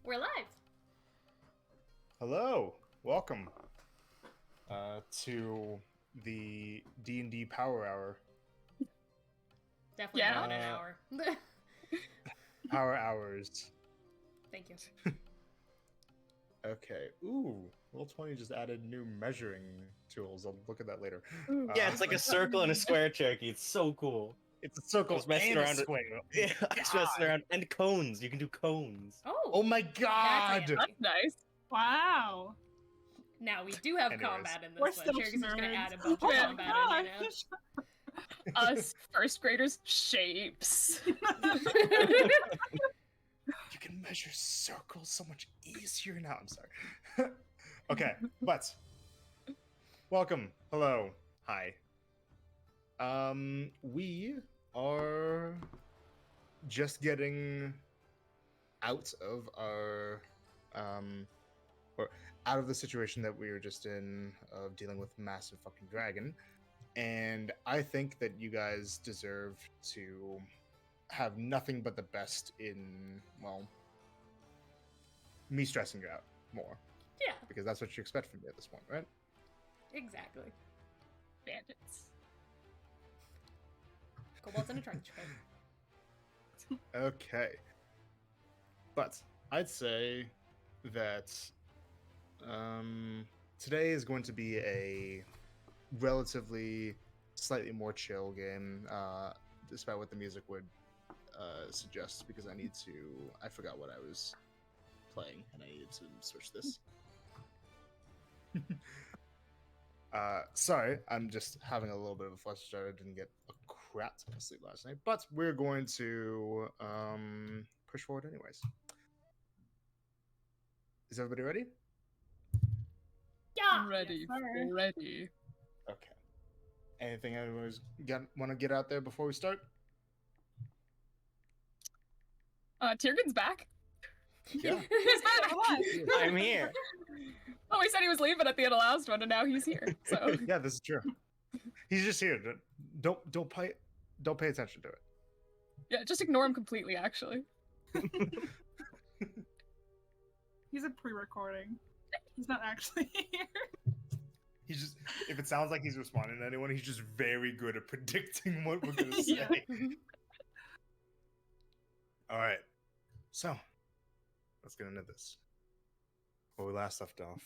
We're live. Hello, welcome to the D&D Power Hour. Definitely more than an hour. Power Hours. Thank you. Okay. Ooh, Roll20 just added new measuring tools. I'll look at that later. Yeah, it's like a circle and a square, Cherokee. It's so cool. It's a circle I was messing and around a square. Yeah, I was messing around. And cones. You can do cones. Oh my god! That's handy. Nice. Wow. Now we do have Anyways. combat in We're this one. still Cherokee's just gonna nerds. add a bunch of Oh my combat in there now. gosh. Us first graders shapes. You can measure circles so much easier now. I'm sorry. Okay, but welcome. Hello. Hi. We are just getting out of our or out of the situation that we were just in of dealing with massive fucking dragon. And I think that you guys deserve to have nothing but the best in, well, me stressing you out more. Yeah, Because that's what you expect from me at this point, right? exactly. Bandits. Kobolds in a trench coat. Okay. But I'd say that today is going to be a relatively slightly more chill game, despite what the music would suggest, because I forgot what I was playing and I needed to switch this. Sorry, I'm just having a little bit of a flush start. I didn't get a crap ton of sleep last night, but we're going to push forward anyways. Is everybody ready? Yeah. Ready. Yes, sir. Ready. Okay. Anything anyone want to get out there before we start? Tiergan's back. Yeah. He's back. I'm here. Oh, he said he was leaving at the end of last one, and now he's here. So Yeah, this is true. He's just here. Don't pay attention to it. yeah, just ignore him completely. Actually, He's a pre-recording. He's not actually here. He's just, if it sounds like he's responding to anyone, he's just very good at predicting what we're gonna say. Yeah. All right, so let's get into this. Where we last left off,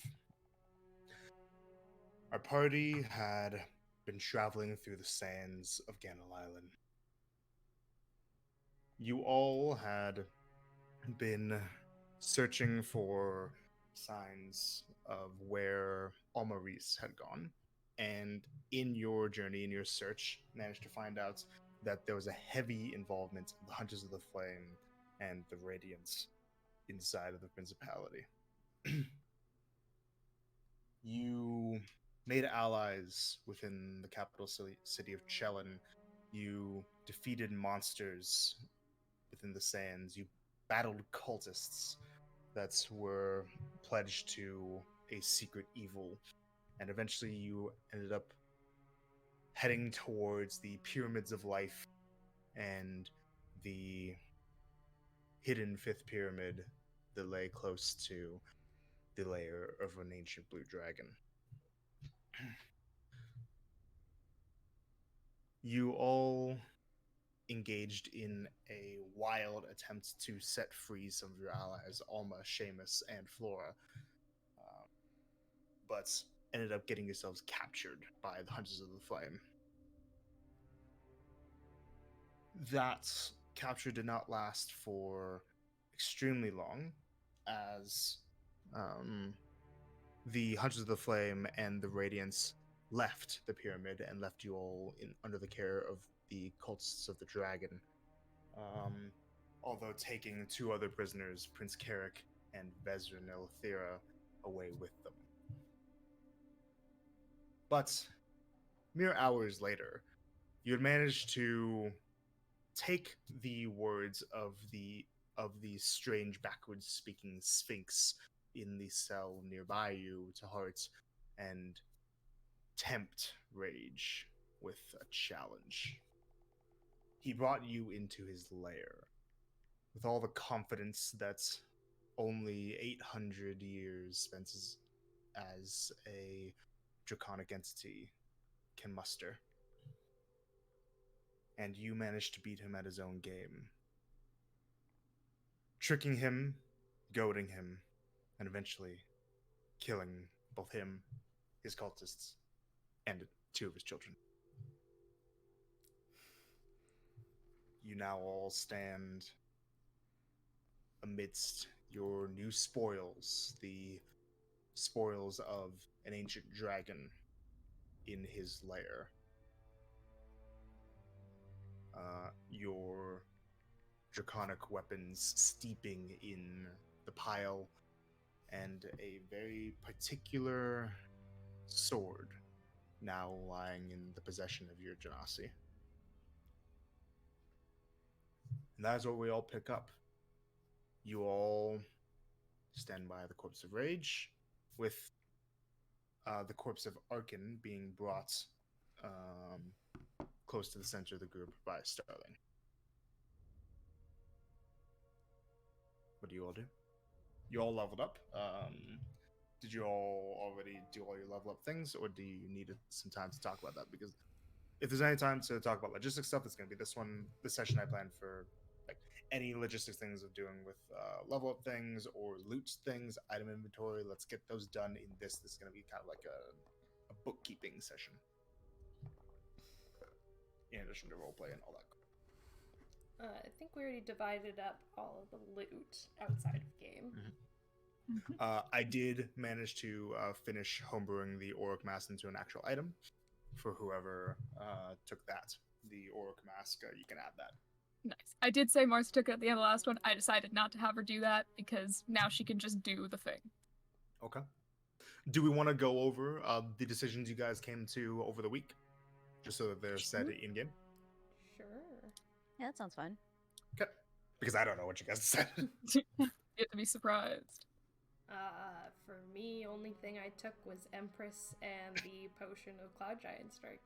our party had been traveling through the sands of Ganel Island. You all had been searching for signs of where Almaris had gone, and in your journey, in your search, managed to find out that there was a heavy involvement of the Hunters of the Flame and the Radiance inside of the Principality. You made allies within the capital city of Chelon. You defeated monsters within the sands. You battled cultists that were pledged to a secret evil. And eventually you ended up heading towards the Pyramids of Life and the hidden fifth pyramid that lay close to the lair of an ancient blue dragon. You all engaged in a wild attempt to set free some of your allies, Alma, Seamus, and Flora, but ended up getting yourselves captured by the Hunters of the Flame. That capture did not last for extremely long, as the Hunters of the Flame and the Radiance left the pyramid and left you all under the care of the cultists of the dragon, although taking two other prisoners, Prince Carrick and Vezra Nelithira, away with them. But mere hours later, you had managed to take the words of the strange backwards speaking sphinx in the cell nearby you to heart and tempt Rage with a challenge. He brought you into his lair with all the confidence that only 800 years spent as a draconic entity can muster. And you managed to beat him at his own game, tricking him, goading him, and eventually killing both him, his cultists, and 2 of his children. You now all stand amidst your new spoils, the spoils of an ancient dragon in his lair. Your draconic weapons steeping in the pile, and a very particular sword now lying in the possession of your Genasi. And that is where we all pick up. You all stand by the corpse of Rage, with the corpse of Arkin being brought close to the center of the group by Starling. What do you all do? You all leveled up. Did you all already do all your level up things, or do you need some time to talk about that? Because if there's any time to talk about logistics stuff, it's going to be this one. This session I planned for like any logistics things of doing with level up things or loot things, item inventory. Let's get those done in this. This is going to be kind of like a bookkeeping session, in addition to roleplay and all that. I think we already divided up all of the loot outside of game. I did manage to finish homebrewing the Auric Mask into an actual item. For whoever took that, the Auric Mask, you can add that. Nice. I did say Marcy took it at the end of the last one. I decided not to have her do that because now she can just do the thing. Okay. Do we want to go over the decisions you guys came to over the week? Just so that they're said in-game? Sure. Yeah, that sounds fun. Okay. Because I don't know what you guys decided. You have to be surprised. For me, only thing I took was Empress and the potion of Cloud Giant Strike.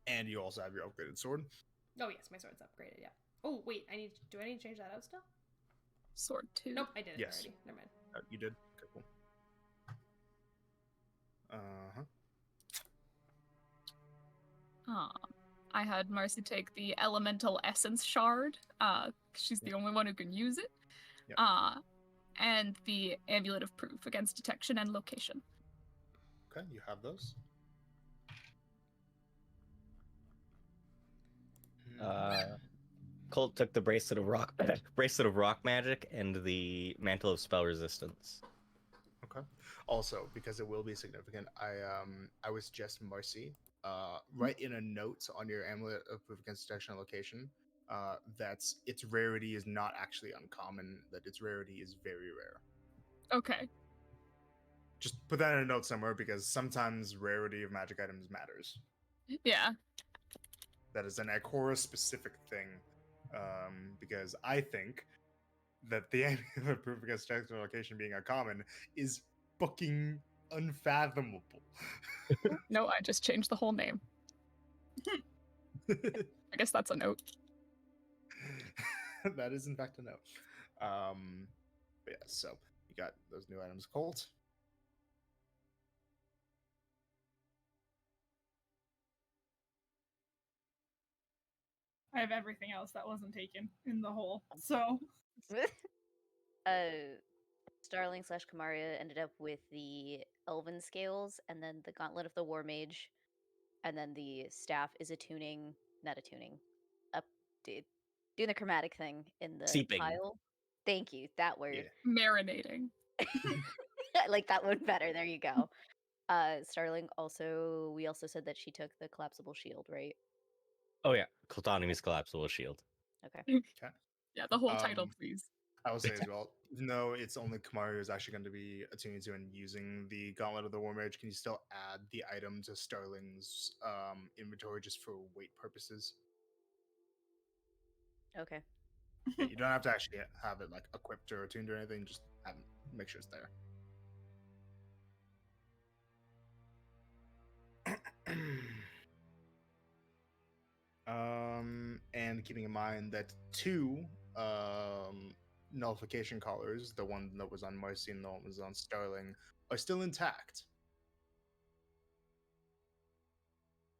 And you also have your upgraded sword. Oh yes, my sword's upgraded. Yeah. Oh wait, do I need to change that out still? Sword 2. Nope, I did it Yes. already. Never mind. You did? Okay, cool. I had Marcy take the Elemental Essence Shard. She's the only one who can use it. Yep. And the Amulet of Proof against detection and location. Okay, you have those. Colt took the bracelet of rock magic and the mantle of spell resistance. Okay. Also, because it will be significant, I would suggest Marcy write in a note on your amulet of proof against detection and location that its rarity is not actually uncommon, that its rarity is very rare. Okay. Just put that in a note somewhere, because sometimes rarity of magic items matters. Yeah. That is an Ikora specific thing, because I think that the amulet of proof against detection and location being uncommon is fucking unfathomable. No, I just changed the whole name. I guess that's a note. That is in fact a note. But yeah, so you got those new items, Colt. I have everything else that wasn't taken in the whole. So Starling / Kamaria ended up with the Elven Scales, and then the Gauntlet of the War Mage, and then the staff is doing the chromatic thing in the Seeping. pile. Thank you, that word. Yeah. Marinating. I like that one better. There you go. Starling we also said that she took the collapsible shield, right? Oh yeah, Coltonomy's collapsible shield. Okay. Okay. Yeah, the whole title, please. I will say as well, even though it's only Kamaru who's actually going to be attuning to and using the Gauntlet of the War Mage, can you still add the item to Starling's inventory just for weight purposes? Okay. Yeah, you don't have to actually have it like equipped or attuned or anything, just make sure it's there. And keeping in mind that 2 nullification collars, the one that was on Marcy and the one that was on Starling, are still intact.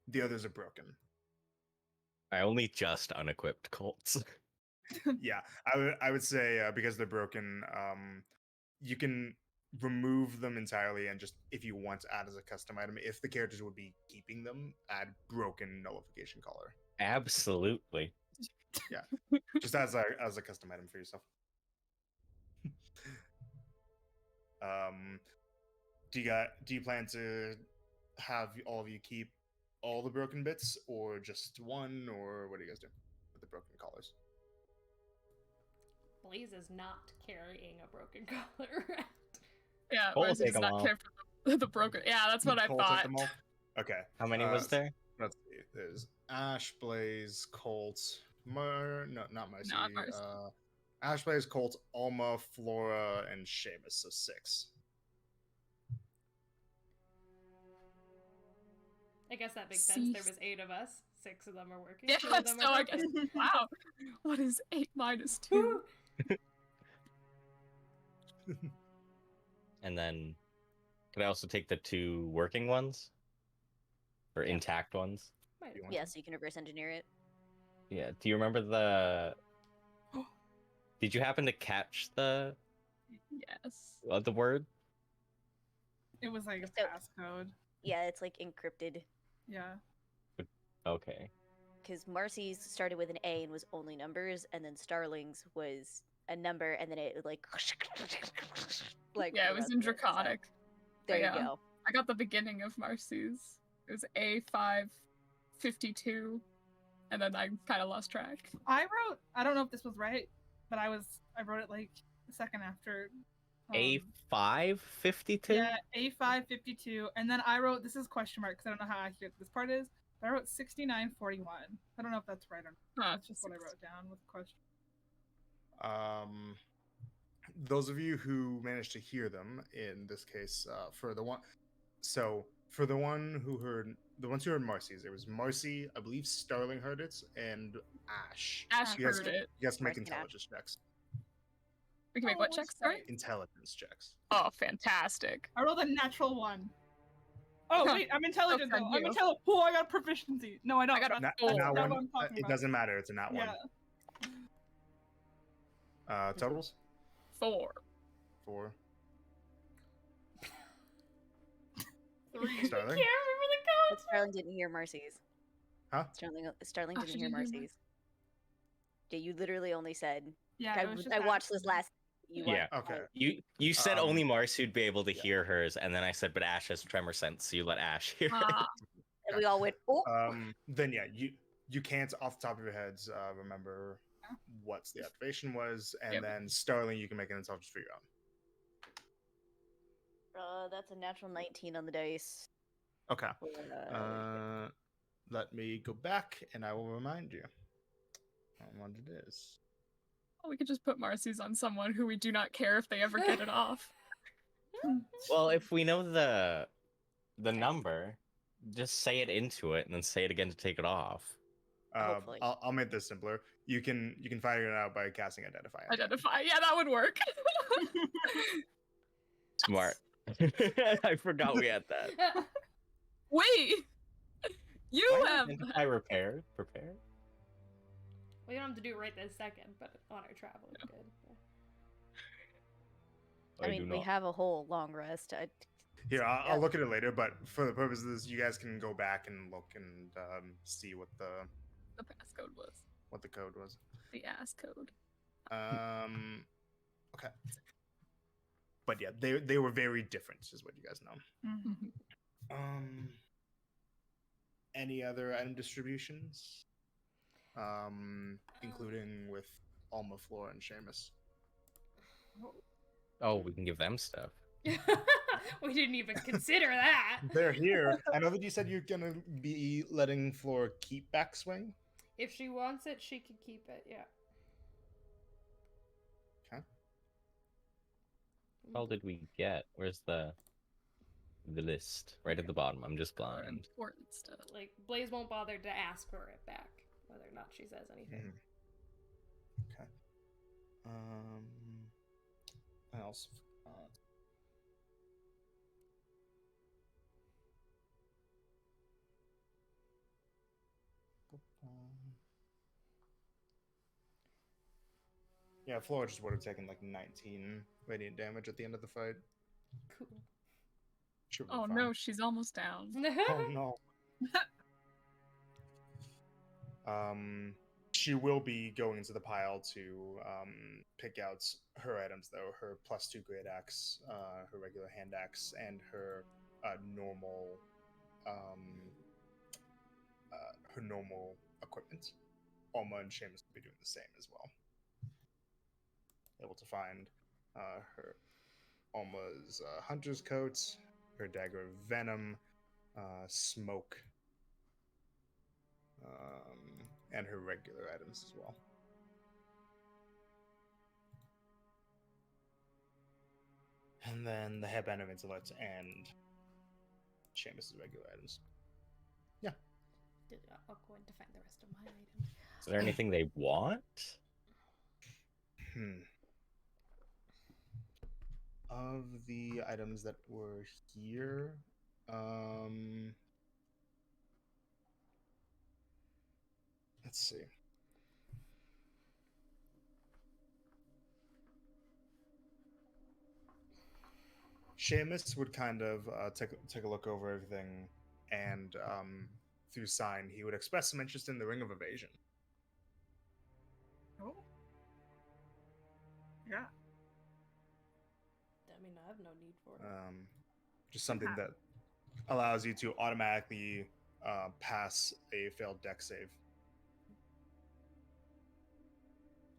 The others are broken. I only just unequipped Colts. Yeah, I would say because they're broken, you can remove them entirely and just, if you want to add as a custom item, if the characters would be keeping them, add broken nullification collar. Absolutely. Just as a custom item for yourself. Do you plan to have all of you keep all the broken bits, or just one, or what do you guys do with the broken collars? Blaze is not carrying a broken collar around. Yeah, Cole Marcy take does them not all. care for the broken. Yeah, that's what I Cole take thought. them all? Okay. How many was there? Let's see. There's Ash, Blaze, Colt, not Marcy. Not Marcy. Ash, Blaze, Colt, Alma, Flora, and Seamus. So 6. I guess that makes sense. There Cease. was 8 of us. 6 of them are working. Yeah, 2 of them so are I guess. broken. Wow. What is 8 minus 2? Woo! And then, could I also take the 2 working ones? Or Yeah. intact ones? Might You want Yeah, to? so you can reverse engineer it. Yeah. Do you remember the... Did you happen to catch the Yes. the word? It was like a So- passcode. Yeah, it's like encrypted. Yeah. Okay. Because Marcy's started with an A and was only numbers, and then Starling's was a number, and then it like Yeah, it was in Draconic. There Yeah. you go. I got the beginning of Marcy's. It was A552, and then I kind of lost track. I don't know if this was right, but I wrote it like a second after. A552? Yeah, A552, and then I wrote, this is question mark because I don't know how accurate this part is, but I wrote 6941. I don't know if that's right or not. That's just what I wrote down with a question. Those of you who managed to hear them, in this case, for the ones who heard Marcy's, it was Marcy, I believe Starling heard it, and Ash. Ash You guys heard can- it. You guys can make Marcy and Ash. intelligence checks. We can make Oh, what what's checks? Sorry. that? Intelligence checks. Oh, fantastic. I rolled a natural 1. Oh, wait, I'm intelligent Good though. for I'm you. intelligent. Oh, I got proficiency. No, I don't. I got a That's- four. that's Not not one. what I'm talking It about. doesn't matter. It's a not Yeah. one. Totals? 4. 4. 3. Starling? Can't remember the But code. Starling didn't hear Marcy's. Huh? Starling Oh, didn't she hear didn't hear Marcy's. Yeah, you literally only said. Yeah, it was just I watched this Ash. last. You Yeah. watched- Okay. You said Um, only Marcy would be able to yeah. hear hers, and then I said, but Ash has tremor sense, so you let Ash hear it. Ah, And we all went, oh. Then yeah, you can't off the top of your heads remember what the activation was, and Yep. then Starling, you can make an intelligence for your own. That's a natural 19 on the dice. Okay. Uh, Let me go back, and I will remind you on what it is. we could just put Marcy's on someone who we do not care if they ever get it off. Well, if we know the number, just say it into it, and then say it again to take it off. Hopefully. I'll make this simpler. You can figure it out by casting Identify. Identify. Yeah, that would work. Smart. I forgot we had that. Wait! You Why have. identify prepared? We don't have to do it right this second, but on our travel, it's good. Yeah. I mean, do we not. have a whole long rest. Here, Yeah. I'll look at it later, but for the purpose of this, you guys can go back and look and see what the passcode was. code was. The ass code. Okay. But yeah, they were very different, is what you guys know. Mhm. Any other item distributions? Including with Alma, Flora, and Seamus. Oh, we can give them stuff. We didn't even consider that. They're here. I know that you said you're gonna be letting Flora keep backswing. If she wants it, she can keep it. Yeah. Okay. What all did we get? Where's the list? Right at the bottom. I'm just blind. Important stuff. Like Blaze won't bother to ask for it back, whether or not she says anything. Okay. also forgot. Yeah, Flora just would have taken like 19 radiant damage at the end of the fight. Cool. Should be Oh fine. no, she's almost down. Oh no. She will be going into the pile to pick out her items though. Her +2 great axe, her regular hand axe, and her normal equipment. Alma and Seamus will be doing the same as well. Able to find her Alma's hunter's coat, her dagger of venom, smoke, and her regular items as well. And then the headband of intellect and Seamus' regular items. Yeah. I'll go in to find the rest of my items. Is there anything they want? Of the items that were here, let's see. Seamus would kind of take a look over everything, and through sign, he would express some interest in the Ring of Evasion. Oh. Yeah. I mean, I have no need for it. Just something that allows you to automatically pass a failed deck save.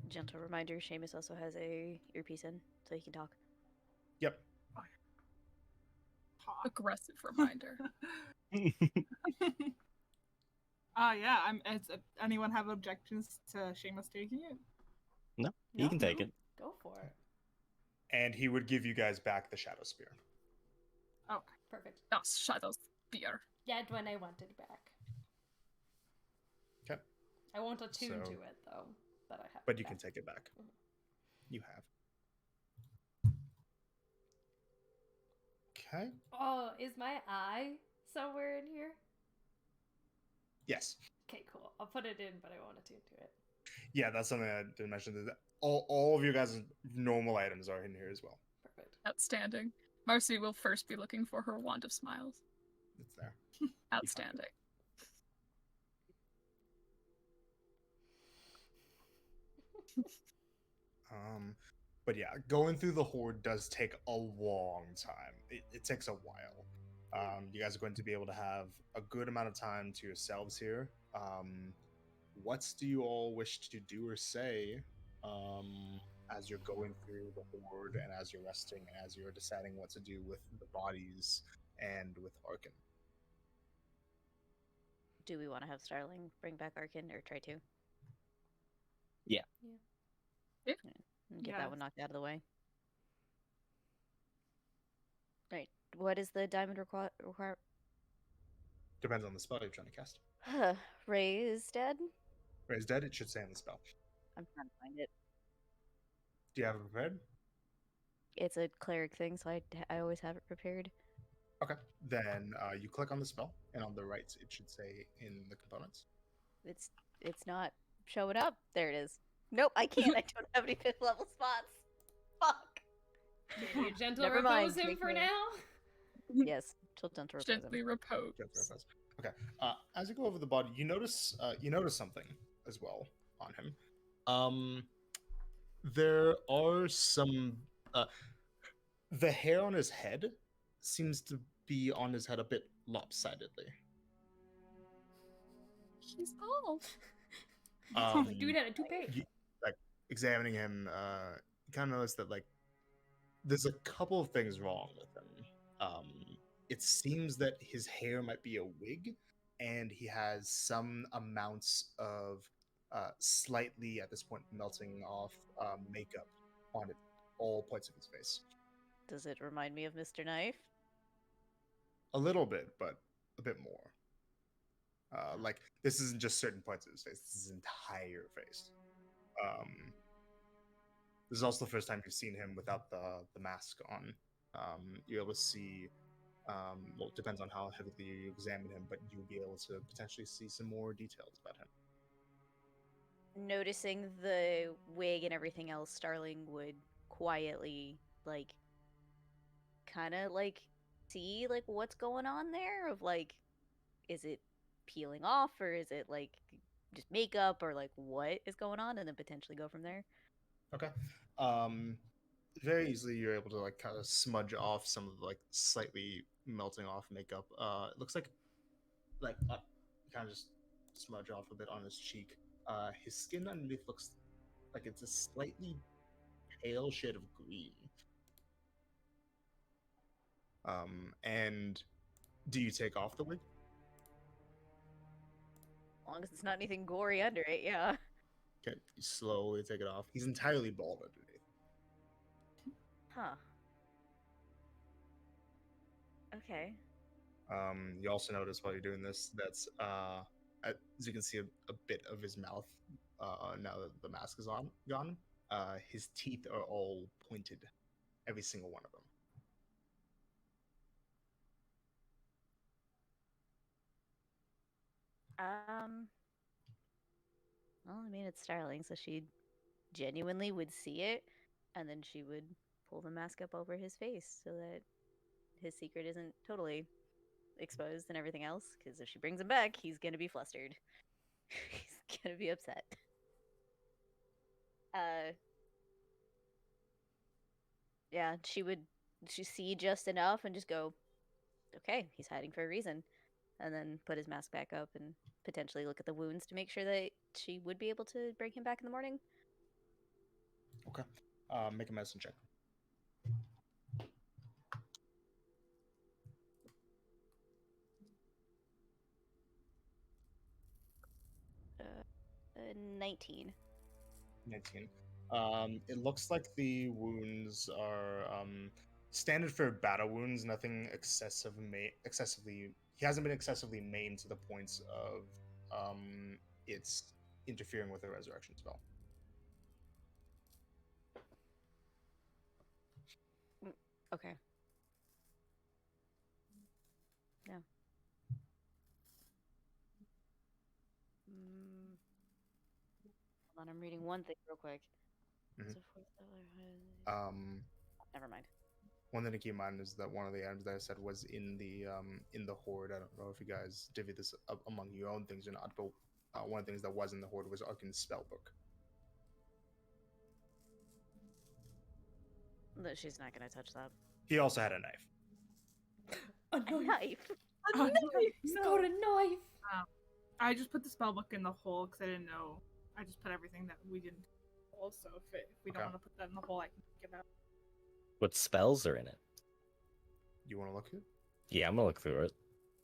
Gentle reminder: Seamus also has a earpiece in, so he can talk. Yep. Aggressive reminder. Yeah. Anyone have objections to Seamus taking it? No, you can take it. Go for it. And he would give you guys back the Shadow Spear. Okay. Perfect. Oh, Shadow Spear. Yeah, when I want it back. Okay. I won't attune So- to it though, but I have. But it you back. can take it back. Mhm. You have. Okay. Oh, is my eye somewhere in here? Yes. Okay, cool. I'll put it in, but I won't attune to it. Yeah, that's something I didn't mention. That all of your guys' normal items are in here as well. Perfect. Outstanding. Marcy will first be looking for her Wand of Smiles. It's there. Outstanding. But yeah, going through the horde does take a long time. It takes a while. You guys are going to be able to have a good amount of time to yourselves here. What do you all wish to do or say as you're going through the horde and as you're resting and as you're deciding what to do with the bodies and with Arkin? Do we want to have Starling bring back Arkin or try to? Yeah. And get Yes. that one knocked out of the way. Right. What is the diamond require? Depends on the spell you're trying to cast. Ray is dead. Ray's dead, it should say on the spell. I'm trying to find it. Do you have it prepared? It's a cleric thing, so I always have it prepared. Okay. Then you click on the spell, and on the right it should say in the components. It's not showing up. There it is. Nope, I can't. I don't have any 5th level spots. Fuck. Can you gentle Never mind, repose him take for me. now? Yes, till gentle repose him. Gently repose. Okay. As you go over the body, you notice something as well on him. There are some. The hair on his head seems to be on his head a bit lopsidedly. He's bald. Dude had a toupee. Examining him, you kind of notice that there's a couple of things wrong with him. It seems that his hair might be a wig, and he has some amounts of slightly, at this point, melting off makeup on it, all points of his face. Does it remind me of Mr. Knife? A little bit, but a bit more. This isn't just certain points of his face; this is his entire face. This is also the first time you've seen him without the mask on. You're able to see. Well, it depends on how heavily you examine him, but you'll be able to potentially see some more details about him. Noticing the wig and everything else, Starling would quietly, like, kind of like see like what's going on there. Of like, is it peeling off, or is it like just makeup, or like what is going on, and then potentially go from there. Okay. Very easily you're able to like kind of smudge off some of the, like slightly melting off makeup. It looks like kind of just smudge off a bit on his cheek. His skin underneath looks like it's a slightly pale shade of green. And do you take off the wig? As long as it's not anything gory under it, yeah. Okay, you slowly take it off. He's entirely bald underneath. Huh. Okay. You also notice while you're doing this, that's as you can see a bit of his mouth now that the mask is gone. His teeth are all pointed, every single one of them. Well, I mean, it's Starling, so she genuinely would see it, and then she would pull the mask up over his face so that his secret isn't totally exposed and everything else. Because if she brings him back, he's gonna be flustered. He's gonna be upset. Yeah, she see just enough and just go, okay, he's hiding for a reason, and then put his mask back up and potentially look at the wounds to make sure that she would be able to bring him back in the morning. Okay. Make a medicine check. Uh, 19. 19. It looks like the wounds are standard for battle wounds. Nothing excessively. He hasn't been excessively maimed to the points of it's interfering with the resurrection spell. Okay. Yeah. Hold on, I'm reading one thing real quick. Mhm. So never mind. One thing to keep in mind is that one of the items that I said was in the horde. I don't know if you guys divvy this up among your own things or not, but one of the things that was in the horde was Arkin's spell book. No, she's not gonna touch that. He also had a knife. A A knife. knife. Oh, no, He's no. got a knife. I just put the spell book in the hole because I didn't know. I just put everything that we didn't. Also, if we don't Okay. want to put that in the hole, I can take it out. What spells are in it? You want to look at it? Yeah, I'm gonna look through it.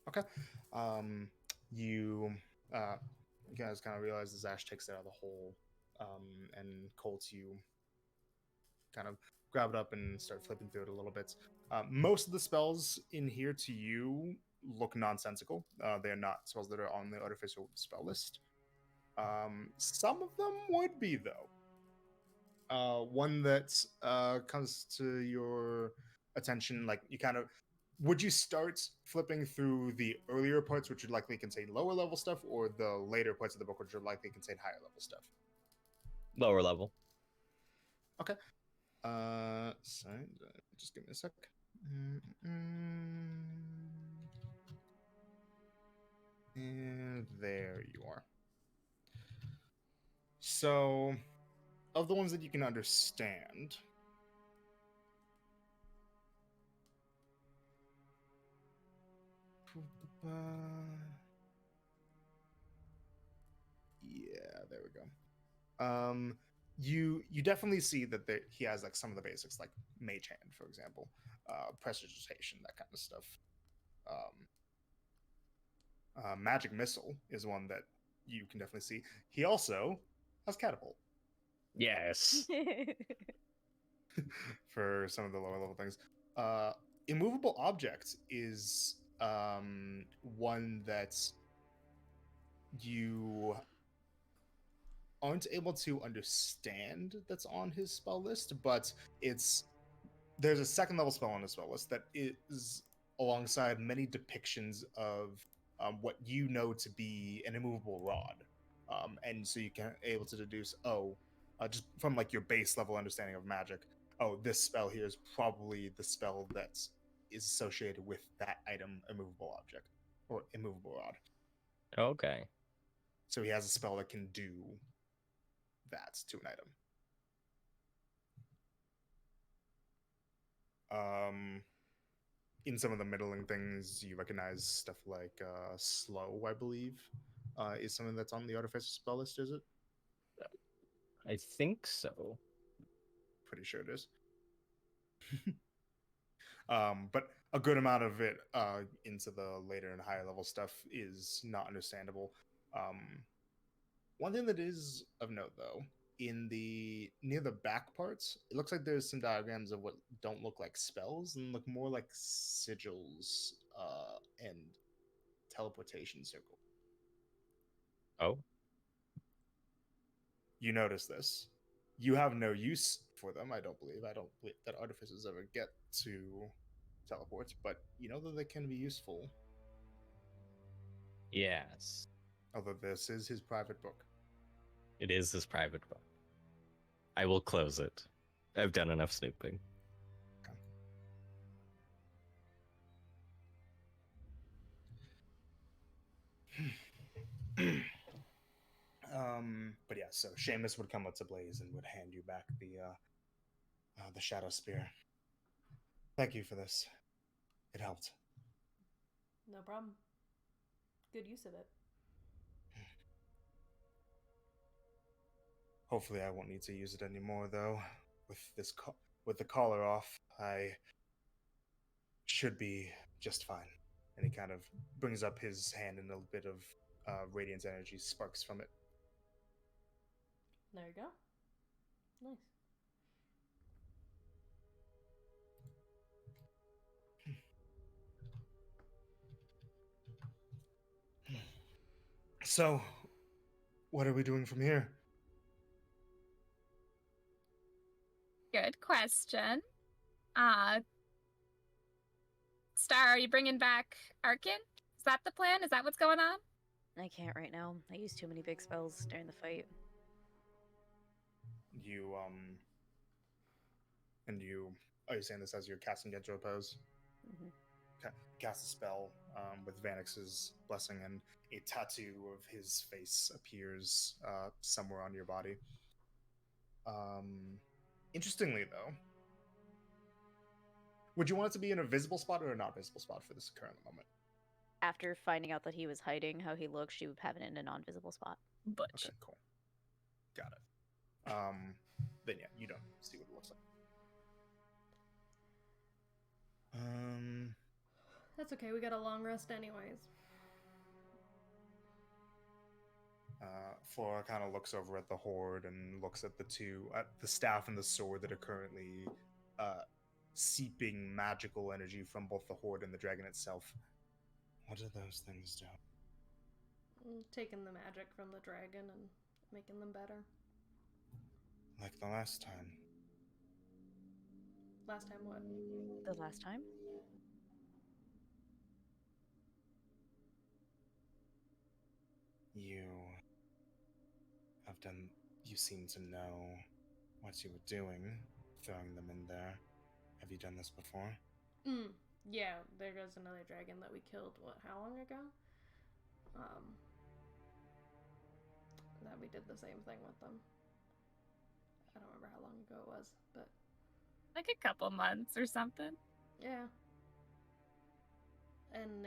Okay. You guys kind of realize as Ash takes it out of the hole, and Colt, you kind of grab it up and start flipping through it a little bit. Most of the spells in here to you look nonsensical. They are not spells that are on the artificial spell list. Some of them would be, though. One that comes to your attention, like you kind of would you start flipping through the earlier parts, which would likely contain lower level stuff, or the later parts of the book, which would likely contain higher level stuff? Lower level. Okay. Sorry, just give me a sec. And there you are. So, of the ones that you can understand, yeah, there we go. You definitely see that he has like some of the basics, like Mage Hand, for example, Prestidigitation, that kind of stuff. Magic Missile is one that you can definitely see. He also has Catapult Yes. for some of the lower level things. Immovable Object is one that you aren't able to understand that's on his spell list, but there's a second level spell on his spell list that is alongside many depictions of what you know to be an immovable rod, and so you can able to deduce, just from like your base level understanding of magic, this spell here is probably the spell that is associated with that item, immovable object or immovable rod. Okay. So he has a spell that can do that to an item. In some of the middling things, you recognize stuff like slow, I believe, is something that's on the artificer spell list, is it? I think so. Pretty sure it is. But a good amount of it into the later and higher level stuff is not understandable. One thing that is of note, though, near the back parts, it looks like there's some diagrams of what don't look like spells and look more like sigils and teleportation circle. Oh. You notice this. You have no use for them, I don't believe. I don't believe that artificers ever get to teleport, but you know that they can be useful. Yes. Although this is his private book. It is his private book. I will close it. I've done enough snooping. But yeah, so Seamus would come up to Blaze and would hand you back the Shadow Spear. Thank you for this. It helped. No problem. Good use of it. Hopefully I won't need to use it anymore, though. With the collar off, I should be just fine. And he kind of brings up his hand, and a bit of radiant energy sparks from it. There you go. Nice. So, what are we doing from here? Good question. Star, are you bringing back Arkin? Is that the plan? Is that what's going on? I can't right now. I used too many big spells during the fight. Are you saying this as you're casting Get to Oppose? Mm-hmm. Cast a spell with Vanix's blessing, and a tattoo of his face appears somewhere on your body. Interestingly, though, would you want it to be in a visible spot or a not visible spot for this current moment? After finding out that he was hiding how he looked, she would have it in a non-visible spot. But Okay, cool. Got it. Then yeah, you don't see what it looks like. That's okay, we got a long rest anyways. Flora kind of looks over at the horde and looks at at the staff and the sword that are currently seeping magical energy from both the horde and the dragon itself. What do those things do? Taking the magic from the dragon and making them better. Like the last time. Last time what? The last time? You seem to know what you were doing, throwing them in there. Have you done this before? Yeah, there goes another dragon that we killed, how long ago? That we did the same thing with them. I don't remember how long ago it was, but... like a couple months or something. Yeah. And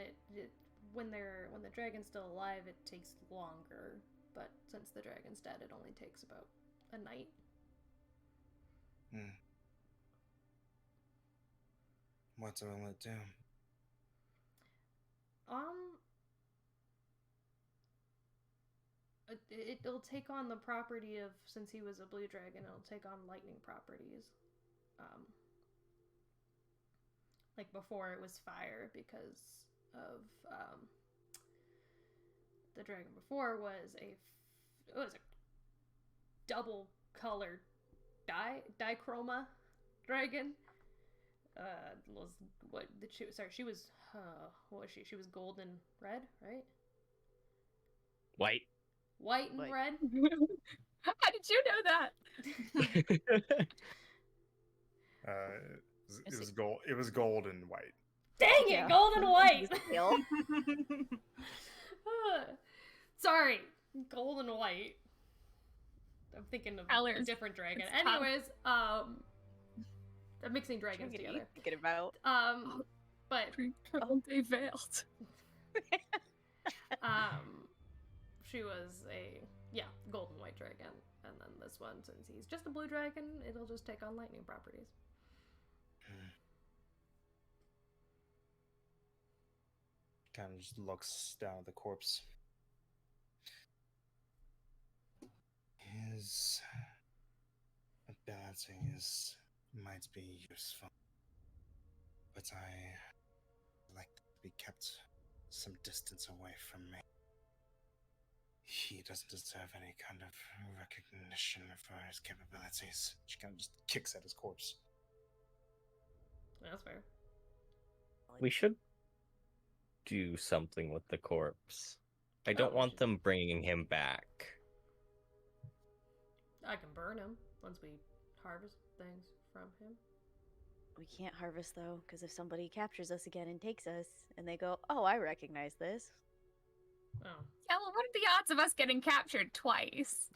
when the dragon's still alive, it takes longer. But since the dragon's dead, it only takes about a night. What will it do? It'll take on the property of, since he was a blue dragon, it'll take on lightning properties. Like before it was fire because of the dragon before was a double colored dichroma dragon. Was what did she? Sorry, she was. What was she? She was golden red, right? White. White and White. red. How did you know that? It was gold. It was gold and white. Dang it, Yeah. gold and white. Pale. Sorry, gold and white. I'm thinking of a Colors. different dragon. It's tough. Anyways, I'm mixing dragons What are you together. thinking about? But All day veiled. she was a gold and white dragon, and then this one, since he's just a blue dragon, it'll just take on lightning properties. Kind of just looks down at the corpse. His abilities might be useful, but I like to be kept some distance away from me. He doesn't deserve any kind of recognition for his capabilities. She kind of just kicks at his corpse. That's fair. We should do something with the corpse. I don't we want should. them bringing him back. I can burn him once we harvest things from him. We can't harvest though, because if somebody captures us again and takes us, and they go, "Oh, I recognize this," Oh. Yeah, well, what are the odds of us getting captured twice?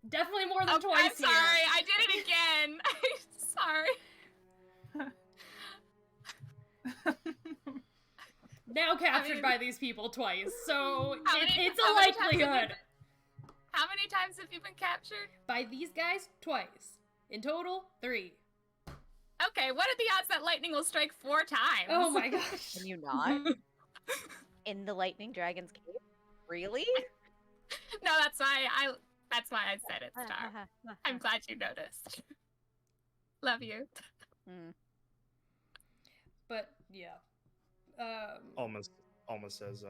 Definitely more than Oh, twice I'm sorry, here. I did it again. I'm sorry. Now captured mean- by these people twice, so How many- it's a how many times have you likelihood. been- How many times have you been captured? By these guys, twice. In total, 3. Okay, what are the odds that lightning will strike 4 times? Oh my gosh. can you not? In the lightning dragon's cave? Really? No, that's why I said it, Star. I'm glad you noticed. Love you. Hmm. But yeah. Almost says,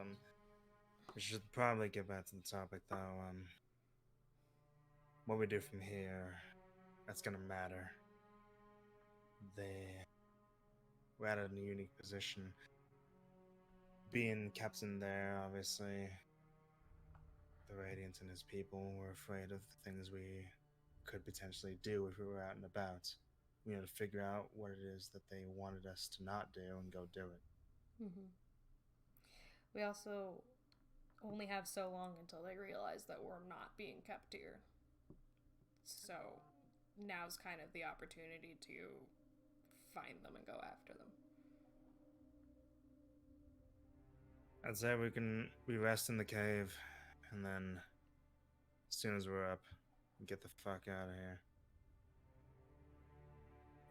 we should probably get back to the topic though. What we do from here, that's gonna matter. We're at a unique position. Being captain there, obviously, the Radiant and his people were afraid of the things we could potentially do if we were out and about. We had to figure out what it is that they wanted us to not do and go do it. Mm-hmm. We also only have so long until they realize that we're not being kept here. So now's kind of the opportunity to find them and go after them. I'd say we rest in the cave, and then as soon as we're up, we get the fuck out of here.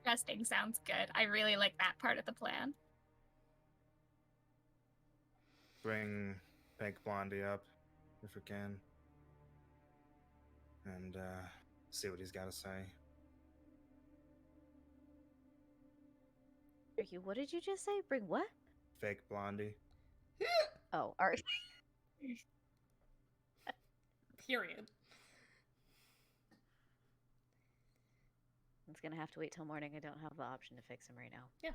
Resting sounds good. I really like that part of the plan. Bring Fake Blondie up, if we can. And, see what he's got to say. What did you just say? Bring what? Fake Blondie. Oh, alright. Period. It's gonna have to wait till morning. I don't have the option to fix him right now.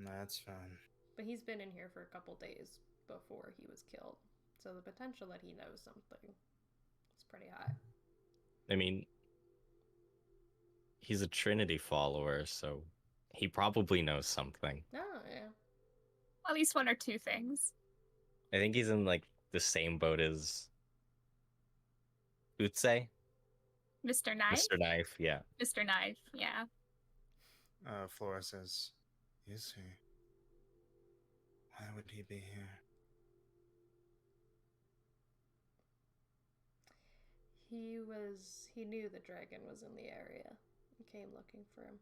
That's fine. But he's been in here for a couple days before he was killed. So the potential that he knows something is pretty high. I mean, he's a Trinity follower, so he probably knows something. Oh, yeah. At least 1 or 2 things. I think he's in like the same boat as Utse, Mr. Knife? Mr. Knife. Yeah. Mr. Knife, yeah. Flora says, is he? Why would he be here? He knew the dragon was in the area and came looking for him.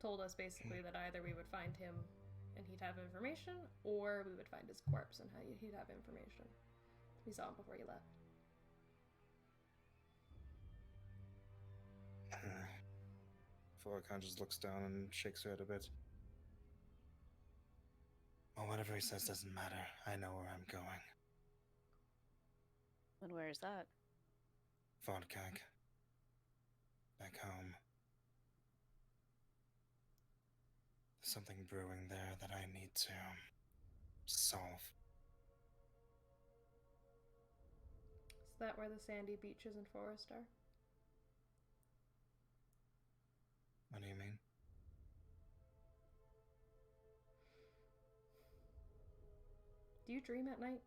Told us basically that either we would find him and he'd have information, or we would find his corpse and he'd have information. We saw him before he left. Flora kind of just looks down and shakes her head a bit. Well, whatever he says doesn't matter. I know where I'm going. And where is that? Vodkag. Back home. There's something brewing there that I need to solve. Is that where the sandy beaches and forest are? What do you mean? Do you dream at night?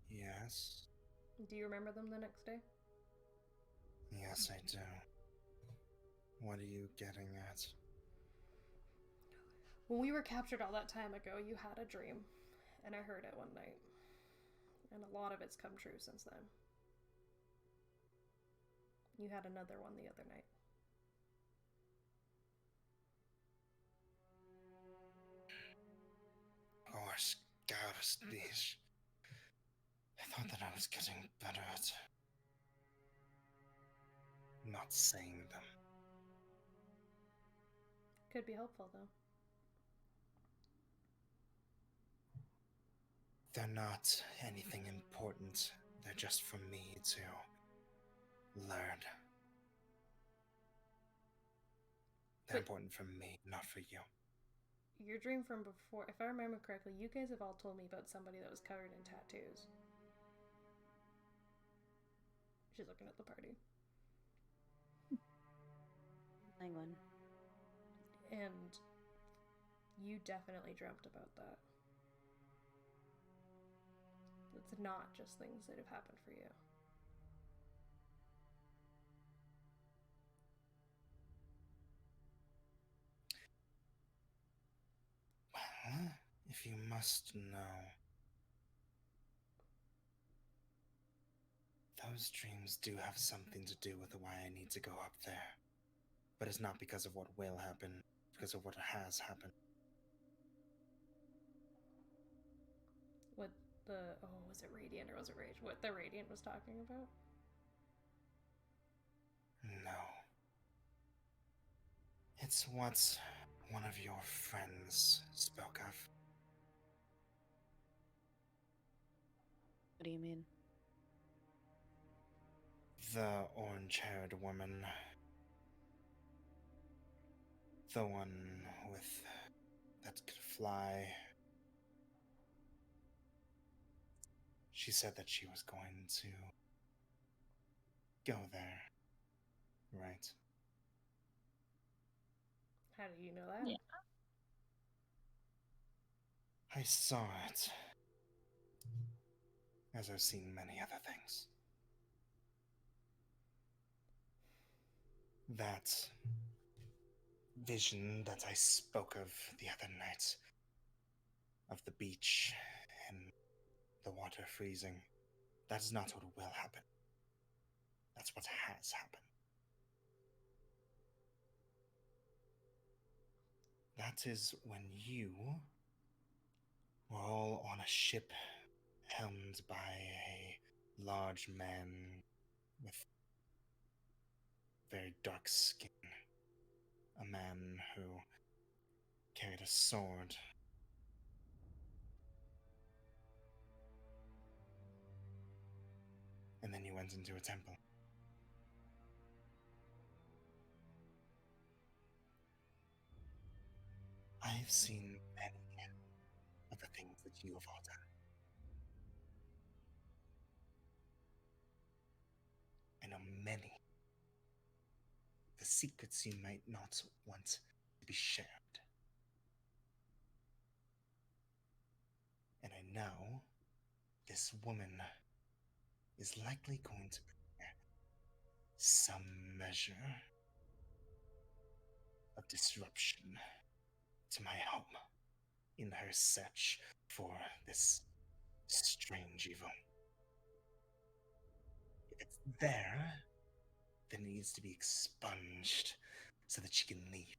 Yes. Do you remember them the next day? Yes, I do. What are you getting at? When we were captured all that time ago, you had a dream, and I heard it one night. And a lot of it's come true since then. You had another one the other night. Oh, scoutest these. I thought that I was getting better at not saying them. Could be helpful, though. They're not anything important. They're just for me to learn. They're important for me, not for you. Your dream from before, if I remember correctly, you guys have all told me about somebody that was covered in tattoos. She's looking at the party. Hang on. And you definitely dreamt about that. It's not just things that have happened for you. Well, if you must know, those dreams do have something to do with why I need to go up there. But it's not because of what will happen, because of what has happened. What the, was it Radiant or was it Rage? What the Radiant was talking about? No. It's what one of your friends spoke of. What do you mean? The orange-haired woman. The one with that could fly. She said that she was going to go there, right? How do you know that? Yeah. I saw it, as I've seen many other things. That vision that I spoke of the other night, of the beach and the water freezing, that is not what will happen. That's what has happened. That is when you were all on a ship helmed by a large man with very dark skin. A man who carried a sword. And then you went into a temple. I've seen many of the things that you have all done. I know many of the secrets you might not want to be shared. And I know this woman is likely going to bring some measure of disruption to my home in her search for this strange evil. If it's there, then it needs to be expunged so that she can leave.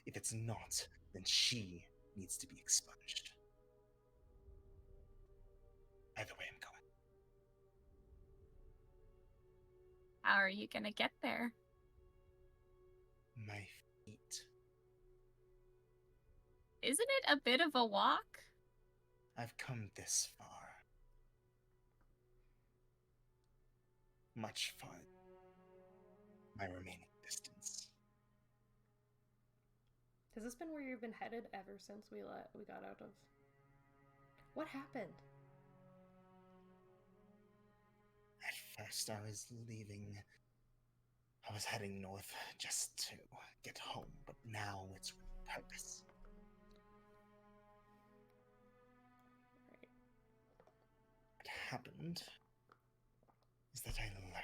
If it's not, then she needs to be expunged. Either way, I'm going. How are you gonna get there? My feet Isn't it a bit of a walk? I've come this far. Much fun. My remaining distance. Has this been where you've been headed ever since we got out of? What happened? At first, I was leaving. I was heading north just to get home, but now it's with purpose. Right. What happened is that I learned.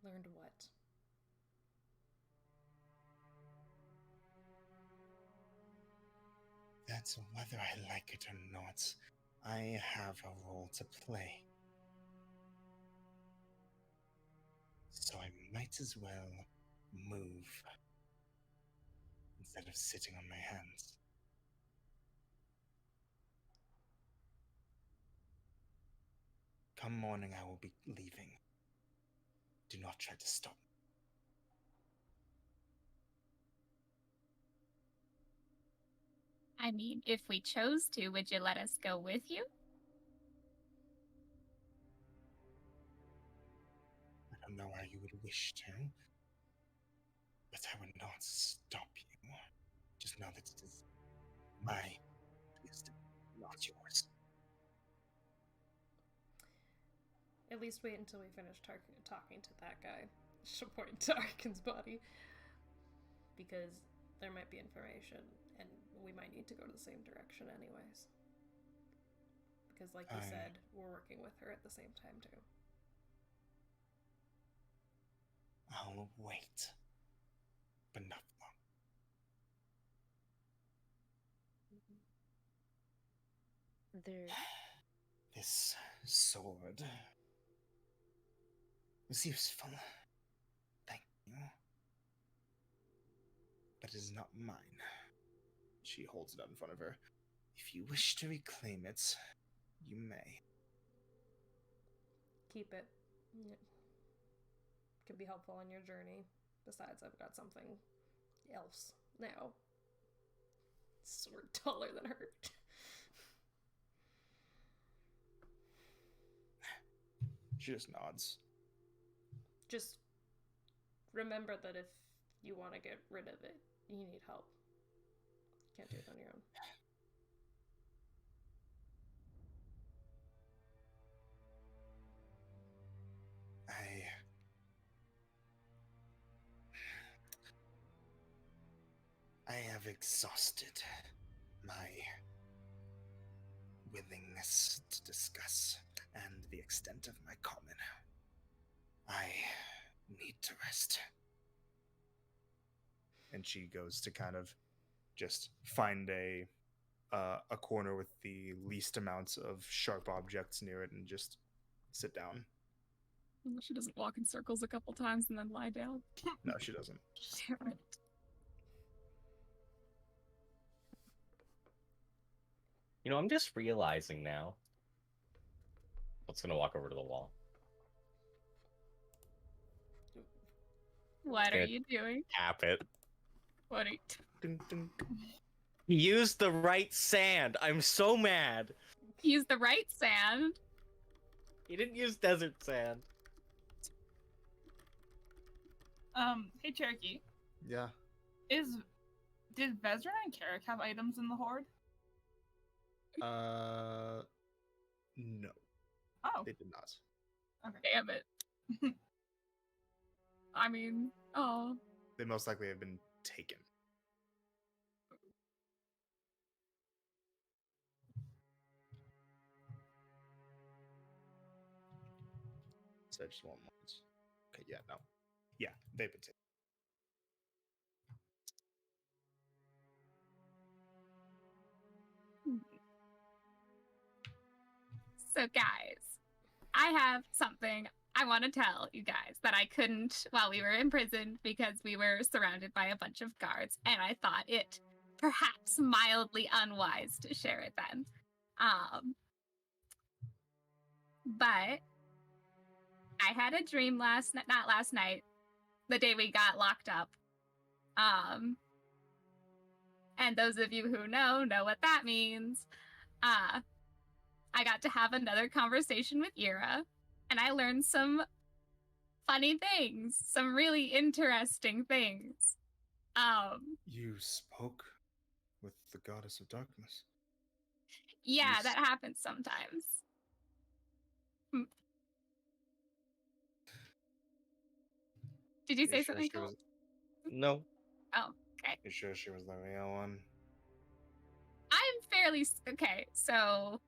Learned what? That whether I like it or not, I have a role to play. So I might as well move instead of sitting on my hands. Come morning, I will be leaving. Do not try to stop me. I mean, if we chose to, would you let us go with you? I don't know how you would wish to, but I would not stop you. Just know that it is my wisdom, not yours. At least wait until we finish talking to that guy. She'll point to Arkin's body. Because there might be information, and we might need to go to the same direction anyways. Because like you said, we're working with her at the same time too. I'll wait, but not long. This sword was useful. Thank you. But it is not mine. She holds it up in front of her. If you wish to reclaim it, you may. Keep it. Could be helpful on your journey. Besides, I've got something else now. Sword taller than her. She just nods. Just remember that if you want to get rid of it, you need help. You can't do it on your own. I have exhausted my willingness to discuss and the extent of my comment. I need to rest. And she goes to kind of just find a corner with the least amount of sharp objects near it and just sit down. She doesn't walk in circles a couple times and then lie down. No, she doesn't. Damn it. You know, I'm just realizing now. Let's gonna walk over to the wall. What are Good. you doing? Tap it. What are you Dun, dun. He used the right sand. I'm so mad. Use the right sand. He didn't use desert sand. Hey Cherokee, Yeah. did Vezran and Carrick have items in the Horde? No, Oh, they did not. okay. Damn it. I mean, oh. They most likely have been taken. So I just want ones. Okay, yeah, no. Yeah, they've been taken. So, guys, I have something I want to tell you guys that I couldn't while we were in prison because we were surrounded by a bunch of guards, and I thought it perhaps mildly unwise to share it then. But I had a dream not last night, the day we got locked up. And those of you who know what that means. I got to have another conversation with Ira, and I learned some funny things, some really interesting things. You spoke with the goddess of darkness. Yeah, Yes. that happens sometimes. Did you You say sure something? she was? No. Oh, okay. You sure she was the real one? I'm fairly okay. So,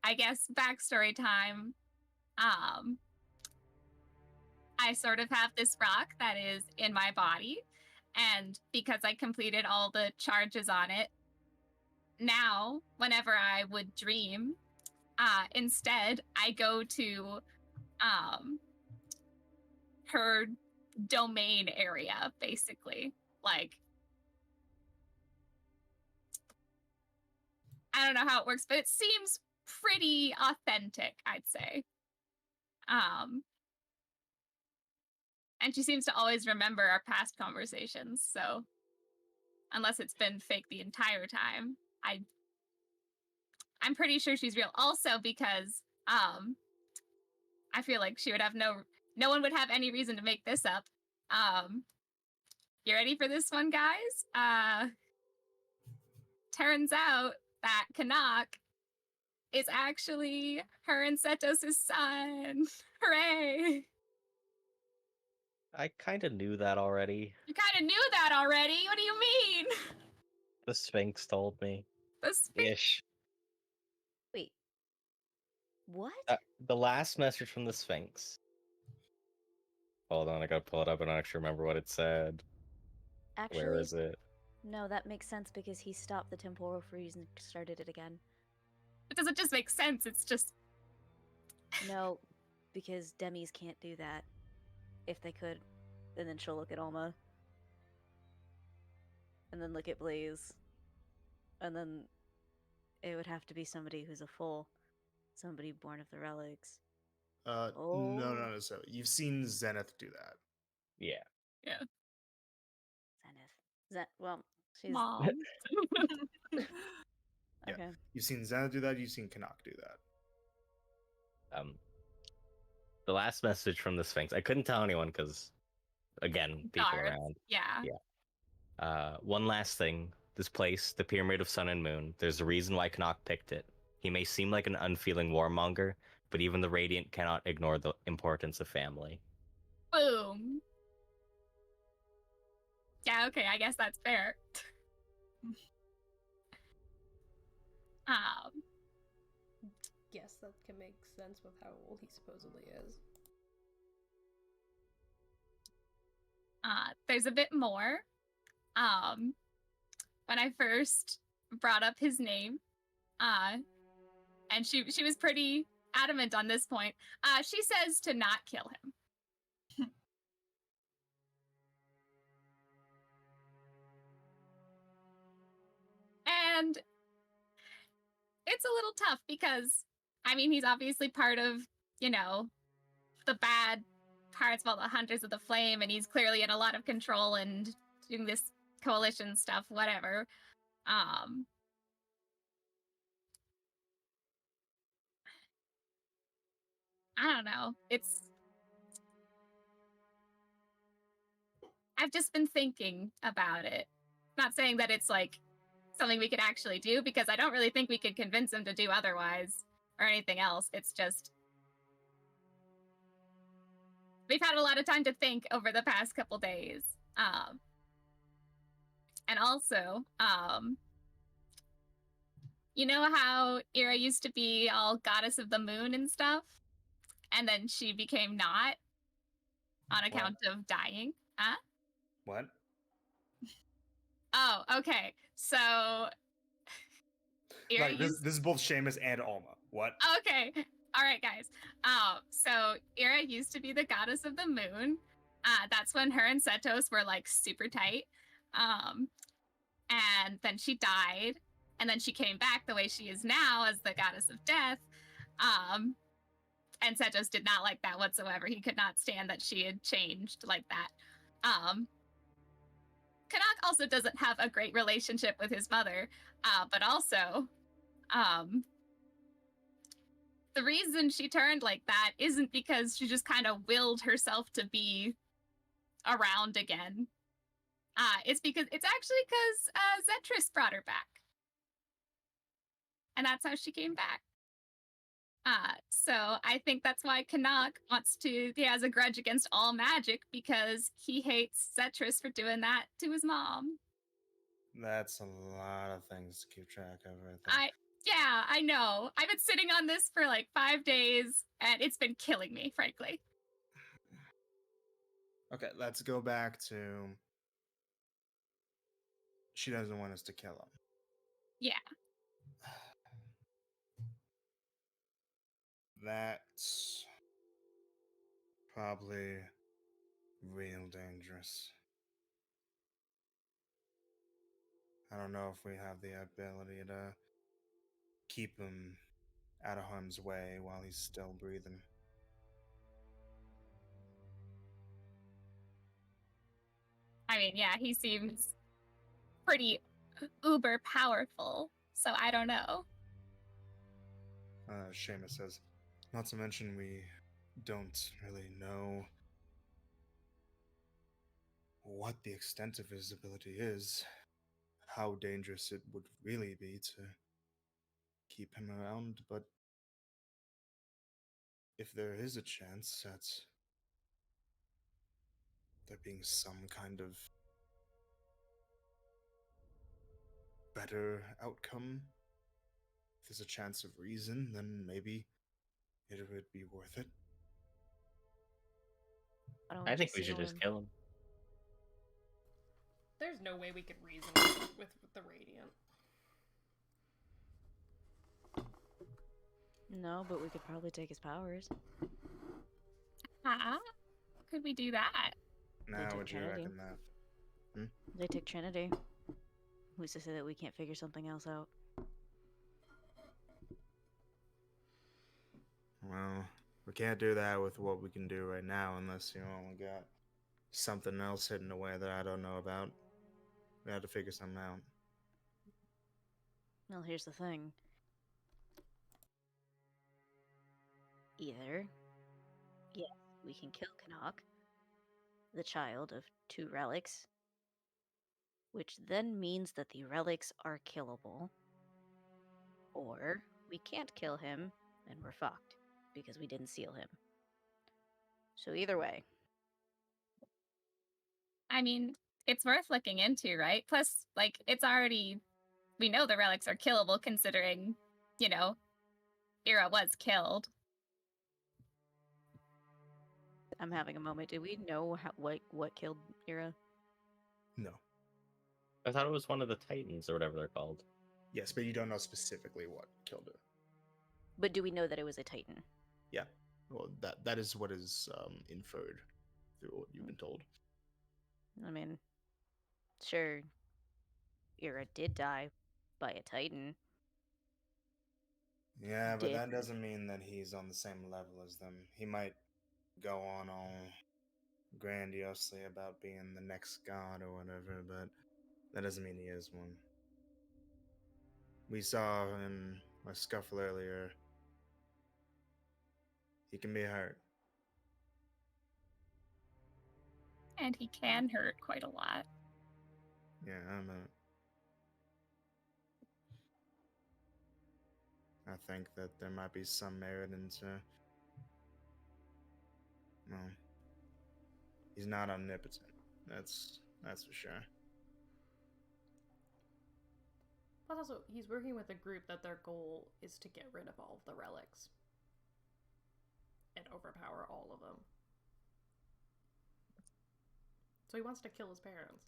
I guess backstory time. I sort of have this rock that is in my body, and because I completed all the charges on it, now whenever I would dream, instead I go to her domain area, basically. Like, I don't know how it works, but it seems pretty authentic, I'd say. And she seems to always remember our past conversations, so unless it's been fake the entire time, I'm pretty sure she's real. Also because I feel like she would have no one would have any reason to make this up. You ready for this one, guys? Turns out that Kanak is actually her and Setos' son. Hooray! I kind of knew that already. You kind of knew that already. What do you mean? The Sphinx told me. The Sphinx. Ish. Wait. What? The last message from the Sphinx. Hold on, I gotta pull it up. I don't actually remember what it said. Actually, Where is it? no, that makes sense because he stopped the temporal freeze and started it again. It doesn't just make sense. It's just No, because Demis can't do that. If they could, and then she'll look at Alma. And then look at Blaze. And then it would have to be somebody who's a full. Somebody born of the relics. No. So you've seen Zenith do that. Yeah. Zenith. Well, she's... mom. Yeah. Okay. You've seen Zenith do that. You've seen Kanak do that. The last message from the Sphinx. I couldn't tell anyone because, again, people Guards. around. Yeah. One last thing. This place, the Pyramid of Sun and Moon, there's a reason why Canuck picked it. He may seem like an unfeeling warmonger, but even the Radiant cannot ignore the importance of family. Boom. Yeah, okay, I guess that's fair. Yes, that can make sense with how old he supposedly is. There's a bit more. When I first brought up his name, and she was pretty adamant on this point. She says to not kill him. And it's a little tough because, I mean, he's obviously part of, the bad parts of all the Hunters of the Flame, and he's clearly in a lot of control and doing this coalition stuff, whatever. I don't know. I've just been thinking about it. Not saying that it's like something we could actually do, because I don't really think we could convince him to do otherwise or anything else. It's just we've had a lot of time to think over the past couple days. And also, you know how Ira used to be all goddess of the moon and stuff? And then she became not on account of dying? Huh? What? Oh, okay. So Ira Like, this is both Seamus and Alma. What? Okay. All right, guys. So Ira used to be the goddess of the moon. That's when her and Setos were like super tight. And then she died, and then she came back the way she is now as the goddess of death. And Setos did not like that whatsoever. He could not stand that she had changed like that. Canuck also doesn't have a great relationship with his mother, but also, the reason she turned like that isn't because she just kind of willed herself to be around again. It's actually because Zetris brought her back. And that's how she came back. So I think that's why Canuck he has a grudge against all magic, because he hates Zetris for doing that to his mom. That's a lot of things to keep track of right there. Yeah, I know. I've been sitting on this for like 5 days, and it's been killing me, frankly. Okay, let's go back to... She doesn't want us to kill him. Yeah. That's probably real dangerous. I don't know if we have the ability to keep him out of harm's way while he's still breathing. I mean, yeah, he seems pretty uber powerful, so I don't know. Seamus says, not to mention we don't really know what the extent of his ability is, how dangerous it would really be to keep him around, but if there is a chance at there being some kind of better outcome, if there's a chance of reason, then maybe it would be worth it. I think we should just kill him. There's no way we could reason with the Radiant. No, but we could probably take his powers. Could we do that? Now took would you Trinity. reckon that? They took Trinity. Who's to say that we can't figure something else out? Well, we can't do that with what we can do right now unless you only got something else hidden away that I don't know about. We have to figure something out. Well, here's the thing. Either, yes, we can kill Canuck, the child of 2 relics, which then means that the relics are killable, or we can't kill him and we're fucked because we didn't seal him. So either way. I mean, it's worth looking into, right? Plus, like, we know the relics are killable considering, Ira was killed. I'm having a moment. Do we know what killed Ira? No. I thought it was one of the Titans or whatever they're called. Yes, but you don't know specifically what killed her. But do we know that it was a Titan? Yeah. Well, that is what is inferred through what you've been told. I mean, sure, Ira did die by a Titan. Yeah, but that doesn't mean that he's on the same level as them. He might go on all grandiosely about being the next god or whatever, but that doesn't mean he is one. We saw in my scuffle earlier. He can be hurt. And he can hurt quite a lot. Yeah, I think that there might be some merit into... Well, he's not omnipotent. That's for sure. Plus also, he's working with a group that their goal is to get rid of all of the relics. And overpower all of them. So he wants to kill his parents.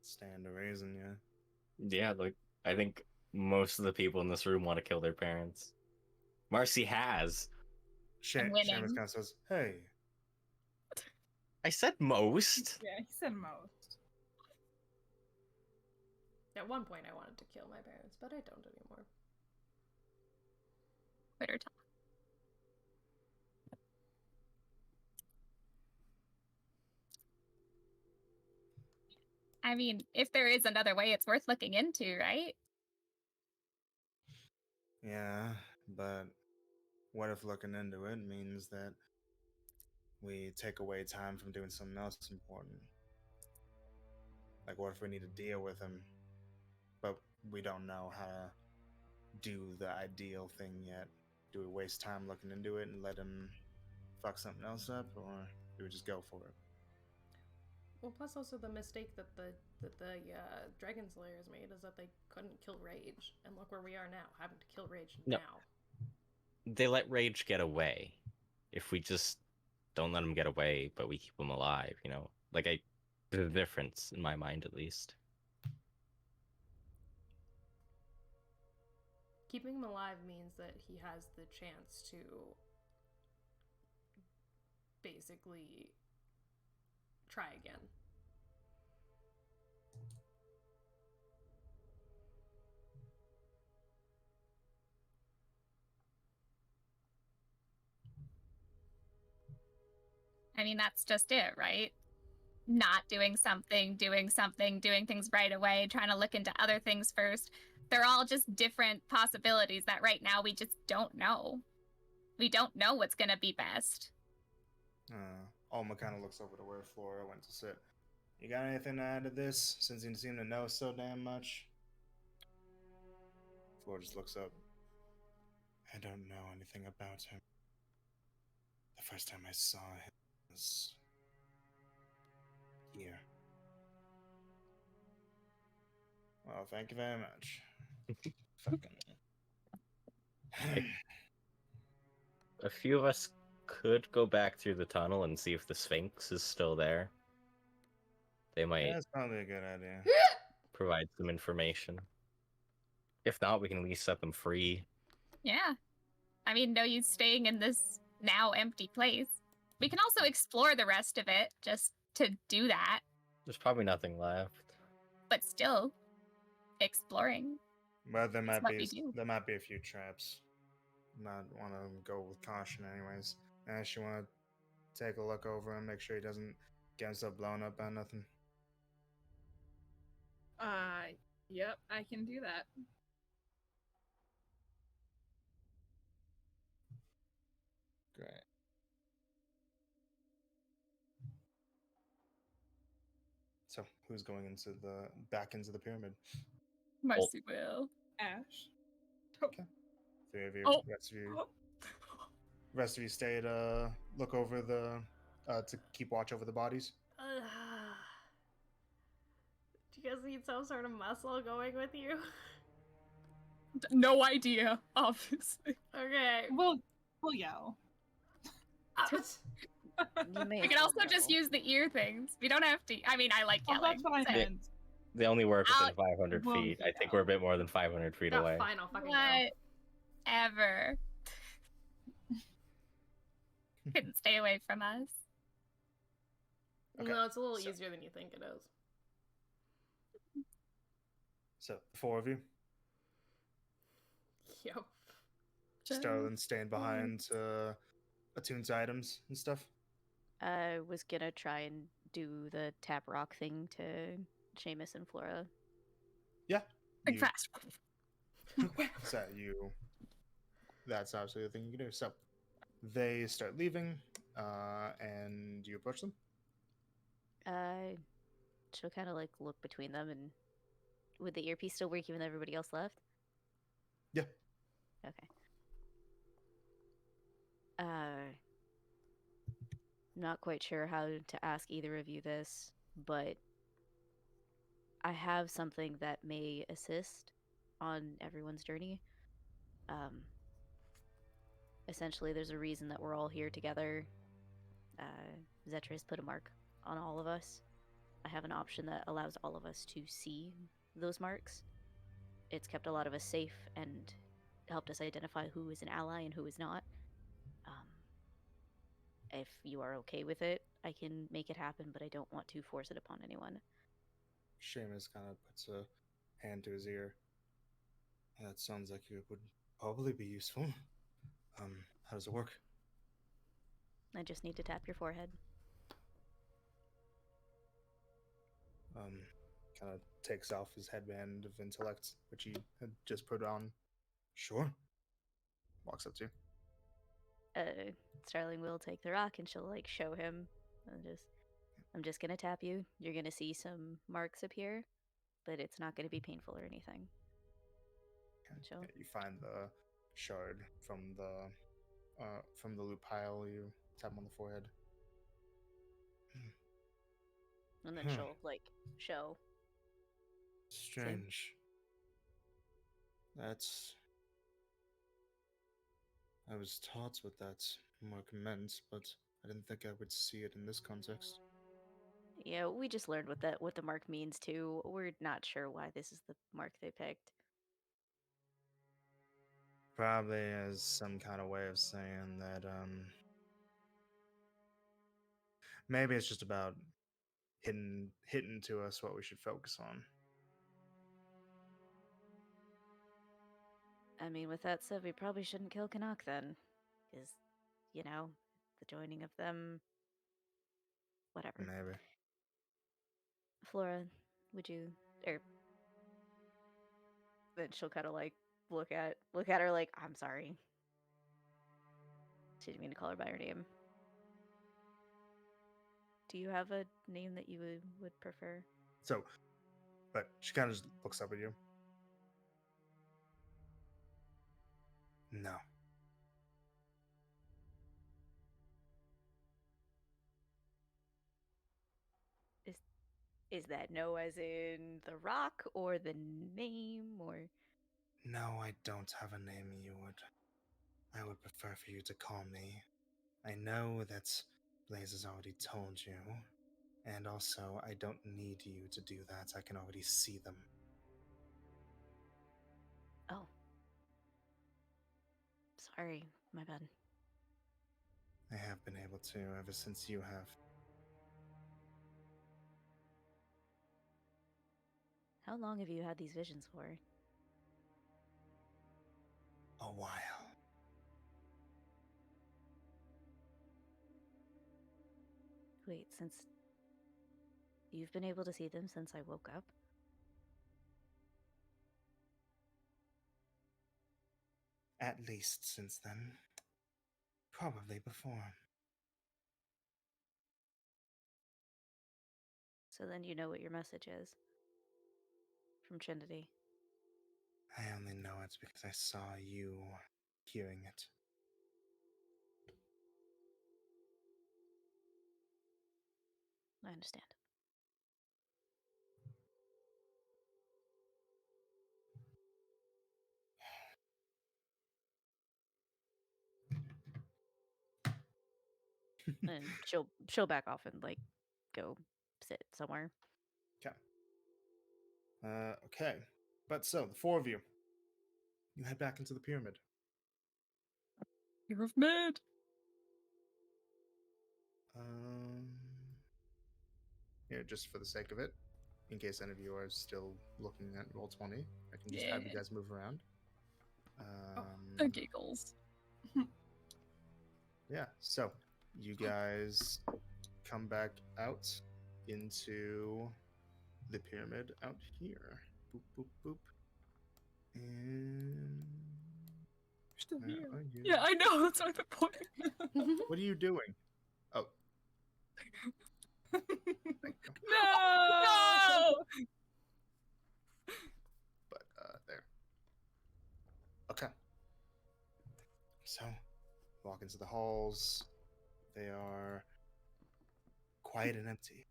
Stand to reason, yeah. Yeah, like, I think most of the people in this room want to kill their parents. Marcy has. Seamus kind of says, hey. I said most. Yeah, he said most. At one point I wanted to kill my parents, but I don't anymore. Quitter talk. I mean, if there is another way, it's worth looking into, right? Yeah, but what if looking into it means that we take away time from doing something else important? Like, what if we need to deal with him, but we don't know how to do the ideal thing yet? Do we waste time looking into it and let him fuck something else up, or do we just go for it? Well, plus also the mistake that the Dragon Slayers made is that they couldn't kill Rage, and look where we are now, having to kill Rage No. now. They let Rage get away. If we just don't let him get away, but we keep him alive, you know? Like, there's a difference, in my mind, at least. Keeping him alive means that he has the chance to basically try again. I mean, that's just it, right? Not doing something, doing things right away, trying to look into other things first. They're all just different possibilities that right now we just don't know. We don't know what's going to be best. Alma kind of looks over to where Flora went to sit. You got anything to add to this, since you seem to know so damn much? Flora just looks up. I don't know anything about him. The first time I saw him was here. Well, thank you very much. Fucking. A few of us could go back through the tunnel and see if the Sphinx is still there. They might Yeah, that's probably a good idea. provide some information. If not, we can at least set them free. Yeah. I mean, no use staying in this now empty place. We can also explore the rest of it just to do that, There's probably nothing left. but still exploring. But there That's might what we do. be a few traps. Might want to go with caution, anyways. And you want to take a look over and make sure he doesn't get himself blown up by nothing. Yep, I can do that. Great. So, who's going back into the pyramid? Mercy will. Ash. Three of you. Oh. Rest of you stay to look over to keep watch over the bodies. Do you guys need some sort of muscle going with you? No idea, obviously. Okay. We'll yell. We can also just use the ear things. We don't have to. I mean, I like yelling. That's what I so- meant. They only work within I'll- 500 Well, feet. I think we're a bit more than 500 feet away. Fine, I'll fucking go. Whatever. Couldn't stay away from us. Okay, No, it's a little so- easier than you think it is. So, the four of you. Yep. Starlin staying behind to attune to items and stuff. I was gonna try and do the tap rock thing to Seamus and Flora. Yeah. Think fast. That's absolutely the thing you can do. So they start leaving, and you approach them. She'll kind of like look between them, and would the earpiece still work even though everybody else left? Yeah. Okay. Not quite sure how to ask either of you this, but I have something that may assist on everyone's journey. Essentially, there's a reason that we're all here together. Zetris put a mark on all of us. I have an option that allows all of us to see those marks. It's kept a lot of us safe and helped us identify who is an ally and who is not. If you are okay with it, I can make it happen, but I don't want to force it upon anyone. Seamus kind of puts a hand to his ear. That sounds like it would probably be useful. How does it work? I just need to tap your forehead. Kind of takes off his headband of intellect, which he had just put on. Sure. Walks up to you. Starling will take the rock and she'll like show him. I'm just gonna tap you. You're gonna see some marks appear, but it's not gonna be painful or anything. Yeah, you find the shard from the loot pile. You tap him on the forehead. And then she'll like show. Strange. I was taught what that mark meant, but I didn't think I would see it in this context. Yeah, we just learned what the mark means too. We're not sure why this is the mark they picked. Probably as some kind of way of saying that, maybe it's just about hitting to us what we should focus on. I mean, with that said, we probably shouldn't kill Canuck then. Because, you know, the joining of them. Whatever. Maybe. Flora, would you. Then she'll kind of like look at her like, I'm sorry. She didn't mean to call her by her name. Do you have a name that you would prefer? So, but she kind of just looks up at you. No. Is that no as in the rock or the name or? No, I don't have a name I would prefer for you to call me. I know that Blaze has already told you, and also I don't need you to do that. I can already see them. Oh. Sorry, my bad. I have been able to ever since you have. How long have you had these visions for? A while. Wait, since you've been able to see them since I woke up? At least since then. Probably before. So then you know what your message is. From Trinity. I only know it's because I saw you hearing it. I understand. And she'll back off and like go sit somewhere. Okay. Okay. But so, the four of you. You head back into the pyramid. You're mid. Here, just for the sake of it, in case any of you are still looking at Roll20, I can just have you guys move around. The giggles. Yeah, so you guys come back out into the pyramid out here. Boop, boop, boop. And You're still where here. are you? Yeah, I know. That's not the point. What are you doing? Oh. Thank you. No! But there. Okay. So, walk into the halls. They are quiet and empty.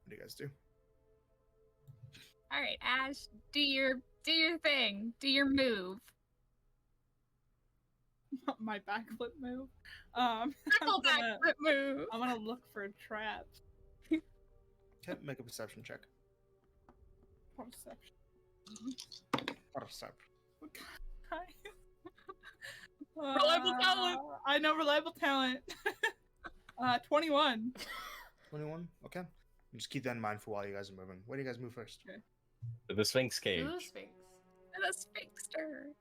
What do you guys do? All right, Ash, do your thing. Do your move. My backflip move. Triple backflip move. I'm gonna look for traps. Okay, make a perception check. Perception. Perception. Reliable talent. I know reliable talent. 21. 21? Okay. Just keep that in mind for while you guys are moving. Where do you guys move first? Okay. The Sphinx cage. To the Sphinx. The Sphinxter.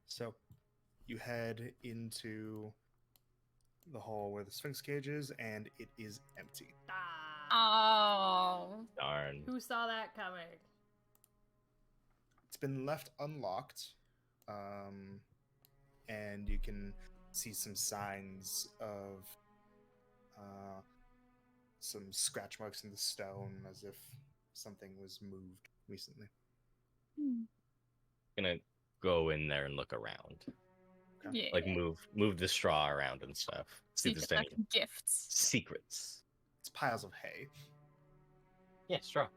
So you head into the hall where the Sphinx cage is, and it is empty. Ah. Oh. Darn. Who saw that coming? It's been left unlocked, and you can see some signs of some scratch marks in the stone, as if something was moved recently. Gonna go in there and look around. Yeah. Like move the straw around and stuff. See if there's any Gifts. secrets. It's piles of hay. Yeah, straw.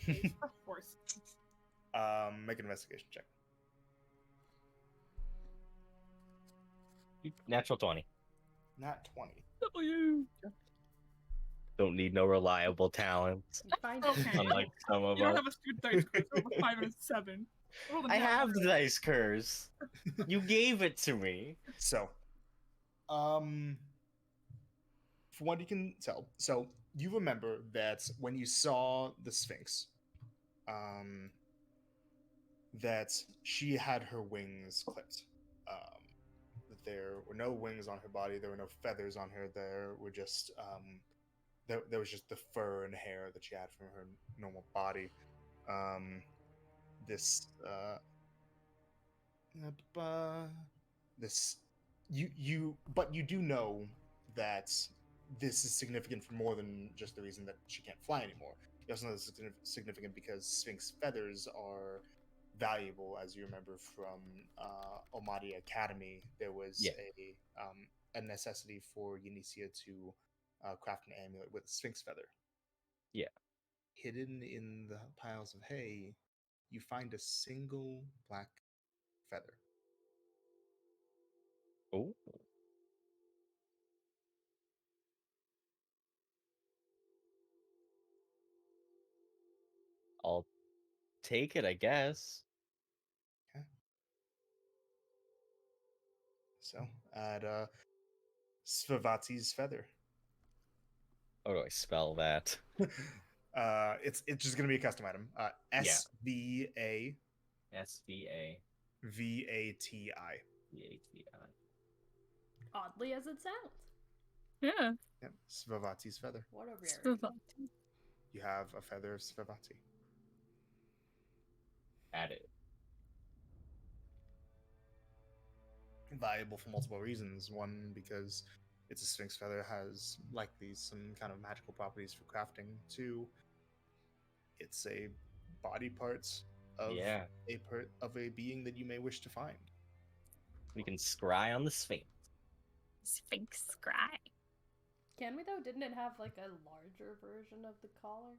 Of course. Make an investigation check. Natural 20. Not 20. W. Don't need no reliable talents. You find Okay. Unlike some of You don't us. have a stupid dice curse. You have a 5 and a 7. Roll the I damn have the dice. dice curse. You gave it to me. So, from what you can tell, so you remember that when you saw the Sphinx, that she had her wings clipped. There were no wings on her body. There were no feathers on her. There were just there was just the fur and hair that she had from her normal body. This this but you do know that this is significant for more than just the reason that she can't fly anymore. You also know this is significant because Sphinx feathers are valuable, as you remember from Omadi Academy. There was a necessity for Unicia to craft an amulet with a Sphinx feather. Yeah. Hidden in the piles of hay, you find a single black feather. Oh. I'll take it, I guess. Okay. So add Svavati's feather. How do I spell that? It's just gonna be a custom item. SVA SVA. VATI. Oddly as it sounds. Yeah. Yep, Svavati's feather. What a rarity. You have a feather of Svavati. Add it. Valuable for multiple reasons. One, because it's a Sphinx feather, has likely some kind of magical properties for crafting. Two, it's a body part of a being that you may wish to find. We can scry on the Sphinx. Sphinx scry. Can we though? Didn't it have like a larger version of the collar?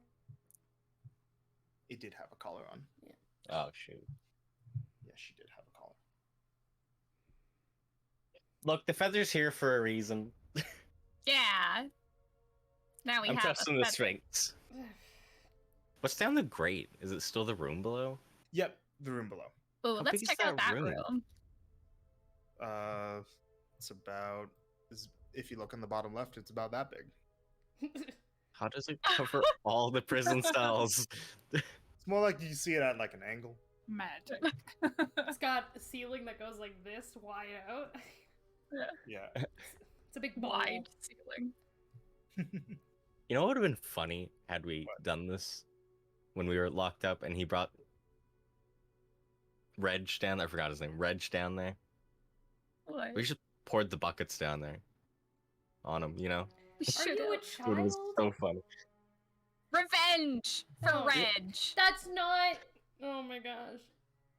It did have a collar on. Yeah. Oh shoot. Yes, she did have a collar. Look, the feather's here for a reason. Yeah. Now we I'm have trusting the Sphinx. What's down the grate? Is it still the room below? Yep, the room below. Oh, How let's big is check out that that room? room. It's about, if you look on the bottom left, it's about that big. How does it cover all the prison cells? It's more like you see it at like an angle. Magic. It's got a ceiling that goes like this wide out. Yeah. It's a big bowl. Wide ceiling. You know what would have been funny had we done this when we were locked up and he brought Reg down there? I forgot his name. Reg down there. What? We should poured the buckets down there on him, you know? Are you a It child? was so funny. Revenge for Oh. Reg. That's not. Oh my gosh.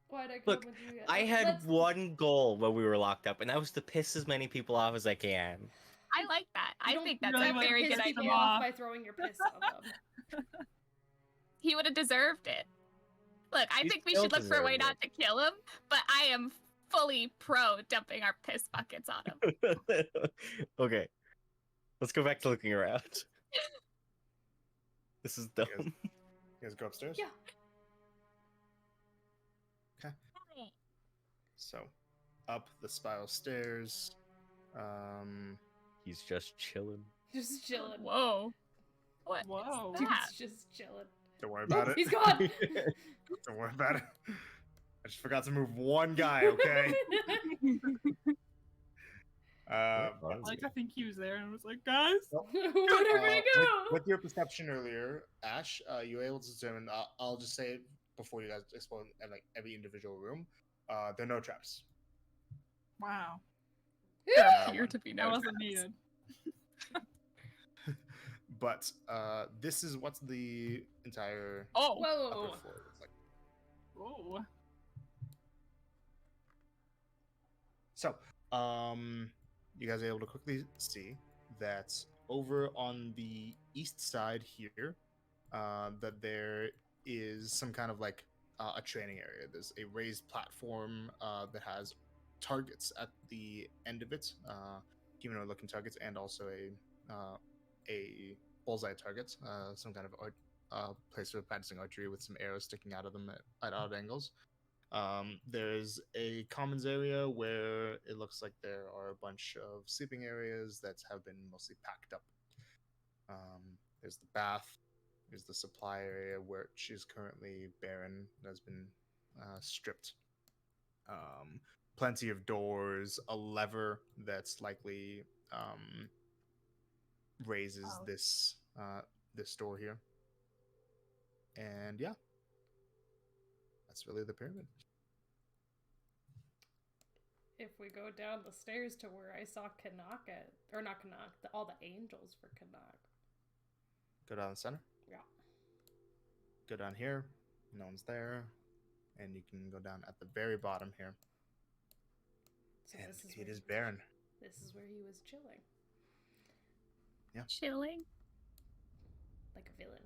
Why'd I come Look, with you? I had Let's- one goal when we were locked up, and that was to piss as many people off as I can. I like that. I don't think that's really a wanna very piss good people idea. off by throwing your piss on them. He would have deserved it. Look, I He think we still should look for a way deserved not to kill him, but I am fully pro dumping our piss buckets on him. Okay. Let's go back to looking around. This is dumb. You guys go upstairs? Yeah. Okay. So, up the spiral stairs. He's just chilling. Just chilling. Whoa. What? Whoa. is Dude's that? just chilling. Don't worry about it. He's gone. Don't worry about it. I just forgot to move one guy, okay? Like, I think he was there and was like, guys. Where did we go? With your perception earlier, Ash, you were able to determine. I'll just say it before you guys explore like every individual room. There are no traps. Wow. There appear to be That no wasn't traps. needed. But this is what the entire Oh. Whoa. upper floor looks like. Whoa. So, you guys are able to quickly see that over on the east side here, that there is some kind of like a training area. There's a raised platform that has targets at the end of it, humanoid-looking targets, and also a bullseye target, some kind of place for practicing archery with some arrows sticking out of them at odd angles. There's a commons area where it looks like there are a bunch of sleeping areas that have been mostly packed up. There's the bath. There's the supply area, which is currently barren, has been stripped. Plenty of doors, a lever that's likely raises this door here. And yeah, that's really the pyramid. If we go down the stairs to where I saw Kanak at, or not Kanak, all the angels for Kanak. Go down the center. Yeah. Go down here. No one's there. And you can go down at the very bottom here. So And this is it where is he- barren. This is where he was chilling. Chilling. Like a villain.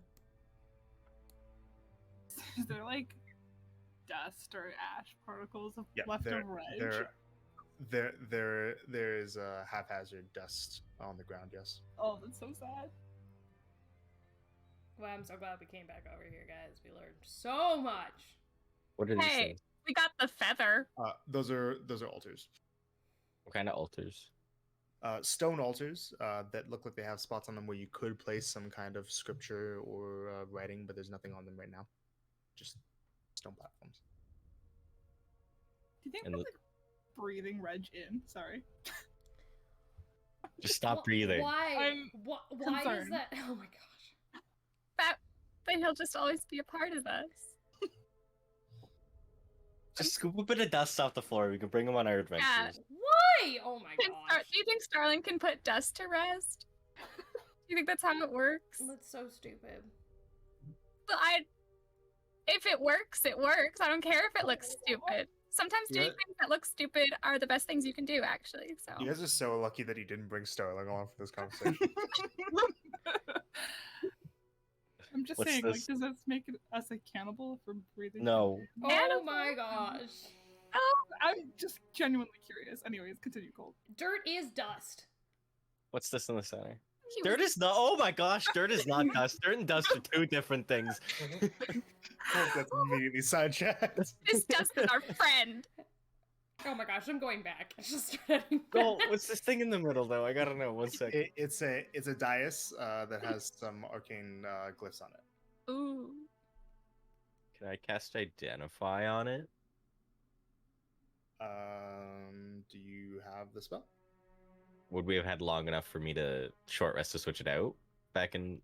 Is there like dust or ash particles Yeah, left there, over edge? there is a haphazard dust on the ground. Yes. Oh, that's so sad. Well, I'm so glad we came back over here, guys. We learned so much. What are these Hey. things? We got the feather. Those are altars. What kind of altars? Stone altars that look like they have spots on them where you could place some kind of scripture or writing, but there's nothing on them right now. Just stone platforms. Do you think And we're the- like breathing Reg in? Sorry. Just stop Wh- breathing. Why? I'm Why is concerned. that? Oh my gosh. Then he'll just always be a part of us. Just scoop a bit of dust off the floor. We can bring him on our adventures. Why? Oh my Do gosh. you think Starling can put dust to rest? Do you think that's how it works? That's so stupid. But if it works, it works. I don't care if it looks stupid. Sometimes doing Yeah. things that look stupid are the best things you can do, actually. So You guys are so lucky that he didn't bring Starling along for this conversation. I'm just What's saying, this? like, does this make us a cannibal if we're breathing? No. Oh Animal. my gosh. I'm just genuinely curious. Anyways, continue, Colt. Dirt is dust. What's this in the center? he Dirt was- is not. Oh my gosh, dirt is not dust. Dirt and dust are two different things. That's immediately sidetracked. this dust is our friend. Oh my gosh, I'm going back. I just started. Oh, what's this thing in the middle though? I gotta know. 1 second. It's a dais that has some arcane glyphs on it. Ooh. Can I cast Identify on it? Do you have the spell? Would we have had long enough for me to short rest to switch it out back in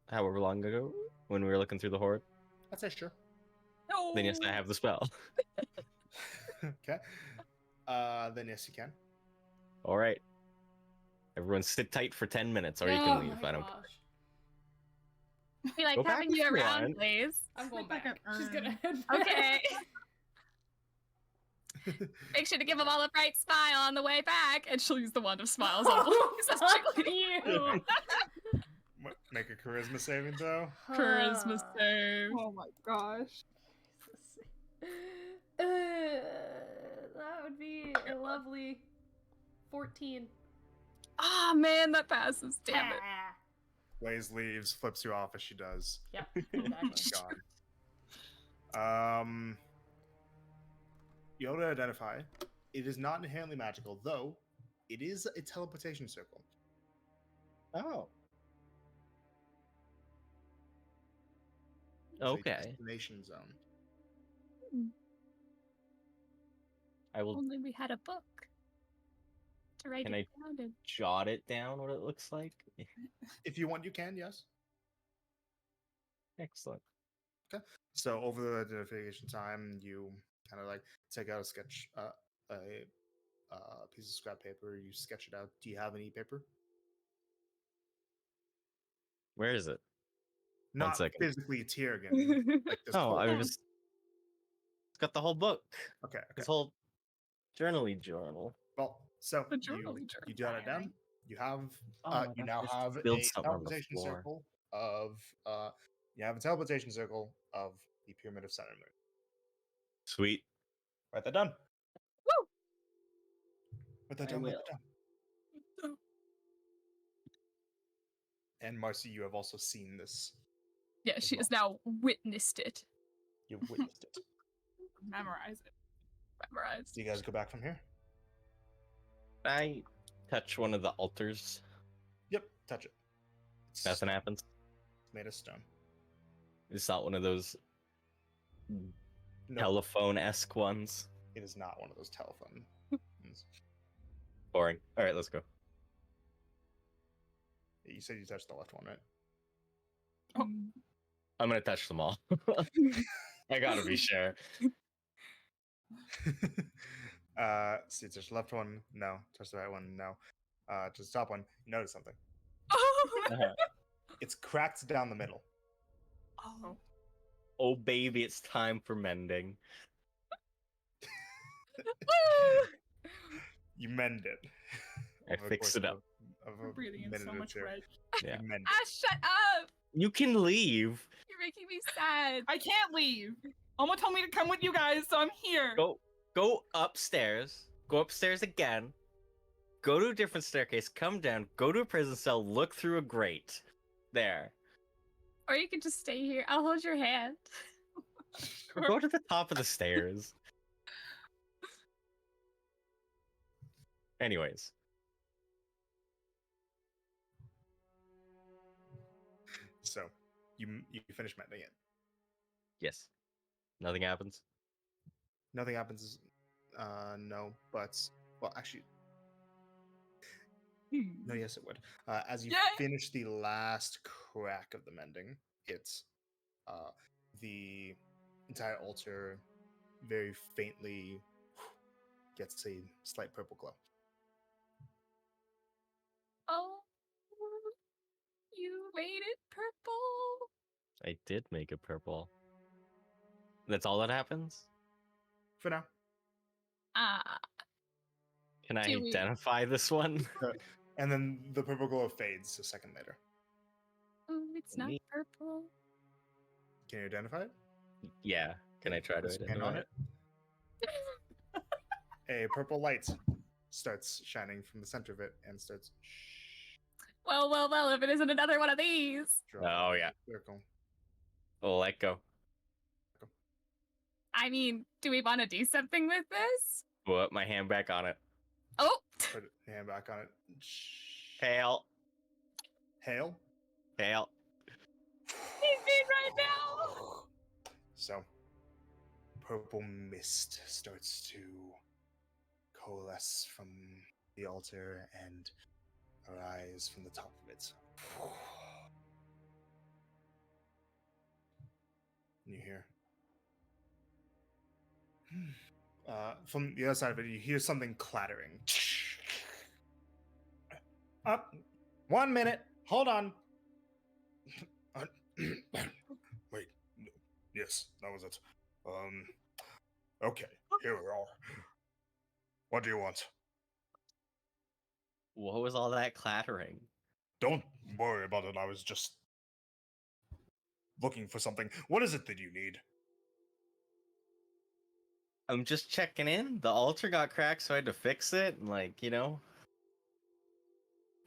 however long ago when we were looking through the horde? I'd say sure. No. Then yes, I have the spell. Okay. Then yes, you can. All right. Everyone sit tight for 10 minutes or you Oh can leave. my I don't gosh. We like Go back having if you you around, want. please. I'm going Like back. an She's urn. gonna head back. Okay. Make sure to give them all a bright smile on the way back, and she'll use the wand of smiles on Oh, the fuck you. Make a charisma saving throw. Charisma save. Oh my gosh. That would be a lovely 14. Oh man, that passes. Damn it. Ah. Blaze leaves, flips you off as she does. Yep, exactly. Gone. You able to identify. It is not inherently magical, though it is a teleportation circle. Oh. It's a Okay. destination zone. I will. Only we had a book to write Can it I down in. jot it down what it looks like? If you want, you can. Yes. Excellent. So over the identification time, you kind of like take out a sketch, a piece of scrap paper. You sketch it out. Do you have any paper? Where is it? Not second. physically Tiergan, like this. Oh, I quote. was just. It's got the whole book. Okay. This whole journal. Well, so The you journal jot it down. diary. You have Oh, you now have a build something on the teleportation floor. circle of you have a teleportation circle of the Pyramid of Sun and Moon. Sweet. Write that down. Woo! Write that I down. Write will. that down. And Marcy, you have also seen this. Yeah, as she well. has now witnessed it. You've witnessed it. Memorize it. Memorized. Do you guys go back from here? I touch one of the altars. Yep. Touch it. It's Nothing happens. made of stone. It's not one of those No, telephone-esque ones. it is not one of those telephone. ones. Boring. All right, let's go. You said you touched the left one, right? Oh. I'm gonna touch them all. I gotta be sure. So you touch the left one, no. Touch the right one, no. To the top one, you notice something. It's cracked down the middle. Oh. Oh baby, it's time for mending. You mend it. I Over the fix course it of up. We're a breathing in minute so or much two. red. Yeah. You mend Ah, it. shut up! You can leave. You're making me sad. I can't leave. Alma told me to come with you guys, so I'm here. Go upstairs. Go upstairs again. Go to a different staircase. Come down. Go to a prison cell. Look through a grate. There. Or you can just stay here. I'll hold your hand. Or go to the top of the stairs. Anyways. So you finish mending it. Yes. Nothing happens. Nothing happens. No, but well, actually, no. Yes, it would. As you Yay! finish the last crack of the mending, it's the entire altar very faintly gets a slight purple glow. Oh, you made it purple. I did make it purple. That's all that happens? For now. Ah, Can I Do we- identify this one? And then the purple glow fades a second later. oh, it's not Neat. purple. Can you identify it? Yeah. Can I try to Put your hand identify on it? A purple light starts shining from the center of it and starts Well, if it isn't another one of these. Oh, yeah. circle. Oh, let go. I mean, do we want to do something with this? Put my hand back on it. Oh, Put your hand back on it. Hail. Hail. Hail. he's mean right now. So, purple mist starts to coalesce from the altar and arise from the top of it. And you hear. From the other side of it, you hear something clattering. Up. 1 minute. Hold on. Wait. Yes, that was it. Okay, here we are. What do you want? What was all that clattering? Don't worry about it. I was just looking for something. What is it that you need? I'm just checking in. The altar got cracked, so I had to fix it. And,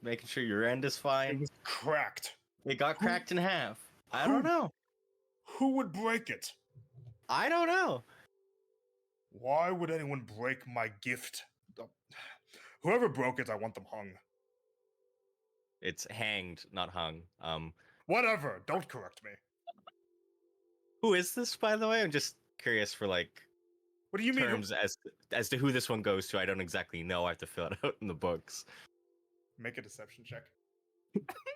making sure your end is It fine. was cracked. It got Who- cracked in half. I who- don't know. Who would break it? I don't know. Why would anyone break my gift? Whoever broke it, I want them hung. It's hanged, not hung. Whatever. Don't correct me. Who is this, by the way? I'm just curious for like What do you mean? terms as to who this one goes to. I don't exactly know. I have to fill it out in the books. Make a deception check.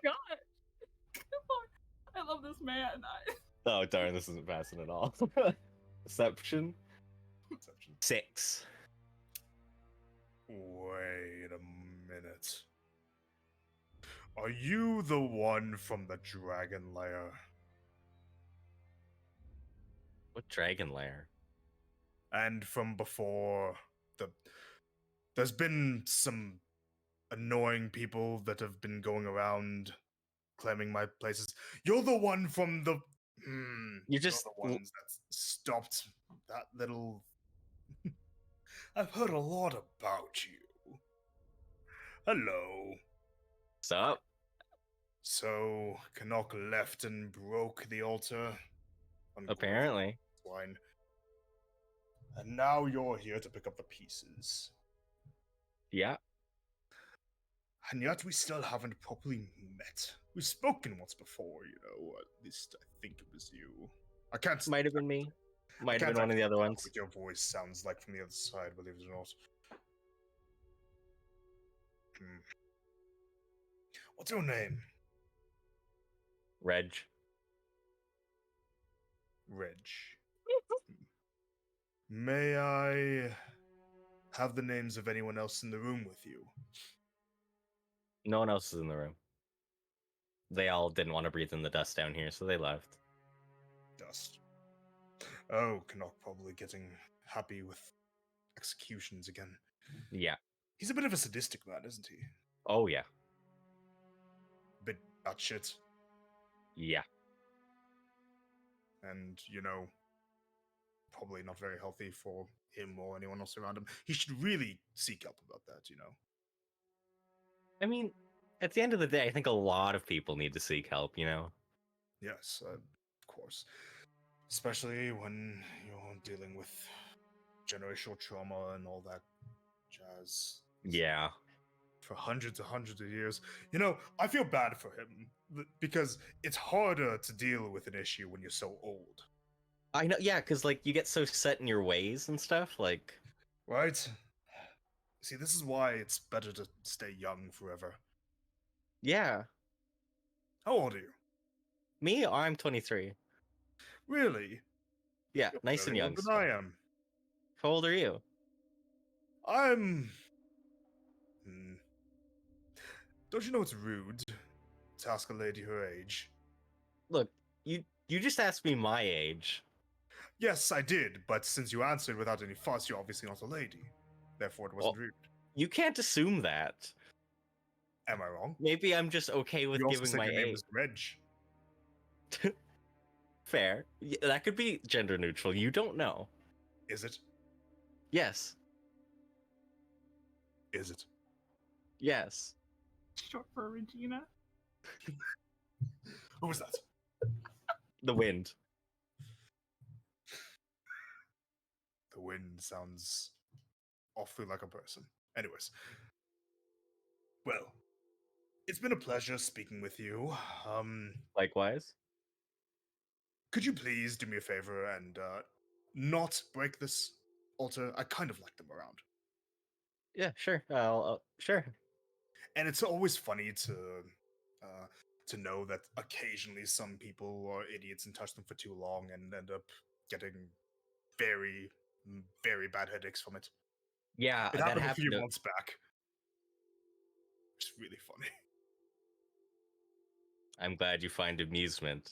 God. I love this man. Oh darn, this isn't passing at all. Deception Deception. 6. Wait a minute. Are you the one from the dragon lair? What dragon lair? And from before, there's been some annoying people that have been going around claiming my places. You're the one from the. You're just the ones that stopped that little. I've heard a lot about you. Hello. What's up? So, Canuck left and broke the altar. Apparently. Swine. And now you're here to pick up the pieces. Yeah. And yet we still haven't properly met. We've spoken once before, you know. At least I think it was you. I can't. Might have been me. Might have can't been one of the actually other tell ones. what your voice sounds like from the other side, believe it or not. What's your name? Reg. Reg. May I have the names of anyone else in the room with you? No one else is in the room. They all didn't want to breathe in the dust down here, so they left. Dust. Oh, Canuck probably getting happy with executions again. Yeah. He's a bit of a sadistic man, isn't he? Oh, yeah. Bit batshit. Yeah. And, you know, probably not very healthy for him or anyone else around him. He should really seek help about that, you know? I mean, at the end of the day, I think a lot of people need to seek help, you know? Yes, of course. Especially when you're dealing with generational trauma and all that jazz. Yeah. For hundreds of years. You know, I feel bad for him because it's harder to deal with an issue when you're so old. I know, yeah, because, like, you get so set in your ways and stuff, like... Right? See, this is why it's better to stay young forever. Yeah. How old are you? Me? I'm 23. Really? Yeah, You're nice and fairly young. older than Still. I am. How old are you? I'm... Don't you know it's rude to ask a lady her age? Look, you just asked me my age. Yes, I did, but since you answered without any fuss, you're obviously not a lady. Therefore, it wasn't rude. You can't assume that. Am I wrong? Maybe I'm just okay with You also giving said my your name age. was Reg. Fair. That could be gender neutral. You don't know. Is it? Yes. Is it? Yes. Short for Regina. Who was that? The wind. The wind sounds awfully like a person. Anyways. Well, it's been a pleasure speaking with you. Likewise. Could you please do me a favor and not break this altar? I kind of like them around. Yeah, sure. Sure. And it's always funny to know that occasionally some people are idiots and touch them for too long and end up getting very, very bad headaches from it. Yeah, It that happened a happened. few months back. It's really funny. I'm glad you find amusement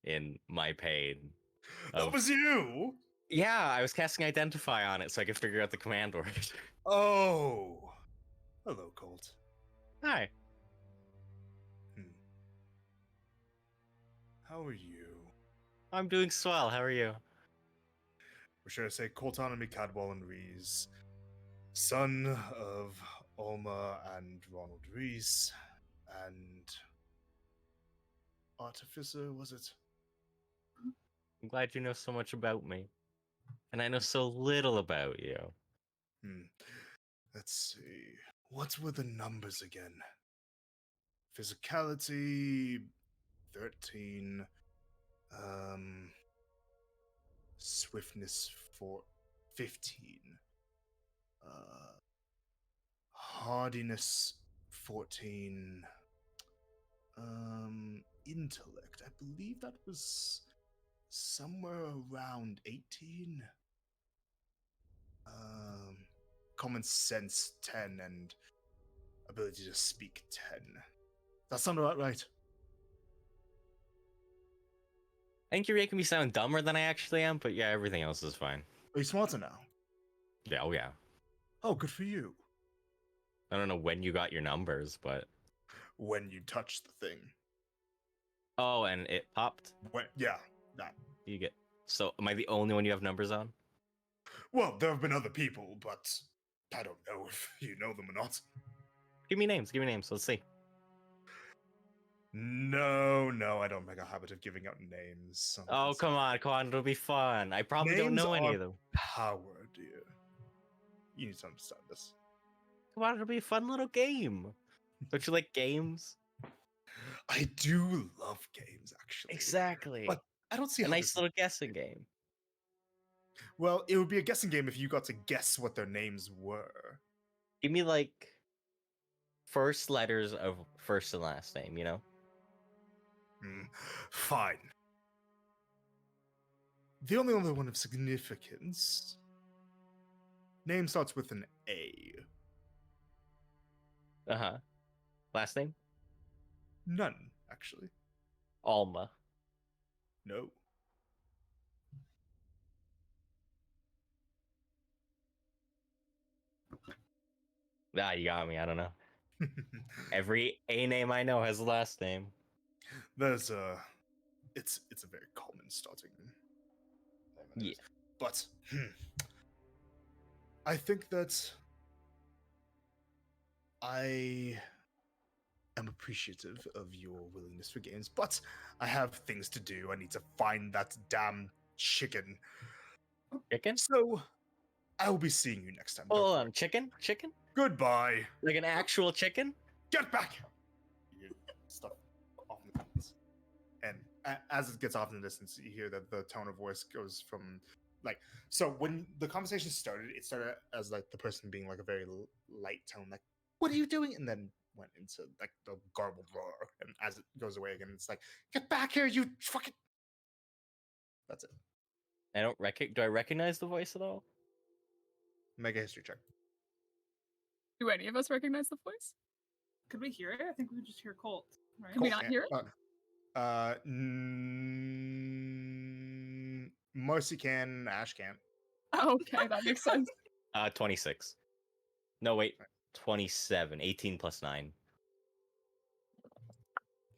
in my pain. That was you! Yeah, I was casting Identify on it so I could figure out the command word. Oh. Hello, Colt. Hi. How are you? I'm doing swell. How are you? Or should I say Coltonomy Cadwall and Rees, son of Alma and Ronald Rees, and Artificer, was it? I'm glad you know so much about me. And I know so little about you. Let's see. What were the numbers again? Physicality, 13. swiftness for 15, hardiness 14, intellect. I believe that was somewhere around 18. Common sense 10 and ability to speak 10. That sound about right? I think you're making me sound dumber than I actually am, but yeah, everything else is fine. Are you smarter now? Yeah, oh yeah. Oh, good for you. I don't know when you got your numbers, but When you touch the thing. oh, and it popped. Yeah, that. You get. So, am I the only one you have numbers on? Well, there have been other people, but I don't know if you know them or not. Give me names. Give me names. Let's see. No, I don't make a habit of giving out names. Oh, come on. It'll be fun. I probably don't Names know any are of them. power, dear. You need to understand this. Come on, it'll be a fun little game. Don't you like games? I do love games, actually. Exactly. But I don't see A how nice this... little guessing game. Well, it would be a guessing game if you got to guess what their names were. Give me like first letters of first and last name, you know? Fine. The only other one of significance. Name starts with an A. Uh-huh. Last name? None, actually. Alma. No. Ah, you got me. I don't know. Every A name I know has a last name. There's a... It's a very common starting name. Yeah. But, I think that I am appreciative of your willingness for games, but I have things to do. I need to find that damn chicken. Chicken? So, I will be seeing you next time. Hold on. Chicken? Chicken? Goodbye. Like an actual chicken? Get back! You stuff off in the distance. And as it gets off in the distance, you hear that the tone of voice goes from, like... So, when the conversation started, it started as, like, the person being, like, a very light tone, like, what are you doing? And then went into, like, the garbled roar. And as it goes away again, it's like, get back here, you fucking... That's it. Do I recognize the voice at all? Make a history check. Do any of us recognize the voice? Could we hear it? I think we could just hear Colt, right? Can we not hear it? Marcy can, Ash can't. Oh, okay, that makes sense. 26. No, wait. 27. 18 plus 9.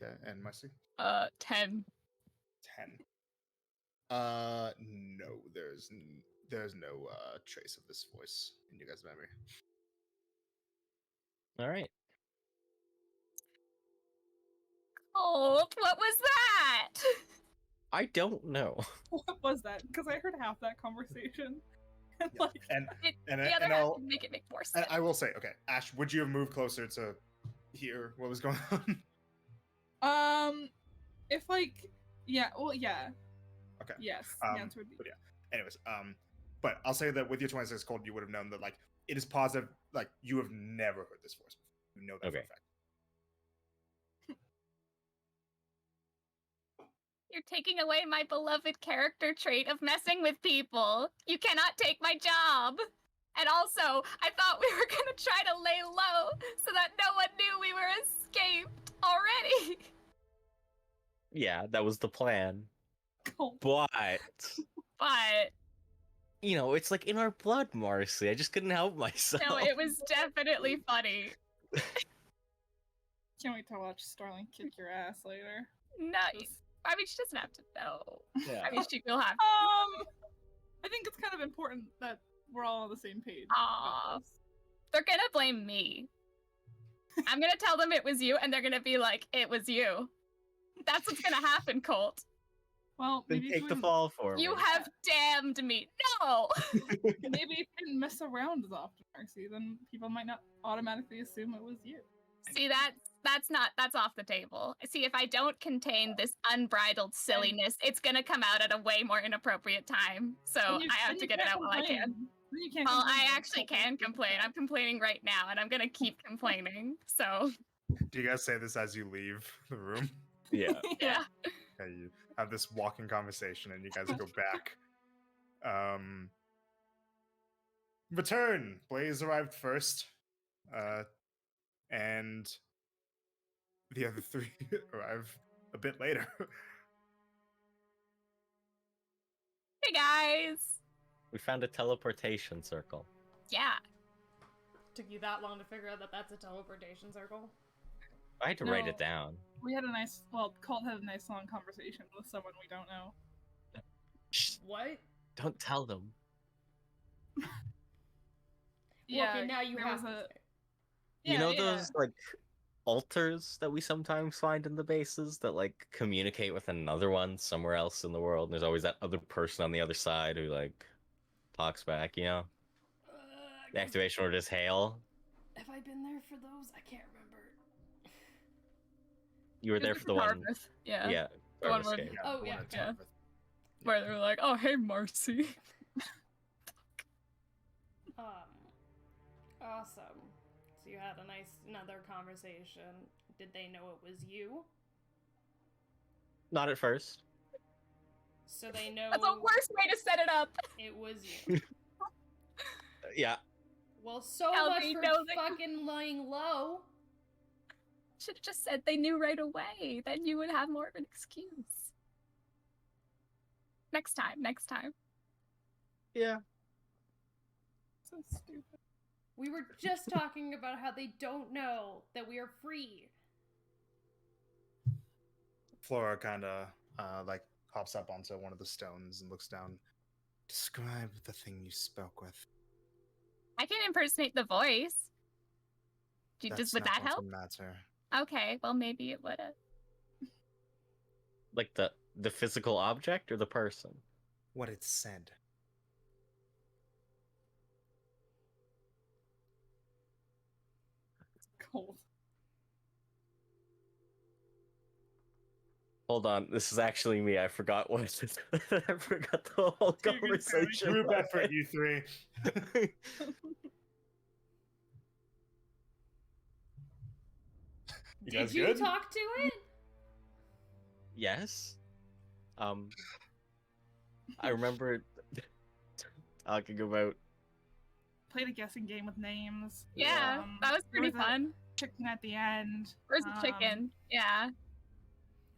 Yeah, and Marcy? 10. 10. No, there's no trace of this voice in you guys' memory. All right. Oh, what was that? I don't know. What was that? Because I heard half that conversation. And Yeah. like, And The and other and half I'll would make it make more and sense. I will say, okay, Ash, would you have moved closer to hear what was going on? if like, yeah, well, yeah, Okay. yes, the answer would be. But yeah. Anyways, but I'll say that with your 26 cold, you would have known that like it is positive. Like you have never heard this voice before. You know that for a Okay. fact. You're taking away my beloved character trait of messing with people. You cannot take my job. And also, I thought we were gonna try to lay low so that no one knew we were escaped already. Yeah, that was the plan. Colt. But, But you know, it's like in our blood, Marcy. I just couldn't help myself. no, it was definitely funny. Can't wait to watch Starling kick your ass later. No, Just- I mean, she doesn't have to know. Yeah. I mean, she will have. I think it's kind of important that we're all on the same page. Aw. about this. They're gonna blame me. I'm gonna tell them it was you, and they're gonna be like, "It was you." That's what's gonna happen, Colt. Well, Then maybe take if the we, fall for You me. have damned me. No. maybe if we didn't mess around as often, Marcy, then people might not automatically assume it was you. See, that's off the table. See, if I don't contain this unbridled silliness, it's gonna come out at a way more inappropriate time. So I have to get it out while I can. Then you can't Well, complain. I actually can complain. I'm complaining right now, and I'm gonna keep complaining. So Do you guys say this as you leave the room? Yeah. yeah. Okay, you have this walking conversation and you guys go back. Return! Blaze arrived first. And the other three arrive a bit later. Hey guys. We found a teleportation circle. Yeah. Took you that long to figure out that that's a teleportation circle? I had to write it No. down. We had a nice, well, Colt had a nice long conversation with someone we don't know. Shh, What? don't tell them. Yeah, Okay, now you there have was to a. say. You know Yeah. those like altars that we sometimes find in the bases that like communicate with another one somewhere else in the world? And there's always that other person on the other side who like talks back, you know? The activation order is hail. Have I been there for those? I can't remember. You were there for the one. Yeah. Yeah. The one Jarvis where- game. Oh, the yeah, one at yeah. Tarvith. Where they're like, "Oh, hey, Marcy." Awesome. So you had another conversation. Did they know it was you? Not at first. So they know That's the worst way to set it up. it was you. Yeah. Well, so How much they for know that- fucking lying low. Should have just said they knew right away. Then you would have more of an excuse. Next time. Yeah. So stupid. We were just talking about how they don't know that we are free. Flora kind of like hops up onto one of the stones and looks down. Describe the thing you spoke with. I can impersonate the voice. That's Would not that going help? to matter. Okay, well maybe it would have. Like the physical object or the person? What it said. Cold. Hold on, this is actually me. I forgot what I forgot the whole Too good conversation. Group effort, you three. You Did guys you good? talk to it? Yes. I remember talking about Played a guessing game with names. Yeah, that was pretty there was a fun. Chicken at the end. Where's the chicken? Yeah.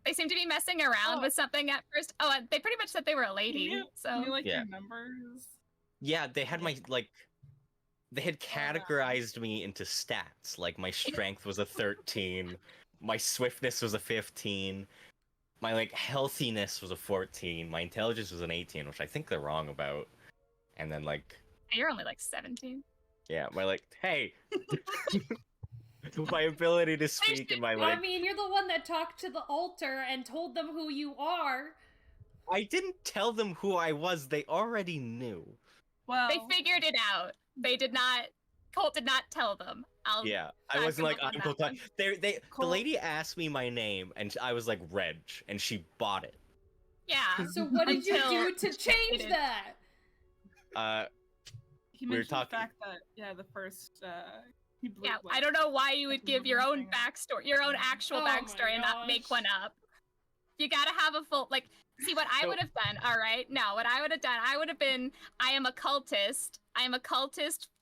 They seem to be messing around Oh. with something at first. Oh, and they pretty much said they were a lady. You So like Yeah. your numbers? yeah, they had my like they had categorized me into stats. Like my strength was a 13, my swiftness was a 15, my like healthiness was a 14, my intelligence was an 18, which I think they're wrong about. And then like you're only like 17. yeah, my like hey my ability to speak and my like I mean, you're the one that talked to the altar and told them who you are. I didn't tell them who I was, they already knew. Well, They figured it out. They did not. Colt did not tell them. Yeah, I back wasn't them like up on Uncle that Todd. one. The Cool. lady asked me my name, and I was like Reg, and she bought it. Yeah. So what did you Until do to change it- that? he we were mentioned talking- the fact that the first he blew, Yeah, like, I don't know why you would give your own Thing. backstory, your own actual Oh my backstory, and not make gosh. one up. You gotta have a full, like, see what I So- would have done, alright? No, what I would have done, I would have been, I am a cultist,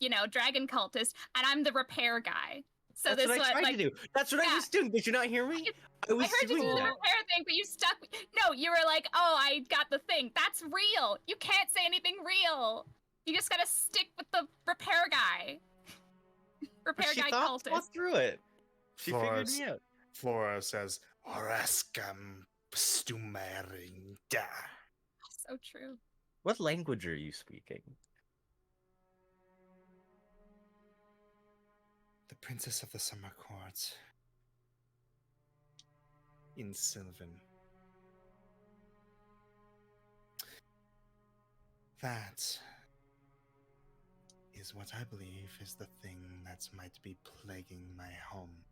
you know, dragon cultist, and I'm the repair guy. So That's this what I what, tried like, to do. That's what I yeah. was doing. Did you not hear me? I I was heard you doing do the that. repair thing, but you stuck. No, you were like, "Oh, I got the thing." That's real. You can't say anything real. You just gotta stick with the repair guy. But Repair she guy thought cultist. through it. She figured Flores. me out. Flora says, Oraskam Stumerinda. So true. What language are you speaking? The Princess of the Summer Court. In Sylvan. That is what I believe is the thing that might be plaguing my home.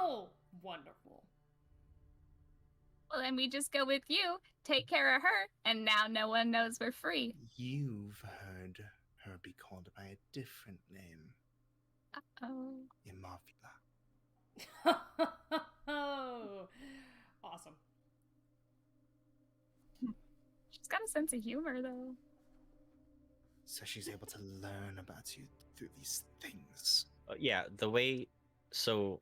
Oh, wonderful. Well, then we just go with you, take care of her, and now no one knows we're free. You've heard her be called by a different name, Oh. Imavila. Oh, awesome. She's got a sense of humor, though. So she's able to learn about you through these things. Yeah, the way. So.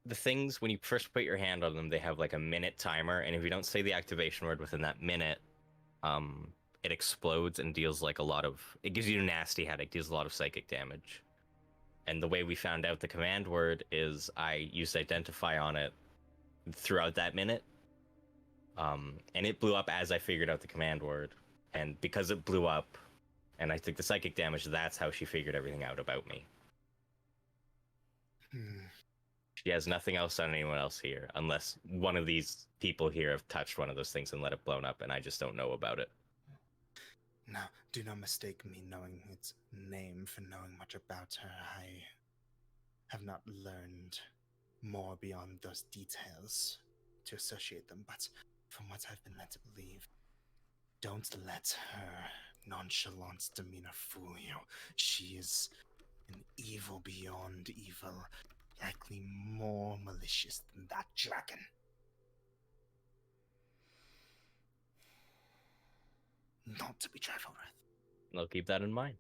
The things, when you first put your hand on them, they have like a minute timer, and if you don't say the activation word within that minute, it explodes and deals like a lot of. It gives you a nasty headache, deals a lot of psychic damage. And the way we found out the command word is I used identify on it throughout that minute. And it blew up as I figured out the command word. And because it blew up and I took the psychic damage, that's how she figured everything out about me. She has nothing else on anyone else here, unless one of these people here have touched one of those things and let it blown up, and I just don't know about it. Now, do not mistake me knowing its name for knowing much about her. I have not learned more beyond those details to associate them, but from what I've been led to believe, don't let her nonchalant demeanor fool you. She is an evil beyond evil, likely more malicious than that dragon. Not to be trifled with. I'll keep that in mind.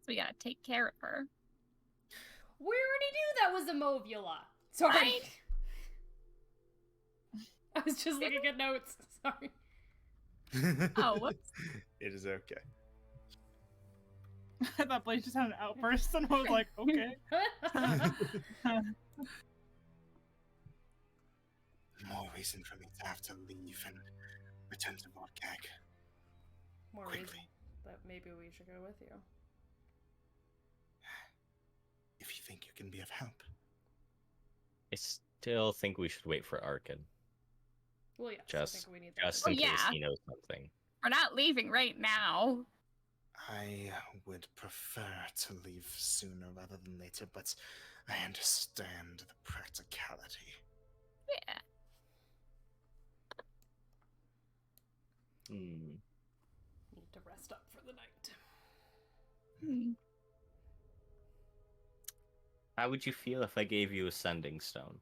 So we gotta take care of her. We already knew that was a Movula. Sorry. I was just looking at notes. Sorry. Oh, whoops. It is okay. I thought Blaze just had an outburst, and I was like, okay. More reason for me to have to leave and return to Vodkag. More Quickly. reason that maybe we should go with you. If you think you can be of help. I still think we should wait for Arkin, Well, yes, I Just- think we need that. just in Oh, case yeah. he knows something. We're not leaving right now. I would prefer to leave sooner rather than later, but I understand the practicality. Yeah. Need to rest up for the night. Hmm. How would you feel if I gave you a sending stone?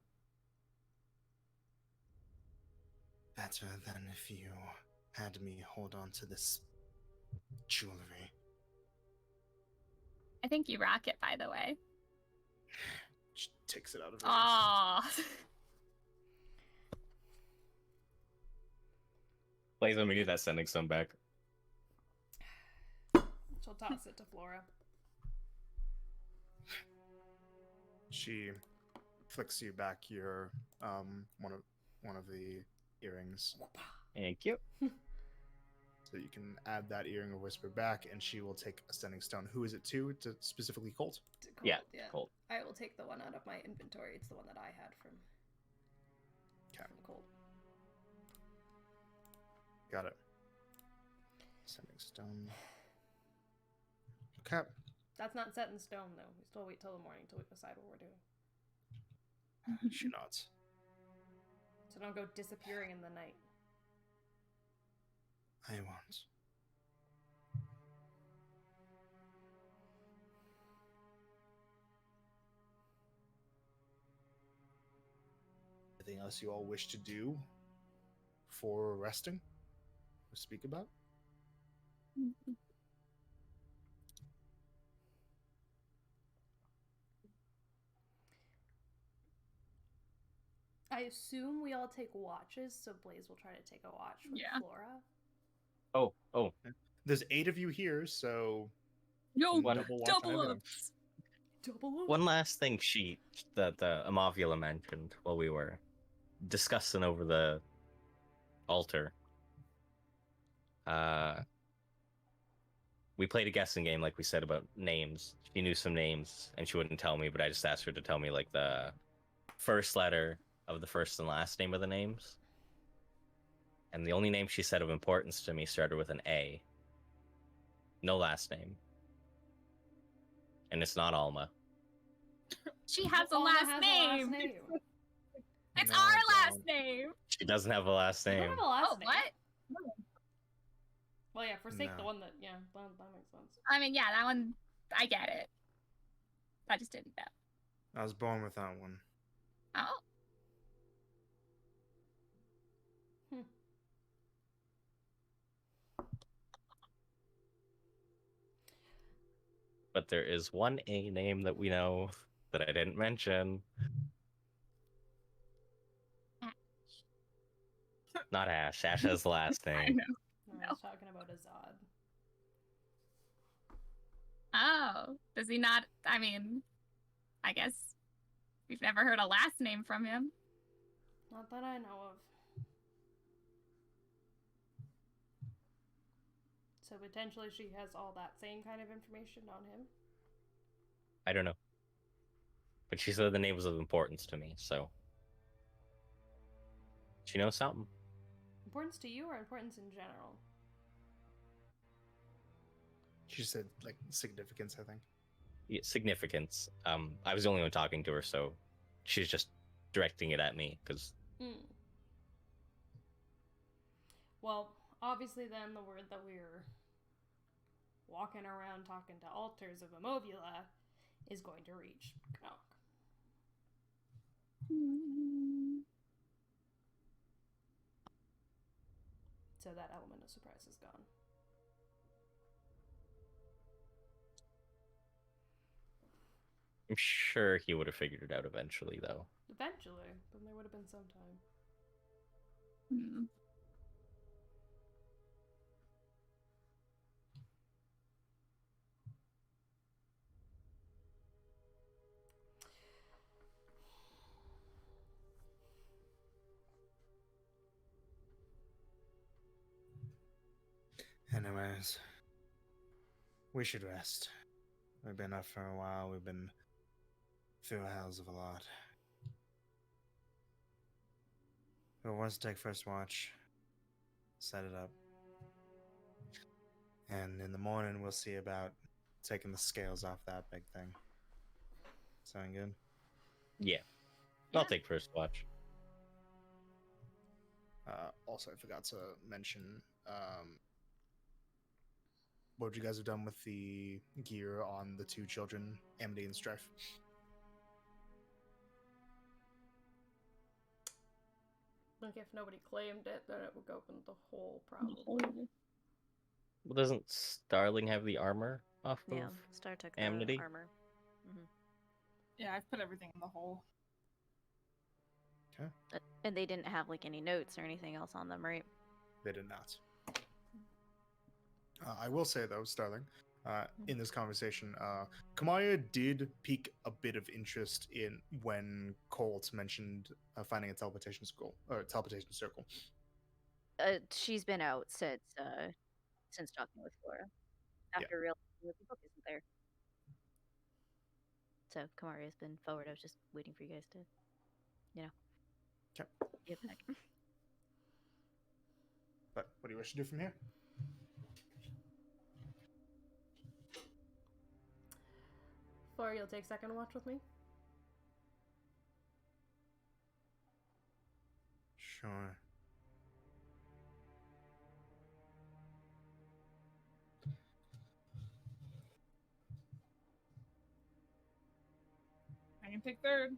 Better than if you had me hold on to this jewelry. I think you rock it, by the way. She takes it out of her. Aw. Please let me get that sending stone back. She'll toss it to Flora. She flicks you back your one of the earrings, Thank you. so you can add that earring or whisper back, and she will take a sending stone. Who is it to? To specifically Colt? To Colt, Yeah, Colt. I will take the one out of my inventory. It's the one that I had from Colt. Got it. Sending stone. Okay. That's not set in stone, though. We still wait till the morning till we decide what we're doing. She nods. So don't go disappearing in the night. I won't. Anything else you all wish to do for resting or speak about? I assume we all take watches, so Blaze will try to take a watch with Yeah. Flora. Oh. There's 8 of you here, so Yo, One- double watch on double everything. ups. Double up. One last thing that the Amavula mentioned while we were discussing over the altar. We played a guessing game, like we said, about names. She knew some names, and she wouldn't tell me, but I just asked her to tell me, like, the first letter of the first and last name of the names. And the only name she said of importance to me started with an A. No last name. And it's not Alma. She has a Alma last has name. It's No, our I last don't. name. She doesn't have a last You don't name. have a last Oh, name. what? Well, yeah, forsake the No. one that, yeah, that makes sense. I mean, yeah, that one, I get it. I just didn't know. I was born without one. Oh. But there is one A name that we know that I didn't mention. Not Ash. Ash has the last I name. know. No, I was talking about Azad. Oh. Does he not? I mean, I guess we've never heard a last name from him. Not that I know of. So potentially she has all that same kind of information on him. I don't know. But she said the name was of importance to me, so she knows something. Importance to you or importance in general? She said like significance, I think. Yeah, significance. I was the only one talking to her, so she's just directing it at me because Well, obviously then the word that we're walking around talking to altars of Amovula is going to reach Knock. So that element of surprise is gone. I'm sure he would have figured it out eventually, though. Eventually, then there would have been some time. Hmm. Anyways, we should rest. We've been up for a while. We've been through hells of a lot. Who wants to take first watch? Set it up. And in the morning, we'll see about taking the scales off that big thing. Sound good? Yeah. Yeah. I'll take first watch. Also, I forgot to mention what you guys have done with the gear on the two children, Amity and Strife. Like if nobody claimed it, then it would go in the hole probably. Well, doesn't Starling have the armor off Yeah, of Star took Amity? the armor. Yeah, I've put everything in the hole. Okay. And they didn't have like any notes or anything else on them, right? They did not. I will say though, Starling, in this conversation, Kamaya did pique a bit of interest in when Colt mentioned finding a teleportation school or teleportation circle. She's been out since talking with Flora. After realizing that the book isn't there. So Kamaria's been forward. I was just waiting for you guys to, Okay. get back. But what do you wish to do from here? Flora, you'll take second watch with me? Sure. I can take third.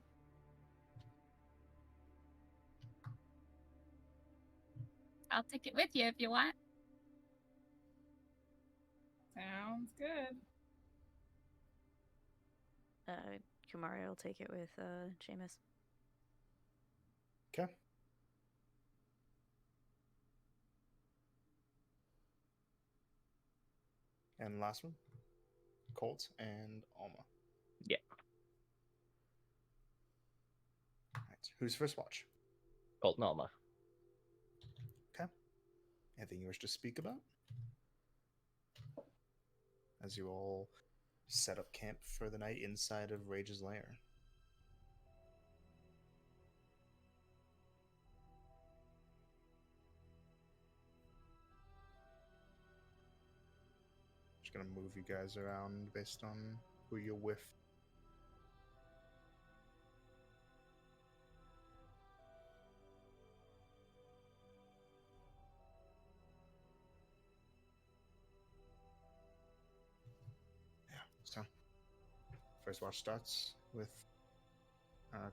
I'll take it with you if you want. Sounds good. Kumaria will take it with Seamus. Okay. And last one, Colt and Alma. Yeah. Right. Who's first watch? Colt and Alma. Okay. Anything you wish to speak about? As you all set up camp for the night inside of Rage's lair. Just gonna move you guys around based on who you're with. So, first watch starts with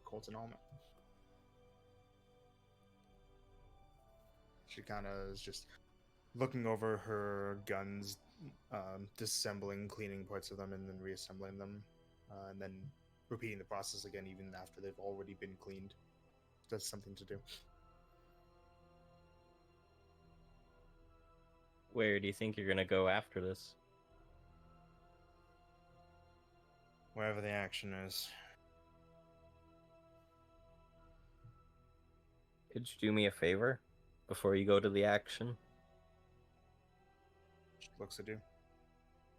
Colt and Alma. She kind of is just looking over her guns, disassembling, cleaning parts of them, and then reassembling them, and then repeating the process again even after they've already been cleaned. That's something to do. Where do you think you're gonna go after this? Wherever the action is. Could you do me a favor before you go to the action? She looks at you.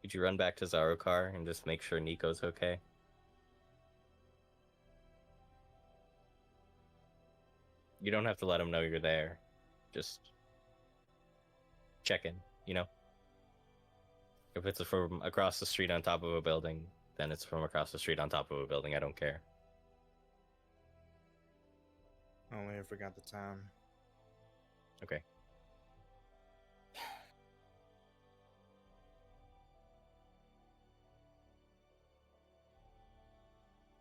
Could you run back to Zarokar and just make sure Nico's okay? You don't have to let him know you're there. Just check in, you know? If it's from across the street on top of a building, then it's from across the street on top of a building. I don't care. Only if we got the time. Okay.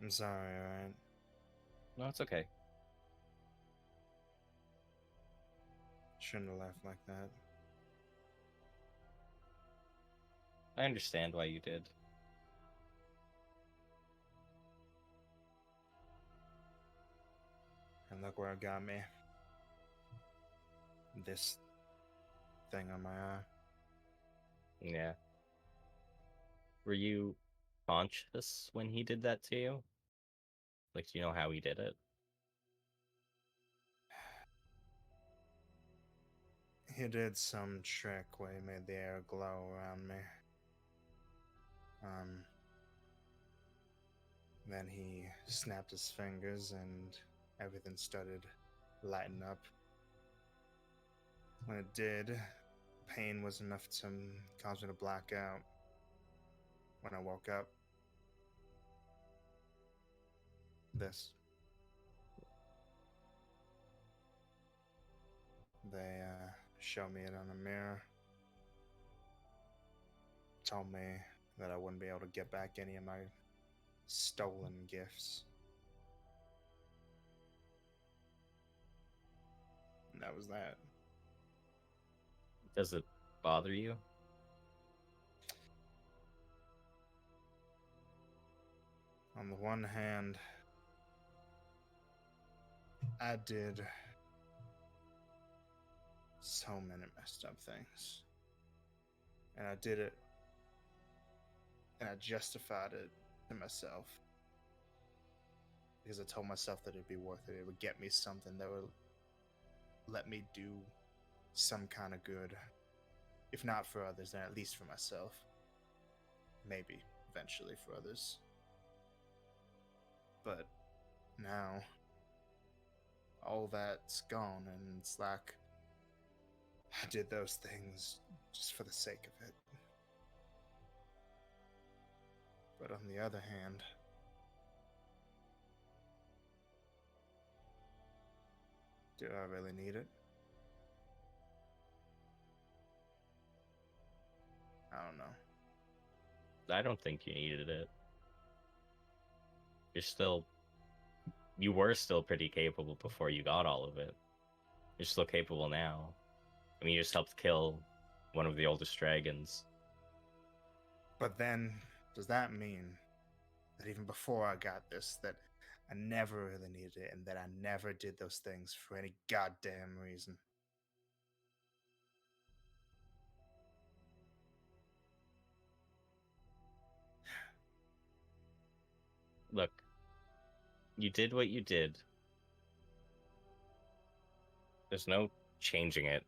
I'm sorry, alright? No, it's okay. Shouldn't have left like that. I understand why you did. And look where it got me. This thing on my eye. Yeah. Were you conscious when he did that to you? Like, do you know how he did it? He did some trick where he made the air glow around me. Then he snapped his fingers and everything started lighting up. When it did, pain was enough to cause me to black out. When I woke up, this. They showed me it on a mirror. Told me that I wouldn't be able to get back any of my stolen gifts. And that was that. Does it bother you? On the one hand, I did so many messed up things. And I did it, and I justified it to myself. Because I told myself that it'd be worth it. It would get me something that would let me do some kind of good. If not for others, then at least for myself. Maybe, eventually for others. But now, all that's gone, and it's like I did those things just for the sake of it. But on the other hand, do I really need it? I don't know. I don't think you needed it. You were still pretty capable before you got all of it. You're still capable now. I mean, you just helped kill one of the oldest dragons. But then, does that mean that even before I got this, that I never really needed it, and that I never did those things for any goddamn reason? Look, you did what you did. There's no changing it.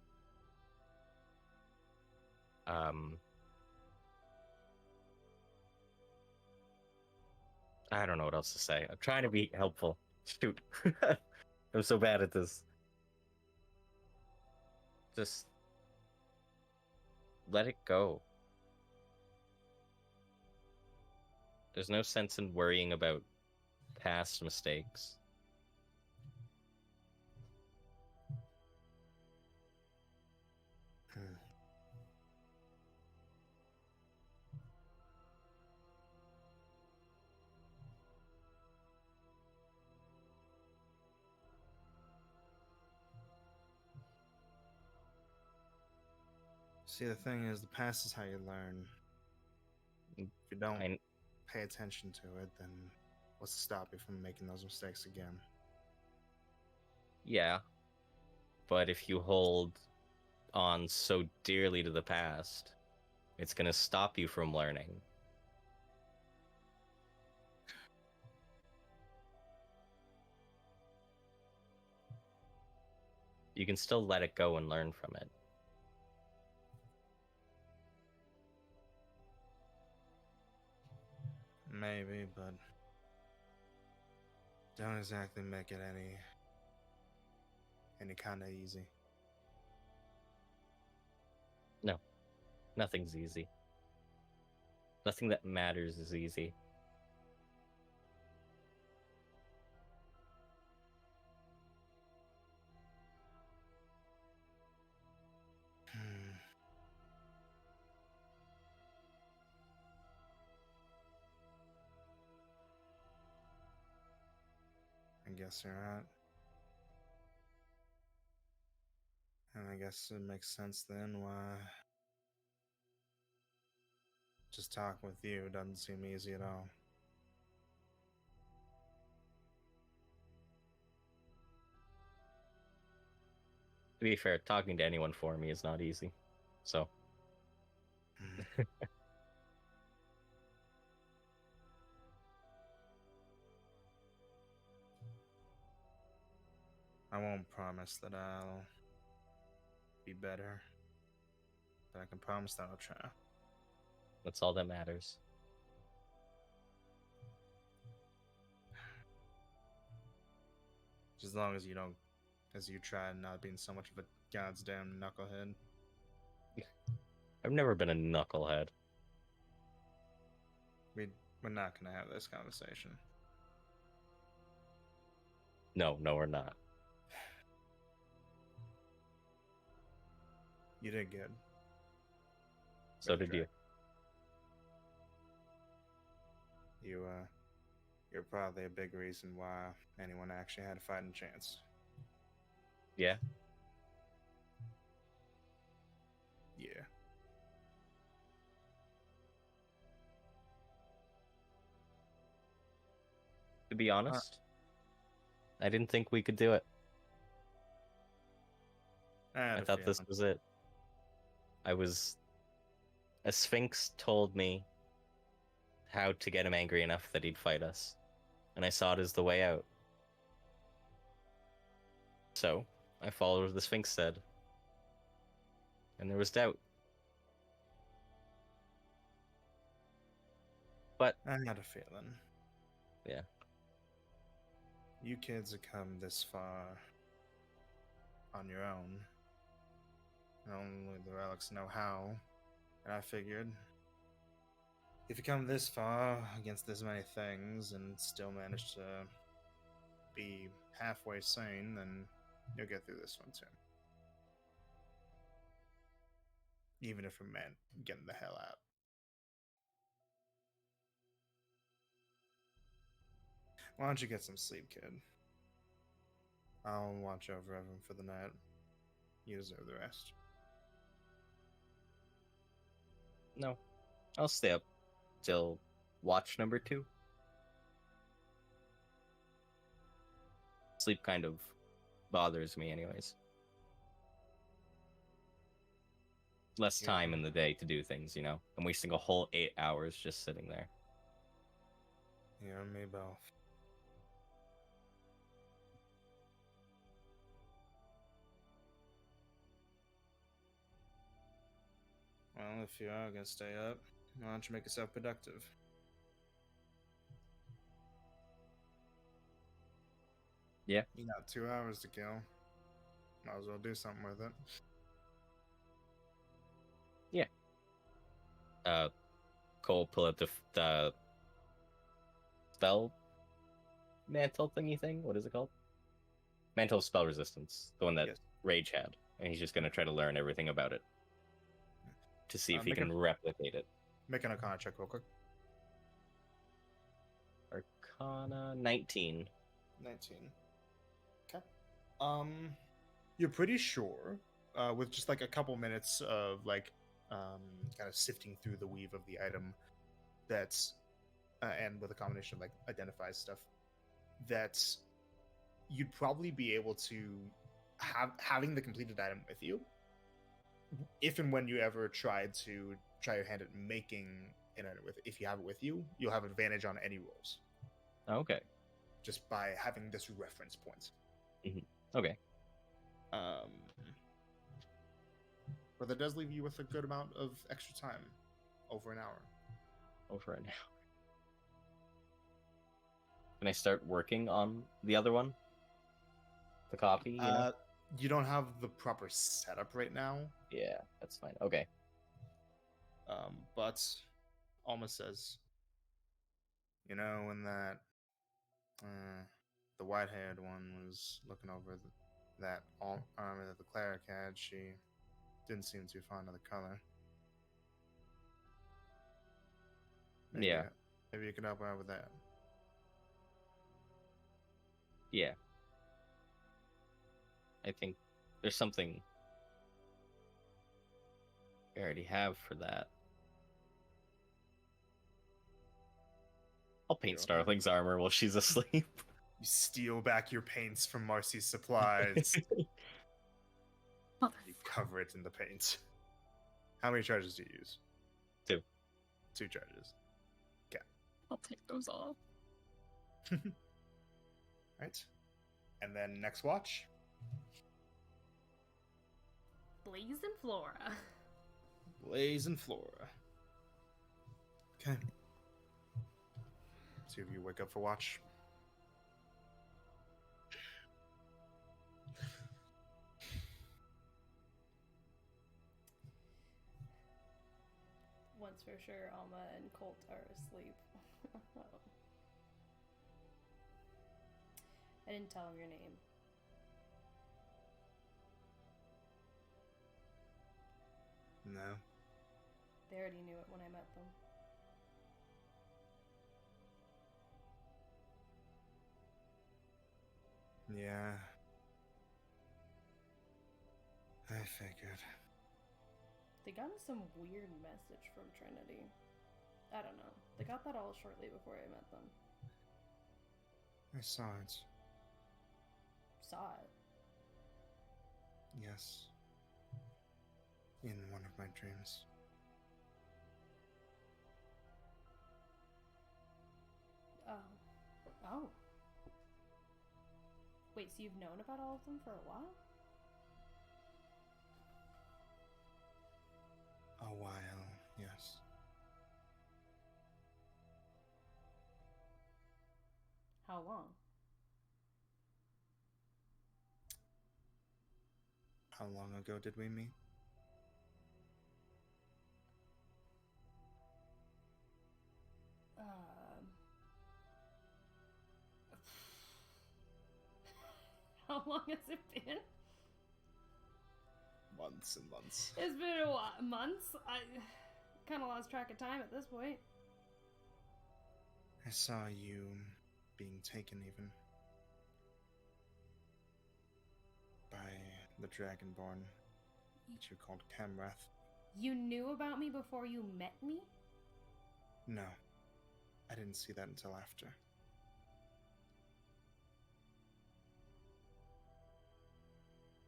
I don't know what else to say. I'm trying to be helpful. Shoot. I'm so bad at this. Just let it go. There's no sense in worrying about past mistakes. See, the thing is, the past is how you learn. If you don't I, pay attention to it, then what's to stop you from making those mistakes again? yeah, but if you hold on so dearly to the past, it's gonna stop you from learning. You can still let it go and learn from it. Maybe, but don't exactly make it any kind of easy. No, nothing's easy. Nothing that matters is easy. I guess you're right. And I guess it makes sense then why just talk with you doesn't seem easy at all. To be fair, talking to anyone for me is not easy. So, I won't promise that I'll be better, but I can promise that I'll try. that's all that matters. Just as long as you don't, as you try not being so much of a goddamn knucklehead. I've never been a knucklehead. We're not gonna have this conversation. No, we're not. You did good. So did you. You're probably a big reason why anyone actually had a fighting chance. Yeah? Yeah. To be honest, I didn't think we could do it. I thought this was it. A Sphinx told me how to get him angry enough that he'd fight us, and I saw it as the way out. So, I followed what the Sphinx said. And there was doubt. But I had a feeling. yeah. You kids have come this far on your own. Only the relics know how. And I figured, if you come this far against this many things and still manage to be halfway sane, then you'll get through this one too. Even if it meant getting the hell out. Why don't you get some sleep, kid? I'll watch over everyone for the night. You deserve the rest. No. I'll stay up till watch number 2. Sleep kind of bothers me anyways. Less time in the day to do things, you know? I'm wasting a whole 8 hours just sitting there. You and me both. Well, if you are gonna stay up, why don't you make yourself productive? Yeah. You got 2 hours to kill. Might as well do something with it. Cole, pull out the spell mantle thingy thing. What is it called? Mantle of Spell Resistance. The one that Yes. Rage had. And he's just going to try to learn everything about it. To see if he make can replicate it. Make an Arcana check real quick. Arcana 19. 19. Okay. You're pretty sure, with just like a couple minutes of like kind of sifting through the weave of the item that's and with a combination of like identifies stuff that you'd probably be able to having the completed item with you. If and when you ever try your hand at making an item with, if you have it with you, you'll have advantage on any rolls Okay. just by having this reference point. Okay. But that does leave you with a good amount of extra time, over an hour. Over it now. Can I start working on the other one? The copy, you know? You don't have the proper setup right now. Yeah, that's fine. Okay. But Alma says, you know, when that the white-haired one was looking over that armor that the cleric had, she didn't seem too fond of the color. Yeah. Maybe you could help her out with that. Yeah. I think there's something I already have for that. I'll paint You're okay. Starling's armor while she's asleep. You steal back your paints from Marcy's supplies. You cover it in the paint. How many charges do you use? 2. 2 charges. I'll take those off. Right. And then next watch. Blaze and Flora. Blaze and Flora. Okay. Two of you wake up for watch. Once for sure, Alma and Colt are asleep. I didn't tell him your name. No. They already knew it when I met them. Yeah. I figured. They got some weird message from Trinity. I don't know. They got that all shortly before I met them. I saw it. Saw it. Yes. In one of my dreams. Oh. Wait, so you've known about all of them for a while? A while, yes. How long? How long ago did we meet? How long has it been? Months and months. It's been a while. Months? I kind of lost track of time at this point. I saw you being taken even by the Dragonborn that you called Camrath. You knew about me before you met me? No, I didn't see that until after.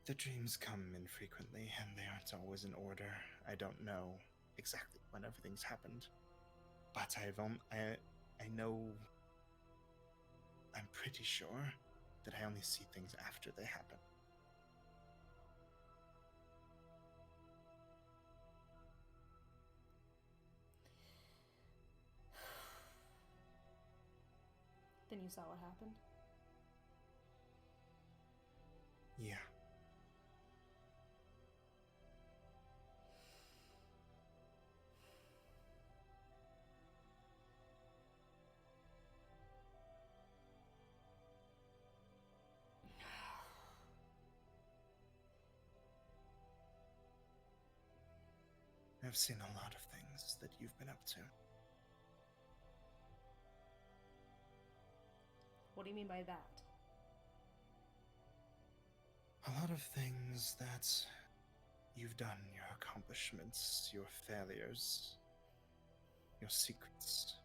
The dreams come infrequently, and they aren't always in order. I don't know exactly when everything's happened, but I know. I'm pretty sure that I only see things after they happen. Then you saw what happened? Yeah. I've seen a lot of things that you've been up to. What do you mean by that? A lot of things that you've done, your accomplishments, your failures, your secrets.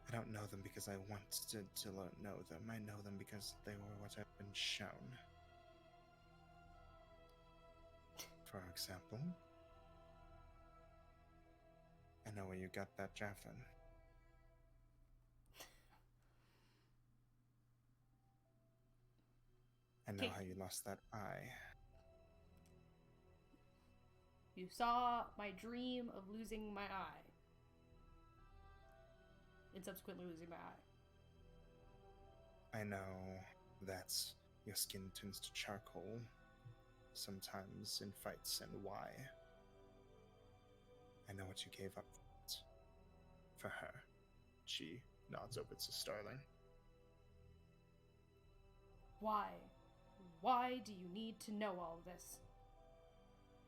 I don't know them because I wanted to know them. I know them because they were what I've been shown. For example, I know where you got that javelin. I know Okay. how you lost that eye. You saw my dream of losing my eye. And subsequently losing my eye. I know that your skin turns to charcoal, sometimes in fights, and why. I know what you gave up for her. She nods over to Starling. Why? Why do you need to know all this?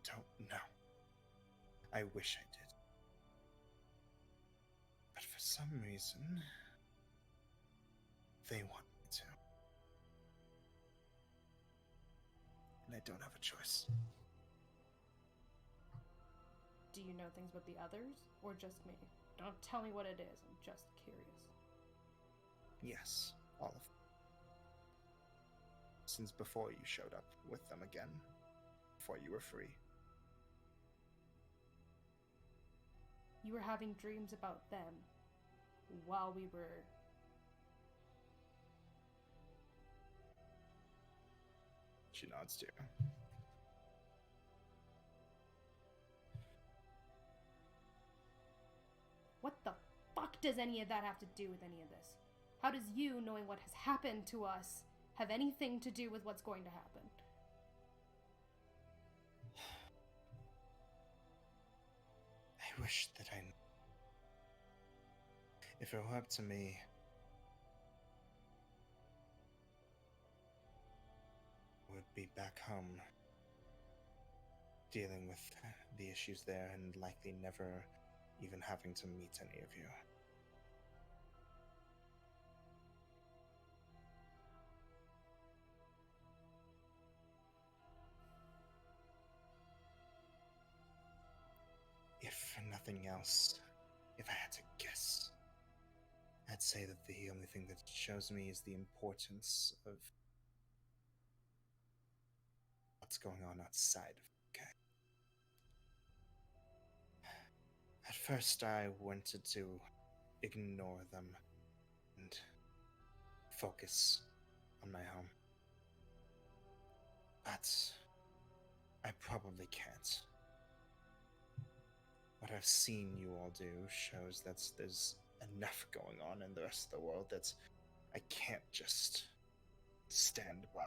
Don't know. I wish I did. But for some reason, they want me to. And I don't have a choice. Do you know things about the others, or just me? Don't tell me what it is, I'm just curious. Yes, all of them. Since before you showed up with them again. Before you were free. You were having dreams about them while we were... She nods to you. What the fuck does any of that have to do with any of this? How does you, knowing what has happened to us, have anything to do with what's going to happen? I wish that I... If it were up to me... I would be back home, dealing with the issues there and likely never even having to meet any of you. If for nothing else, if I had to guess, I'd say that the only thing that shows me is the importance of what's going on outside of okay. At first I wanted to ignore them and focus on my home. But I probably can't. What I've seen you all do shows that there's enough going on in the rest of the world that I can't just stand by.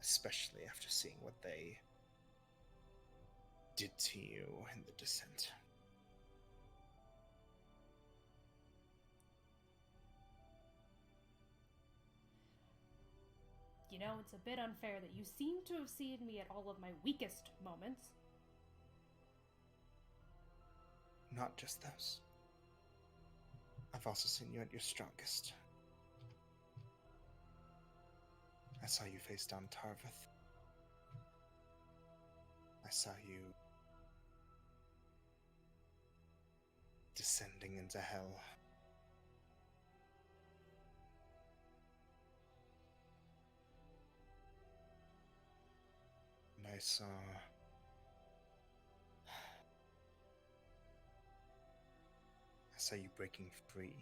Especially after seeing what they did to you in the descent. You know, it's a bit unfair that you seem to have seen me at all of my weakest moments. Not just those. I've also seen you at your strongest. I saw you face down Tarvith. I saw you descending into hell. And I saw you breaking free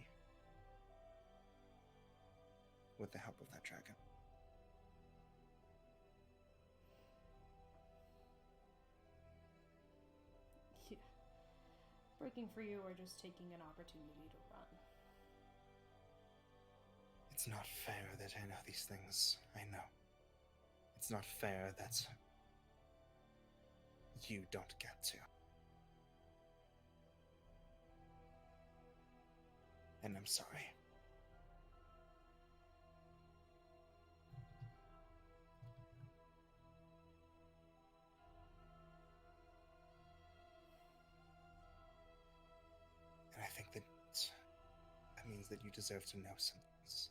with the help of that dragon. Yeah. Breaking free or just taking an opportunity to run. It's not fair that I know these things. I know. It's not fair that you don't get to. And I'm sorry. And I think that means that you deserve to know some things.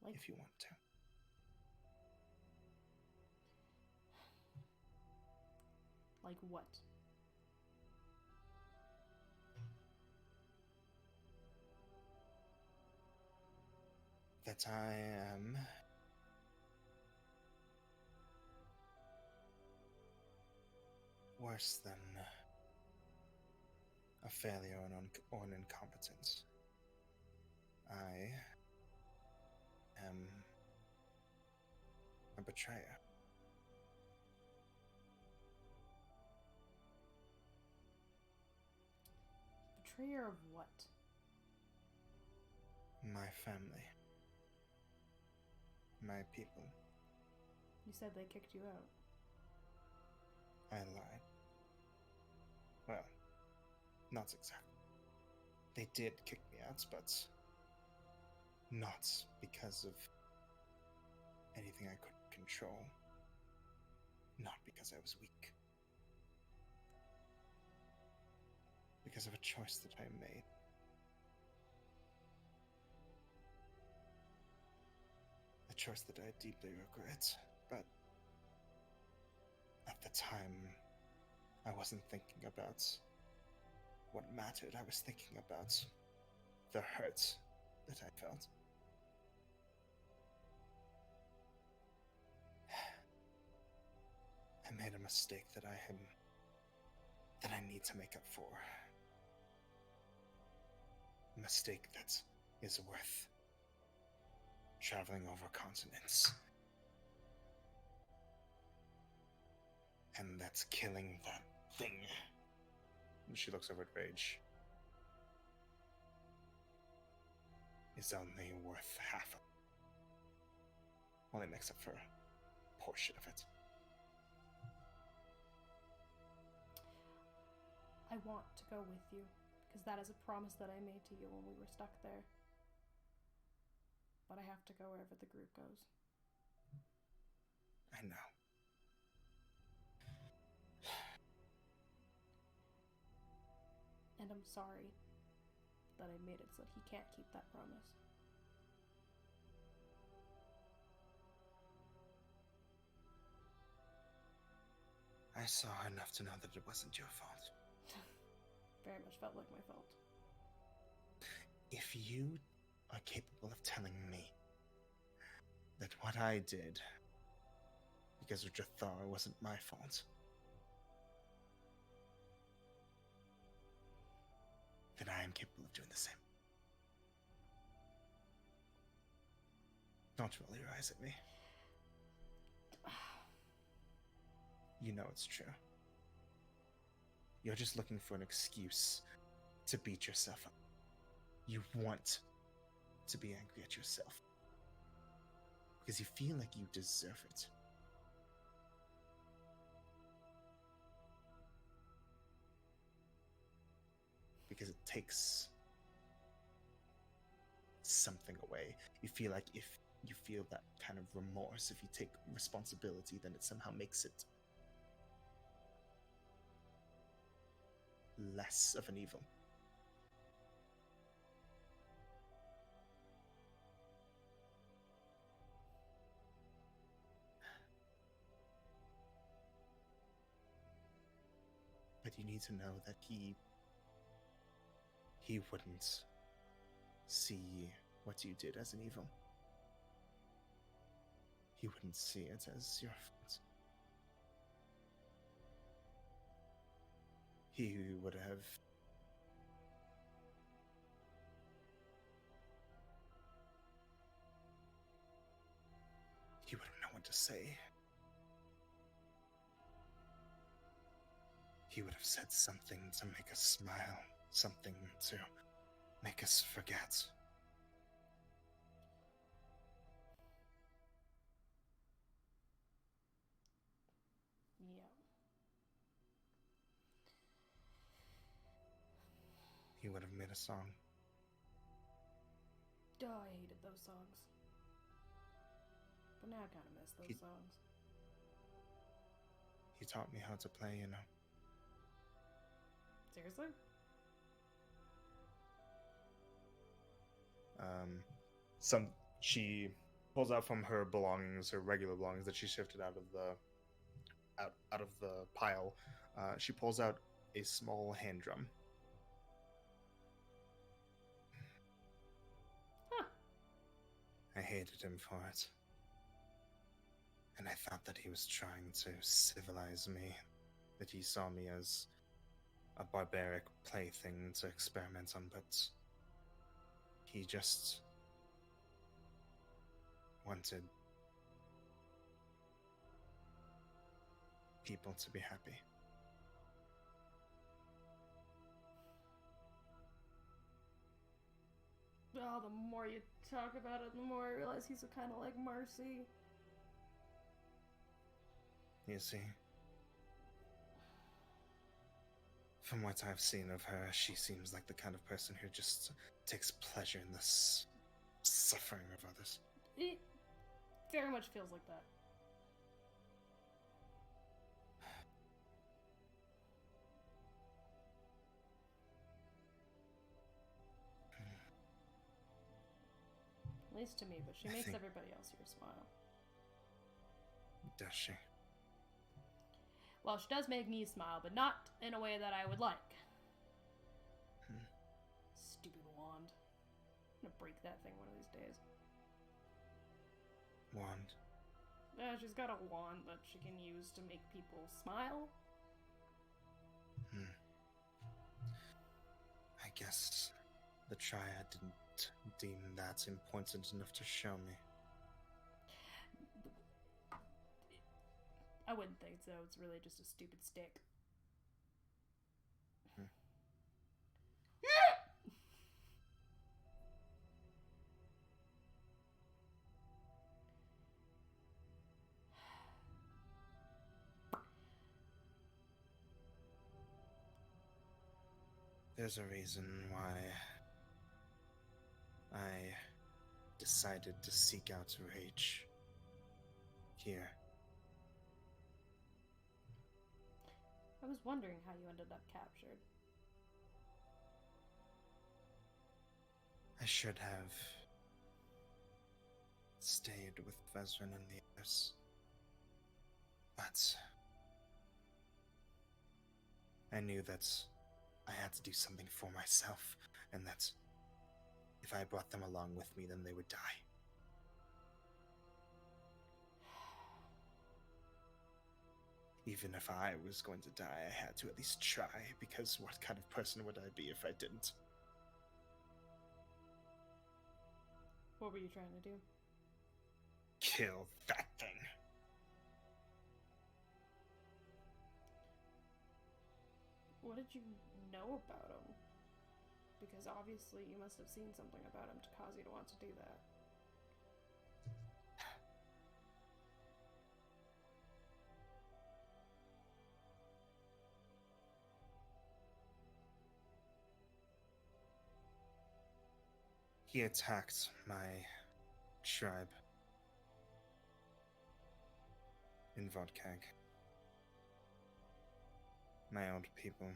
Like, If you want to. like what? That I am worse than a failure or an incompetence. I am a betrayer. Betrayer of what? My family. My people. You said they kicked you out. I lied. Well, not exactly. They did kick me out, but not because of anything I couldn't control. Not because I was weak. Because of a choice that I made. A choice that I deeply regret, but at the time, I wasn't thinking about what mattered. I was thinking about the hurt that I felt. I made a mistake that I need to make up for. A mistake that is worth traveling over continents. And that's killing that thing. And she looks over at Rage. Is only worth half of it. Only makes up for a portion of it. I want to go with you, because that is a promise that I made to you when we were stuck there. But I have to go wherever the group goes. I know. And I'm sorry that I made it so that he can't keep that promise. I saw enough to know that it wasn't your fault. Very much felt like my fault. If you are capable of telling me that what I did because of Jathar wasn't my fault, then I am capable of doing the same. Don't roll your eyes at me. You know it's true. You're just looking for an excuse to beat yourself up. You want to be angry at yourself because you feel like you deserve it. Because it takes something away. You feel like if you feel that kind of remorse, if you take responsibility, then it somehow makes it less of an evil. But you need to know that he wouldn't see what you did as an evil. He wouldn't see it as your fault. He would have he wouldn't know what to say. He would have said something to make us smile, something to make us forget. Yeah. He would have made a song. Oh, I hated those songs. But now I kind of miss those songs. He taught me how to play, you know. Seriously? She pulls out from her belongings, her regular belongings that she shifted out of the pile. She pulls out a small hand drum. Huh. I hated him for it. And I thought that he was trying to civilize me, that he saw me as a barbaric plaything to experiment on, but he just wanted people to be happy. Oh, the more you talk about it, the more I realize he's kind of like Marcy. You see? From what I've seen of her, she seems like the kind of person who just takes pleasure in the suffering of others. It very much feels like that. At least to me, but she makes everybody else here smile. Does she? Well, she does make me smile, but not in a way that I would like. Stupid wand. I'm gonna break that thing one of these days. Wand? Yeah, she's got a wand that she can use to make people smile. I guess the Triad didn't deem that important enough to show me. I wouldn't think so. It's really just a stupid stick. There's a reason why I decided to seek out Rage here. I was wondering how you ended up captured. I should have stayed with Vezrin and the others. But I knew that I had to do something for myself, and that if I brought them along with me, then they would die. Even if I was going to die, I had to at least try, because what kind of person would I be if I didn't? What were you trying to do? Kill that thing. What did you know about him? Because obviously you must have seen something about him to cause you to want to do that. He attacked my tribe in Vodkag. My old people.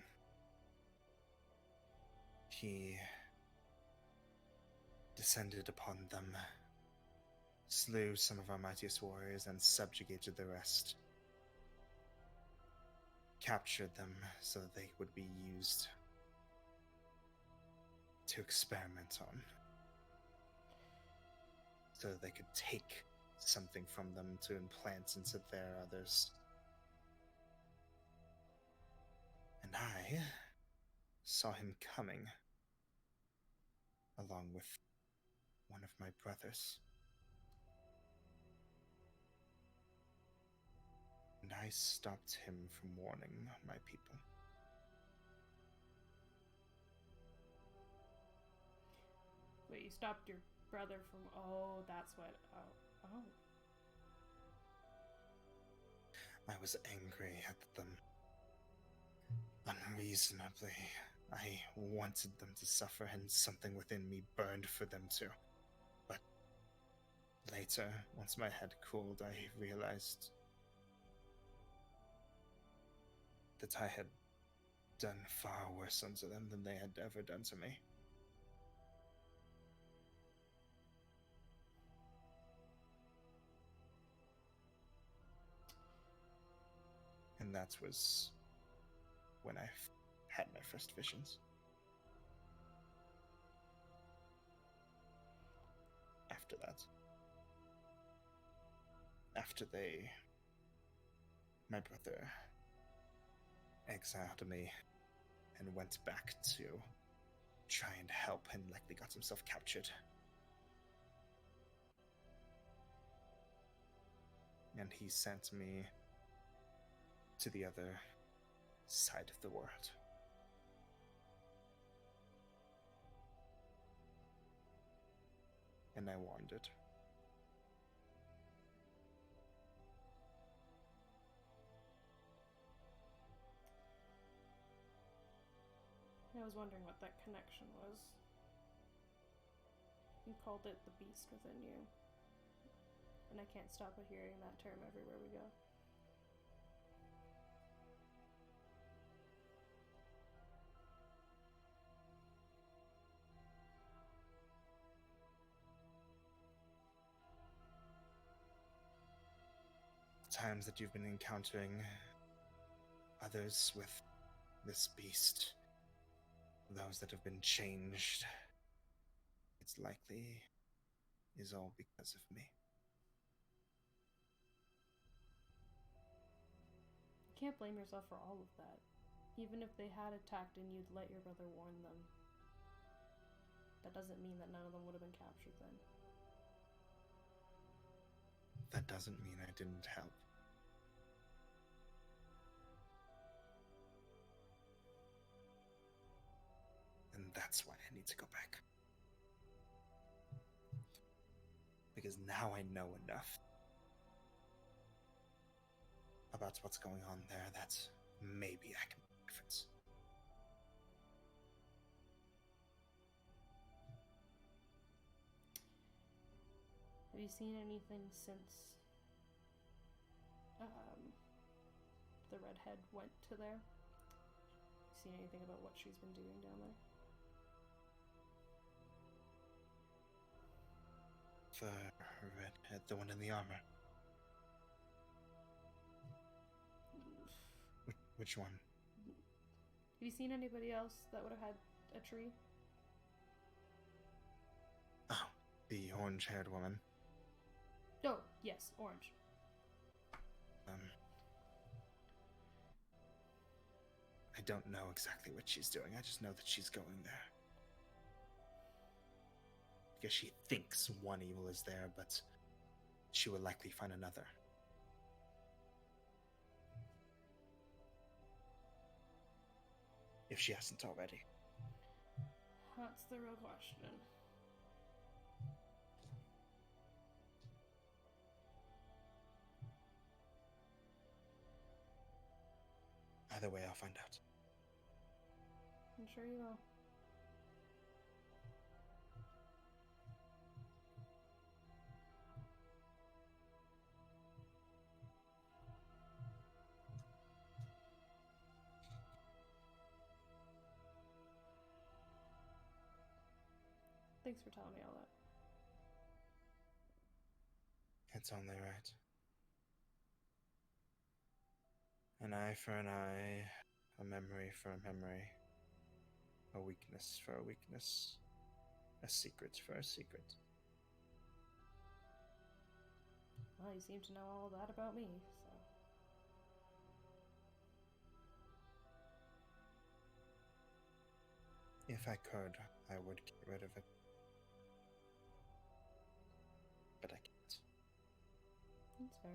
He descended upon them, slew some of our mightiest warriors, and subjugated the rest. Captured them so that they would be used to experiment on. So that they could take something from them to implant into their others. And I saw him coming, along with one of my brothers. And I stopped him from warning my people. Wait, you stopped your brother from... Oh, that's what... Oh. I was angry at them. Unreasonably. I wanted them to suffer, and something within me burned for them to. But later, once my head cooled, I realized that I had done far worse unto them than they had ever done to me. And that was when I had my first visions. After that, after my brother exiled me and went back to try and help and likely got himself captured. And he sent me to the other side of the world. And I wandered. I was wondering what that connection was. You called it the beast within you. And I can't stop but hearing that term everywhere we go. Times that you've been encountering others with this beast, those that have been changed, it's likely is all because of me. You can't blame yourself for all of that. Even if they had attacked and you'd let your brother warn them, that doesn't mean that none of them would have been captured then. That doesn't mean I didn't help. And that's why I need to go back. Because now I know enough about what's going on there that maybe I can make a difference. Have you seen anything since the redhead went to there? Seen anything about what she's been doing down there? The redhead, the one in the armor. Which one? Have you seen anybody else that would have had a tree? Oh, the orange-haired woman. Oh, yes, orange. I don't know exactly what she's doing. I just know that she's going there. Because she thinks one evil is there, but she will likely find another. If she hasn't already. That's the real question. Either way, I'll find out. I'm sure you will. Thanks for telling me all that. It's only right. An eye for an eye, a memory for a memory, a weakness for a weakness, a secret for a secret. Well, you seem to know all that about me, so. If I could, I would get rid of it. But I can't. That's fair.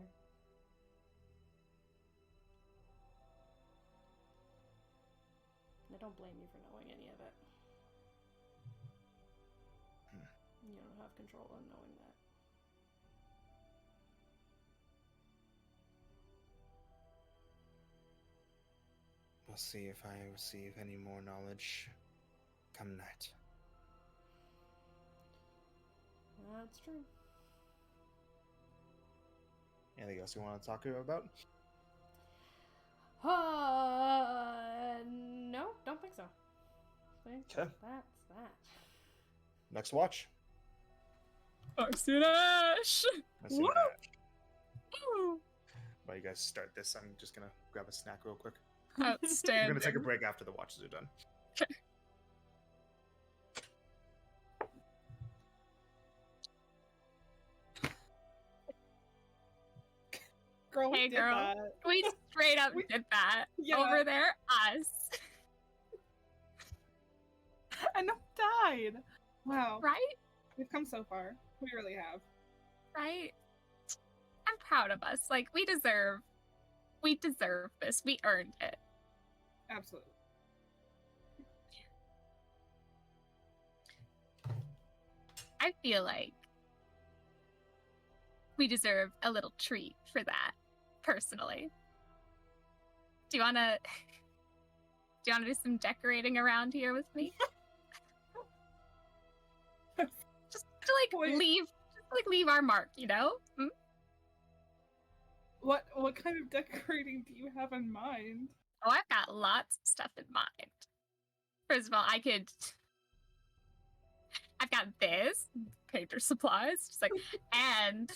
I don't blame you for knowing any of it. You don't have control on knowing that. We'll see if I receive any more knowledge come night. That's true. Anything else you want to talk about? No, don't think so. Okay. That's that. Next watch. Arsinash! That's in Woo! that. While you guys start this, I'm just gonna grab a snack real quick. We're Outstanding. gonna take a break after the watches are done. Girl, we Hey, did girl. that. We straight up We- did that. Yeah. Over there, us. And died. Wow. Right? We've come so far. We really have. Right? I'm proud of us. Like, we deserve this. We earned it. Absolutely. I feel like we deserve a little treat for that, personally. Do you wanna do some decorating around here with me? just to Wait. leave our mark, you know? Hmm? What kind of decorating do you have in mind? Oh, I've got lots of stuff in mind. First of all, I've got this, painter supplies, just like, and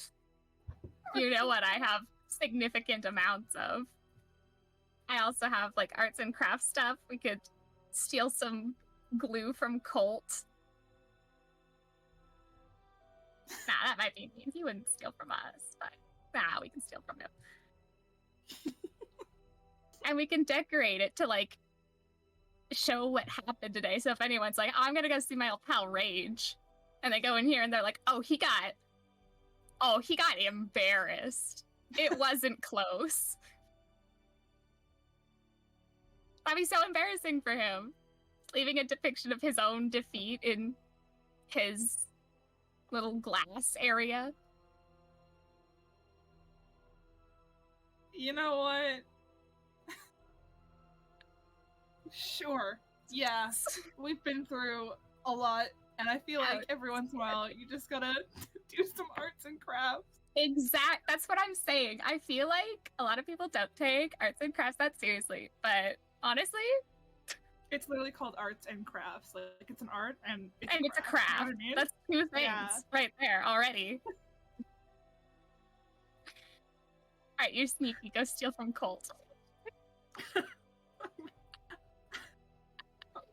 you know what I have significant amounts of. I also have like arts and crafts stuff. We could steal some glue from Colt. Nah, that might be mean. He wouldn't steal from us, but nah, we can steal from him. And we can decorate it to like show what happened today. So if anyone's like, oh, I'm gonna go see my old pal Rage, and they go in here and they're like, oh, he got embarrassed. It wasn't close. That'd be so embarrassing for him. Leaving a depiction of his own defeat in his little glass area. You know what? Sure. Yeah. We've been through a lot, and I feel like every once in a while you just gotta do some arts and crafts. That's what I'm saying. I feel like a lot of people don't take arts and crafts that seriously, but honestly, It's literally called arts and crafts. Like it's an art and it's and a it's a craft. craft. You know what I mean? That's two things Yeah. right there already. Alright, you're sneaky. Go steal from Colt.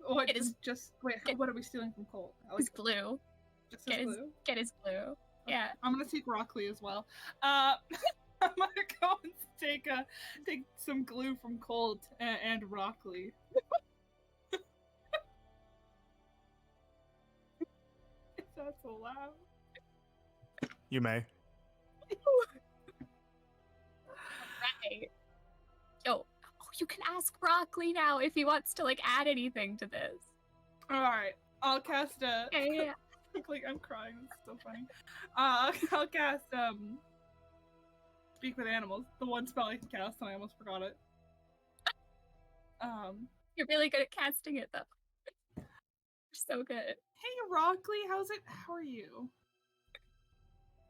What? It is- Wait. What are we stealing from Colt? His glue. Just his glue. Get his glue. Yeah. I'm gonna take Rockley as well. I'm gonna go and take some glue from Colt and Rockley. If that's allowed. You may. Right. Yo, you can ask Rockley now if he wants to like add anything to this. All right, I'll cast a. Yeah. Like I'm crying. It's so funny. I'll cast Speak with Animals. The one spell I can cast, and I almost forgot it. You're really good at casting it though. You're so good. Hey Rockley, how's it? How are you?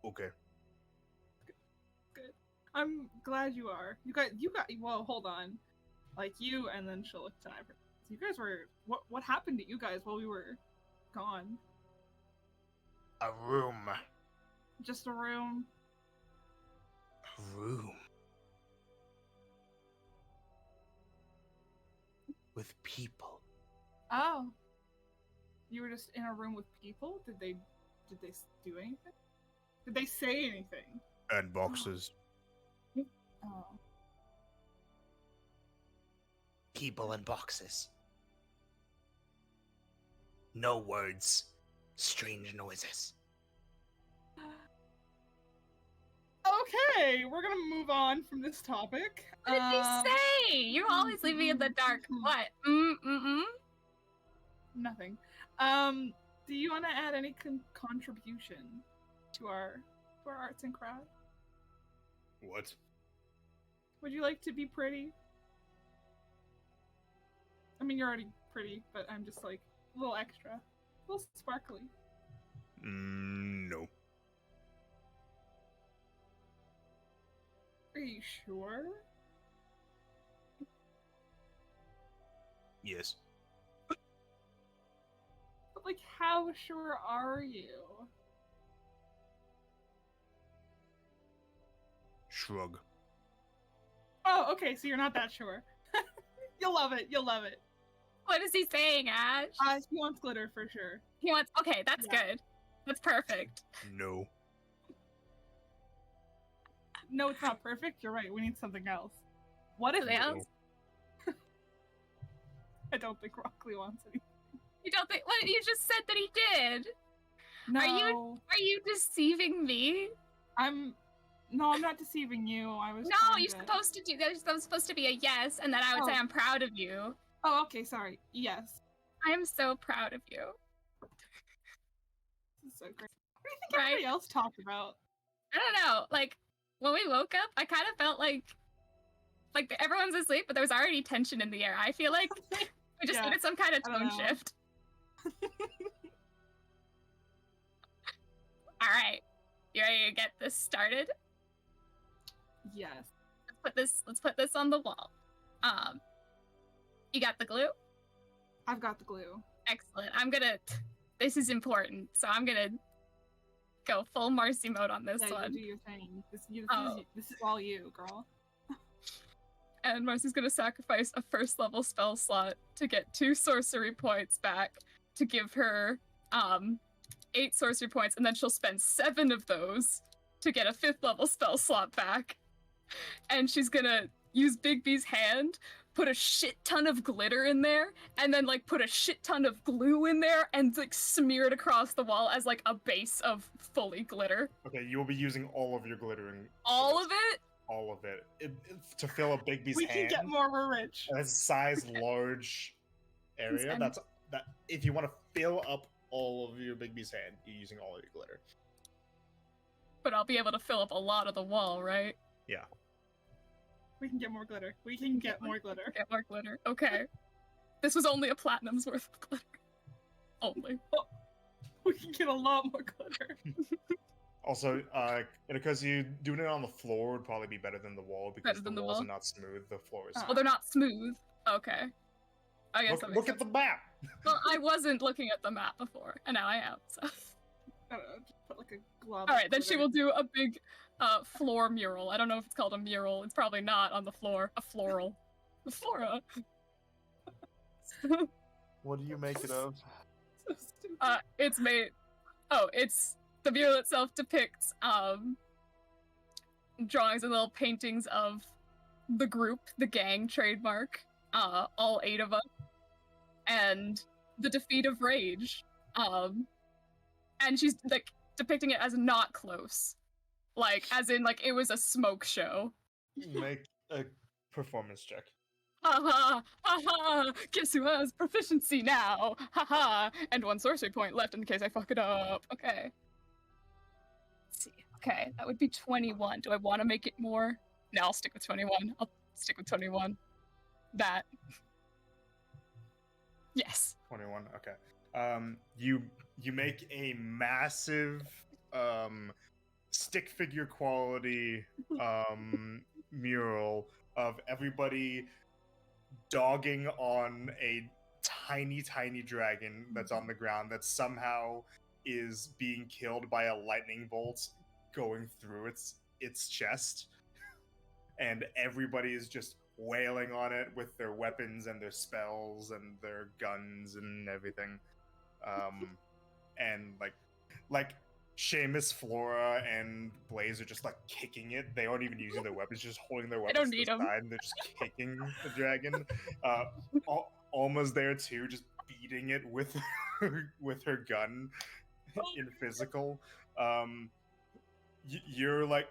Okay. Good. I'm glad you are. You got. Well, hold on. Like you, and then she'll look to Ivor. You guys were. What happened to you guys while we were gone? A room. Just a room. A room. With people. Oh. You were just in a room with people? Did they do anything? Did they say anything? And boxes. Oh. People and boxes. No words. Strange noises. Okay, we're gonna move on from this topic. What did you say? You always leave me in the dark. What? Nothing. Do you want to add any contribution to our arts and crafts? What? Would you like to be pretty? I mean, you're already pretty, but I'm just like a little extra, a little sparkly. No. Are you sure? Yes. But like, how sure are you? Shrug. Oh, okay, so you're not that sure. You'll love it. You'll love it. What is he saying, Ash? He wants glitter for sure. He wants. Okay, that's Yeah. good. That's perfect. No. No, it's not perfect. You're right. We need something else. What if Something else? I don't think Rockley wants any. You don't think? What you just said that he did? No, Are you deceiving me? I'm not deceiving you. I was. No, trying you're to- supposed to do. That was supposed to be a yes, and then I would say Oh. I'm proud of you. Oh, okay. Sorry. Yes. I am so proud of you. This is so great. What do you think Right. everybody else talked about? I don't know. Like when we woke up, I kind of felt like everyone's asleep, but there was already tension in the air. I feel like we just Yeah, needed some kind of I don't tone know. shift. All right, you ready to get this started? Yes. Let's put this on the wall. You got the glue? I've got the glue. Excellent. This is important, so I'm gonna go full Marcy mode on this Yeah, you one. do your thing. Oh. This is all you, girl. And Marcy's gonna sacrifice a first level spell slot to get 2 sorcery points back to give her 8 sorcery points, and then she'll spend 7 of those to get a 5th level spell slot back. And she's gonna use Bigby's hand, put a shit ton of glitter in there, and then like put a shit ton of glue in there and like smear it across the wall as like a base of fully glitter. Okay, you will be using all of your glittering. All of it? All of it. To fill a Bigby's We hand. can get more. We're rich. That's a size large area. Consent. That's that. If you want to fill up all of your Bigby's hand, you're using all of your glitter. But I'll be able to fill up a lot of the wall, right? Yeah. We can get more glitter. We can get more glitter. Get more glitter. Okay. This was only a platinum's worth of glitter. Only. We can get a lot more glitter. Also, it occurs to you doing it on the floor would probably be better than the wall because Better than the the walls wall? are not smooth. The floor is. Ah. Well, they're not smooth. Okay. I guess that makes Look sense. at the map. Well, I wasn't looking at the map before, and now I am, so. I don't know. Just put like a glob. Alright, then she will do a big floor mural. I don't know if it's called a mural. It's probably not on the floor. A floral. A flora. What do you make it of? So stupid. It's made. Oh, it's the mural itself depicts drawings and little paintings of the group, the gang trademark, all 8 of us, and the defeat of Rage. And she's like depicting it as not close, like as in like it was a smoke show. Make a performance check. Ha ha! Guess who has proficiency now? Ha! And 1 sorcery point left in case I fuck it up. Okay. Let's see. Okay, that would be 21. Do I want to make it more? No, I'll stick with 21. I'll stick with 21. That. Yes. 21. Okay. You make a massive stick figure quality mural of everybody dogging on a tiny dragon that's on the ground that somehow is being killed by a lightning bolt going through its chest, and everybody is just wailing on it with their weapons and their spells and their guns and everything. And like Seamus, Flora, and Blaze are just like kicking it. They aren't even using their weapons, just holding their weapons don't to need the 'em. side, and they're just kicking the dragon. Alma's there too, just beating it with with her gun in physical. You're like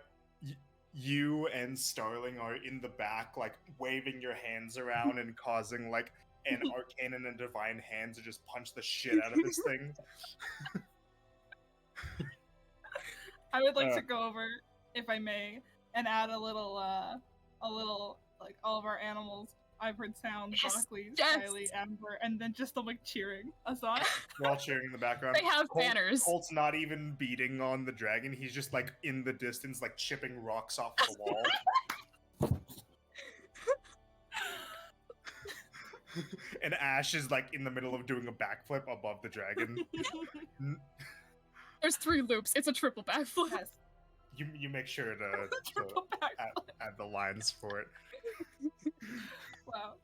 you and Starling are in the back, like waving your hands around and causing like an arcane and a divine hand to just punch the shit out of this thing. I would like to go over, if I may, and add a little like all of our animals. I've heard sounds, Yes, Broccoli, yes. Kylie, Amber, and then just them like cheering us on. We're all cheering in the background. They have banners. Colt's not even beating on the dragon. He's just like in the distance, like chipping rocks off the wall. And Ash is like in the middle of doing a backflip above the dragon. There's 3 loops. It's a triple backflip. Yes. You make sure to Triple backflip. add the lines for it. Wow.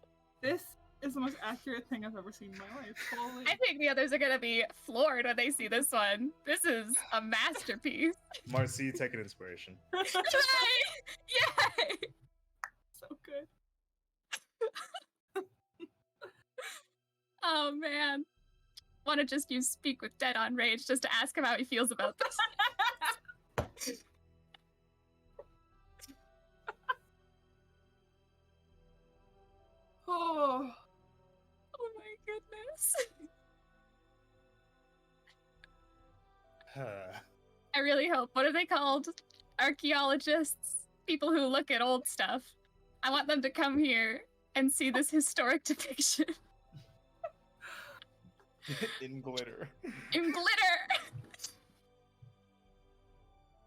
This is the most accurate thing I've ever seen in my life. Holy. I think the others are gonna be floored when they see this one. This is a masterpiece. Marcy, take an inspiration. Yay! So good. Oh man. Want to just use Speak with Dead on Rage just to ask him how he feels about this. Oh. Oh my goodness. I really hope. What are they called? Archaeologists? People who look at old stuff. I want them to come here and see this historic depiction. In glitter. In glitter!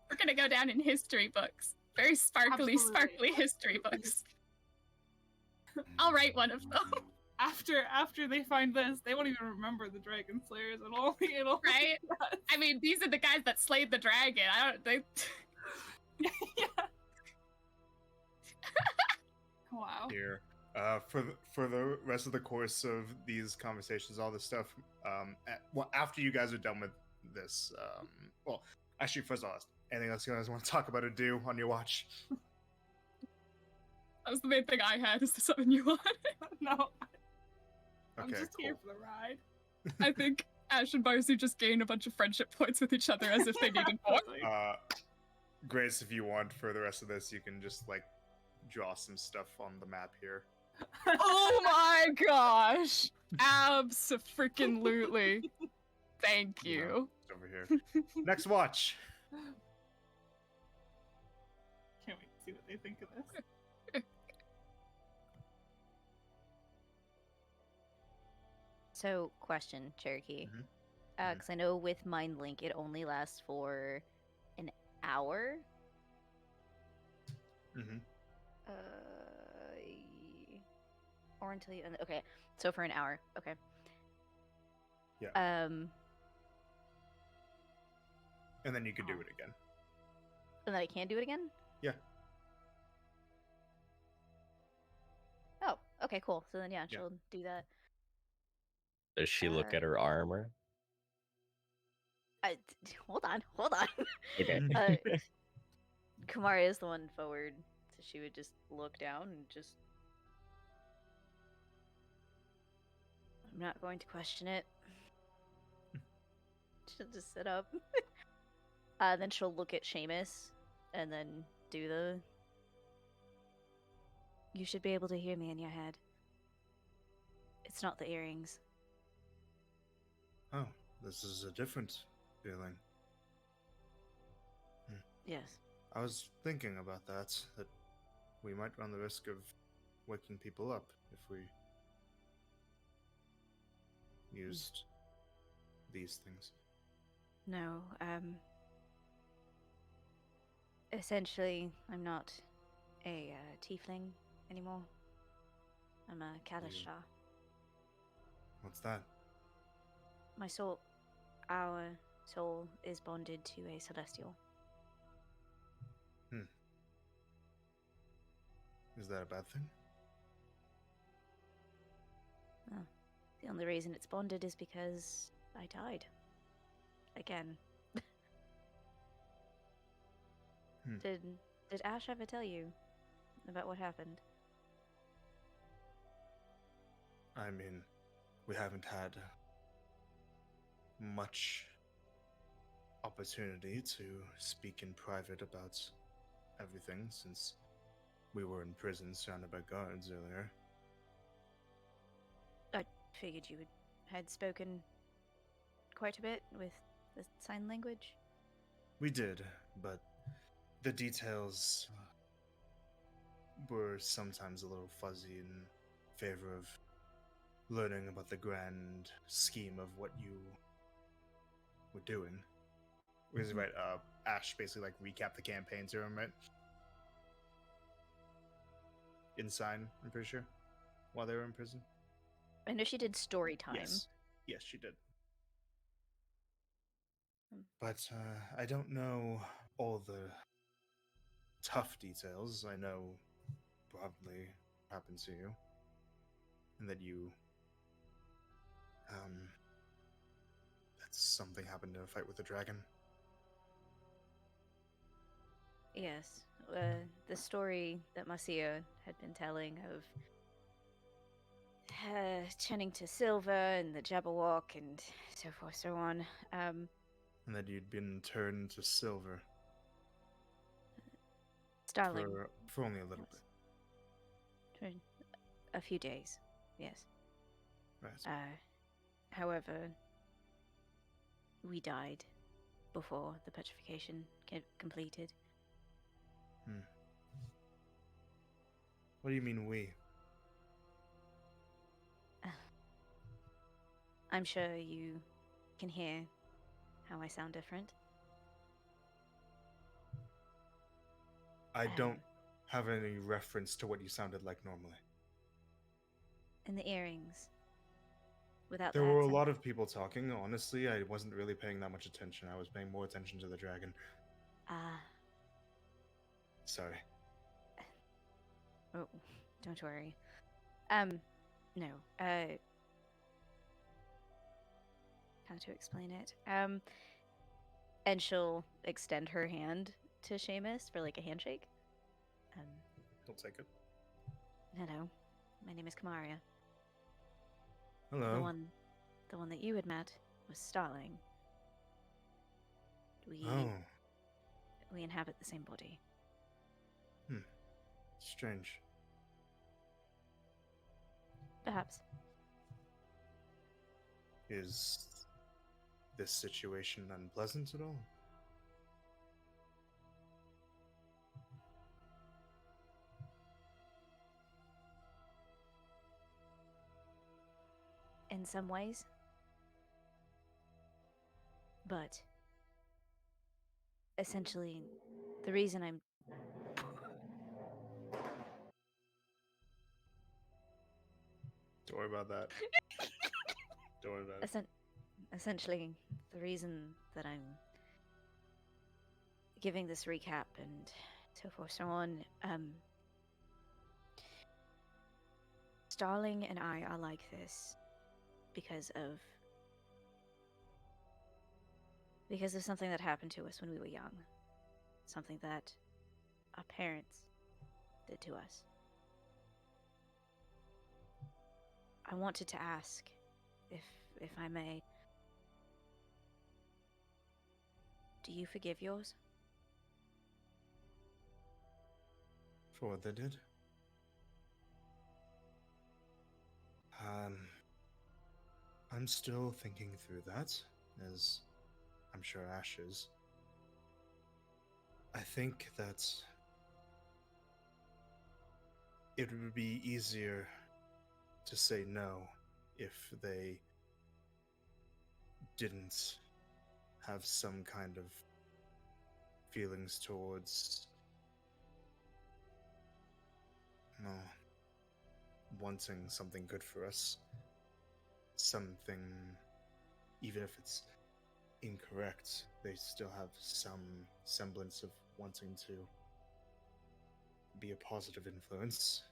We're gonna go down in history books. Very sparkly, Absolutely. sparkly history books. I'll write one of them. After they find this, they won't even remember the Dragon Slayers. It'll Right? I mean, these are the guys that slayed the dragon. They... Yeah. Wow. Here. For the rest of the course of these conversations, all this stuff, after you guys are done with this, well, actually, first of all, anything else you guys want to talk about or do on your watch? That was the main thing I had, is the summon you on. No. I'm Okay, just cool. here for the ride. I think Ash and Marcy just gained a bunch of friendship points with each other as if they needed more. Grace, if you want for the rest of this, you can just like draw some stuff on the map here. Oh my gosh! Abso-freaking-lutely. Thank you. It's over here. Next watch. Can't wait to see what they think of this. So, question, Cherokee. Mhm. Because I know with Mind Link, it only lasts for an hour. Mm-hmm. Or until you. Okay, so for an hour. Okay. Yeah. And then you could do it again. then I can do it again. Yeah. Oh, okay, cool. So then, yeah, Yeah. she'll do that. Does she look at her armor? Hold on. Okay. Kumari is the one forward, so she would just look down and just. I'm not going to question it. She'll just sit up. Then she'll look at Seamus, and then do the. You should be able to hear me in your head. It's not the earrings. Oh, this is a different feeling. Yes. I was thinking about that we might run the risk of waking people up if we used these things. No, essentially, I'm not a tiefling anymore. I'm a Kalishtar. What's that? My soul, our soul is bonded to a celestial. Is that a bad thing? The only reason it's bonded is because I died. Again. Did Ash ever tell you about what happened? I mean, we haven't had much opportunity to speak in private about everything since we were in prison surrounded by guards earlier. I figured you had spoken quite a bit with the sign language. We did, but the details were sometimes a little fuzzy in favor of learning about the grand scheme of what you were doing. Because right, Ash basically like recapped the campaign to him, right? In sign, I'm pretty sure, while they were in prison. I know she did story time. Yes, she did. Hmm. But I don't know all the tough details. I know broadly what happened to you, and that that something happened in a fight with the dragon. Yes, the story that Marcia had been telling of turning to silver and the Jabberwock and so forth, so on. And that you'd been turned to silver Starling. for only a little Yes. bit. For a few days, yes. Right. However, we died before the petrification completed. What do you mean we? I'm sure you can hear how I sound different. I don't have any reference to what you sounded like normally. And the earrings. Without There the were a accent. lot of people talking. Honestly, I wasn't really paying that much attention. I was paying more attention to the dragon. Sorry. Oh, don't worry. No. How to explain it? And she'll extend her hand to Seamus for like a handshake. He'll take it. Hello, my name is Kamaria. Hello. The one that you had met was Starling. We inhabit the same body. Strange. Perhaps. Is this situation unpleasant at all? In some ways. But essentially, the reason I'm Don't worry about that. Don't worry about it. essentially the reason that I'm giving this recap and so forth, so on. Starling and I are like this because of something that happened to us when we were young. Something that our parents did to us. I wanted to ask, if I may, do you forgive yours? For what they did? I'm still thinking through that, as I'm sure Ash is. I think that it would be easier to say no if they didn't have some kind of feelings towards wanting something good for us. Something, even if it's incorrect, they still have some semblance of wanting to be a positive influence.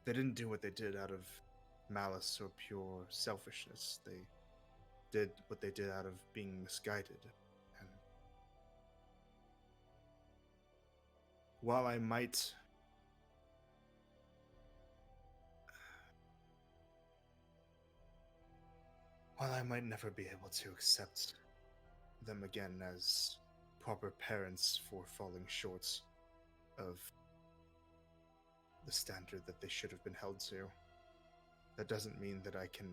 They didn't do what they did out of malice or pure selfishness. They did what they did out of being misguided. And while I might never be able to accept them again as proper parents for falling short of the standard that they should have been held to, that doesn't mean that I can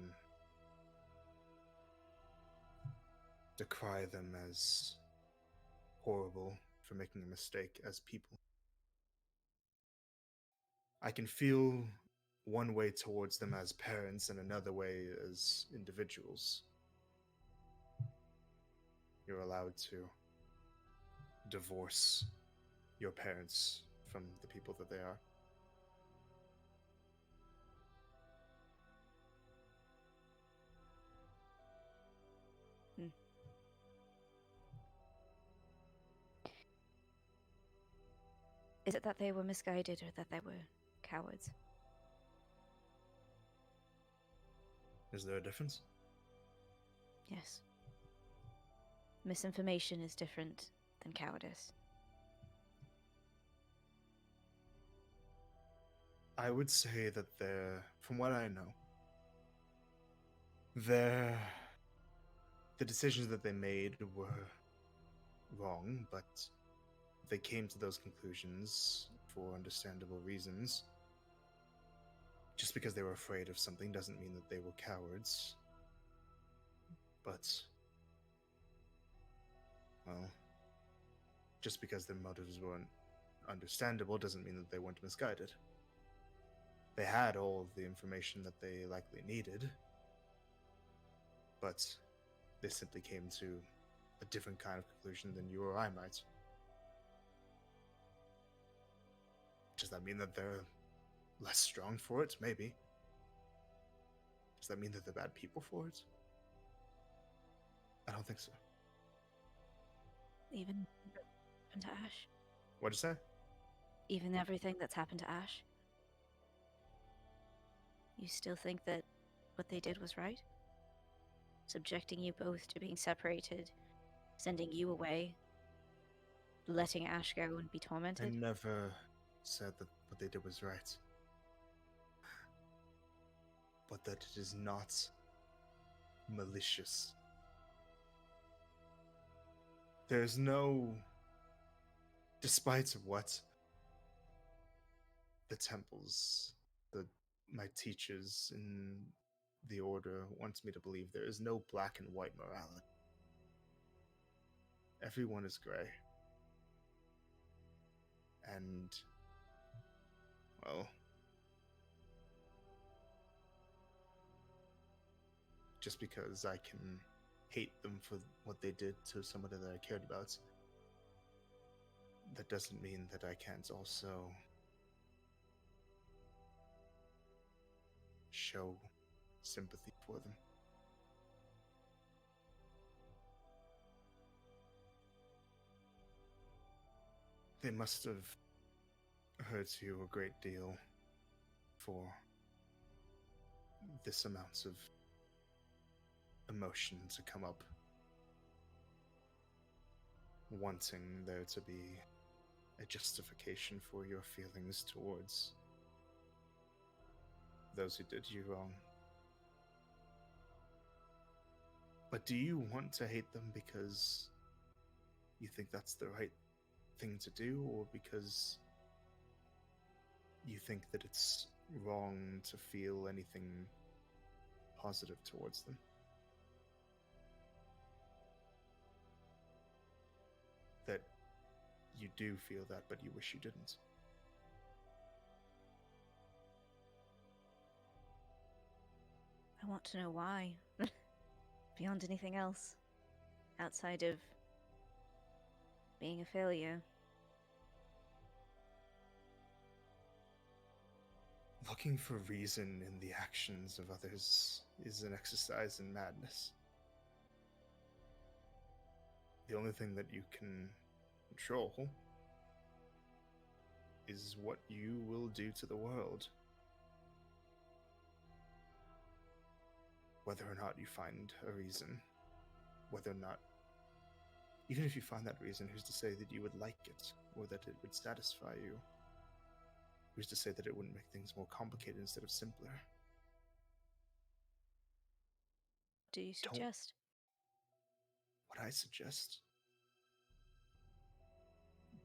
decry them as horrible for making a mistake as people. I can feel one way towards them as parents and another way as individuals. You're allowed to divorce your parents from the people that they are. Is it that they were misguided or that they were cowards? Is there a difference? Yes. Misinformation is different than cowardice. I would say that from what I know, the decisions that they made were wrong, but they came to those conclusions for understandable reasons. Just because they were afraid of something doesn't mean that they were cowards. But, well, just because their motives weren't understandable doesn't mean that they weren't misguided. They had all of the information that they likely needed, but they simply came to a different kind of conclusion than you or I might. Does that mean that they're less strong for it? Maybe. Does that mean that they're bad people for it? I don't think so. Even happened to Ash? What'd you say? Even everything that's happened to Ash? You still think that what they did was right? Subjecting you both to being separated, sending you away, letting Ash go and be I tormented? never said that what they did was right. But that it is not malicious. There's no... Despite what the temples, my teachers in the order wants me to believe, there is no black and white morality. Everyone is gray. And, well, just because I can hate them for what they did to somebody that I cared about, that doesn't mean that I can't also show sympathy for them. They must have hurt you a great deal for this amount of emotion to come up, wanting there to be a justification for your feelings towards those who did you wrong. But do you want to hate them because you think that's the right thing to do, or because you think that it's wrong to feel anything positive towards them? That you do feel that, but you wish you didn't. I want to know why. Beyond anything else. Outside of being a failure. Looking for reason in the actions of others is an exercise in madness. The only thing that you can control is what you will do to the world. Whether or not you find a reason, whether or not, even if you find that reason, who's to say that you would like it, or that it would satisfy you? Who's to say that it wouldn't make things more complicated instead of simpler? What do you suggest? What I suggest?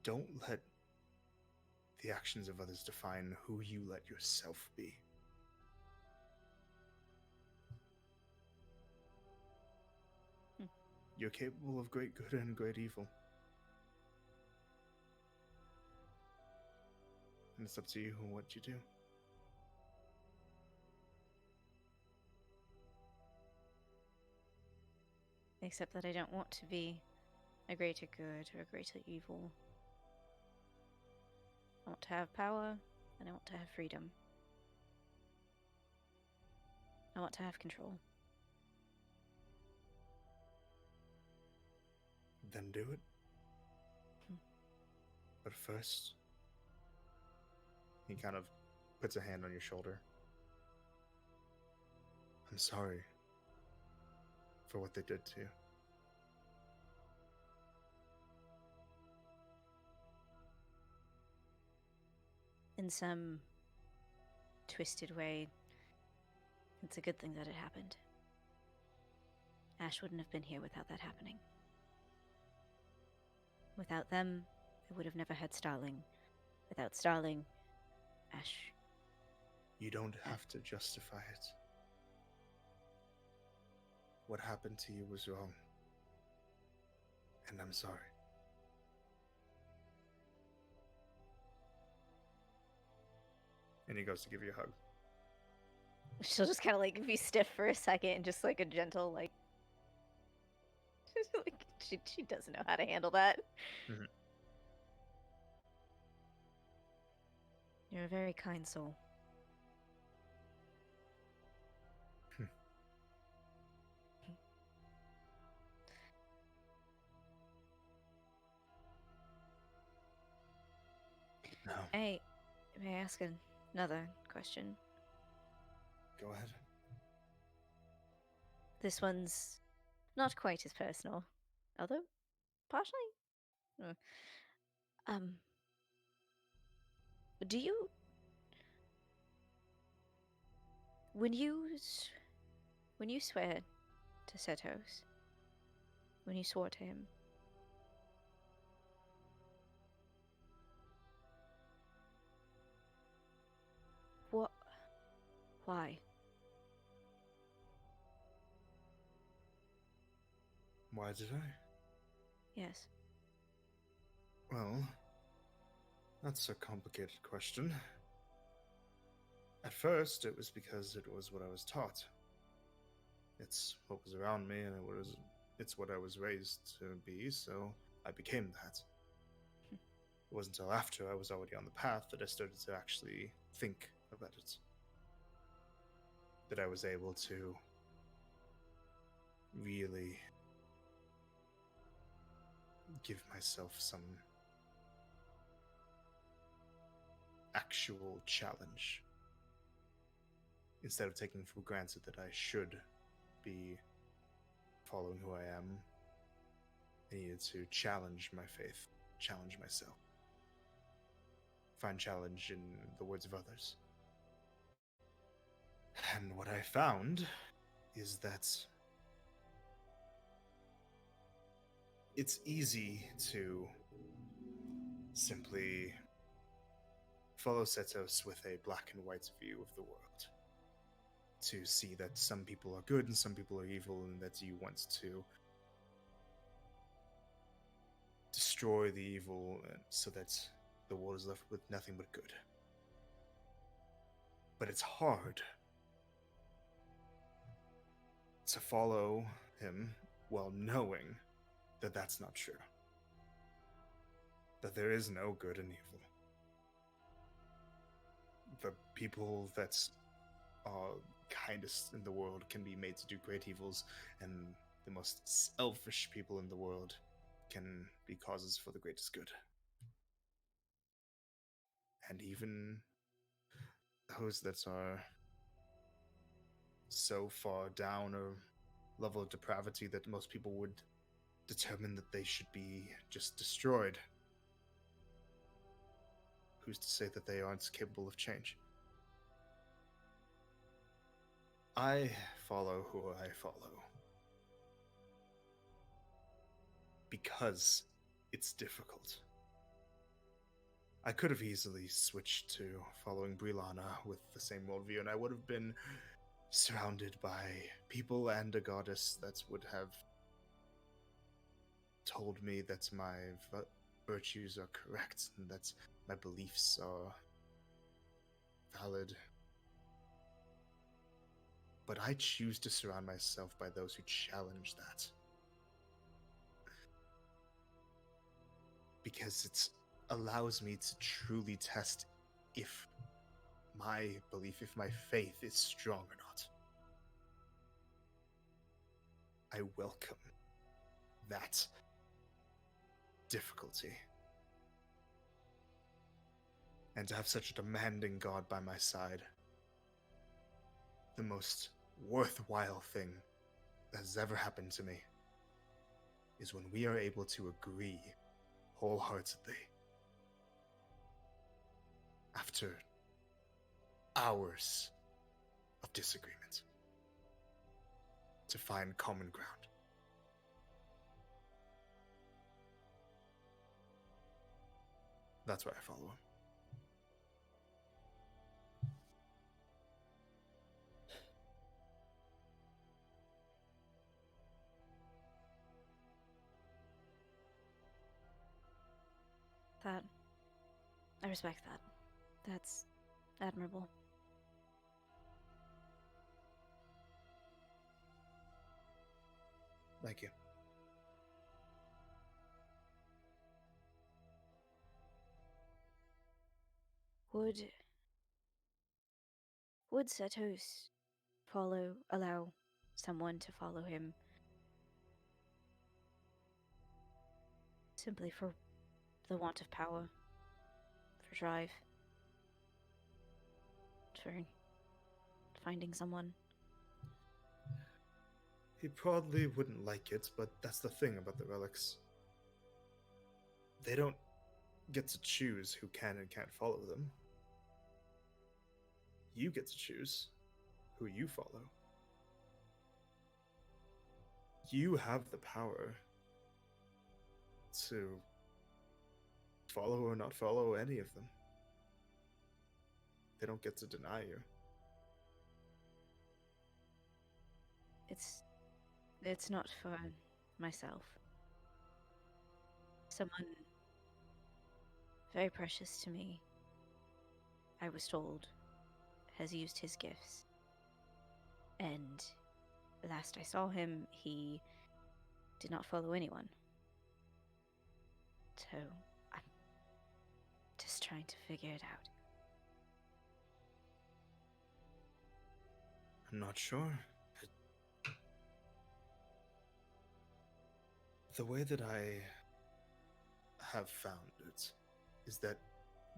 Don't let the actions of others define who you let yourself be. You're capable of great good and great evil. And it's up to you what you do. Except that I don't want to be a greater good or a greater evil. I want to have power, and I want to have freedom. I want to have control. Then do it. But first, He kind of puts a hand on your shoulder. I'm sorry for what they did to you. In some twisted way, it's a good thing that it happened. Ash wouldn't have been here without that happening. Without them, I would have never had Starling. Without Starling, Ash. You don't have to justify it. What happened to you was wrong. And I'm sorry. And he goes to give you a hug. She'll just kind of like be stiff for a second and just like a gentle like. Like she doesn't know how to handle that. Mhm. You're a very kind soul. No, Hey, may I ask another question? go ahead. This one's not quite as personal, although partially. Uh, Um, do you when you swear to Setos, when you swore to him, what? Why? Why did I? Yes. Well, that's a complicated question. At first, it was because it was what I was taught. It's what was around me, and it's what I was raised to be, so I became that. It wasn't until after I was already on the path that I started to actually think about it. That I was able to really give myself some actual challenge. Instead of taking for granted that I should be following who I am, I needed to challenge my faith, challenge myself, find challenge in the words of others. And what I found is that it's easy to simply follow Setos with a black and white view of the world. To see that some people are good and some people are evil, and that you want to destroy the evil so that the world is left with nothing but good. But it's hard to follow him while knowing that that's not true. That there is no good and evil. The people that are kindest in the world can be made to do great evils, and the most selfish people in the world can be causes for the greatest good. And even those that are so far down a level of depravity that most people would determine that they should be just destroyed. Who's to say that they aren't capable of change? I follow who I follow. Because it's difficult. I could have easily switched to following Brilana with the same worldview, and I would have been surrounded by people and a goddess that would have told me that my virtues are correct and that my beliefs are valid. But I choose to surround myself by those who challenge that. Because it allows me to truly test if my belief, if my faith is strong or not. I welcome that difficulty. And to have such a demanding god by my side, the most worthwhile thing that has ever happened to me is when we are able to agree wholeheartedly after hours of disagreement to find common ground. That's why I follow him. That. I respect that. That's admirable. Thank you. Would Setos allow someone to follow him simply for the want of power, for drive, for finding someone? He probably wouldn't like it, but that's the thing about the relics. They don't get to choose who can and can't follow them. You get to choose who you follow. You have the power to follow or not follow any of them. They don't get to deny you. It's not for myself. Someone very precious to me, I was told, has used his gifts. And last I saw him, he did not follow anyone. So, I'm just trying to figure it out. I'm not sure. The way that I have found it is that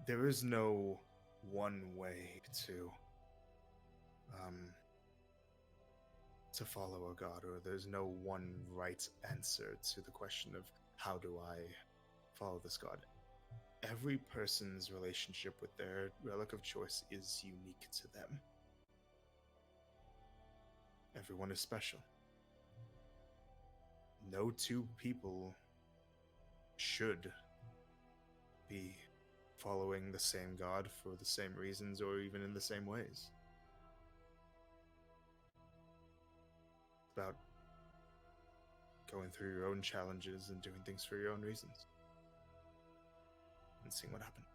there is no one way to follow a god, or there's no one right answer to the question of how do I follow this god. Every person's relationship with their relic of choice is unique to them. Everyone is special. No two people should be following the same god for the same reasons or even in the same ways. It's about going through your own challenges and doing things for your own reasons and seeing what happens.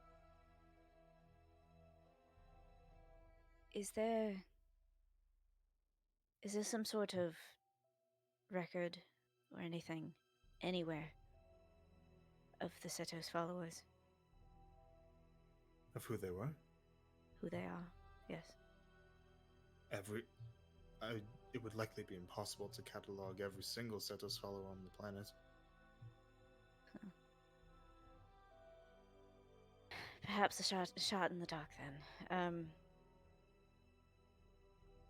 Is there some sort of record or anything anywhere of the Setos followers? Of who they were? Who they are? Yes. It would likely be impossible to catalog every single Setos follower on the planet. Huh. Perhaps a shot in the dark then.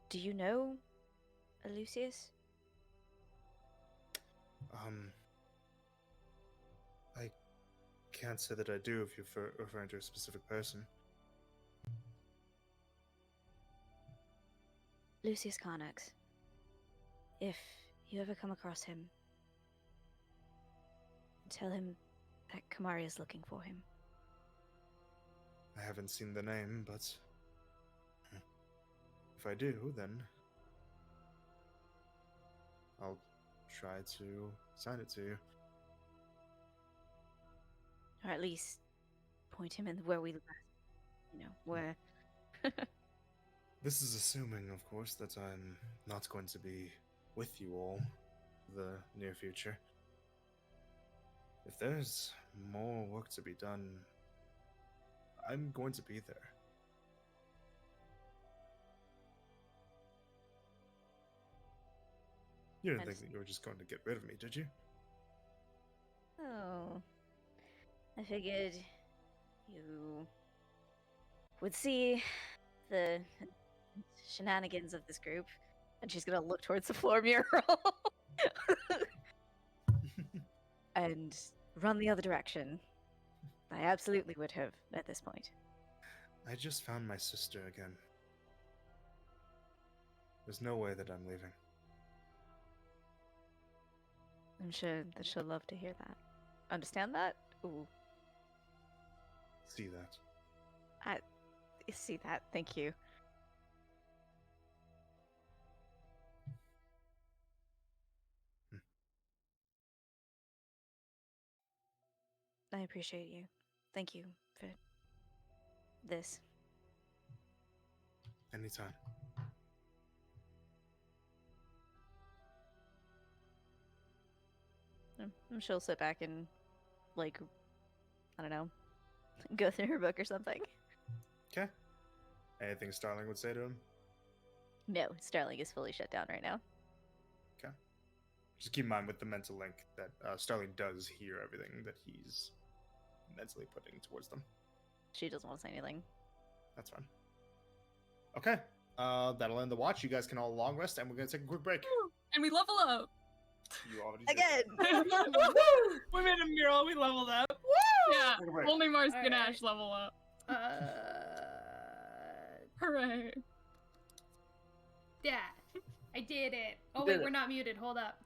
Do you know Lucius? I can't say that I do if you're referring to a specific person. Lucius Carnax. If you ever come across him, tell him that Kamari is looking for him. I haven't seen the name, but if I do, then I'll try to sign it to you. Or at least point him in where we last, where... This is assuming, of course, that I'm not going to be with you all for the near future. If there's more work to be done, I'm going to be there. You didn't think that you were just going to get rid of me, did you? Oh. I figured you would see the shenanigans of this group, and she's gonna look towards the floor mural and run the other direction. I absolutely would have at this point. I just found my sister again. There's no way that I'm leaving. I'm sure that she'll love to hear that. Understand that? Ooh, See that. I see that. Thank you. I appreciate you. Thank you for this. Anytime. I'm sure she'll sit back and, like, I don't know, go through her book or something. Okay. Anything Starling would say to him? No, Starling is fully shut down right now. Just keep in mind with the mental link that Starling does hear everything that he's mentally putting towards them. She doesn't want to say anything. That's fine. Okay. That'll end the watch. You guys can all long rest, and we're gonna take a quick break. And we level up. You already did Again! We made a mural. We leveled up. Yeah, Take a break. only Mars All Ganache right. level up. Uh, Hooray. yeah, I did it. Oh did wait, it. we're not muted. Hold up.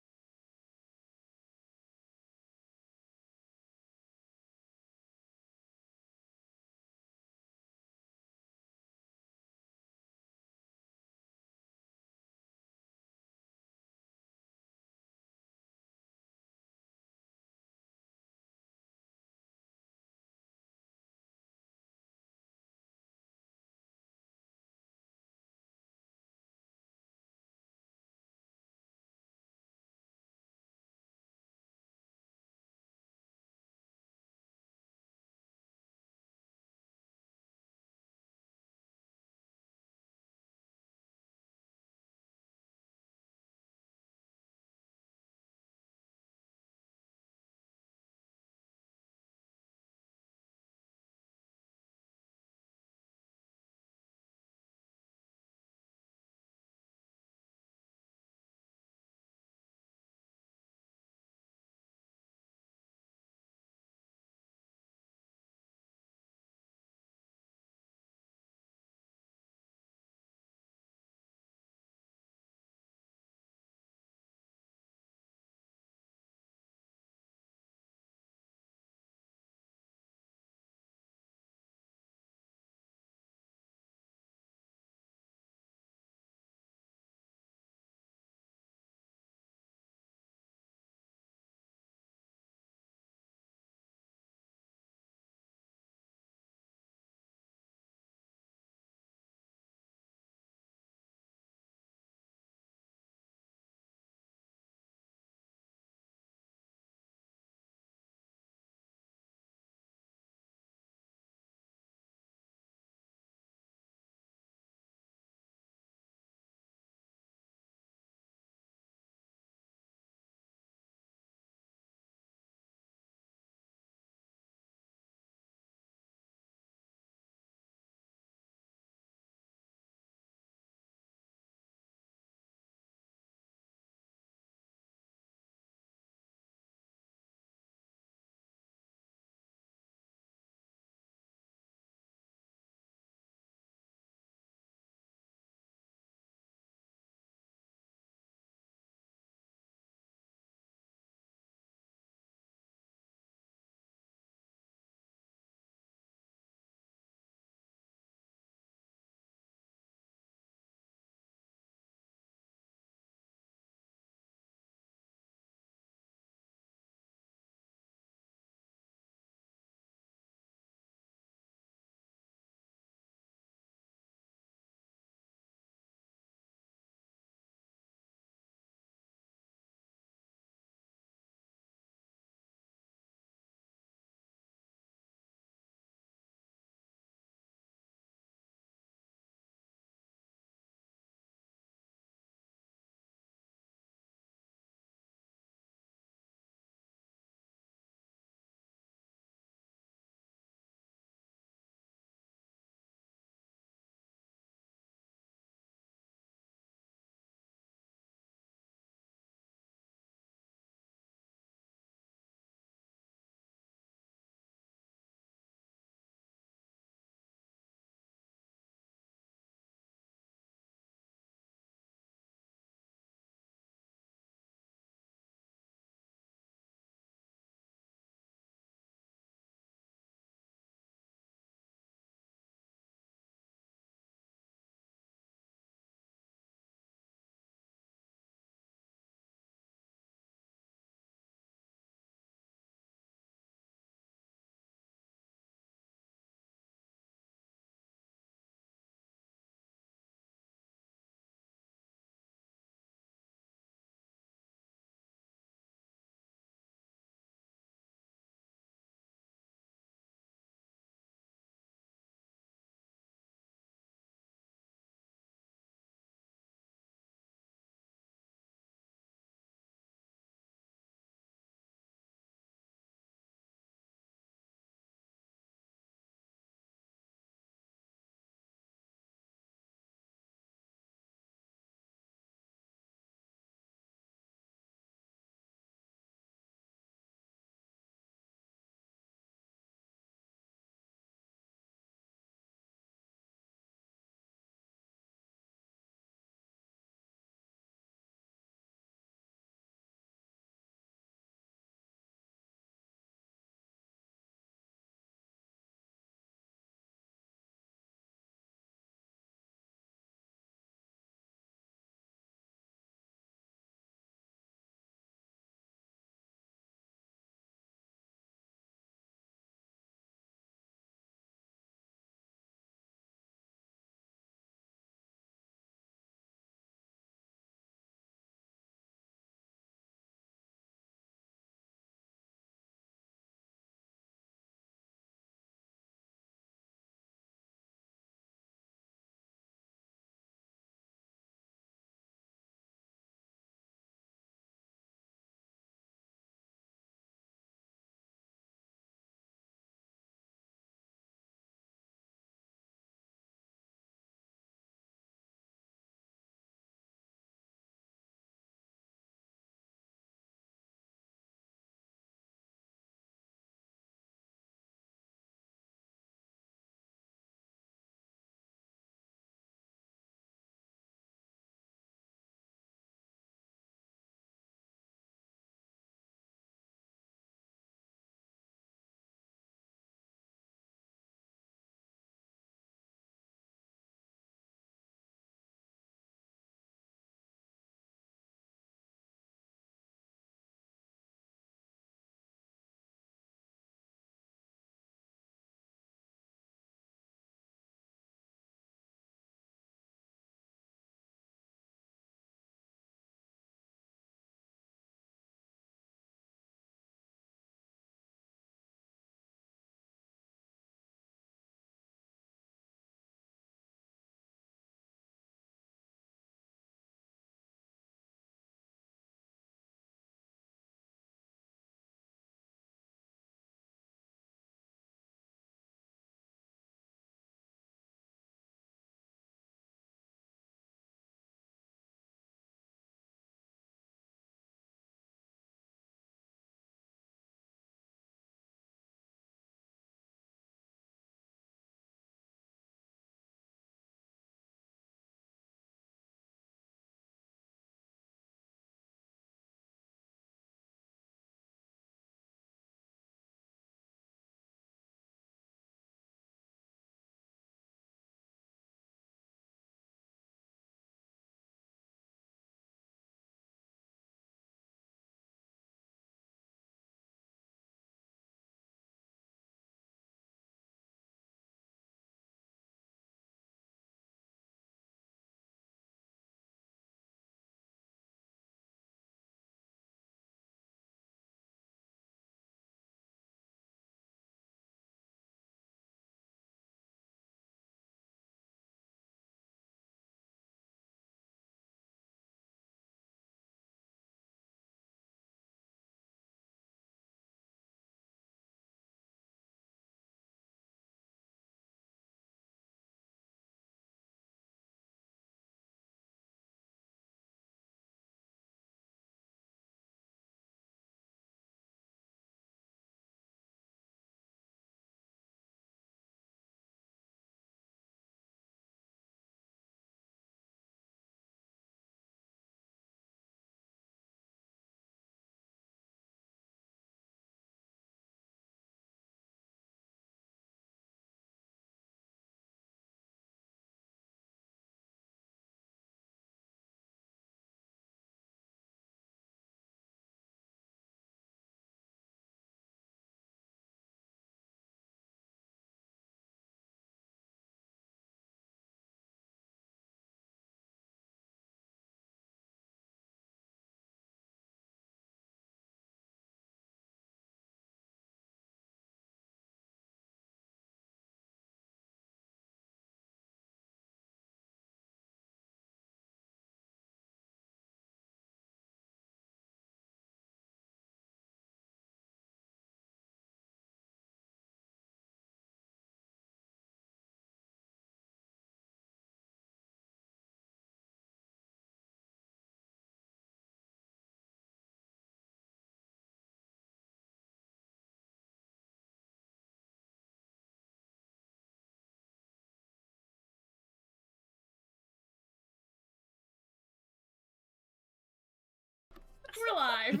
We're live.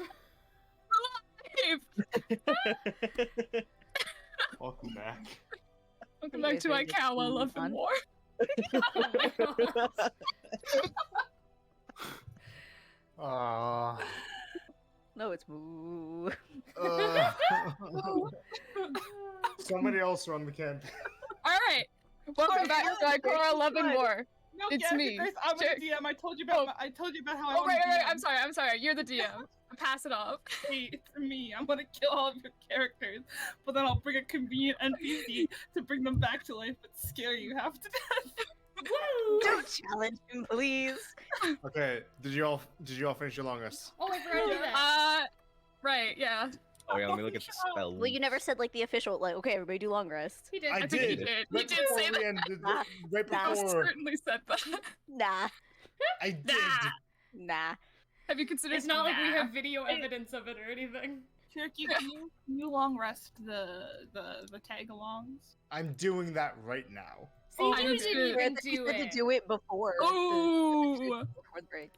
Welcome back. Welcome You back guys to my ready to cow. I move love and on? war. No, it's moo. Somebody else run the camp. All right. Welcome back to my Ikora Love and War. No, It's yeah, me, Grace, I'm Chick. a DM. I told you about. Oh. I told you about how I Oh, want right, to right, DM. right. I'm sorry. You're the DM. Pass it off. Hey, it's me. I'm gonna kill all of your characters, but then I'll bring a convenient NPC to bring them back to life, but scare you half to death. Woo! Don't challenge him, please. Okay, did you all finish your long rest? Oh, I forgot to do that. Right, yeah. Oh yeah, let me look at the spell. Well, you never said like the official like, okay, everybody do long rest. He did. I I think he did. did. Right He did before say we that. ended, Nah. right Nah. I before certainly said that. Nah, I did. Nah. nah. Have you considered? It's not like we Nah. have video evidence of it or anything. Cherokee, can you long rest the tag-alongs? I'm doing that right now. See, I you need didn't to- even You do said it. to do it before. Ooh. Before the break.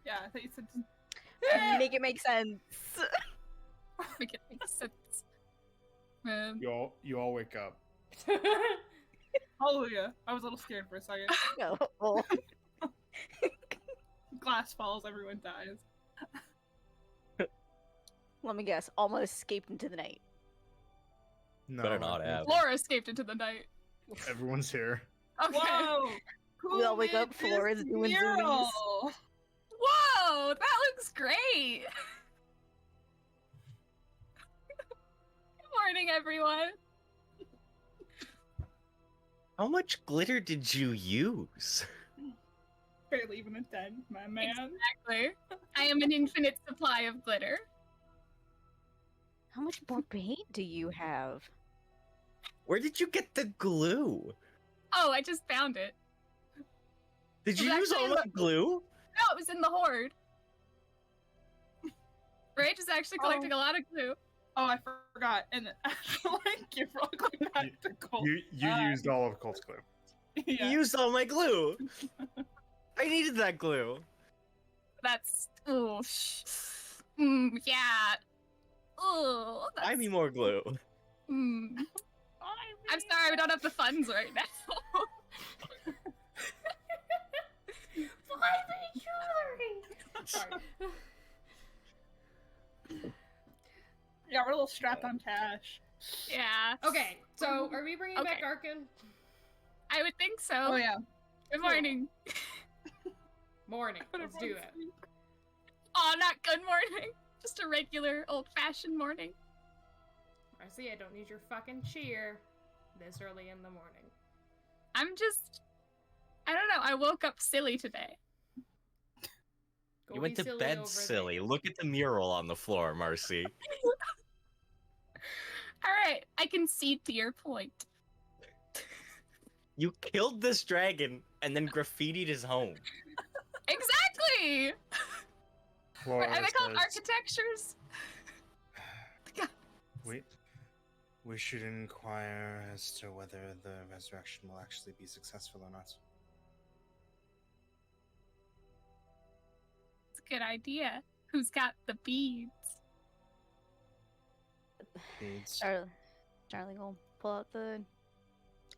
Yeah, I thought you said. Make it make sense. Make it make sense. Man. You all wake up. Hallelujah! I was a little scared for a second. No. Glass falls, everyone dies. Let me guess. Almost escaped into the night. No, Better not have. Laura escaped into the night. Everyone's here. Okay. Whoa! We all wake Who up, made Flora's this doing mural? Whoa, that looks great. Good morning, everyone. How much glitter did you use? Barely even a 10, my man. Exactly. I am an infinite supply of glitter. How much more paint do you have? Where did you get the glue? Oh, I just found it. Did you It was use all actually my glue? No, it was in the hoard. Rage is actually collecting a lot of glue. Oh, I forgot. And like, give Rockly back to Colt. You used all of Colt's glue. Yeah. You used all my glue. I needed that glue. That's ooh, yeah. Ooh, I need more glue. I'm sorry, we don't have the funds right now. Why the jewelry? Sorry. Yeah, we're a little strapped on cash. Yeah. Okay, so are we bringing back Okay. Arkin? I would think so. Oh yeah. Good morning. Morning. Let's do it. Oh, not good morning. Just a regular old-fashioned morning. Marcy, I don't need your fucking cheer this early in the morning. I'm just, I don't know. I woke up silly today. Go You went be to silly bed over silly. there. Look at the mural on the floor, Marcy. All right, I concede to your point. You killed this dragon and then graffitied his home. Exactly. Flora Are they called says, architectures? we should inquire as to whether the resurrection will actually be successful or not. It's a good idea. Who's got the beads? Beads. Darling will pull out the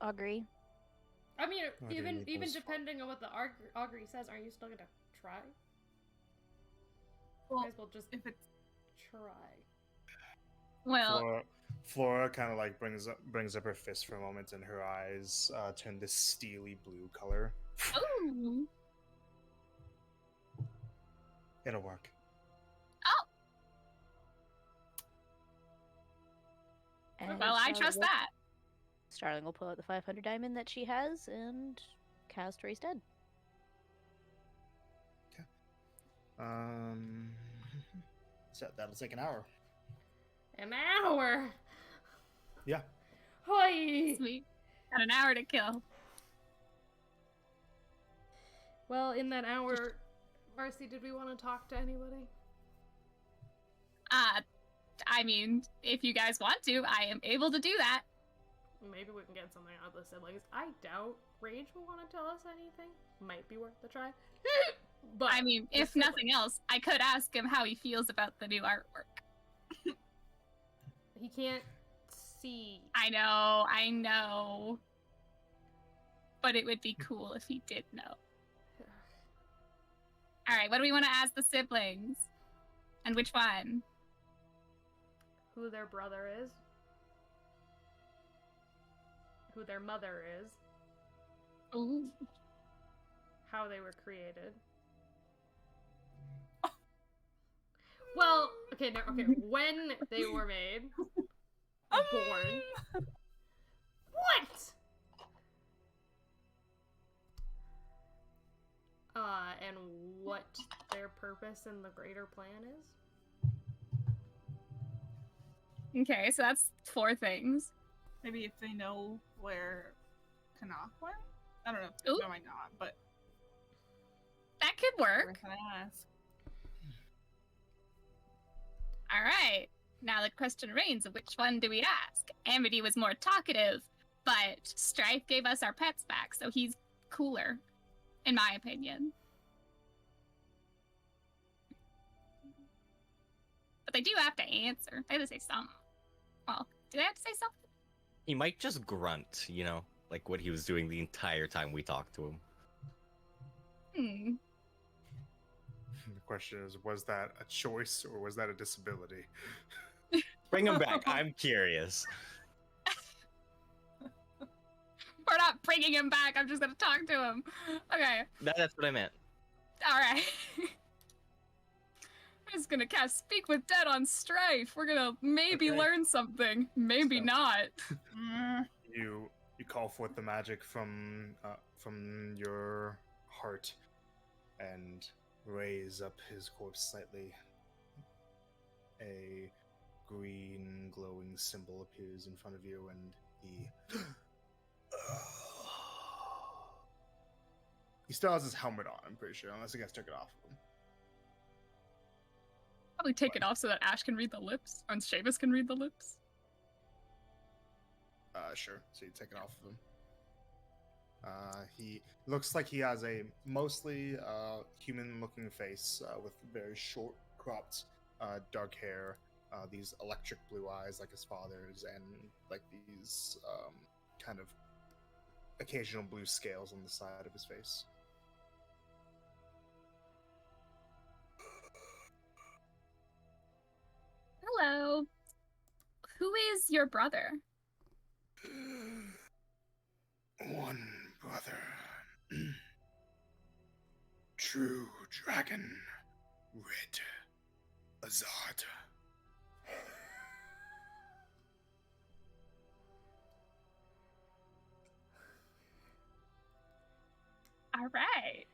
augury. I mean, What do you need even those for? depending on what the augury says, aren't you still gonna try? Well, Might as well just if it's try. Well, Flora kind of like brings up her fist for a moment, and her eyes turn this steely blue color. ooh. It'll work. And Well, I Starling trust will- that. Starling will pull out the 500 diamond that she has and cast Raise Dead. So that'll take an hour. An hour. Yeah. Hi. Sweet. Got an hour to kill. Well, in that hour, Marcy, did we want to talk to anybody? I mean, if you guys want to, I am able to do that. Maybe we can get something out of the siblings. I doubt Rage will want to tell us anything. Might be worth a try. But I mean, the if nothing else, I could ask him how he feels about the new artwork. he can't see. I know. But it would be cool if he did know. All right, what do we want to ask the siblings? And which one? Who their brother is. Who their mother is. Ooh. How they were created. Well, okay, no, okay. When they were made, born. What? And what their purpose in the greater plan is. Okay, so that's 4 things. Maybe if they know where Canuck went? I don't know. Ooh. No, might not, but That could work. worth an ask. All right. Now the question remains of which one do we ask? Amity was more talkative, but Strife gave us our pets back, so he's cooler, in my opinion. But they do have to answer. They have to say something. Well, do they have to say something? He might just grunt, you know, like what he was doing the entire time we talked to him. The question is, was that a choice or was that a disability? Bring him back. I'm curious. We're not bringing him back. I'm just going to talk to him. Okay. That's what I meant. All right. I'm just going to cast Speak with Dead on Strife. We're going to maybe Okay. learn something. Maybe So- not. You call forth the magic from your heart and raise up his corpse slightly. A green glowing symbol appears in front of you, and he still has his helmet on, I'm pretty sure, unless you guys took it off of him. Probably take it off so that Ash can read the lips, and Seamus can read the lips. Sure. So you take it off of him. He looks like he has a mostly human-looking face with very short, cropped, dark hair, these electric blue eyes like his father's, and like these kind of occasional blue scales on the side of his face. Hello. Who is your brother? One brother. True dragon. Red. Azad. All right.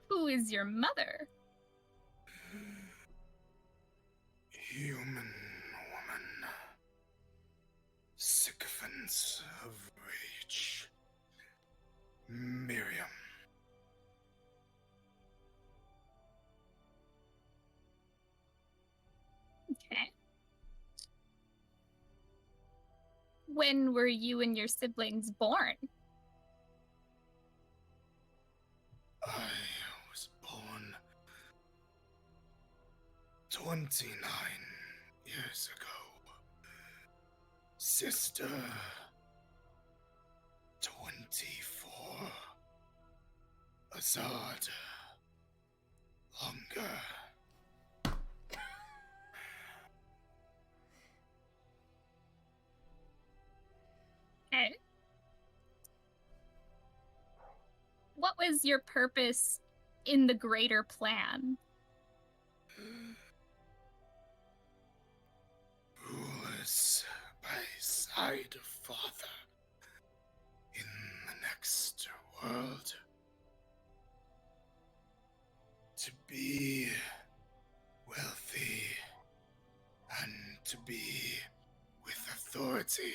Who is your mother? Human woman. Sycophants of rage. Miriam. Okay. When were you and your siblings born? I was born 29 years ago. Sister 24. Azad longer. Okay. What was your purpose in the greater plan? Rulers by side of father in the next world. To be wealthy and to be with authority.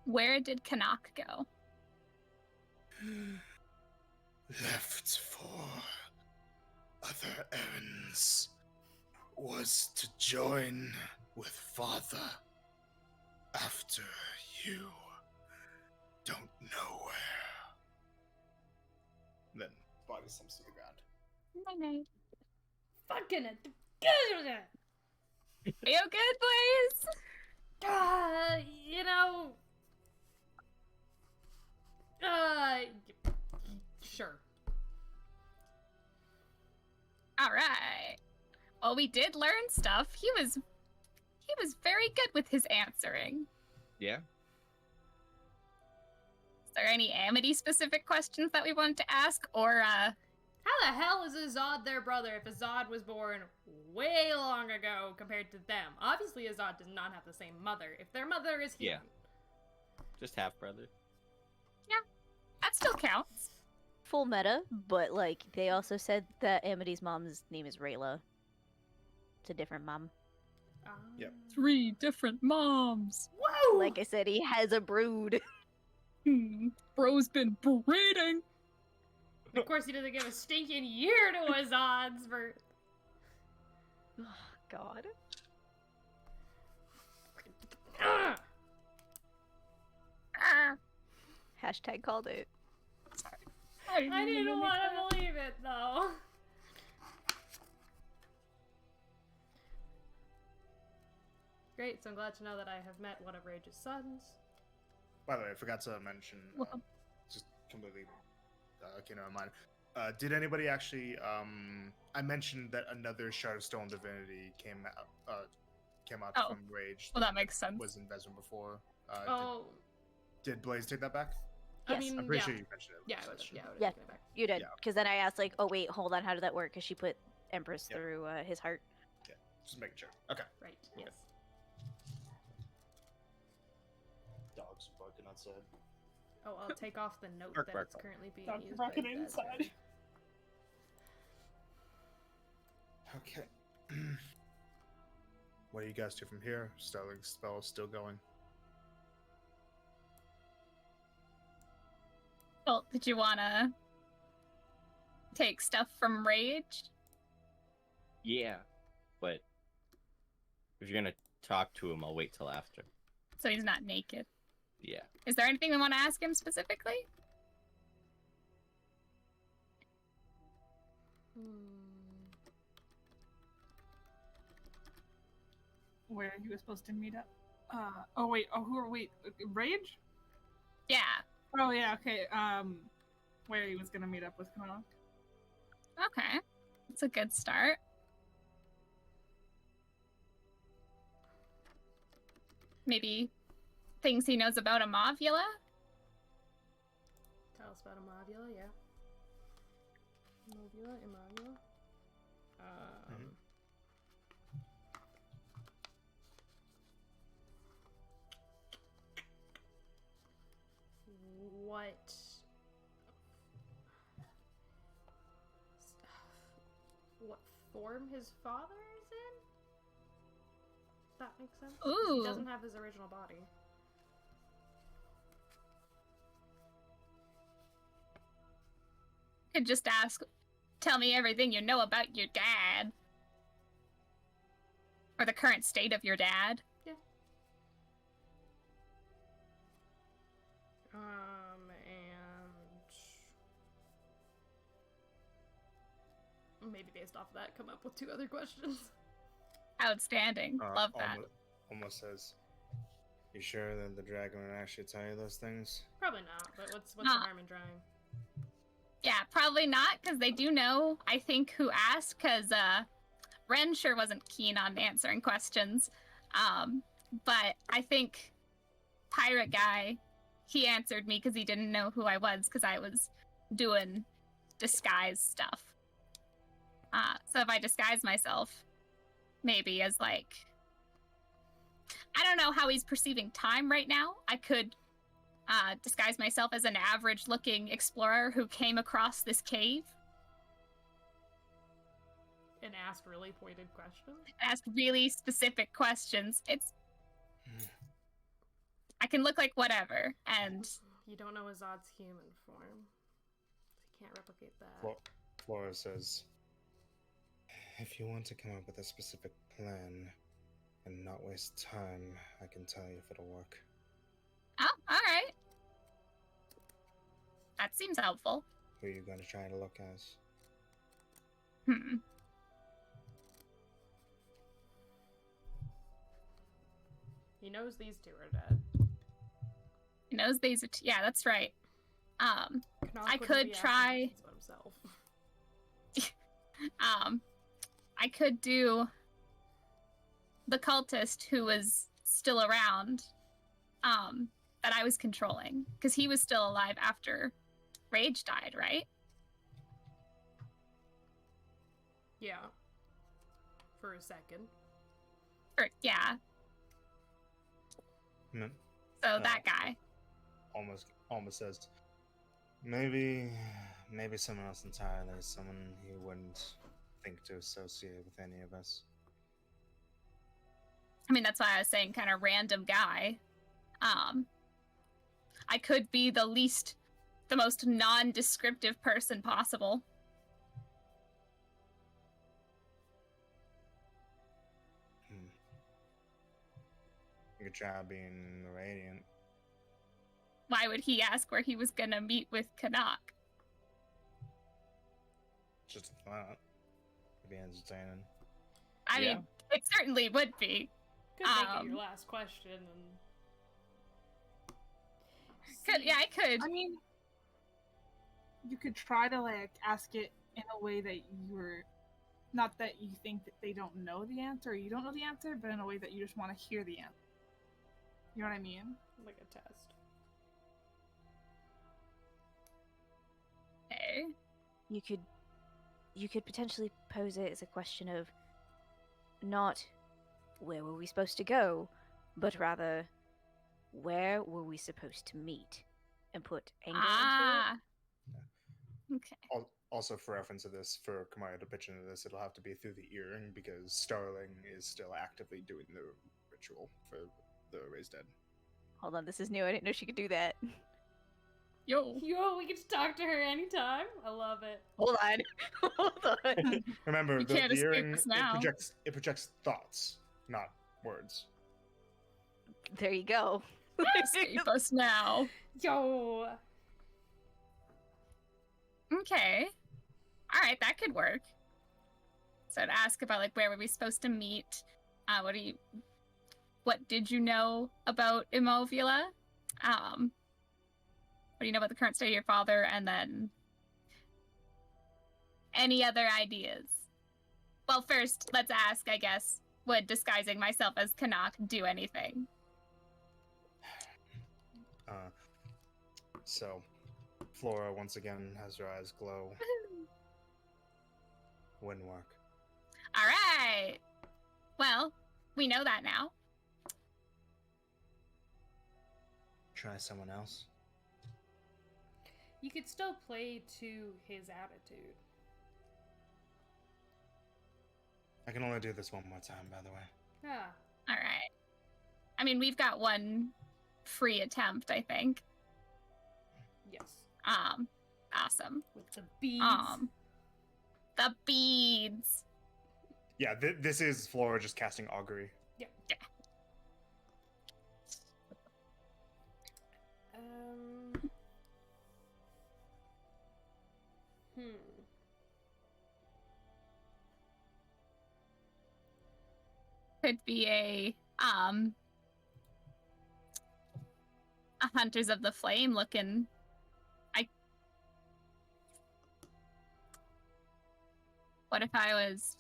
Where did Canuck go? Left for other errands. Was to join with father After you don't know where. Then body slumps to the ground. Night-night. Fucking it. Are you good, boys? You know. Sure. All right. Well, we did learn stuff. He was very good with his answering. Yeah. Is there any Amity-specific questions that we wanted to ask, or How the hell is Azad their brother if Azad was born way long ago compared to them? Obviously, Azad does not have the same mother. If their mother is Yeah. human. Just half brother. that still counts? Full meta, but like they also said that Amity's mom's name is Rayla. It's a different mom. Yep. 3 different moms. Whoa! Like I said, he has a brood. Bro's been breeding. Of course, he doesn't give a stinking year to Azad's birth. God. Ugh. Hashtag called it. I didn't want to believe it, though. Great, so I'm glad to know that I have met one of Rage's sons. By the way, I forgot to mention, Welcome. just completely came to my mind. Did anybody actually? I mentioned that another Shard of Stone Divinity came out Oh. from Rage. Well, that makes sense. Was in Vezin before. Oh, Did Blaze take that back? I Yes. mean, I'm pretty yeah. sure you mentioned it. Yeah, I would. Yeah, I would Yeah. have taken it back. You did. Yeah. Because then I asked, like, oh, wait, hold on, how did that work? Because she put Empress Yeah. through his heart. Just making sure. Okay. Right. Yes. Dogs barking outside. Oh, I'll take off the note Bark, that bark, it's bark. currently being Dr. used by Bucket Badger. inside. Okay. What do you guys do from here? Starling's spell is still going. Well, did you want to take stuff from Rage? Yeah. But if you're gonna talk to him, I'll wait till after. So he's not naked. Yeah. Is there anything we want to ask him specifically? Where he was supposed to meet up. Oh wait. Oh, wait? Rage? Yeah. Oh yeah. Okay. Where he was gonna meet up with Konok. Okay. That's a good start. Maybe things he knows about Amavula? Tell us about Amavula, yeah. Imavula. What form his father is in? Does that make sense? Ooh. He doesn't have his original body. Could just ask, tell me everything you know about your dad. Or the current state of your dad. And maybe based off of that, come up with 2 other questions. Outstanding. Love that. Almost says, "You sure that the dragon would actually tell you those things?" Probably not, but what's the Nah. harm in trying? Yeah, probably not, because they do know, I think, who asked, because Ren sure wasn't keen on answering questions. But I think Pirate Guy, he answered me because he didn't know who I was, because I was doing disguise stuff. So if I disguise myself, maybe as like... I don't know how he's perceiving time right now. I could disguise myself as an average-looking explorer who came across this cave. And ask really pointed questions? Ask really specific questions. I can look like whatever, and... You don't know Azad's human form. So you can't replicate that. Well, Flora says, "If you want to come up with a specific plan, and not waste time, I can tell you if it'll work. Oh, all right. That seems helpful. Who are you going to try to look as? Hmm. He knows these two are dead. He knows these are yeah, that's right. Knock I wouldn't could be asking try- questions about himself. I could do the cultist who was still around, that I was controlling, because he was still alive after Rage died, right? Yeah. For a second. Or yeah, Hmm. so that guy. Almost says, maybe someone else entirely, someone he wouldn't think to associate with any of us. I mean, that's why I was saying kind of random guy. I could be the most non-descriptive person possible. You could try being radiant. Why would he ask where he was gonna meet with Kanak? Just a thought. It'd be entertaining. I Yeah. mean, it certainly would be. Could make it your Um, last question and. Yeah, I could. I mean, you could try to like ask it in a way that you're not that you think that they don't know the answer or you don't know the answer, but in a way that you just want to hear the answer. You know what I mean? Like a test. Okay. You could potentially pose it as a question of not where were we supposed to go, but rather where were we supposed to meet, and put angle into Ah. Okay. Also, for reference to this, for Kamaya to pitch into this, it'll have to be through the earring because Starling is still actively doing the ritual for the raised dead. it. Hold on, this is new. I didn't know she could do that. Yo. Yo, we get to talk to her anytime. I love it. Hold on. Hold on. Remember, You the can't escape earring us now. it projects thoughts, not words. There you go. Escape us now. Yo. Okay. All right, that could work. So I'd ask about like where were we supposed to meet? What did you know about Imovula? What do you know about the current state of your father? And then any other ideas? Well, first, let's ask, I guess, would disguising myself as Kanak do anything? So, Flora once again has her eyes glow. Wouldn't work. All right. Well, we know that now. Try someone else. You could still play to his attitude. I can only do this one more time, by the way. Yeah. All right. I mean, we've got one free attempt, I think. Yes. Awesome. With the beads. The beads. Yeah, this is Flora just casting augury. Yeah. Yeah. Could be a Hunters of the Flame looking. What if I was,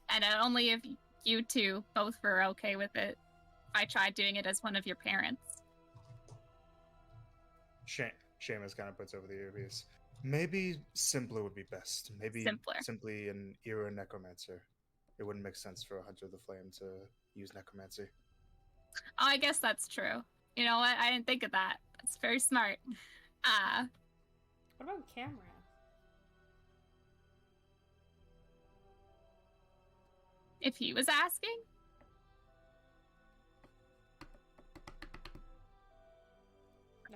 and only if you two both were okay with it, if I tried doing it as one of your parents? Seamus kind of puts over the earpiece. Maybe simpler would be best. Maybe Simpler. simply an era necromancer. It wouldn't make sense for a Hunter of the Flame to use necromancy. Oh, I guess that's true. You know what? I didn't think of that. That's very smart. What about camera? If he was asking?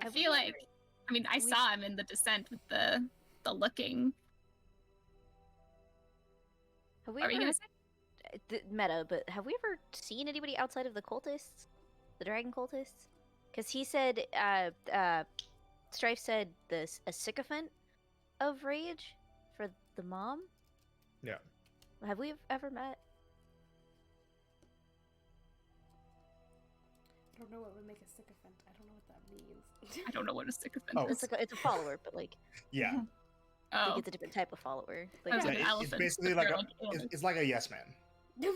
I feel like, I mean, I saw him in the descent with the looking. Have we What were you ever, gonna say? Meta, but have we ever seen anybody outside of the cultists, the dragon cultists? Because he said, Strife said a sycophant of rage for the mom. Yeah. Have we ever met? I don't know what would make a sycophant. I don't know what that means. I don't know what a sycophant Oh. is. It's a follower, but like Yeah. I think Oh, it's a different type of follower. I Like, was Yeah, like an it's elephant. basically but like they're a, aliens. it's like a yes man. Make a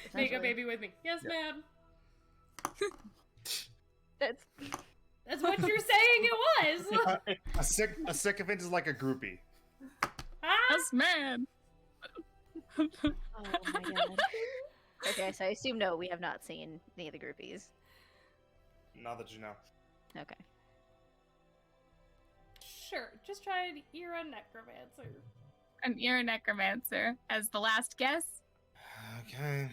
essentially. baby with me. Yes, Yeah. man. That's That's what you're saying it was. A sycophant is like a groupie. Ah! Yes, man. oh my god. Okay, so I assume no, we have not seen any of the groupies. Now that you know. Okay. Sure, just try an Era Necromancer. And you're a necromancer as the last guess. Okay.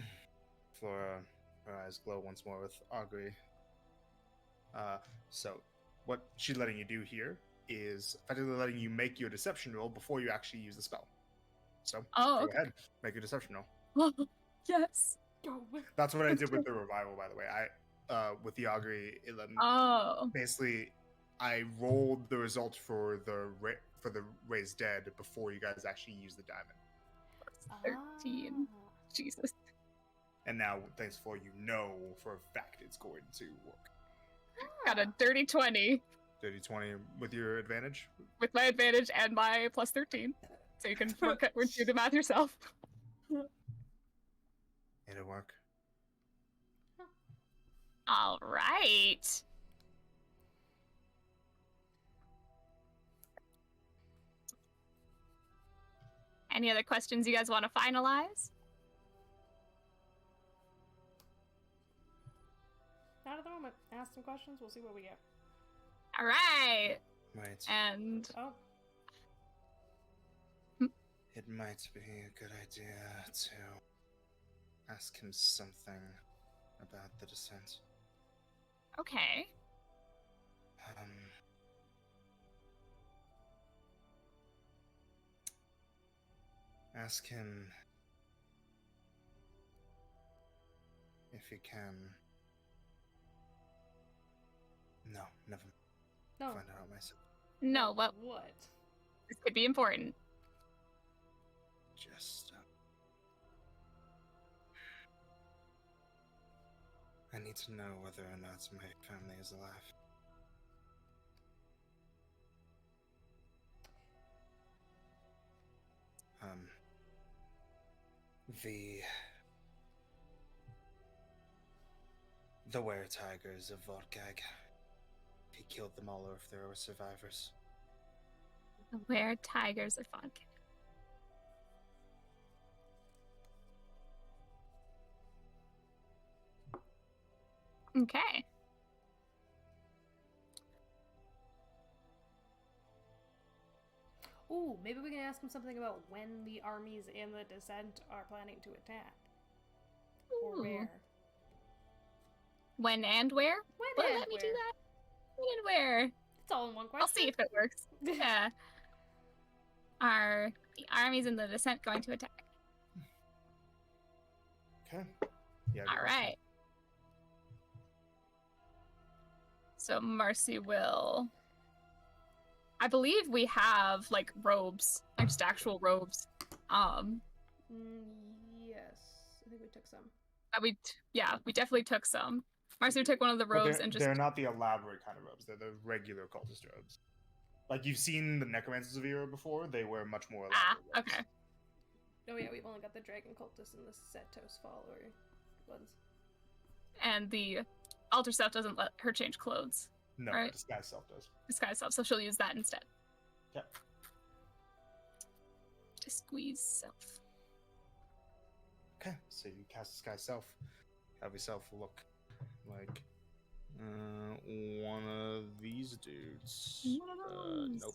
Flora, her eyes glow once more with augury. So what she's letting you do here is effectively letting you make your deception roll before you actually use the spell. So Oh, go okay. ahead, make your deception roll. Yes. Go. That's what I did with the revival, by the way. With the augury, it let me, Oh. basically I rolled the result for the raised dead before you guys actually used the diamond. 13. Jesus. And now, thanks for you know for a fact it's going to work. Got a dirty 20 Dirty 20 with your advantage. with my advantage and my plus 13. So you can do the math yourself. It'll work. All right. Any other questions you guys want to finalize? Not at the moment. Ask some questions. We'll see what we get. All right. Right. And Oh, It might be a good idea to ask him something about the descent. okay. Ask him if he can. No, never. no. Find out myself. No, but What? this could be important. Just. I need to know whether or not my family is alive. The were-tigers of Vodkag. If he killed them all or if there were survivors. Where tigers are fun. Okay. Ooh, maybe we can ask him something about when the armies and the descent are planning to attack. Or Ooh. where. When and where? When Will it and let me do where. that? When and where? It's all in one question. I'll see if it works. Yeah. Are the armies and the descent going to attack? Okay. Yeah. All right. So Marcy will. I believe we have like robes, like just actual robes. Yes. I think we took some. We definitely took some. Marcy would take one of the robes and just. They're not the elaborate kind of robes. They're the regular cultist robes. Like you've seen the necromancers of Era before. They wear much more elaborate robes. Okay. Oh yeah, we've only got the dragon cultists and the Setos follower ones. And the altar self doesn't let her change clothes. No, Right. disguise self does. Disguise self, so she'll use that instead. Yep. To squeeze self. Okay, so you cast disguise self. Have yourself look like one of these dudes. One of those. Nope.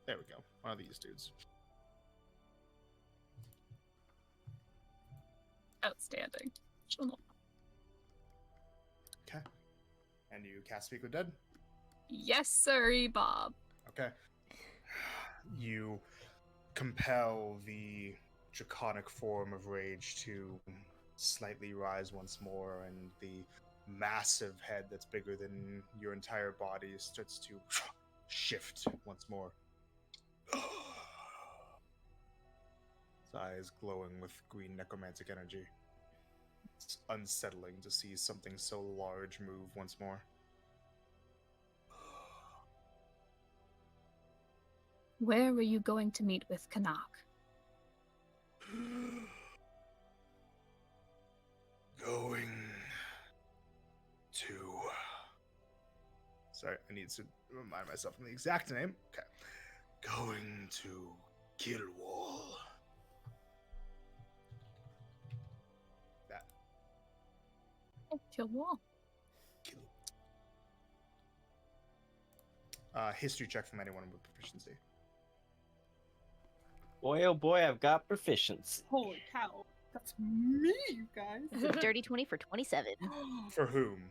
There we go. One of these dudes. Outstanding. She'll know. Okay. And you cast Speak with Dead. Yes, sirree, Bob. Okay. You compel the draconic form of rage to slightly rise once more, and the massive head that's bigger than your entire body starts to shift once more. His eyes glowing with green necromantic energy. It's unsettling to see something so large move once more. Where were you going to meet with Kanak? Going to... Sorry, I need to remind myself of the exact name. Okay. Going to Killwall. That. Kill wall. Kill. History check from anyone with proficiency. Boy, oh boy, I've got proficiency. Holy cow. That's me, you guys. It's a dirty 20 for 27. For whom?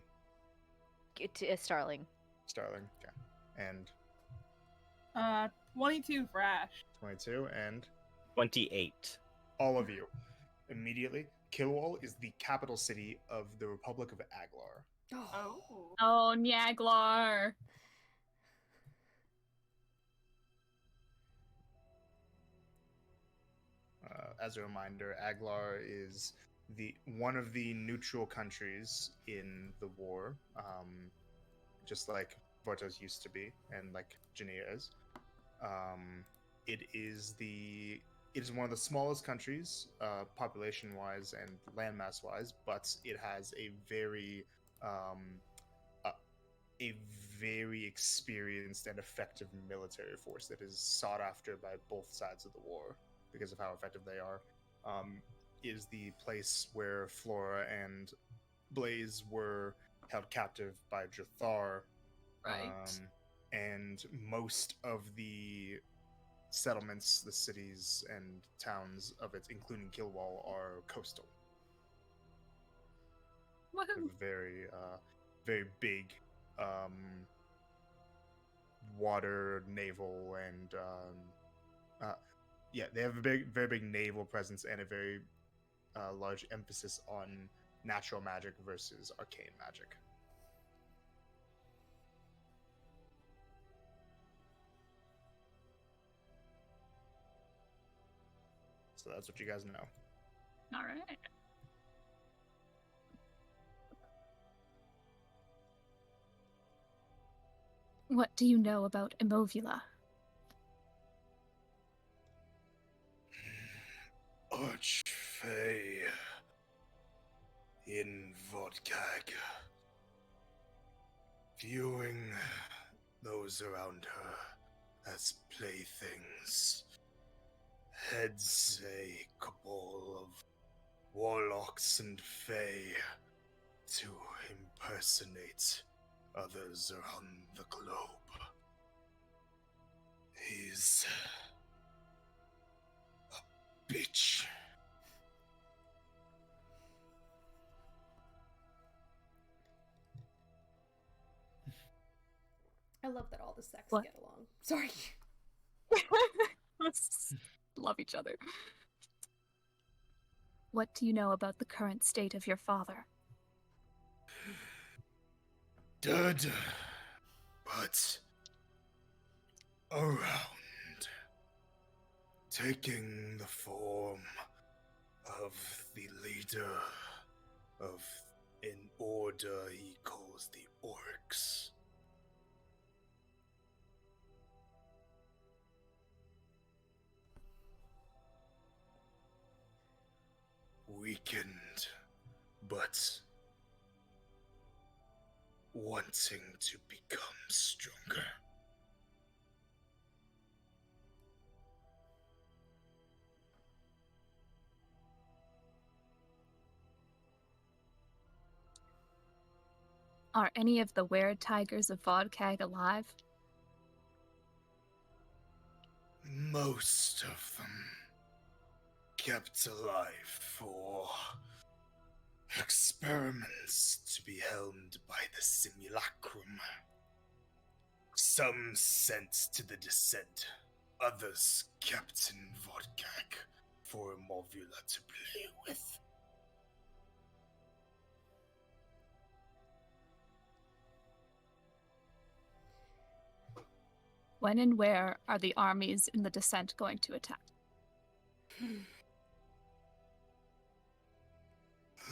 Starling. Starling. Okay. And 22 for Ash. 22, and 28. all of you. Immediately, Killwall is the capital city of the Republic of Aglar. Oh. Oh, Nyaglar. As a reminder, Aglar is one of the neutral countries in the war, just like Vortos used to be, and like Genea is. It is one of the smallest countries, population-wise and landmass-wise, but it has a very experienced and effective military force that is sought after by both sides of the war because of how effective they are. Is the place where Flora and Blaze were held captive by Jathar. Right. And most of the settlements, the cities and towns of it, including Killwall, are coastal. Woohoo. Very, very big water, naval, and yeah, they have a very big naval presence and a very large emphasis on natural magic versus arcane magic. So that's what you guys know. All right. What do you know about Emovula? Archfey in Vodkag, viewing those around her as playthings, heads a cabal of warlocks and fae to impersonate others around the globe. He's a bitch. I love that all the sects What? get along. Sorry. Love each other. What do you know about the current state of your father? Dead, but around, taking the form of the leader of an order he calls the Orcs. Weakened, but wanting to become stronger. Are any of the were tigers of Vodkag alive? Most of them kept alive for experiments to be helmed by the simulacrum. Some sent to the descent others, Captain Vodkak, for a Movula to play with. When and where are the armies in the descent going to attack?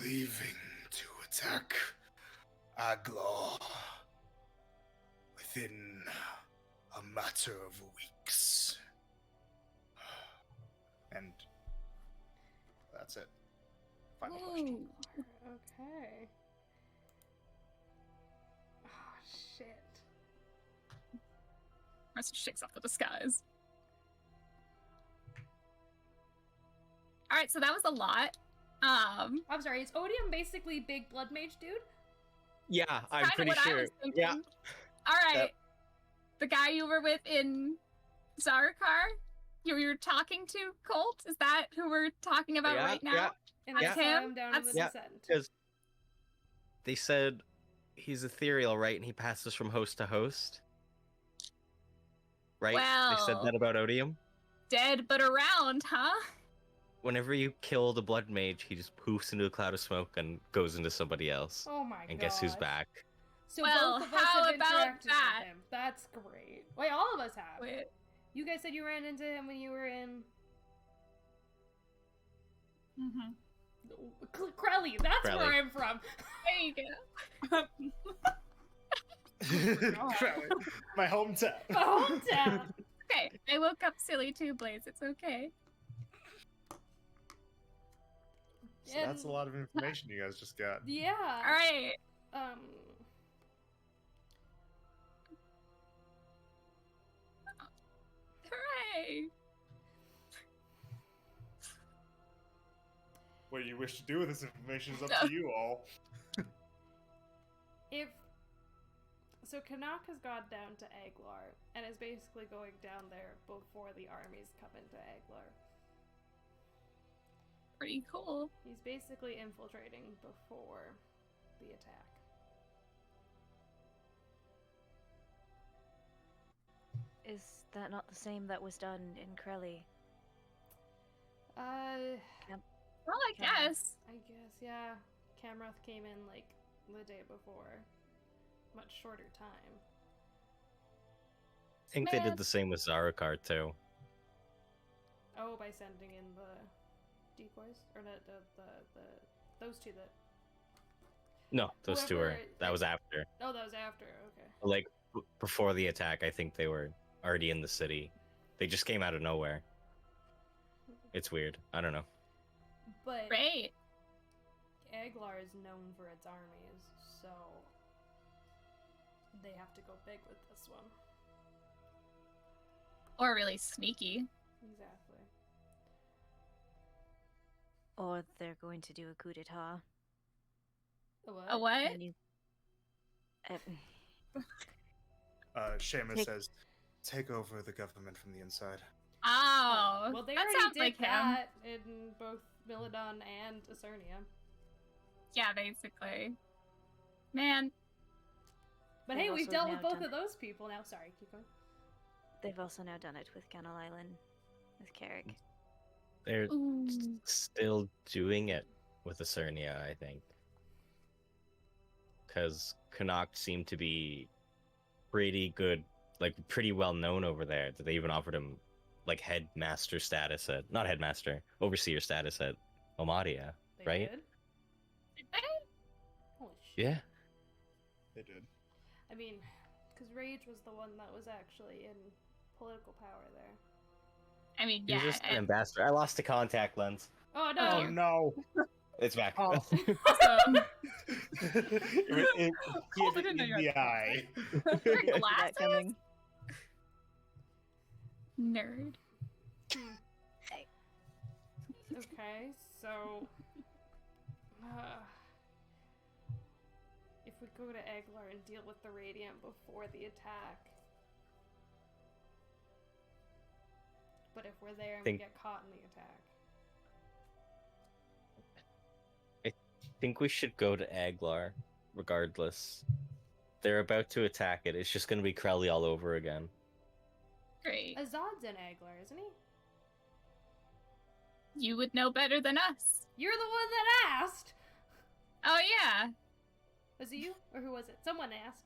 Leaving to attack Aglaw within a matter of weeks. And that's it. Final question. Okay. Oh, shit. Mercy shakes off the disguise. All right, so that was a lot. I'm sorry, is Odium basically big blood mage dude? Yeah, I'm Kinda pretty what I sure. was thinking. Yeah. All right. Yep. The guy you were with in Zarakar, you were talking to, Colt? Is that who we're talking about Yeah, right now? yeah. And I Yeah. saw him down in the Yeah. descent. Because they said he's ethereal, right? And he passes from host to host. Right? They said Well- that about Odium. Dead but around, huh? Whenever you kill the blood mage, he just poofs into a cloud of smoke and goes into somebody else. Oh my god. And guess who's back? So Well, both of us how have about interacted that? with him. That's great. Wait, all of us have. Wait. You guys said you ran into him when you were in Mm-hmm. Crelly. That's Crelly. where I'm from. There you go. My hometown. My hometown. Okay, I woke up silly too, Blaze. It's okay. So that's a lot of information you guys just got. Yeah. All right. Hooray! What you wish to do with this information is up No. to you all. If so, Kanak has gone down to Aglar and is basically going down there before the armies come into Aglar. Pretty cool. He's basically infiltrating before the attack. Is that not the same that was done in Krelly? Well, I Yeah. guess. I guess, yeah. Camroth came in like the day before. Much shorter time. I think they Man. did the same with Zarakar too. Oh, by sending in the decoys? Or those two that. No, those two were. Whoever, That like- was after. Oh, that was after, okay. Like before the attack, I think they were already in the city. They just came out of nowhere. It's weird. I don't know. But Great. Aglar is known for its armies, so they have to go big with this one. Or really sneaky. Exactly. Or they're going to do a coup d'etat. A what? A what? And you- Seamus Take- says, take over the government from the inside. Oh, well, they that already sounds did like him. that in both Milodon and Acernia. Yeah, basically. Man, But They've hey, we've also dealt with now both done of those people now. Sorry, keep going. They've also now done it with Ganal Island, with Carrick. They're ooh. still doing it with Acernia, I think. Because Connacht seemed to be pretty good, like pretty well known over there. That they even offered him like headmaster status at, not headmaster, overseer status at Omadia, They right? did? Did they? Holy shit. Yeah. They did. I mean, because Rage was the one that was actually in political power there. I mean, He was yeah. just an ambassador. I lost the contact lens. Oh, no. Oh no! It's back. Oh. Awesome. He Hold hit it in in there, the you're- eye. Didn't see that Glasses? coming. Nerd. Okay, so if we go to Eglar and deal with the Radiant before the attack, but if we're there and we Think- get caught in the attack, I think we should go to Aglar, regardless. They're about to attack it. It's just going to be Crowley all over again. Great. Azad's an Eggler, isn't he? You would know better than us. You're the one that asked! Oh, yeah. Was it you? Or who was it? Someone asked.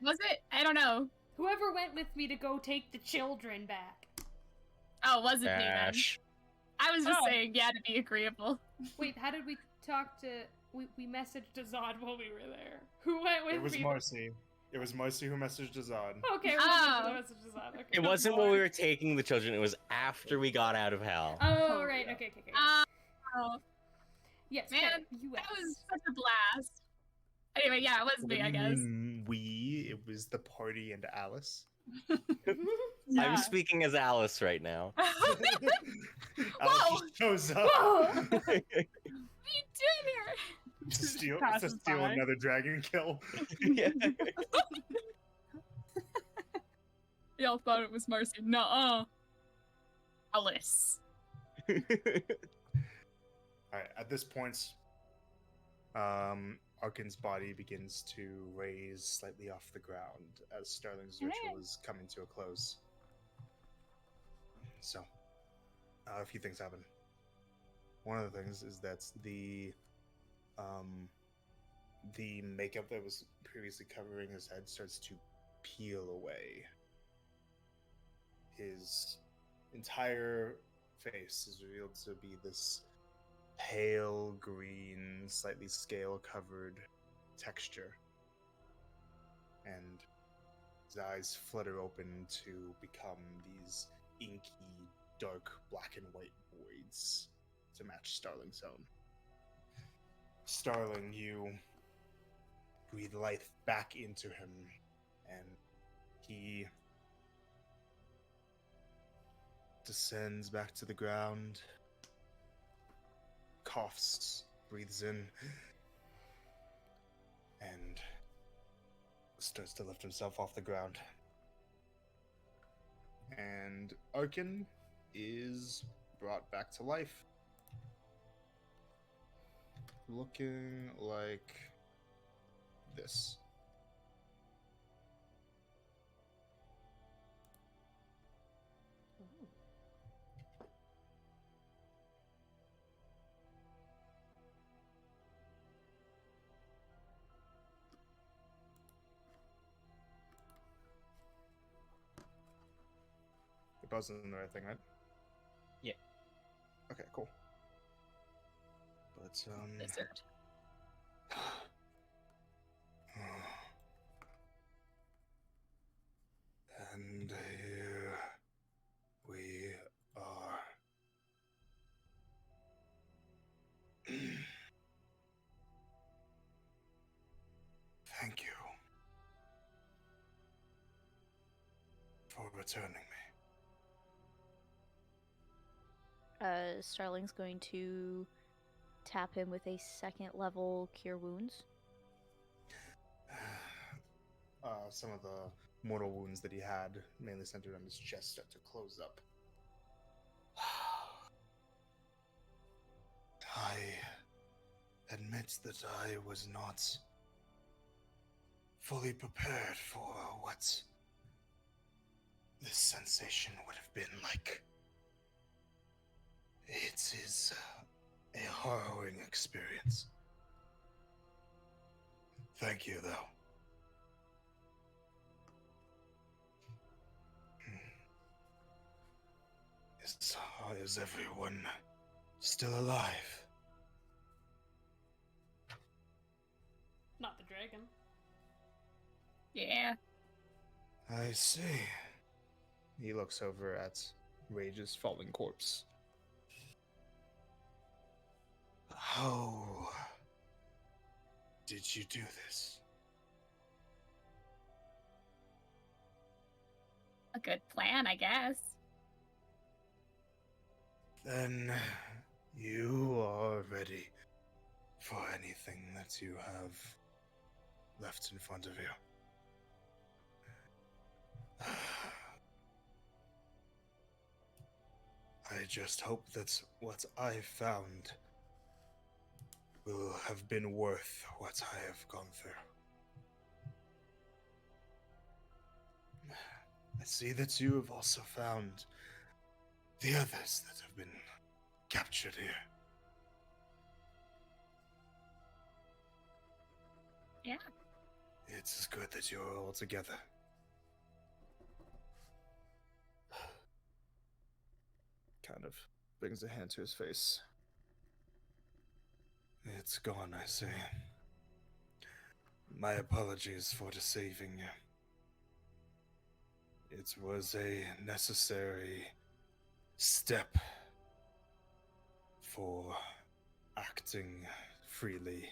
Was it? I don't know. Whoever went with me to go take the children back. Oh, was it me then? Ash. I was just Oh. saying, yeah, to be agreeable. Wait, how did we talk to... We messaged Azad while we were there. Who went with It was me? Marcy. It was Marcy who messaged Azad. Okay, Oh. we messaged Azad. Okay. It wasn't when we were taking the children, it was after we got out of hell. Oh, Oh, right. yeah. Okay. Oh, Yes, man, okay, you that was asked. such a blast. Anyway, yeah, it was What me, do I you guess. mean we? It was the party and Alice. I'm speaking as Alice right now. Alice Whoa! just shows up Whoa! What are you doing here? to steal Passes by. another dragon kill. Yeah. Y'all thought it was Marcy. Nuh-uh. Alice. Alright, at this point, Arkin's body begins to raise slightly off the ground as Starling's ritual is coming to a close. So, a few things happen. One of the things is that the makeup that was previously covering his head starts to peel away. His entire face is revealed to be this pale green, slightly scale-covered texture. And his eyes flutter open to become these inky, dark black and white voids to match Starling's own. Starling, you breathe life back into him, and he descends back to the ground, coughs, breathes in, and starts to lift himself off the ground. And Arkin is brought back to life, looking like this. You're buzzing the right thing, right? Yeah. Okay, cool. But Lizard. and here we are. Thank you for returning me. Starling's going to tap him with a second level Cure Wounds. Some of the mortal wounds that he had, mainly centered on his chest, start to close up. I admit that I was not fully prepared for what this sensation would have been like. It is a harrowing experience. Thank you, though. Is everyone still alive? Not the dragon. Yeah. I see. He looks over at Rage's falling corpse. How did you do this? A good plan, I guess. Then you are ready for anything that you have left in front of you. I just hope that what I found will have been worth what I have gone through. I see that you have also found the others that have been captured here. Yeah. It's good that you're all together. Kind of brings a hand to his face. It's gone, I say. My apologies for deceiving you. It was a necessary step for acting freely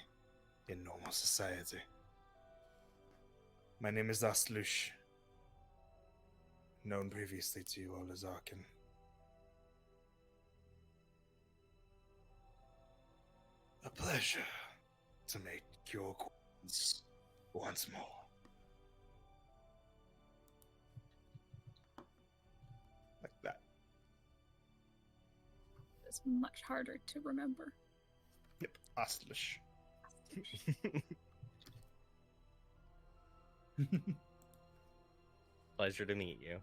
in normal society. My name is Astlush, known previously to you all as Arkin. A pleasure to make your acquaintance once more. Like that. It's much harder to remember. Yep, Astlush. Pleasure to meet you.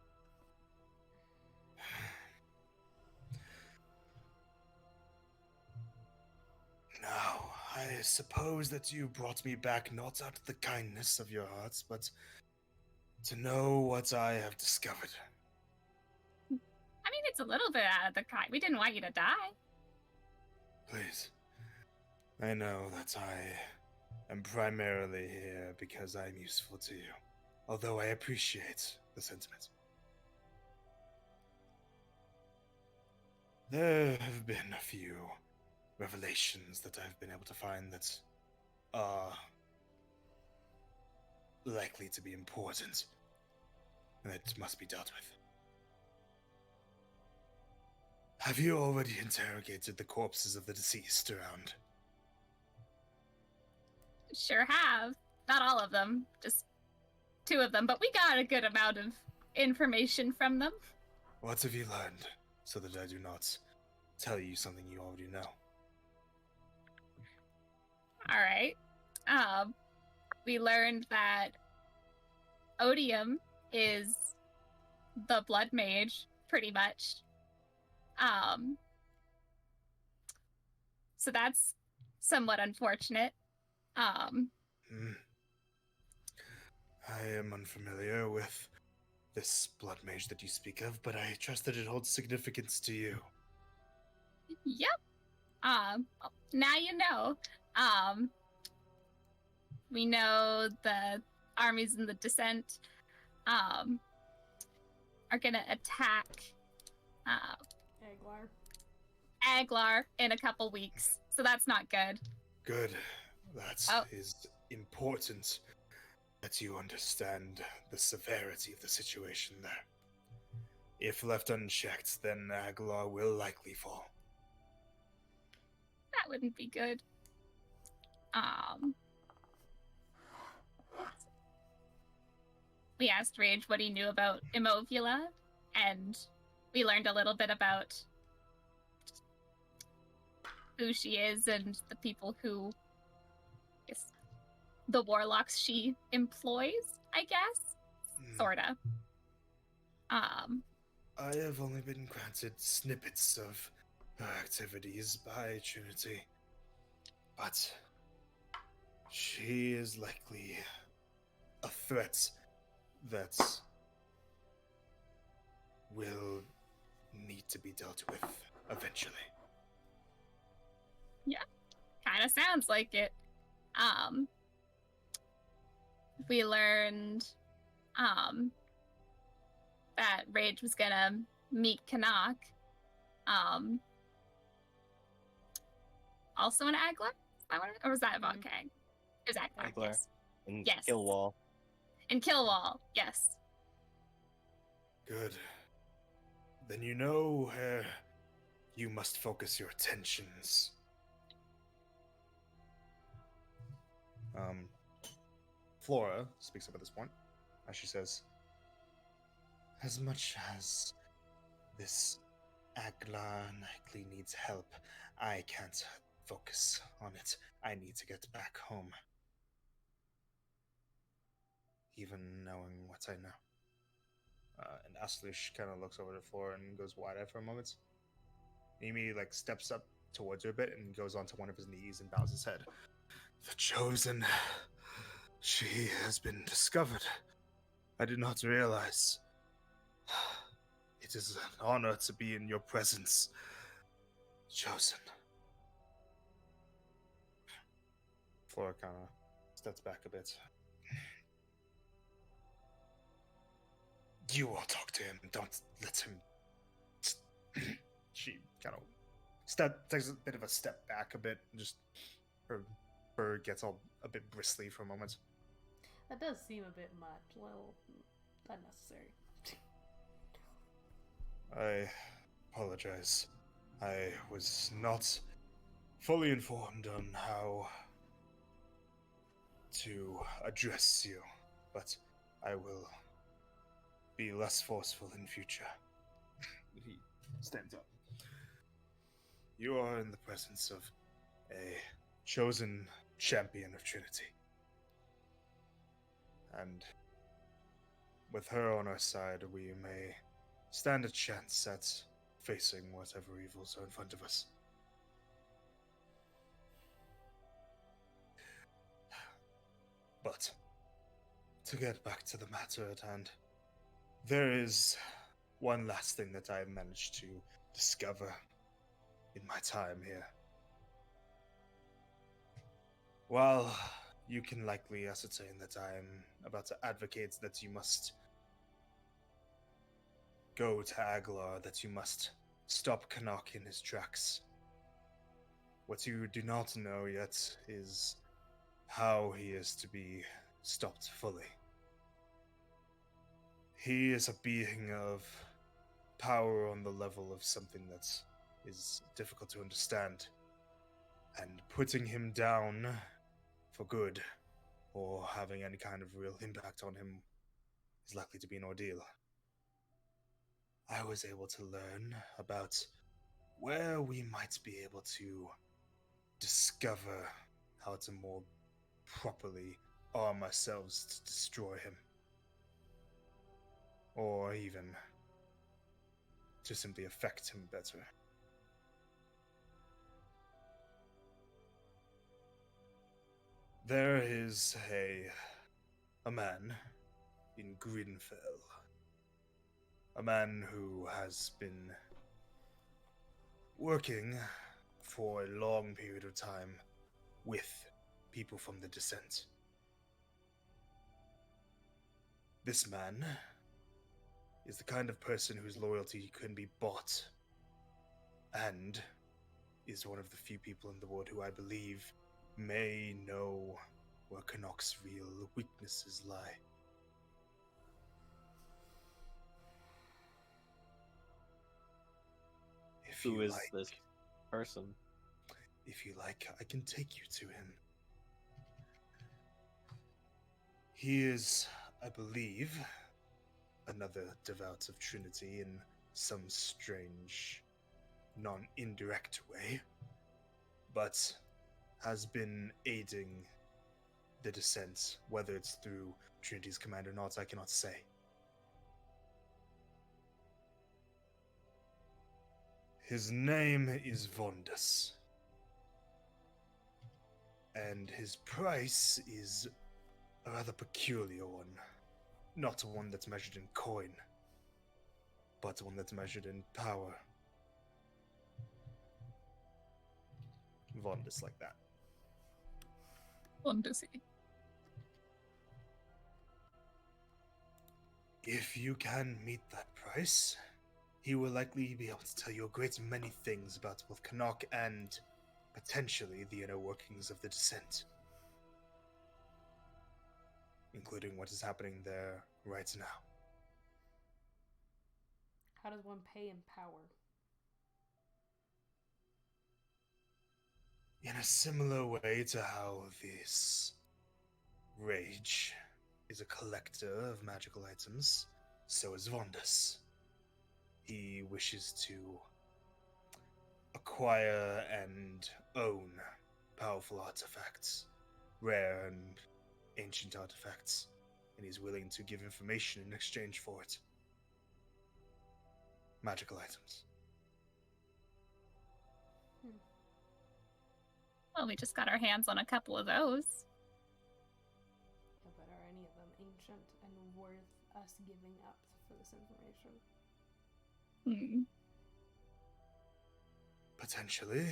Now, I suppose that you brought me back not out of the kindness of your hearts, but to know what I have discovered. I mean, it's a little bit out of the kind. We didn't want you to die. Please. I know that I am primarily here because I'm useful to you, although I appreciate the sentiment. There have been a few revelations that I've been able to find that are likely to be important and that must be dealt with. Have you already interrogated the corpses of the deceased around? Sure have. Not all of them, just 2 of them, but we got a good amount of information from them. What have you learned, so that I do not tell you something you already know? All right. We learned that Odium is the blood mage, pretty much. So that's somewhat unfortunate. I am unfamiliar with this blood mage that you speak of, but I trust that it holds significance to you. Yep. Now you know. We know the armies in the descent are gonna attack Aglar. Aglar in a couple weeks, so that's not good. Good. That is important that you understand the severity of the situation there. If left unchecked, then Aguilar will likely fall. That wouldn't be good. We asked Rage what he knew about Imovula, and we learned a little bit about who she is and the people who, the warlocks she employs, I guess. Sorta. I have only been granted snippets of her activities by Trinity, but she is likely a threat that will need to be dealt with eventually. Yeah, kind of sounds like it. We learned that Rage was gonna meet Kanak. Also in Aglar? Is that what or was that Vodkag? It was Aglar. Aglar. Yes. And Yes. Killwall. In Killwall, yes. Good. Then you know where you must focus your attentions. Flora speaks up at this point, as she says, as much as this Aglar likely needs help, I can't focus on it. I need to get back home. Even knowing what I know. Aslish kind of looks over the floor and goes wide-eyed for a moment. Amy like steps up towards her a bit and goes onto one of his knees and bows his head. The Chosen. She has been discovered. I did not realize. It is an honor to be in your presence, Chosen. Flora kind of steps back a bit. You all talk to him. Don't let him. She kind of takes a bit of a step back a bit. Just her fur gets all a bit bristly for a moment. That does seem a bit much, a little unnecessary. I apologize. I was not fully informed on how to address you, but I will be less forceful in future. He stands up. You are in the presence of a chosen champion of Trinity. And with her on our side, we may stand a chance at facing whatever evils are in front of us. But to get back to the matter at hand, there is one last thing that I have managed to discover in my time here. While you can likely ascertain that I am about to advocate that you must go to Aglar, that you must stop Canuck in his tracks, what you do not know yet is how he is to be stopped fully. He is a being of power on the level of something that is difficult to understand, and putting him down for good, or having any kind of real impact on him, is likely to be an ordeal. I was able to learn about where we might be able to discover how to more properly arm ourselves to destroy him. Or even to simply affect him better. There is a man in Grinfell. A man who has been working for a long period of time with people from the Descent. This man is the kind of person whose loyalty can be bought, and is one of the few people in the world who I believe may know where Canuck's real weaknesses lie. If Who you is like, this person? If you like, I can take you to him. He is, I believe, another devout of Trinity in some strange, non-indirect way, but has been aiding the Descent, whether it's through Trinity's command or not, I cannot say. His name is Vondus, and his price is a rather peculiar one. Not one that's measured in coin, but one that's measured in power. Vondus like that. Fun to see. If you can meet that price, he will likely be able to tell you a great many things about both Canuck and potentially the inner workings of the Descent, including what is happening there right now. How does one pay in power? In a similar way to how this Rage is a collector of magical items, so is Vondus. He wishes to acquire and own powerful artifacts, rare and ancient artifacts, and he's willing to give information in exchange for it. magical items. Well, we just got our hands on a couple of those. Yeah, but are any of them ancient and worth us giving up for this information? Hmm. Potentially.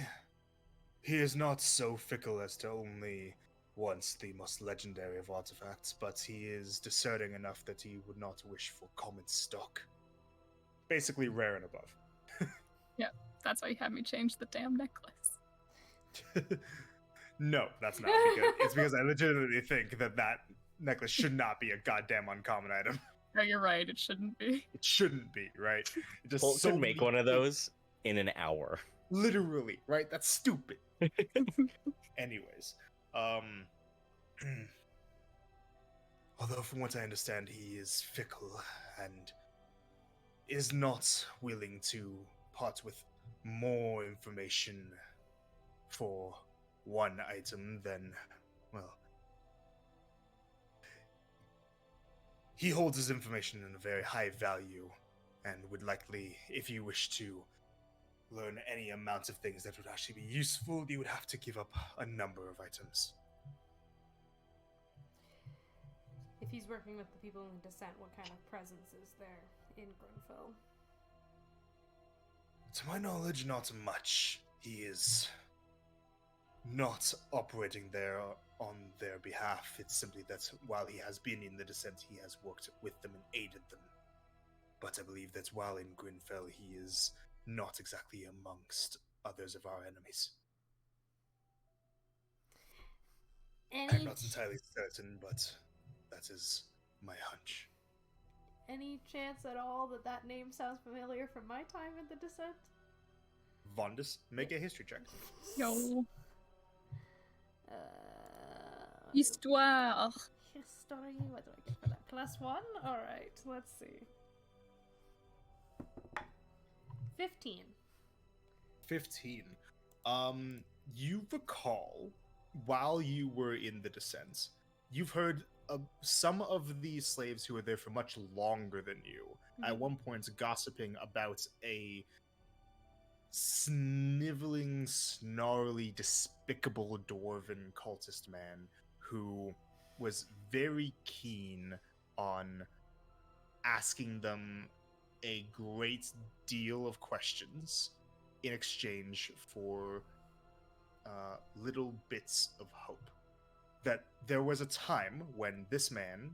He is not so fickle as to only want the most legendary of artifacts, but he is discerning enough that he would not wish for common stock. Basically, rare and above. That's why you had me change the damn necklace. No, that's not. It's because I legitimately think that necklace should not be a goddamn uncommon item. Oh, you're right. It shouldn't be. It shouldn't be, right? It just Bolt so could make many one of things- those in an hour. Literally, right? That's stupid. Anyways, although from what I understand, he is fickle and is not willing to part with more information for one item than, well, he holds his information in a very high value and would likely, if you wish to learn any amount of things that would actually be useful, you would have to give up a number of items. If he's working with the people in Descent, what kind of presence is there in Grinfell? To my knowledge, not much. He is not operating there on their behalf. It's simply that while he has been in the Descent, he has worked with them and aided them. But I believe that while in Grinfell, he is not exactly amongst others of our enemies. I'm not entirely certain, but that is my hunch. Any chance at all that that name sounds familiar from my time in the Descent? Vondus, make a history check. No. Uh, Histoire. History. What do I get for that? +1? Alright, let's see. 15. 15. You recall, while you were in the Descent, you've heard some of the slaves who were there for much longer than you, at one point gossiping about a sniveling, snarly, despicable dwarven cultist man who was very keen on asking them a great deal of questions in exchange for little bits of hope. That there was a time when this man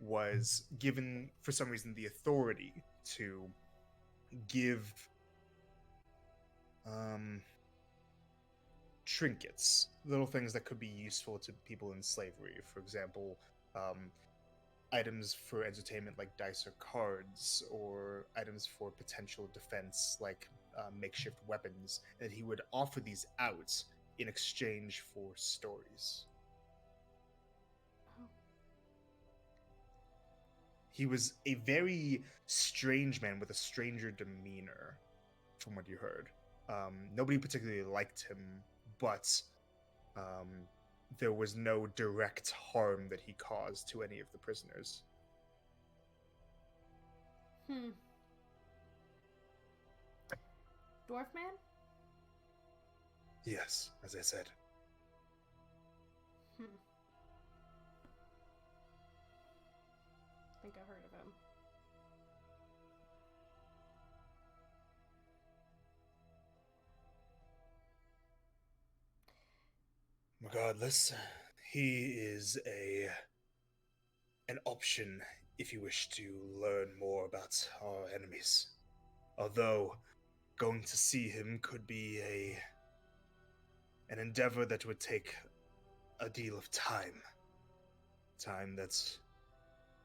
was given, for some reason, the authority to give trinkets, little things that could be useful to people in slavery. For example, items for entertainment like dice or cards, or items for potential defense like makeshift weapons, and he would offer these out in exchange for stories. Oh. He was a very strange man with a stranger demeanor, from what you heard. Nobody particularly liked him, but there was no direct harm that he caused to any of the prisoners. Dwarf man? Yes, as I said. I think I've heard of him. Regardless, he is an option if you wish to learn more about our enemies. Although going to see him could be an endeavor that would take a deal of time. Time that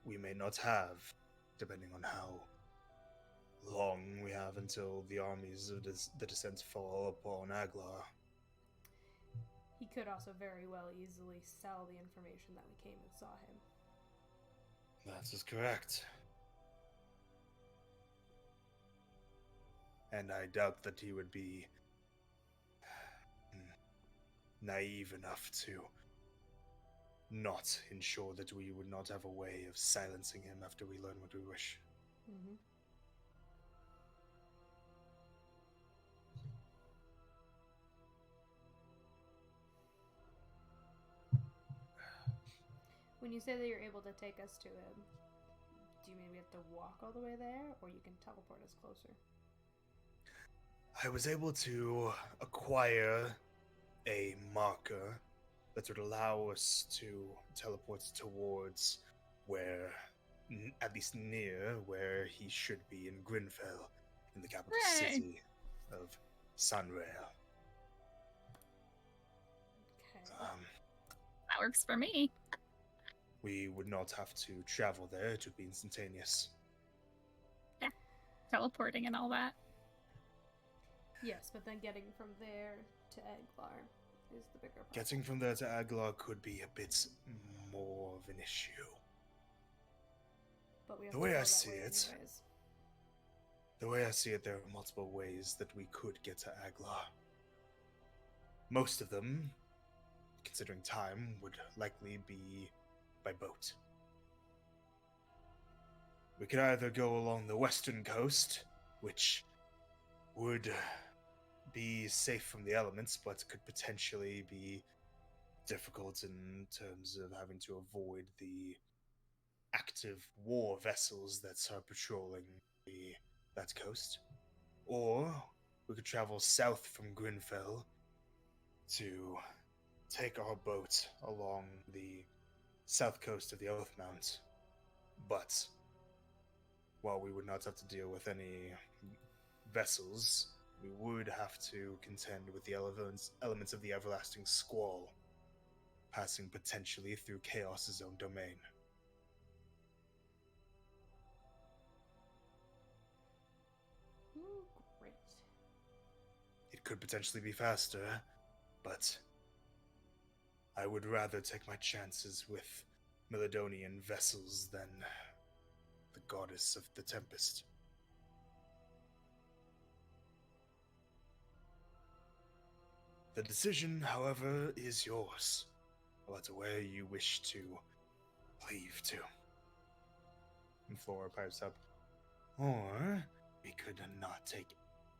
we may not have, depending on how long we have until the armies of the Descent fall upon Aglar. He could also very well easily sell the information that we came and saw him. That is correct. And I doubt that he would be naive enough to not ensure that we would not have a way of silencing him after we learn what we wish. When you say that you're able to take us to him, do you mean we have to walk all the way there, or you can teleport us closer? I was able to acquire a marker that would allow us to teleport towards where, at least near where he should be in Grinfell, in the capital Hooray! city of Sunrail. Okay. That works for me. We would not have to travel there, it would be instantaneous. Teleporting and all that. Yes, but then getting from there to Eglar is the bigger problem. Getting from there to Aglar could be a bit more of an issue. But we have The to way go I that see way it- anyways. The way I see it, there are multiple ways that we could get to Aglar. Most of them, considering time, would likely be by boat. We could either go along the western coast, which would be safe from the elements, but could potentially be difficult in terms of having to avoid the active war vessels that are patrolling that coast. Or we could travel south from Grinfell to take our boat along the south coast of the Oathmount. But while we would not have to deal with any vessels, we would have to contend with the elements of the everlasting squall, passing potentially through Chaos's own domain. Ooh, great. It could potentially be faster, but I would rather take my chances with Melodonian vessels than the goddess of the Tempest. The decision, however, is yours about where you wish to leave to. And Flora pipes up. Or we could not take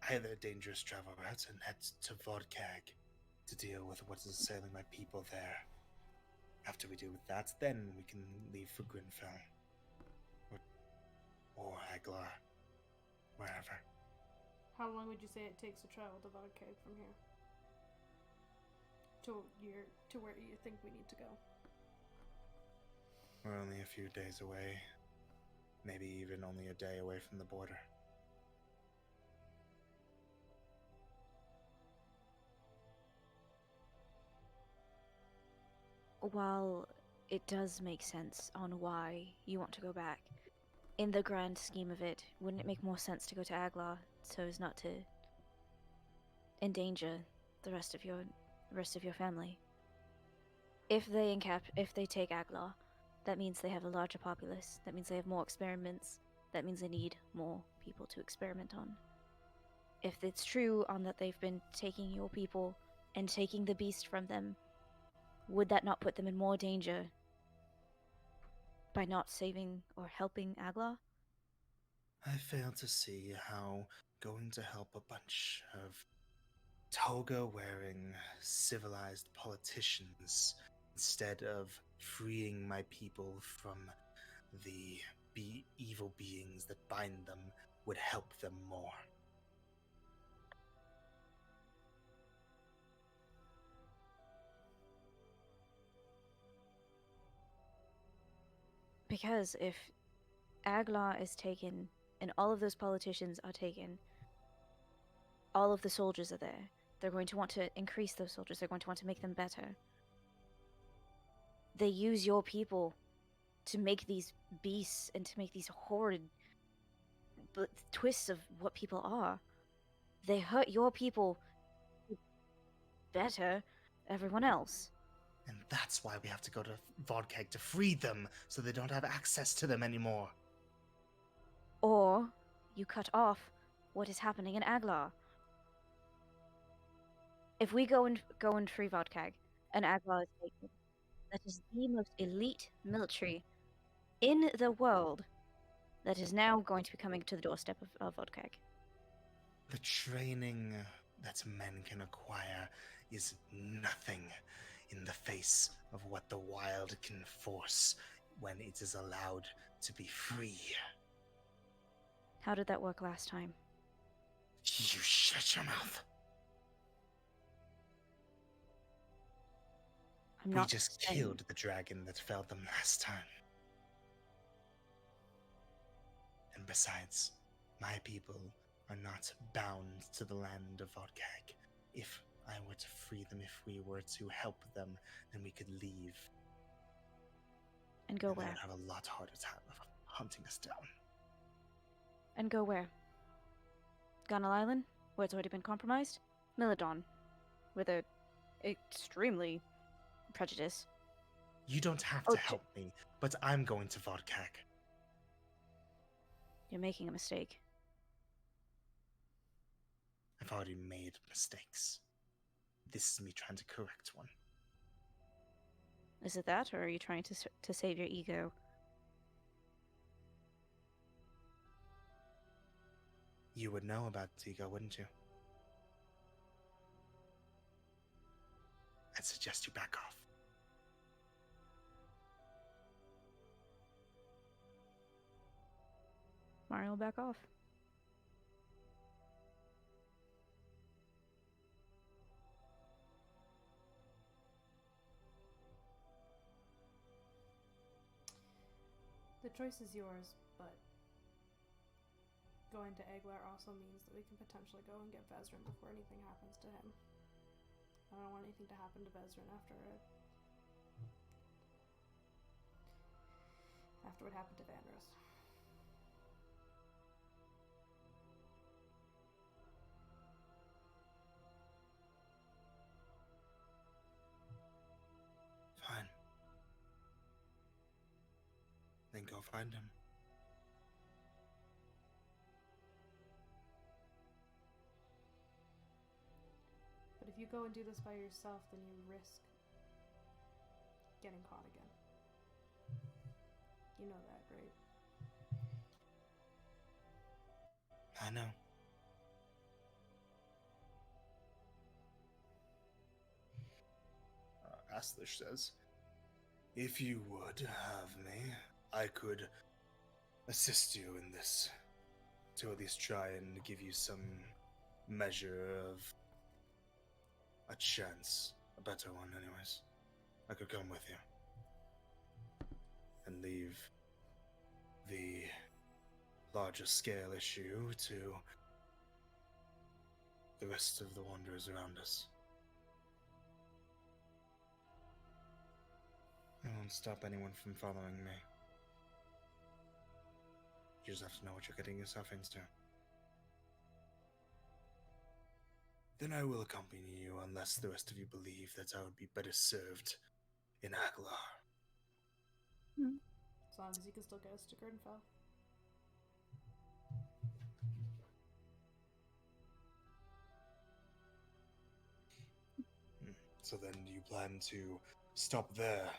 either dangerous travel routes and head to Vodkag to deal with what is assailing my people there. After we deal with that, then we can leave for Grinfell. Or Aglar. Wherever. How long would you say it takes to travel to Vodkeg from here? To where you think we need to go? We're only a few days away. Maybe even only a day away from the border. While it does make sense on why you want to go back, in the grand scheme of it, wouldn't it make more sense to go to Aglar so as not to endanger the rest of your family? If they take Aglar, that means they have a larger populace. That means they have more experiments. That means they need more people to experiment on. If it's true on that they've been taking your people and taking the beast from them, would that not put them in more danger by not saving or helping Aglar? I fail to see how going to help a bunch of toga-wearing civilized politicians instead of freeing my people from the evil beings that bind them would help them more. Because if Aglar is taken and all of those politicians are taken, all of the soldiers are there. They're going to want to increase those soldiers. They're going to want to make them better. They use your people to make these beasts and to make these horrid twists of what people are. They hurt your people to better everyone else. And that's why we have to go to Vodkeg to free them, so they don't have access to them anymore. Or you cut off what is happening in Aglar. If we go and free Vodkag, and Aglar is taken, that is the most elite military in the world that is now going to be coming to the doorstep of Vodkag. The training that men can acquire is nothing in the face of what the wild can force when it is allowed to be free. How did that work last time? You shut your mouth. I'm We not just saying- killed the dragon that felled them last time. And besides, my people are not bound to the land of Vodkag. If I were to free them, if we were to help them, then we could leave. And go And they where? would have a lot harder time of hunting us down. And go where? Gunnel Island, where it's already been compromised? Milidon, where they're extremely prejudiced. You don't have Oh, to help me, but I'm going to Vodkag. You're making a mistake. I've already made mistakes. This is me trying to correct one. Is it that, or are you trying to save your ego? You would know about Tigo, wouldn't you? I'd suggest you back off. Mario, back off. The choice is yours, but going to Eglar also means that we can potentially go and get Vezrin before anything happens to him. I don't want anything to happen to Vezrin after what happened to Vanris. Fine. Then go find him. But if you go and do this by yourself, then you risk getting caught again. You know that, right? I know. Aslish says, if you would have me, I could assist you in this. To at least try and give you some measure of a chance. A better one, anyways. I could come with you. And leave the larger scale issue to the rest of the wanderers around us. I won't stop anyone from following me. You just have to know what you're getting yourself into. Then I will accompany you unless the rest of you believe that I would be better served in Aglar. As long as you can still get us to Gurnfell. So then you plan to stop there?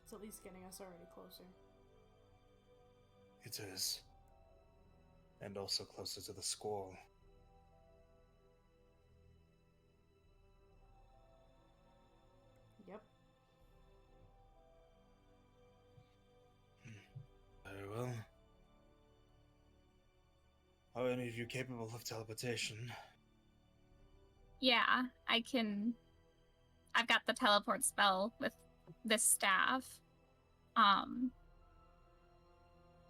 It's at least getting us already closer. It is. And also closer to the squall. Yep. Very well. Are any of you capable of teleportation? Yeah, I can. I've got the teleport spell with this staff.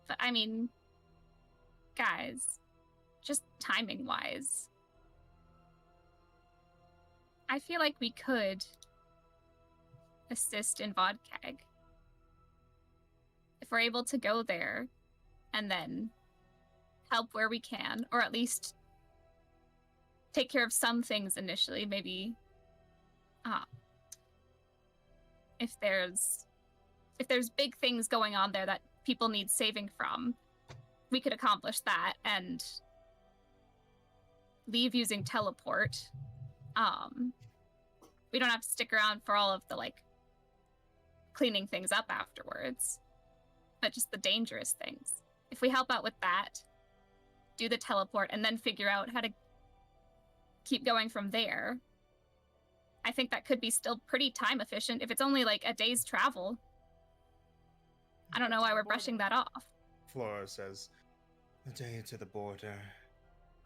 But I mean, guys, just timing wise, I feel like we could assist in Vodkag. If we're able to go there and then help where we can, or at least take care of some things initially, maybe if there's big things going on there that people need saving from, we could accomplish that and leave using teleport. We don't have to stick around for all of the like cleaning things up afterwards, but just the dangerous things. If we help out with that, do the teleport, and then figure out how to keep going from there. I think that could be still pretty time efficient if it's only like a day's travel. I don't know why we're brushing that off. Flora says, "A day to the border,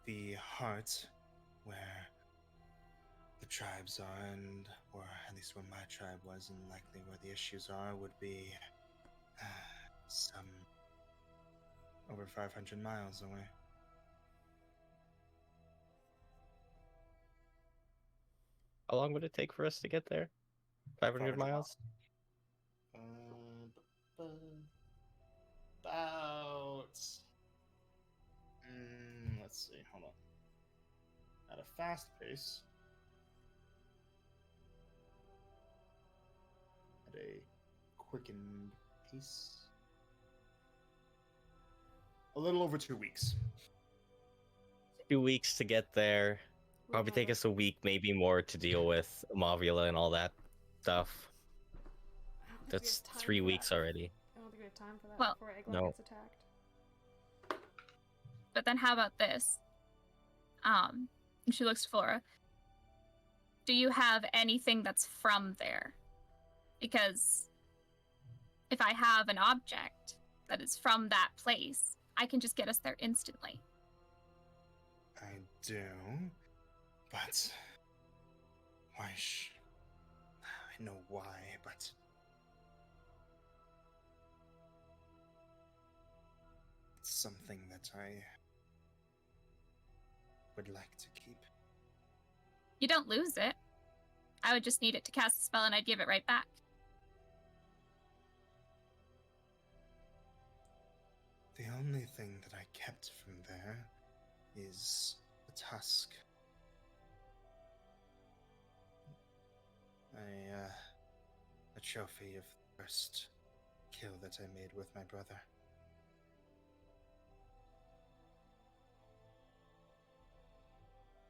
the heart where the tribes are, and or at least where my tribe was, and likely where the issues are, would be some over 500 miles away." How long would it take for us to get there? 500 500 miles? About. Let's see. Hold on. At a fast pace. At a quickened pace. A little over 2 weeks. 2 weeks to get there. We Probably have take us a week, maybe more, to deal with Mavula and all that stuff. I don't think we That's have time 3 for weeks that. already. I don't think we have time for that Well, before Egglar no. gets attacked. But then how about this? And she looks to Flora. Do you have anything that's from there? Because if I have an object that is from that place, I can just get us there instantly. I do. But. Why I know why, but. It's something that I would like to keep. You don't lose it. I would just need it to cast a spell and I'd give it right back. The only thing that I kept from there is the tusk. A trophy of the first kill that I made with my brother.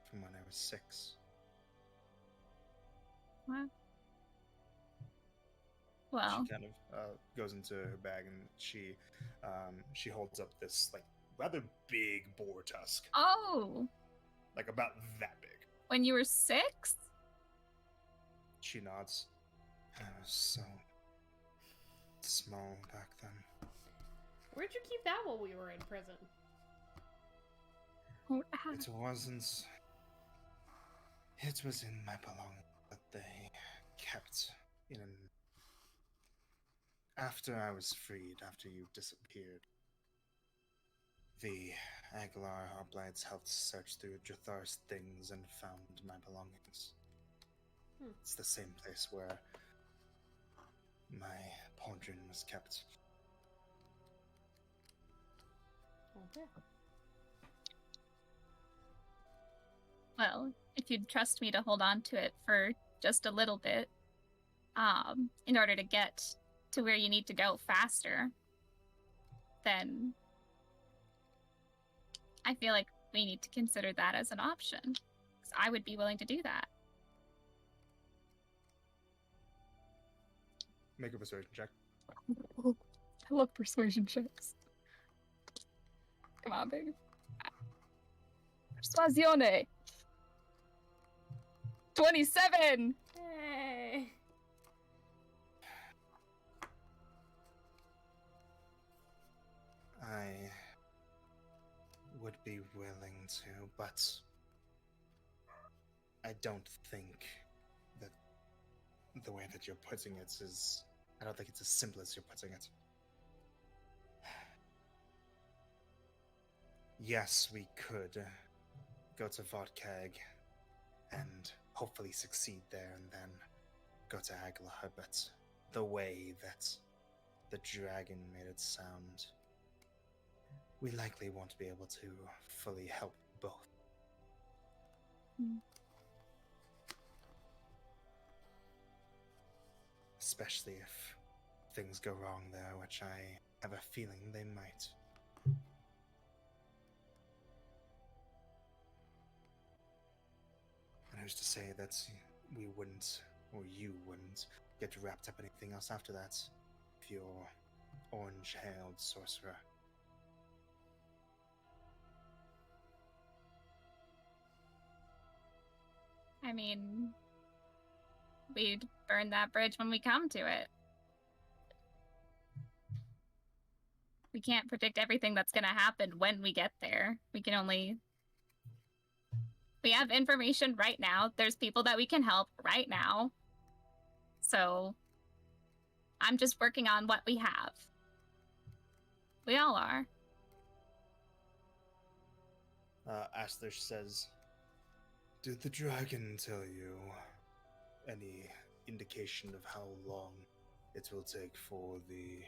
From when I was 6. What? Well, She kind of goes into her bag and she holds up this like rather big boar tusk, oh, like about that big. when you were 6? She nods. I was so small back then. Where'd you keep that while we were in prison? It wasn't. It was in my belongings that they kept in an. After I was freed, after you disappeared, the Aguilar Hoplites helped search through Jathar's things and found my belongings. It's the same place where my pauldron was kept. Okay. Well, if you'd trust me to hold on to it for just a little bit, in order to get to where you need to go faster, then I feel like we need to consider that as an option. 'Cause I would be willing to do that. Make a persuasion check. I love persuasion checks. Come on, baby. Persuasione! 27! Hey. I would be willing to, but I don't think that the way that you're putting it is. I don't think it's as simple as you're putting it. Yes, we could go to Vodkag and hopefully succeed there and then go to Aglar, but the way that the dragon made it sound, we likely won't be able to fully help both. Especially if things go wrong there, which I have a feeling they might. And who's to say that we wouldn't, or you wouldn't, get wrapped up in anything else after that, if you're orange-hailed sorcerer. I mean, we'd burn that bridge when we come to it. We can't predict everything that's going to happen when we get there. We can only... We have information right now. There's people that we can help right now. So, I'm just working on what we have. We all are. Asler says, "Did the dragon tell you any indication of how long it will take for the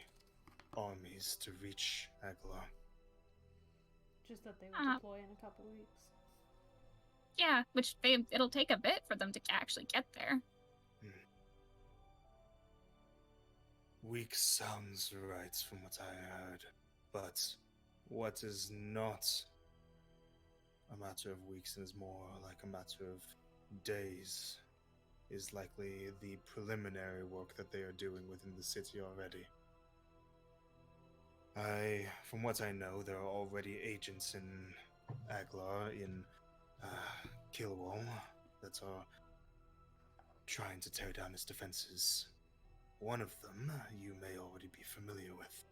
armies to reach Aglar?" Just that they would deploy in a couple weeks. Yeah, it'll take a bit for them to actually get there. Weak sounds right from what I heard, but what is not a matter of weeks and is more like a matter of days is likely the preliminary work that they are doing within the city already. From what I know, there are already agents in Aglar, in Kilwall, that are trying to tear down its defenses. One of them you may already be familiar with.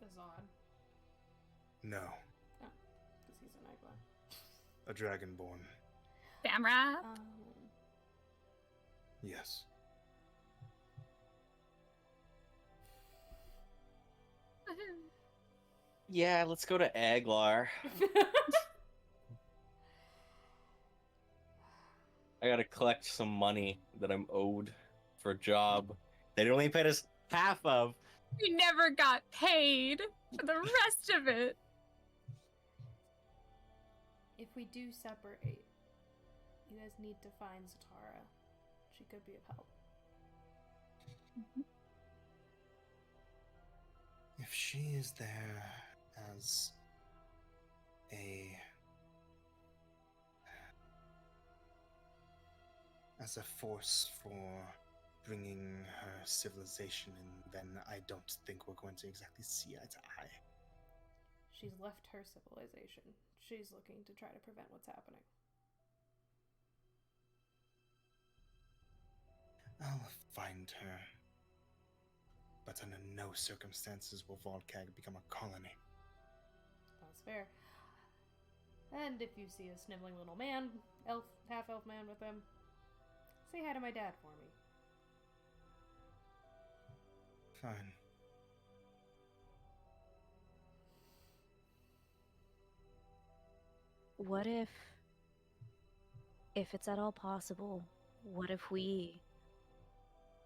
Azad. No, Because he's an Aglar. a dragonborn. Bamra? Yes. Yeah, let's go to Aglar. I gotta collect some money that I'm owed for a job they only paid us half of. We never got paid for the rest of it. If we do separate, you guys need to find Zatara. She could be of help. If she is there as a force for bringing her civilization in, then I don't think we're going to exactly see eye to eye. She's left her civilization. She's looking to try to prevent what's happening. I'll find her. But under no circumstances will Volcag become a colony. That's fair. And if you see a sniveling little man, half-elf man with him, say hi to my dad for me. Fine. What if it's at all possible, what if we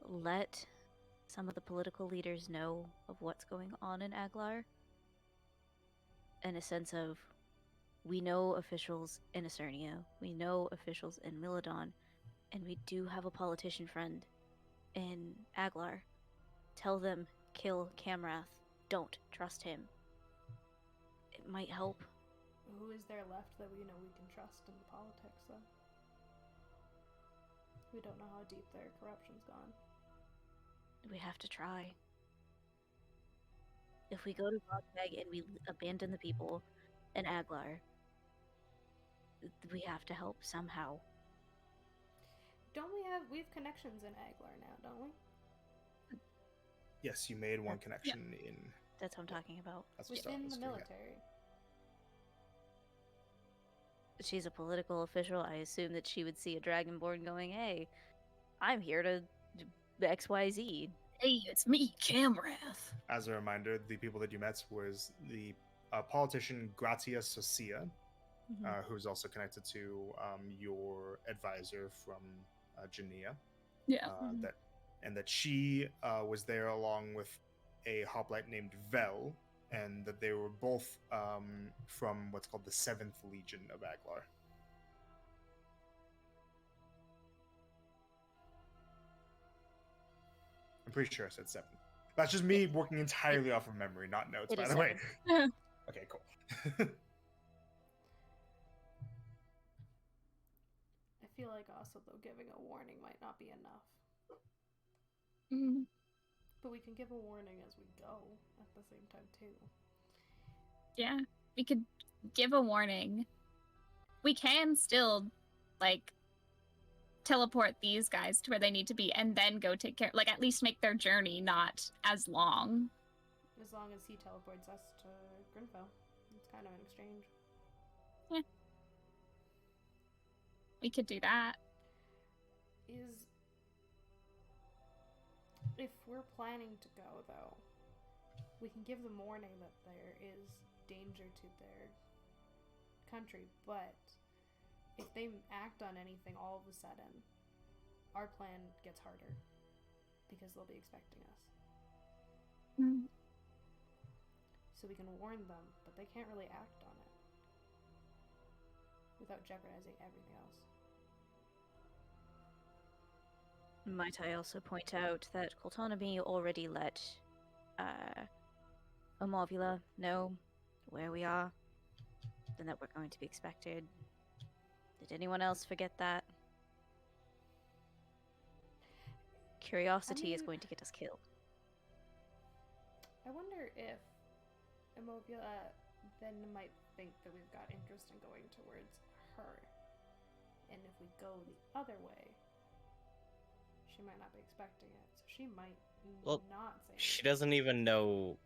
let some of the political leaders know of what's going on in Aglar? In a sense of, we know officials in Ecernia, we know officials in Milodon, and we do have a politician friend in Aglar. Tell them, kill Camrath. Don't trust him. It might help. Who is there left that we know we can trust in the politics, though? We don't know how deep their corruption's gone. We have to try. If we go to Volcag and we abandon the people in Aglar, we have to help somehow. We have connections in Aglar now, don't we? Yes, you made one connection in... That's what I'm talking about. That's what Within the Star was military. She's a political official. I assume that she would see a Dragonborn going, hey, I'm here to XYZ. Hey, it's me, Camrath. As a reminder, the people that you met was the politician Gratia Socia, who's also connected to your advisor from Genea. Yeah. That she was there along with a hoplite named Vel, and that they were both from what's called the 7th Legion of Aglar. I'm pretty sure I said 7. That's just me working entirely off of memory, not notes, by the way. Okay, cool. I feel like also, though, giving a warning might not be enough. Mm-hmm. But we can give a warning as we go at the same time, too. Yeah, we could give a warning. We can still, teleport these guys to where they need to be and then go take care, like at least make their journey not as long. As long as he teleports us to Grinfell. It's kind of an exchange. Yeah. We could do that. If we're planning to go, though, we can give them warning that there is danger to their country, but if they act on anything all of a sudden, our plan gets harder because they'll be expecting us. Mm. So we can warn them, but they can't really act on it without jeopardizing everything else. Might I also point out that Coltonomy already let Amovula know where we are and that we're going to be expected. Did anyone else forget that? Curiosity is going to get us killed. I wonder if Amovula then might think that we've got interest in going towards her. And if we go the other way, she might not be expecting it. So she might not say She anything. doesn't even know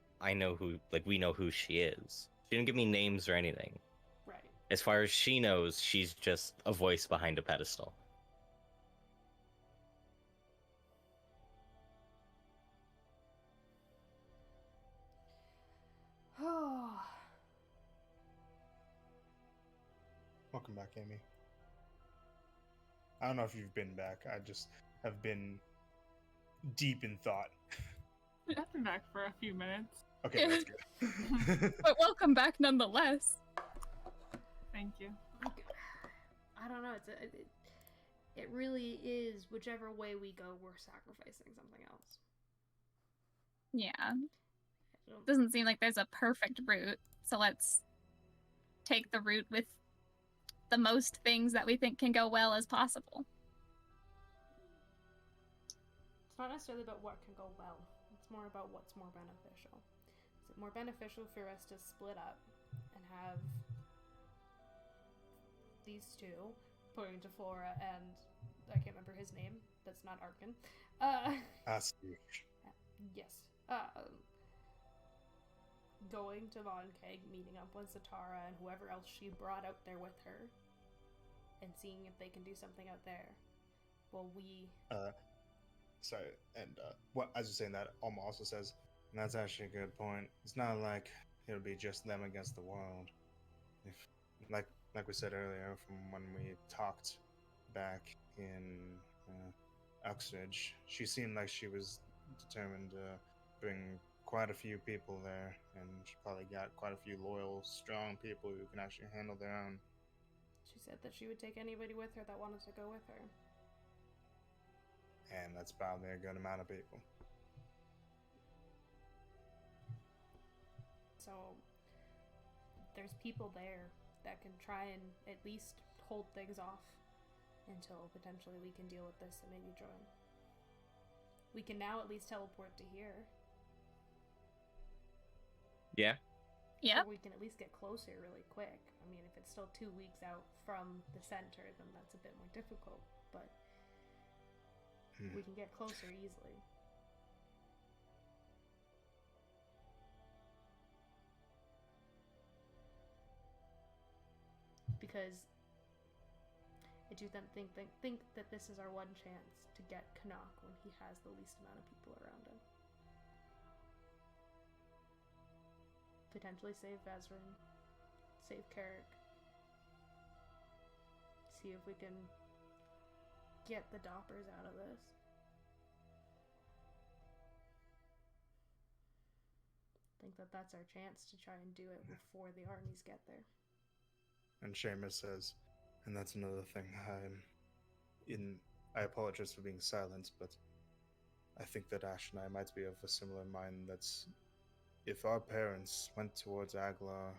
we know who she is. She didn't give me names or anything. Right. As far as she knows, she's just a voice behind a pedestal. Oh. Welcome back, Amy. I don't know if you've been back. I just have been deep in thought. I've been back for a few minutes. Okay, that's good. But welcome back nonetheless. Thank you. I don't know. It really is whichever way we go, we're sacrificing something else. Yeah. I don't- Doesn't seem like there's a perfect route, so let's take the route with the most things that we think can go well as possible. It's not necessarily about what can go well. It's more about what's more beneficial. Is it more beneficial for us to split up and have these two, pointing to Flora and I can't remember his name. That's not Arkin. Steve. Yes. Going to Von Keg, meeting up with Zatara and whoever else she brought out there with her, and seeing if they can do something out there. Well, Sorry, and what as you're saying that, Alma also says, and that's actually a good point. It's not like it'll be just them against the world. If, like we said earlier, from when we talked back in Uxbridge, she seemed like she was determined to bring quite a few people there, and she probably got quite a few loyal, strong people who can actually handle their own. she said that she would take anybody with her that wanted to go with her. And that's probably a good amount of people. So there's people there that can try and at least hold things off until potentially we can deal with this and maybe join. We can now at least teleport to here. Yeah. Yep. Or we can at least get closer really quick. I mean, if it's still 2 weeks out from the center, then that's a bit more difficult, but we can get closer easily. Because I do then think that this is our one chance to get Canuck when he has the least amount of people around him. Potentially save Vezrin, save Carrick. See if we can get the Doppers out of this. I think that that's our chance to try and do it before the armies get there. And Seamus says, and that's another thing. I apologize for being silent, but I think that Ash and I might be of a similar mind. That's if our parents went towards Aglar,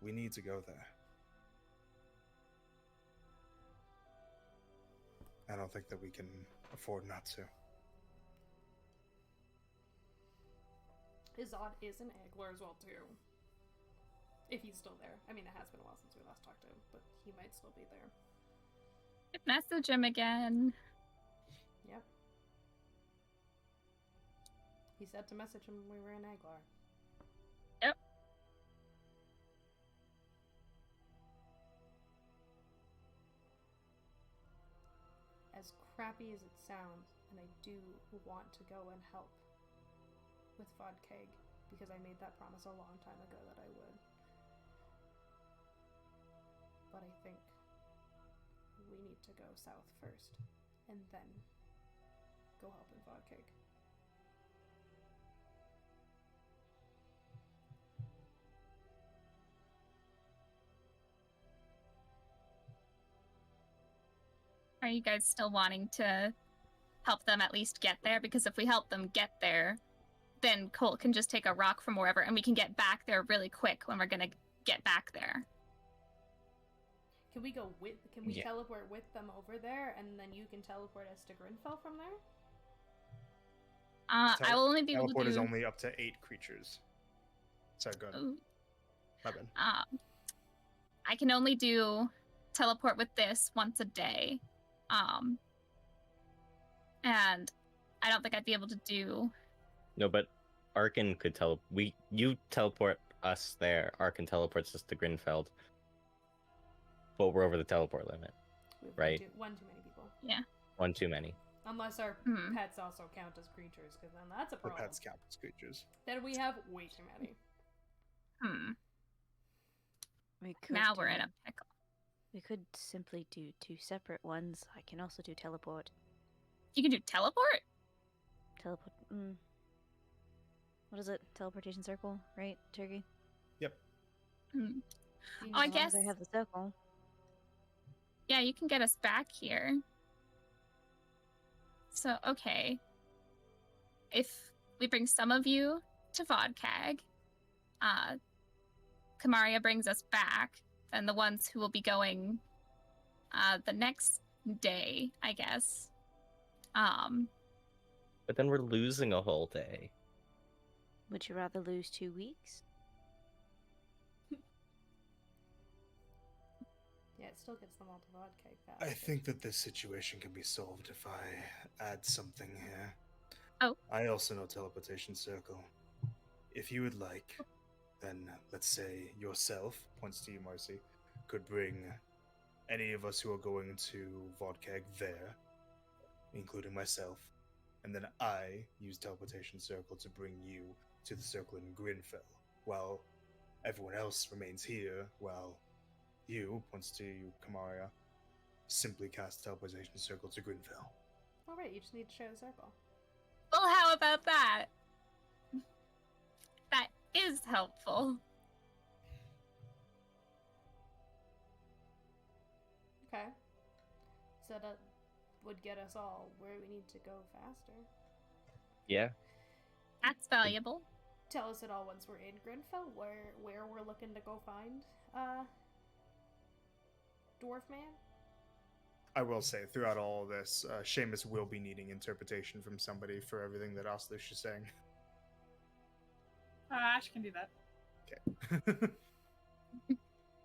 we need to go there. I don't think that we can afford not to. Izod is an Aglar as well, too. If he's still there. I mean, it has been a while since we last talked to him, but he might still be there. Message him again. Yep. He said to message him when we were in Aglar. Yep. As crappy as it sounds, and I do want to go and help with Vodkeg, because I made that promise a long time ago that I would. But I think we need to go south first, and then go help in Vodkeg. Are you guys still wanting to help them at least get there? Because if we help them get there, then Colt can just take a rock from wherever and we can get back there really quick when we're gonna get back there. Can we go with? Can we Yeah. teleport with them over there, and then you can teleport us to Grinfell from there? I will only be able to Teleport do. is only up to 8 creatures. So go ahead. Ooh. My bad. I can only do teleport with this once a day. And I don't think I'd be able to do. No, but Arkin could you teleport us there. Arkin teleports us to Grinfeld. But we're over the teleport limit. We have Right. One too many people. One too many. Unless our Hmm. pets also count as creatures, because then that's a The problem. pets count as creatures. Then we have way too many. We could Now we're do- in a pickle. We could simply do 2 separate ones. I can also do teleport. You can do teleport? Teleport. What is it? Teleportation circle, right, Turkey? Hmm. Do you Oh, need I As long as guess. I have the circle. Yeah, you can get us back here. So, okay. If we bring some of you to Vodkag, Kamaria brings us back, and the ones who will be going the next day, I guess. But then we're losing a whole day. Would you rather lose 2 weeks? Yeah, it still gets them all to vodka fast. I think that this situation can be solved if I add something here. Oh. I also know teleportation circle. If you would like, then let's say yourself, points to you, Marcy, could bring any of us who are going to Vodkeg there, including myself, and then I use teleportation circle to bring you to the circle in Grinfell, while everyone else remains here, while you, points to you, Kamaria, simply cast teleportation circle to Grinfell. Alright, you just need to share the circle. Well, how about that? That is helpful. Okay. So that would get us all where we need to go faster. Yeah. That's valuable. Tell us it all once we're in Grinfell, where we're looking to go find Dwarf Man. I will say, throughout all of this, Seamus will be needing interpretation from somebody for everything that Oslish is saying. Ash can do that. Okay.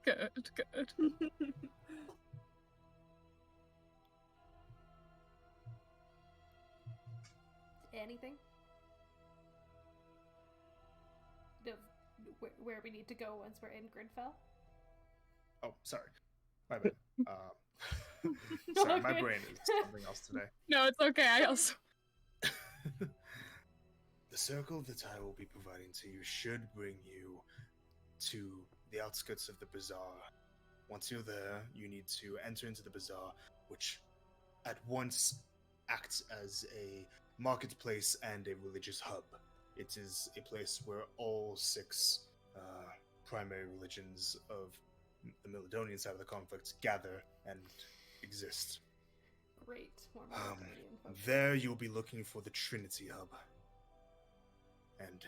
Good, good. Anything? Where we need to go once we're in Grinfell? Oh, sorry. My bad. Sorry, my Okay. brain is something else today. No, it's okay. I also. The circle that I will be providing to you should bring you to the outskirts of the bazaar. Once you're there, you need to enter into the bazaar, which at once acts as a marketplace and a religious hub. It is a place where all 6 primary religions of the Milidonian side of the conflict gather and exist. Great. More Mediterranean folks. There you'll be looking for the Trinity Hub. And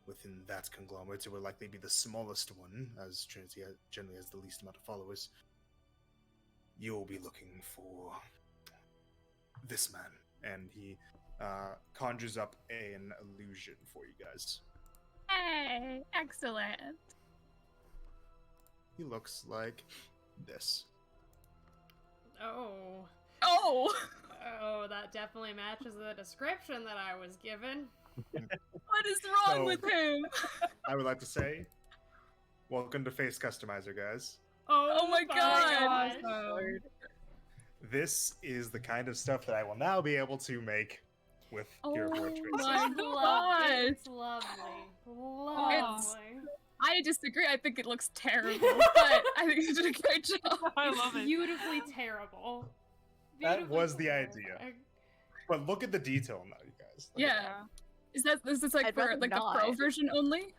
within that conglomerate, it will likely be the smallest one, as Trinity generally has the least amount of followers. You'll be looking for this man. And he conjures up an illusion for you guys. Hey, excellent. He looks like this. Oh. Oh, Oh, that definitely matches the description that I was given. what is wrong So- with him? I would like to say, welcome to Face Customizer, guys. Oh my gosh. Awesome. This is the kind of stuff that I will now be able to make with Hero Oh Forge my faces. gosh. It's lovely. Lovely. I disagree. I think it looks terrible, but I think you did a great job. I It's love it. beautifully terrible. That Beautifully was the terrible. idea. But look at the detail now, you guys. Look at Yeah. Is this like I'd for rather like the pro not. version only?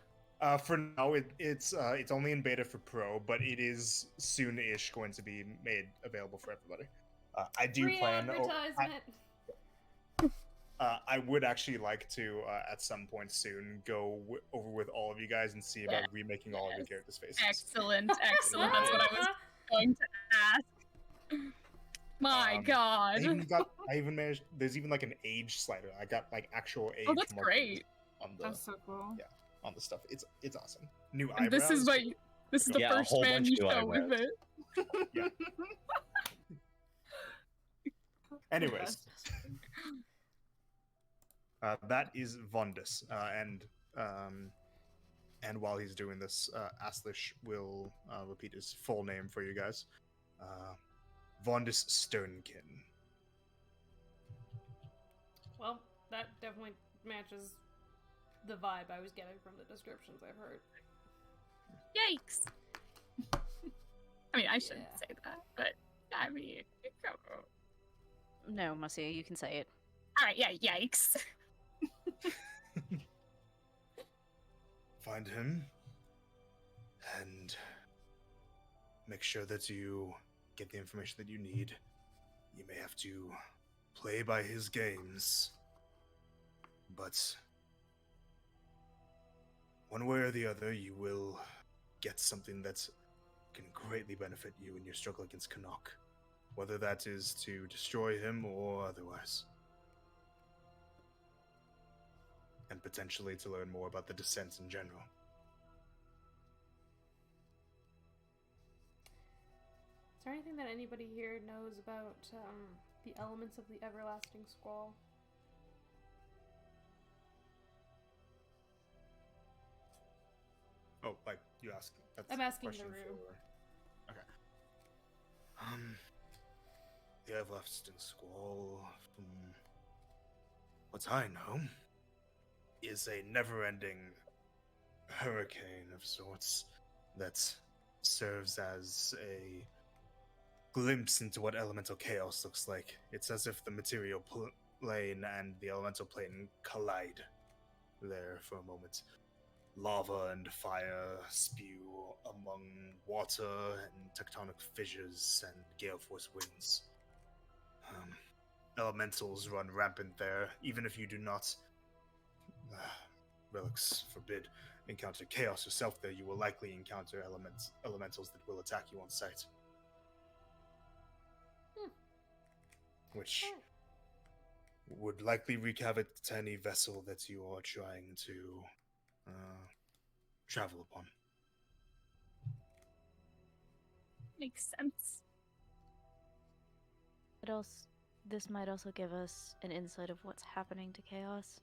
For now, it's only in beta for Pro, but it is soon-ish going to be made available for everybody. I do Free plan. advertisement. I would actually like to, at some point soon, go over with all of you guys and see about remaking all of your Yes. characters' faces. Excellent, excellent. That's what I was going to ask. My God. I even managed. There's even like an age slider. I got like actual age. Oh, that's markers great. On the That's so cool. Yeah. on the stuff. It's awesome. New And eyebrows. this is the Yeah, a first whole man bunch you of show with eyebrows. it. Anyways, that is Vondus, and while he's doing this, Aslish will repeat his full name for you guys. Vondus Stonekin. Well, that definitely matches the vibe I was getting from the descriptions I've heard. Yikes. I mean, I shouldn't Yeah. say that, but I mean, come on. No, Marcia, you can say it. All right, yeah, yikes. Find him and make sure that you get the information that you need. You may have to play by his games, but one way or the other, you will get something that can greatly benefit you in your struggle against Canuck, whether that is to destroy him or otherwise. And potentially to learn more about the Descent in general. Is there anything that anybody here knows about the elements of the Everlasting Squall? Oh, like you ask. That's I'm a asking the question room. Okay. The Everlasting Squall, from what I know, is a never-ending hurricane of sorts that serves as a glimpse into what elemental chaos looks like. It's as if the material plane and the elemental plane collide there for a moment. Lava and fire spew among water and tectonic fissures and gale force winds. Elementals run rampant there. Even if you do not, relics forbid, encounter chaos yourself there, you will likely encounter elementals that will attack you on sight. Which would likely wreak havoc to any vessel that you are trying to travel upon. Makes sense. But else, this might also give us an insight of what's happening to Chaos.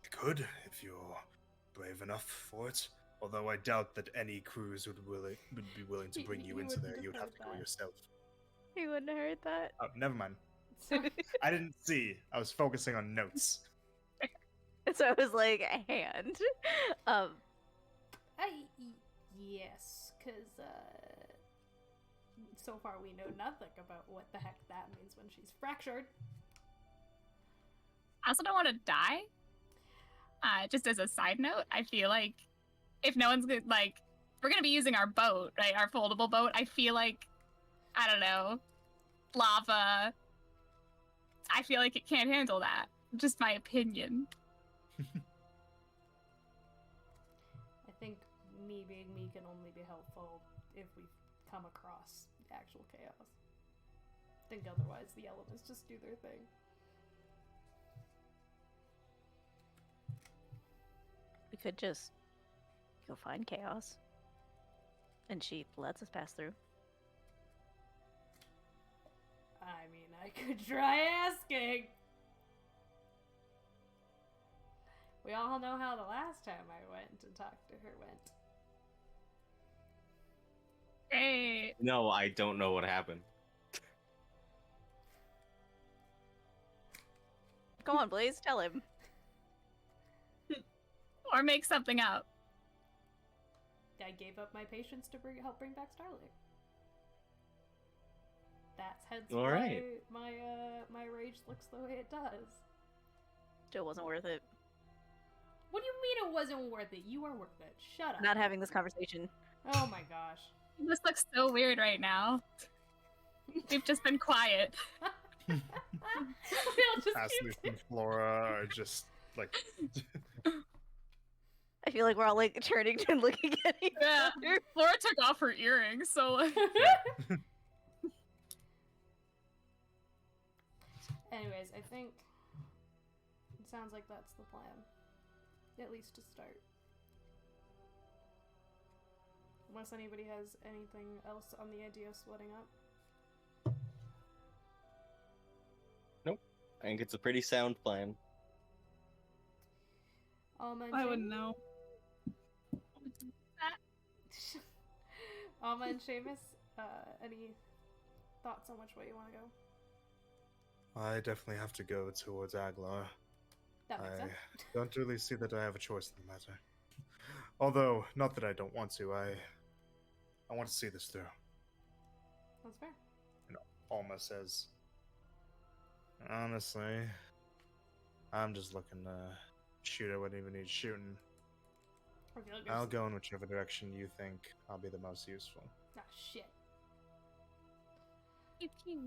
It could, if you're brave enough for it. Although I doubt that any crews would be willing to bring you into wouldn't there. have You would have heard to go that. yourself. You wouldn't have heard that. Oh, never mind. I didn't see. I was focusing on notes. So I was like, a hand. Yes, because so far we know nothing about what the heck that means when she's fractured. I also don't want to die. Just as a side note, I feel like if no one's gonna, like, we're gonna be using our boat, right? Our foldable boat. I feel like, I don't know, lava. I feel like it can't handle that. Just my opinion. I think me being me can only be helpful if we come across the actual chaos. I think otherwise the elements just do their thing. We could just go find Chaos. And she lets us pass through. I mean, I could try asking. We all know how the last time I went and talked to her went. Hey, No, I don't know what happened. Come on, Blaze, tell him. or make something up. I gave up my patience to help bring back Starlight. That's hence All why right. my rage looks the way it does. Still wasn't worth it. What do you mean it wasn't worth it? You are worth it. Shut up. Not having this conversation. Oh my gosh. This looks so weird right now. We've just been quiet. We'll just Ashley keep and Flora are just like I feel like we're all like turning and looking at each Yeah. other. Laura took off her earrings, so like. Anyways, I think it sounds like that's the plan. At least to start. Unless anybody has anything else on the idea of splitting up. I think it's a pretty sound plan. Alma and I wouldn't Seamus? know. Alma and Seamus, any thoughts on which way you want to go? I definitely have to go towards Aglar. That makes I sense. don't really see that I have a choice in the matter. Although, not that I don't want to, I want to see this through. That's fair. Alma says, honestly, I'm just looking to shoot at what even needs shooting. I feel like I'll there's... go in whichever direction you think I'll be the most useful. Ah, shit. Pew, pew.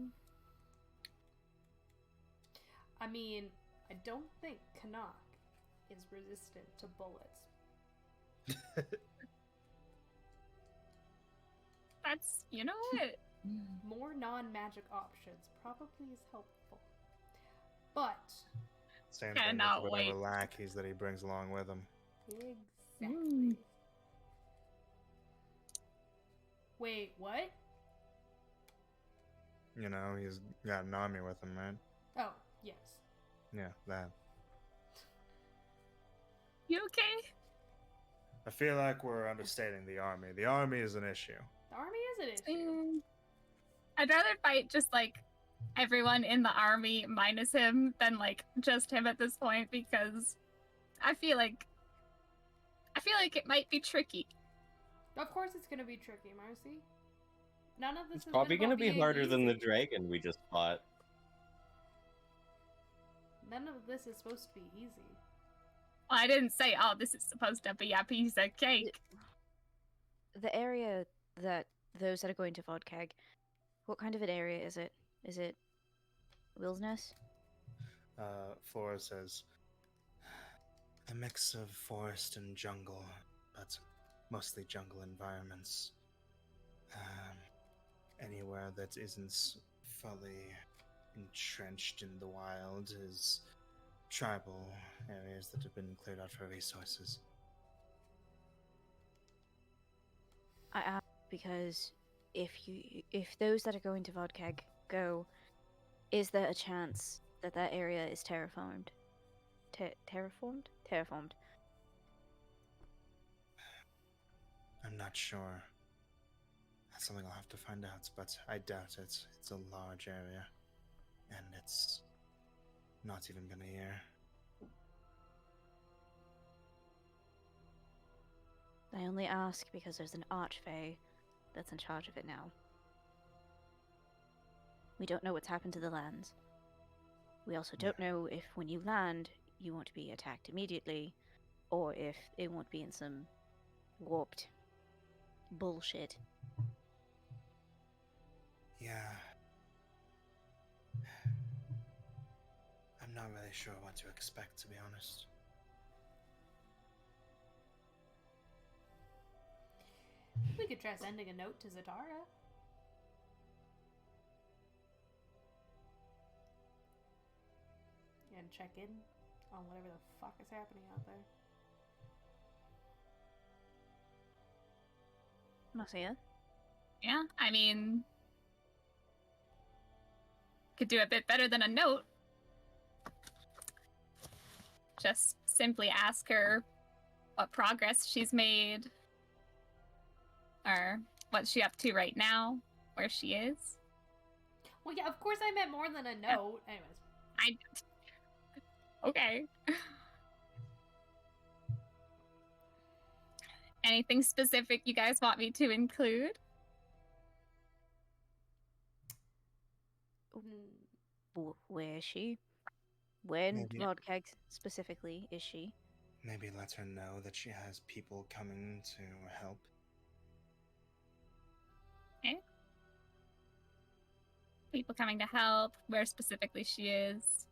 I mean, I don't think Canuck is resistant to bullets. That's, you know what? More non-magic options probably is helpful. But... Same Cannot thing with whatever wait. lackeys that he brings along with him. Exactly. Wait, what? You know, he's got an army with him, right? Oh, yes. Yeah, that. You okay? I feel like we're understating the army. The army is an issue. The army is an issue. I'd rather fight just like everyone in the army minus him than like just him at this point because I feel like it might be tricky. Of course it's gonna be tricky, Marcy. None of this It's has probably been gonna about be being harder than the easy. dragon we just fought. None of this is supposed to be easy. Well, I didn't say, oh, this is supposed to be a piece of cake. The area that those that are going to Vodkag, what kind of an area is it? Is it wilderness? Flora says, a mix of forest and jungle, but mostly jungle environments. Anywhere that isn't fully entrenched in the wild is tribal areas that have been cleared out for resources. I ask because if those that are going to Vodkag go, is there a chance that that area is terraformed? Terraformed? Terraformed. I'm not sure. That's something I'll have to find out, but I doubt it. It's a large area, and it's not even been a year. I only ask because there's an archfey that's in charge of it now. We don't know what's happened to the lands. We also don't know if when you land, you won't be attacked immediately, or if it won't be in some warped bullshit. Yeah. I'm not really sure what to expect, to be honest. We could try sending a note to Zatara. And check in on whatever the fuck is happening out there. Marcia? Yeah, I mean, could do a bit better than a note. Just simply ask her what progress she's made, or what's she up to right now, where she is. Well, yeah, of course I meant more than a note. Anyways. Okay. Anything specific you guys want me to include? Where is she? Where in Maybe- Rodkeg specifically is she? Maybe let her know that she has people coming to help. People coming to help, where specifically she is.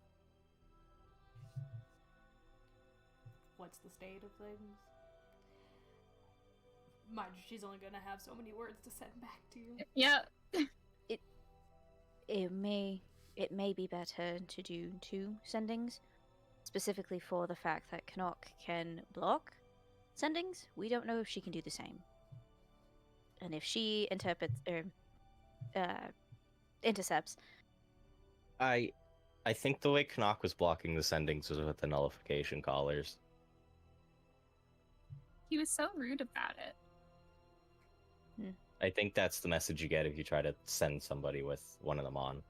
What's the state of things? Mind you, she's only gonna have so many words to send back to you. Yep. It may be better to do 2 sendings, specifically for the fact that Canuck can block sendings. We don't know if she can do the same. And if she intercepts, I think the way Knock was blocking the sendings was with the nullification collars. He was so rude about it. I think that's the message you get if you try to send somebody with one of them on.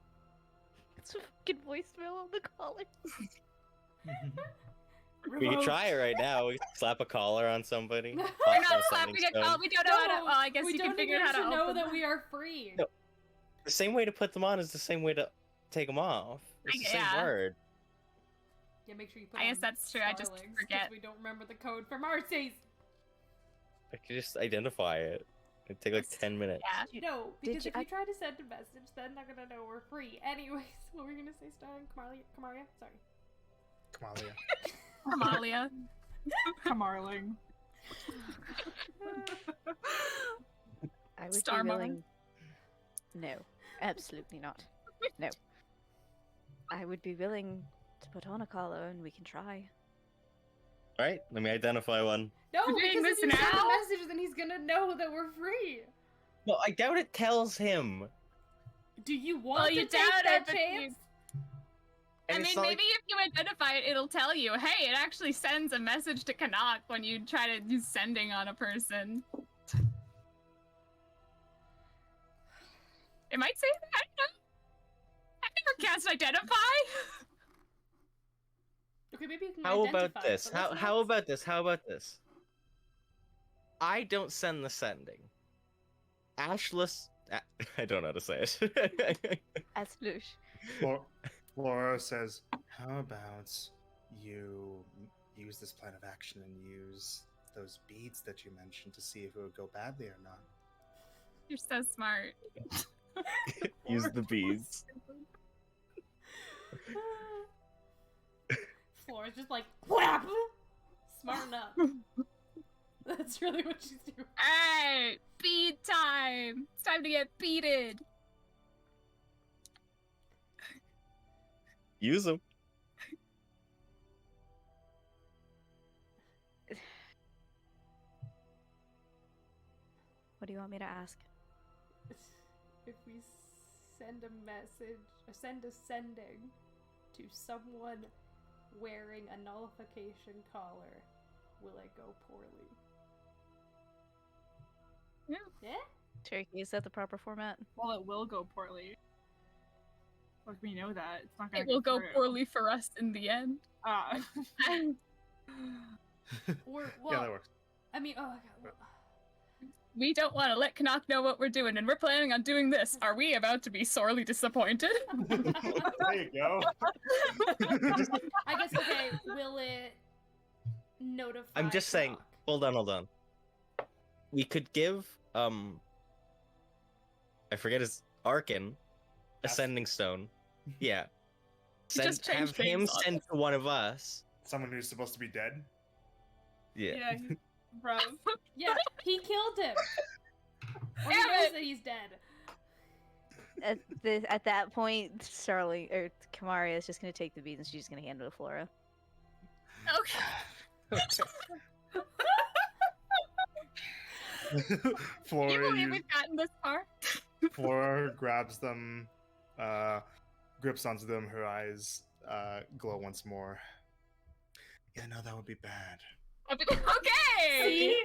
it's a fucking voicemail on the collar. We can try it right now. We can slap a collar on somebody. We're toss not them slapping sending a call. stone. We don't know how to. Well, I guess we you don't can figure even out how to know open that them. we are free. No. The same way to put them on is the same way to take them off. It's the same Yeah. word. Yeah, make sure you put I guess on that's true, I just Starlings, 'cause forget. we don't remember the code from Arceus. I could just identify it. It'd take like 10 minutes. Yeah. No, because you- if you try to send a message, then they're gonna know we're free. Anyways, what were you gonna say, Starling? Kamaria? Sorry. Kamalia. Amalia. Kamarling. I would Star be Mom. willing. No, absolutely not. No. I would be willing to put on a collar and we can try. Alright, let me identify one. No, We're doing because if this you send now? a message, then he's gonna know that we're free. No, I doubt it tells him. Do you want Well, to you take doubt that it, but chance? you- And I it's mean, not maybe if you identify it, it'll tell you, hey, it actually sends a message to Canuck when you try to do sending on a person. It might say that. I don't know. I never cast identify. Okay, maybe you can How identify about it, this? but let's How not- about this? How about this? I don't send the sending. Ashless. I don't know how to say it. Absolutely. Flora says, "How about you use this plan of action and use those beads that you mentioned to see if it would go badly or not?" You're so smart. Use the beads. Flora's just like, whap! Smart enough. That's really what she's doing. Hey, bead time! It's time to get beaded. Use them. What do you want me to ask? If we send a message, or send a sending to someone wearing a nullification collar, will it go poorly? Yeah. Yeah? Turkey, is that the proper format? Well, it will go poorly. Like, we know that. It's not gonna It will go through. poorly for us in the end. Ah. Or, Yeah, that works. I mean, oh my god. Well, We don't want to let Canuck know what we're doing, and we're planning on doing this. Are we about to be sorely disappointed? There you go. I guess, okay, will it notify I'm just saying. Knock? Hold on. We could give I forget his Arkin a Yes. sending stone. Yeah. just changed Have him names on send to one of us. Someone who's supposed to be dead. Yeah. Yeah, bruv. Yeah, he killed him. Or he Damn knows it. that he's dead. At that point, Starling or Kamaria is just gonna take the beads and she's just gonna hand it to Flora. Okay. Can you Flora, believe we've gotten this far? Flora grabs them, grips onto them. Her eyes glow once more. Yeah, no, that would be bad. Okay! See?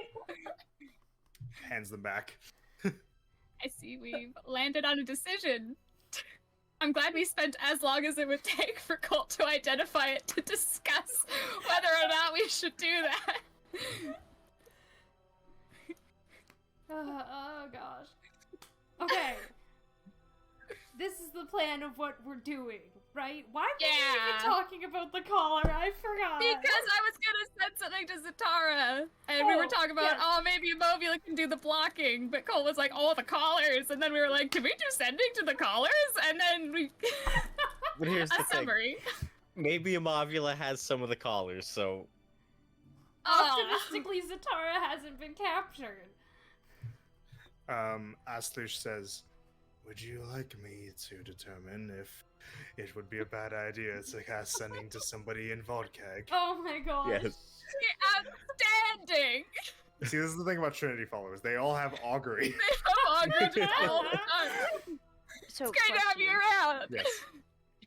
Hands them back. I see we've landed on a decision. I'm glad we spent as long as it would take for Colt to identify it to discuss whether or not we should do that. Oh gosh. Okay. This is the plan of what we're doing, right? Why were we Yeah. even talking about the collar? I forgot. Because I was gonna send something to Zatara, and we were Oh, talking about, yes. oh, maybe Mobula can do the blocking, but Cole was like, oh, the collars, and then we were like, can we do sending to the collars? And then we... But here's a the thing. summary. Maybe Amavula has some of the collars, so Optimistically, Zatara hasn't been captured. Aslish says, would you like me to determine if it would be a bad idea to cast sending to somebody in Vodkag? Oh my gosh. yes. Outstanding! See, this is the thing about Trinity followers. They all have augury. I'm hungry all the time. So, It's great to have you around. Yes.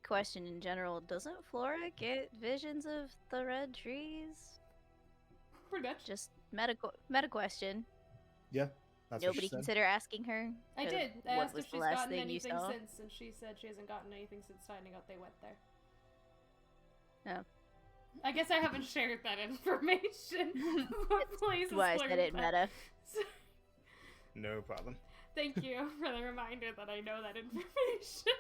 question in general, doesn't Flora get visions of the red trees? Pretty much. Just meta question. Yeah. That's Nobody what she said. consider asking her. I uh, did. I what asked was if the she's last gotten thing you anything saw? since, and she said she hasn't gotten anything since finding out they went there. Oh. I guess I haven't shared that information. But please Why I said it meta. No problem. Thank you for the reminder that I know that information.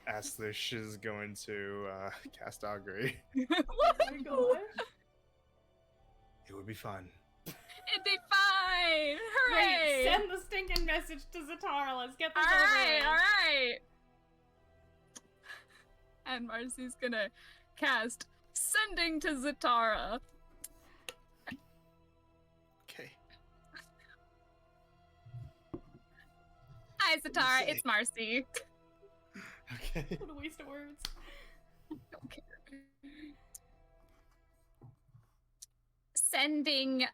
Aslish is going to cast augury. Oh my gosh. It would be fun. It'd be fine. Hooray! Great, send the stinking message to Zatara. Let's get this All over right, with. all right. And Marcy's gonna cast Sending to Zatara. Okay. Hi, Zatara. say? It's Marcy. Okay. What a waste of words. Don't care. Sending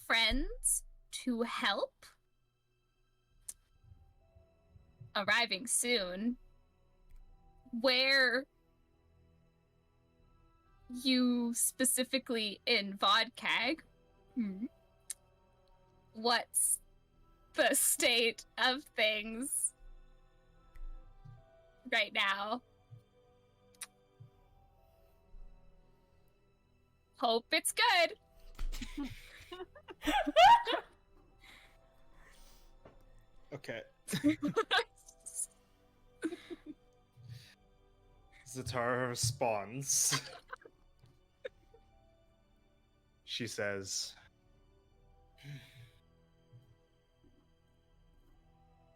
friends to help. Arriving soon. Where you specifically in Vodkag? What's the state of things right now? Hope it's good. Okay. Zatara responds. She says,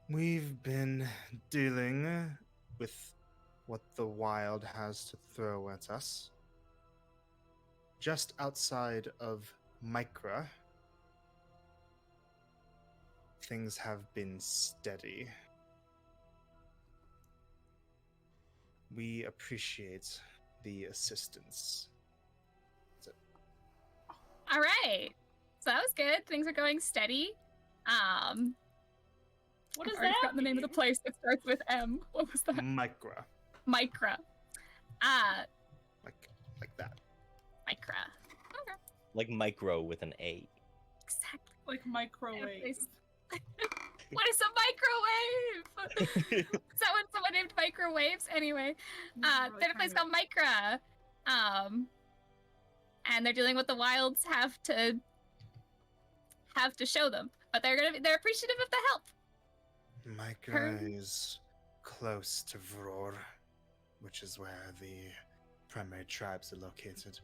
we've been dealing with what the wild has to throw at us. Just outside of Micra, things have been steady. We appreciate the assistance. All right. So that was good. Things are going steady. What I've does already that forgotten the name of the mean? place that starts with M. What was that? Micra. Micra. Like that. Micra. Okay. Like micro with an A. Exactly. Like microwave. What is a microwave? Is that when someone named microwaves? Anyway, they have a place called Micra. And they're dealing with the wilds have to show them. But they're appreciative of the help. Micra is close to Vror, which is where the primary tribes are located.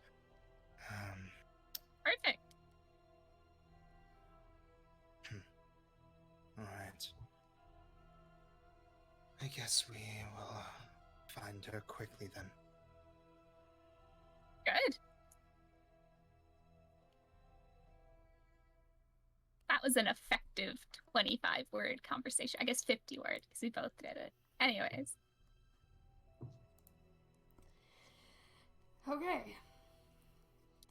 Perfect. Alright. I guess we will find her quickly then. Good. That was an effective 25-word conversation. I guess 50 word, because we both did it. Anyways. Okay.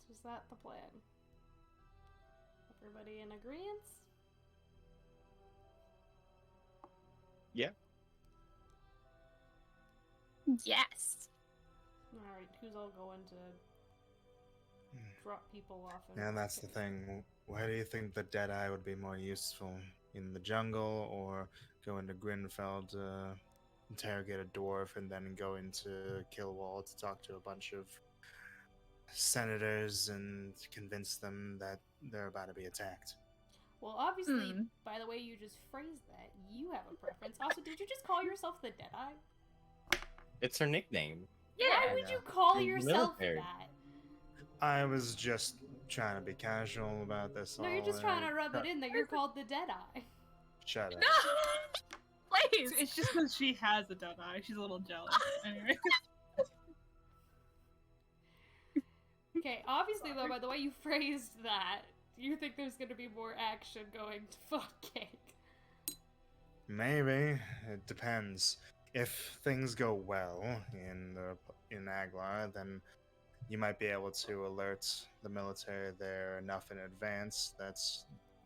So is that the plan? Everybody in agreement? Yes. Alright, who's all going to drop people off? And that's the thing. Why do you think the Deadeye would be more useful? In the jungle, or go into Grinfell to interrogate a dwarf, and then go into Killwall to talk to a bunch of senators and convince them that they're about to be attacked? Well, obviously, Hmm. by the way you just phrased that, you have a preference. Also, did you just call yourself the Deadeye? It's her nickname. Why Yeah. would Yeah. you call In the yourself military. that? I was just trying to be casual about this. No, you're all, just trying and- to rub it in that you're called the Deadeye. Shut up. No! Please. It's just because she has a dead eye. She's a little jealous. Anyway. Okay, obviously, though, by the way you phrased that, you think there's gonna be more action going to fuck cake. Maybe. It depends. If things go well in Aglar, then you might be able to alert the military there enough in advance that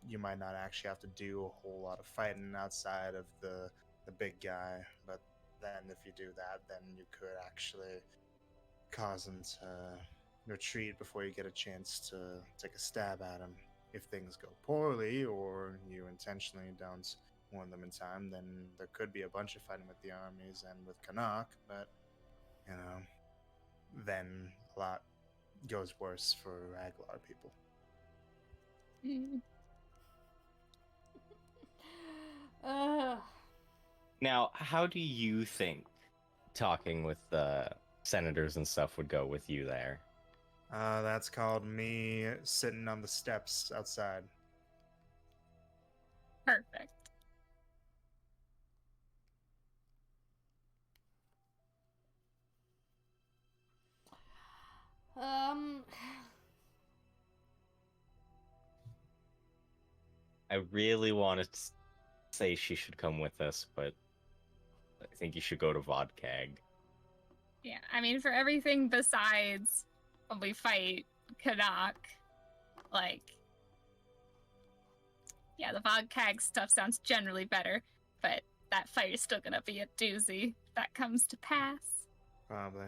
you might not actually have to do a whole lot of fighting outside of the big guy. But then if you do that, then you could actually cause them to retreat before you get a chance to take a stab at him. If things go poorly, or you intentionally don't warn them in time, then there could be a bunch of fighting with the armies and with Canuck, but, you know, then a lot goes worse for Aglar people. Mm. Now, how do you think talking with the senators and stuff would go with you there? That's called me sitting on the steps outside. Perfect. I really want to say she should come with us, but I think you should go to Vodkag. Yeah, I mean, for everything besides when we fight Canuck, like, yeah, the Vodkag stuff sounds generally better, but that fight is still gonna be a doozy if that comes to pass. Probably.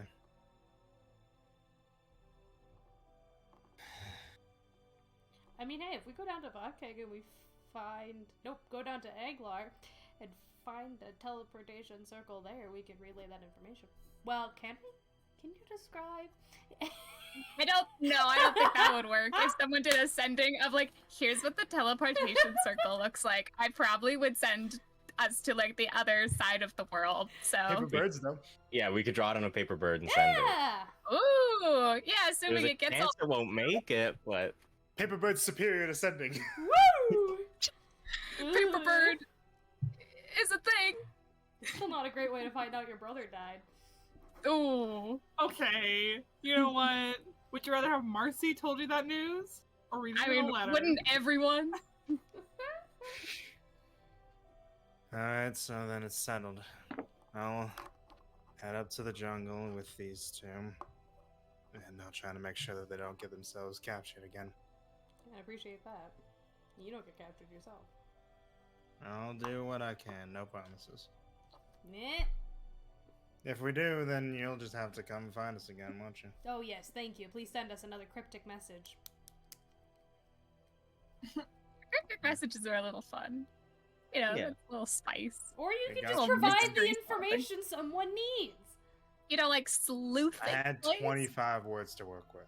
I mean, hey, if we go down to Vodkeg and we go down to Aglar and find a teleportation circle there, we can relay that information. Well, can we? Can you describe? I don't think that would work. If someone did a sending of, like, here's what the teleportation circle looks like, I probably would send us to, like, the other side of the world, so... Paper birds, though. Yeah, we could draw it on a paper bird and send it. Yeah! Ooh! Yeah, There's assuming a it gets chance it won't make it, but Paper bird's superior to sending. Woo! Paper bird is a thing! Still not a great way to find out your brother died. Ooh. Okay. You know what? Would you rather have Marcy told you that news? Or read I you mean, a letter? wouldn't everyone? Alright, so then it's settled. I'll head up to the jungle with these two. And I'll try to make sure that they don't get themselves captured again. I appreciate that. You don't get captured yourself. I'll do what I can, no promises. Meh. If we do, then you'll just have to come find us again, won't you? Oh yes, thank you. Please send us another cryptic message. Cryptic messages are a little fun. You know, Yeah. that's a little spice. Or you They can got just you. provide the Mystery information someone needs. You know, like sleuthing. I had please. 25 words to work with.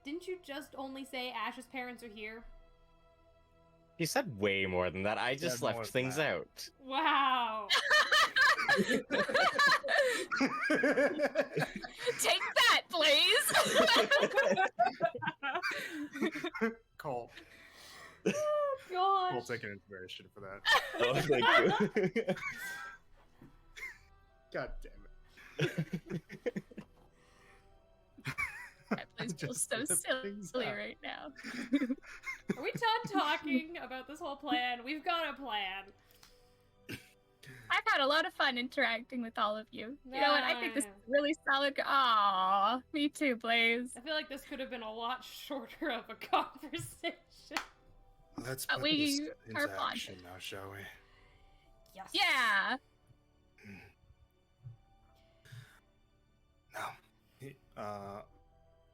Didn't you just only say Ash's parents are here? he said way more than that. I just Said more left than things that. out. Wow. Take that, please. Cole. Oh gosh. We'll take an inspiration for that. Oh, thank you. God damn it. That place feels Just so flip things silly out. right now. Are we done talking about this whole plan? We've got a plan. I've had a lot of fun interacting with all of you. You know what? I think this is Yeah. really solid. Aww, me too, Blaze. I feel like this could have been a lot shorter of a conversation. Let's But put we this are into bonded. action now, shall we? Yes. Yeah.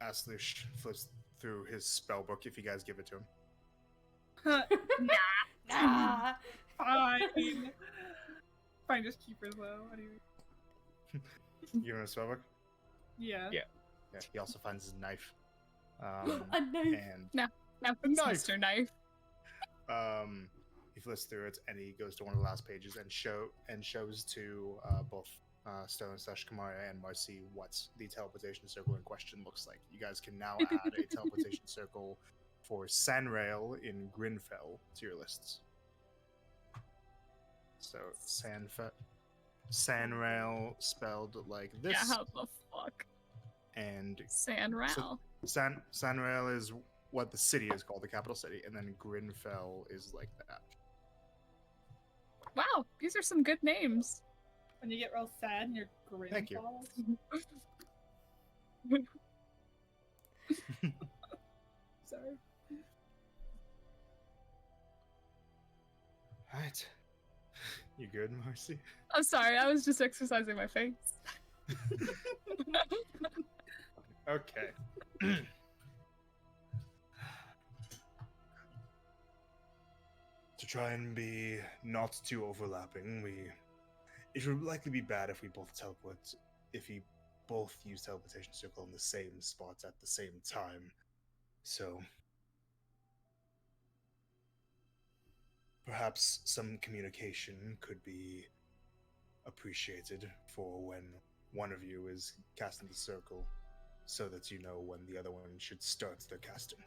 Aslish flips through his spell book if you guys give it to him. Ah! Fine. Fine, just keep her though. Anyway. You give him a spell book? Yeah. Yeah. Yeah, he also finds his knife. A knife. And Now, Knife. Mr. Knife. he flips through it and he goes to one of the last pages and shows to both Stone / Kamaria and Marcy what the teleportation circle in question looks like. You guys can now add a teleportation circle for Sanrail in Grinfell to your lists. So Sanrail spelled like this. Yeah, how the fuck? And Sanral. Sanrail is what the city is called, the capital city, and then Grinfell is like that. Wow, these are some good names. When you get real sad and your grin Thank you. falls. Sorry. Alright. You good, Marcy? I'm sorry, I was just exercising my face. Okay. To try and be not too overlapping, it would likely be bad if we both use teleportation circle in the same spots at the same time. So perhaps some communication could be appreciated for when one of you is casting the circle, so that you know when the other one should start their casting.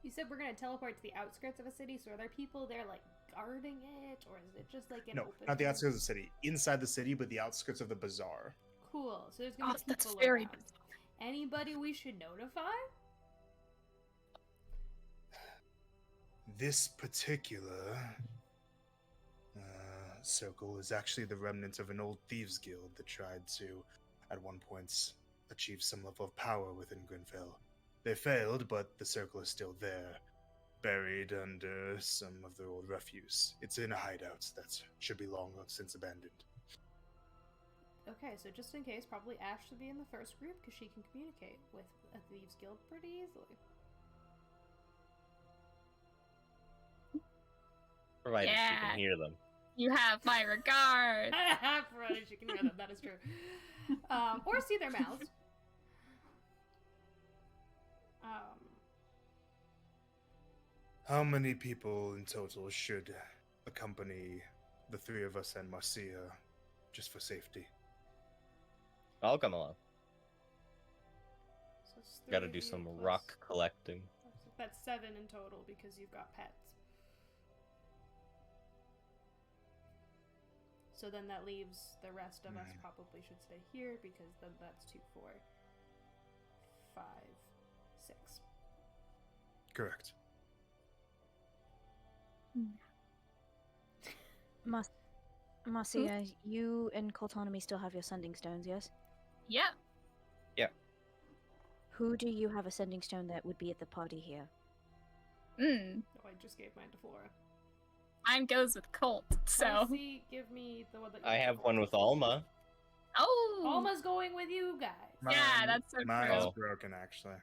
You said we're gonna teleport to the outskirts of a city, so are there people there like guarding it, or is it just like an No, open? not the outskirts of the city. Inside the city, but the outskirts of the bazaar. Cool. So there's gonna be That's people very around. Anybody we should notify? This particular circle is actually the remnant of an old thieves guild that tried to, at one point, achieve some level of power within Grinfell. They failed, but the circle is still there, buried under some of their old refuse. It's in a hideout that should be long since abandoned. Okay, so just in case, probably Ash should be in the first group because she can communicate with a thieves guild pretty easily. Provided she Yeah. can hear them. You have my regard. Provided she can hear them, that is true. Or see their mouths. How many people in total should accompany the three of us and Marcia, just for safety? I'll come along. So it's Gotta 3 do of you some plus- rock collecting. That's 7 in total because you've got pets. So then that leaves the rest of us probably should stay here because then that's 2, 4, 5, 6. Correct. Marcia, you and Coltonomy still have your sending stones, yes? Yep. Who do you have a sending stone that would be at the party here? Mm. Oh, I just gave mine to Flora. Mine goes with Colt, so. Marcy, give me the one that you I have took. one with Alma. Oh! Alma's going with you guys. Yeah, that's so Mine's true. broken, actually.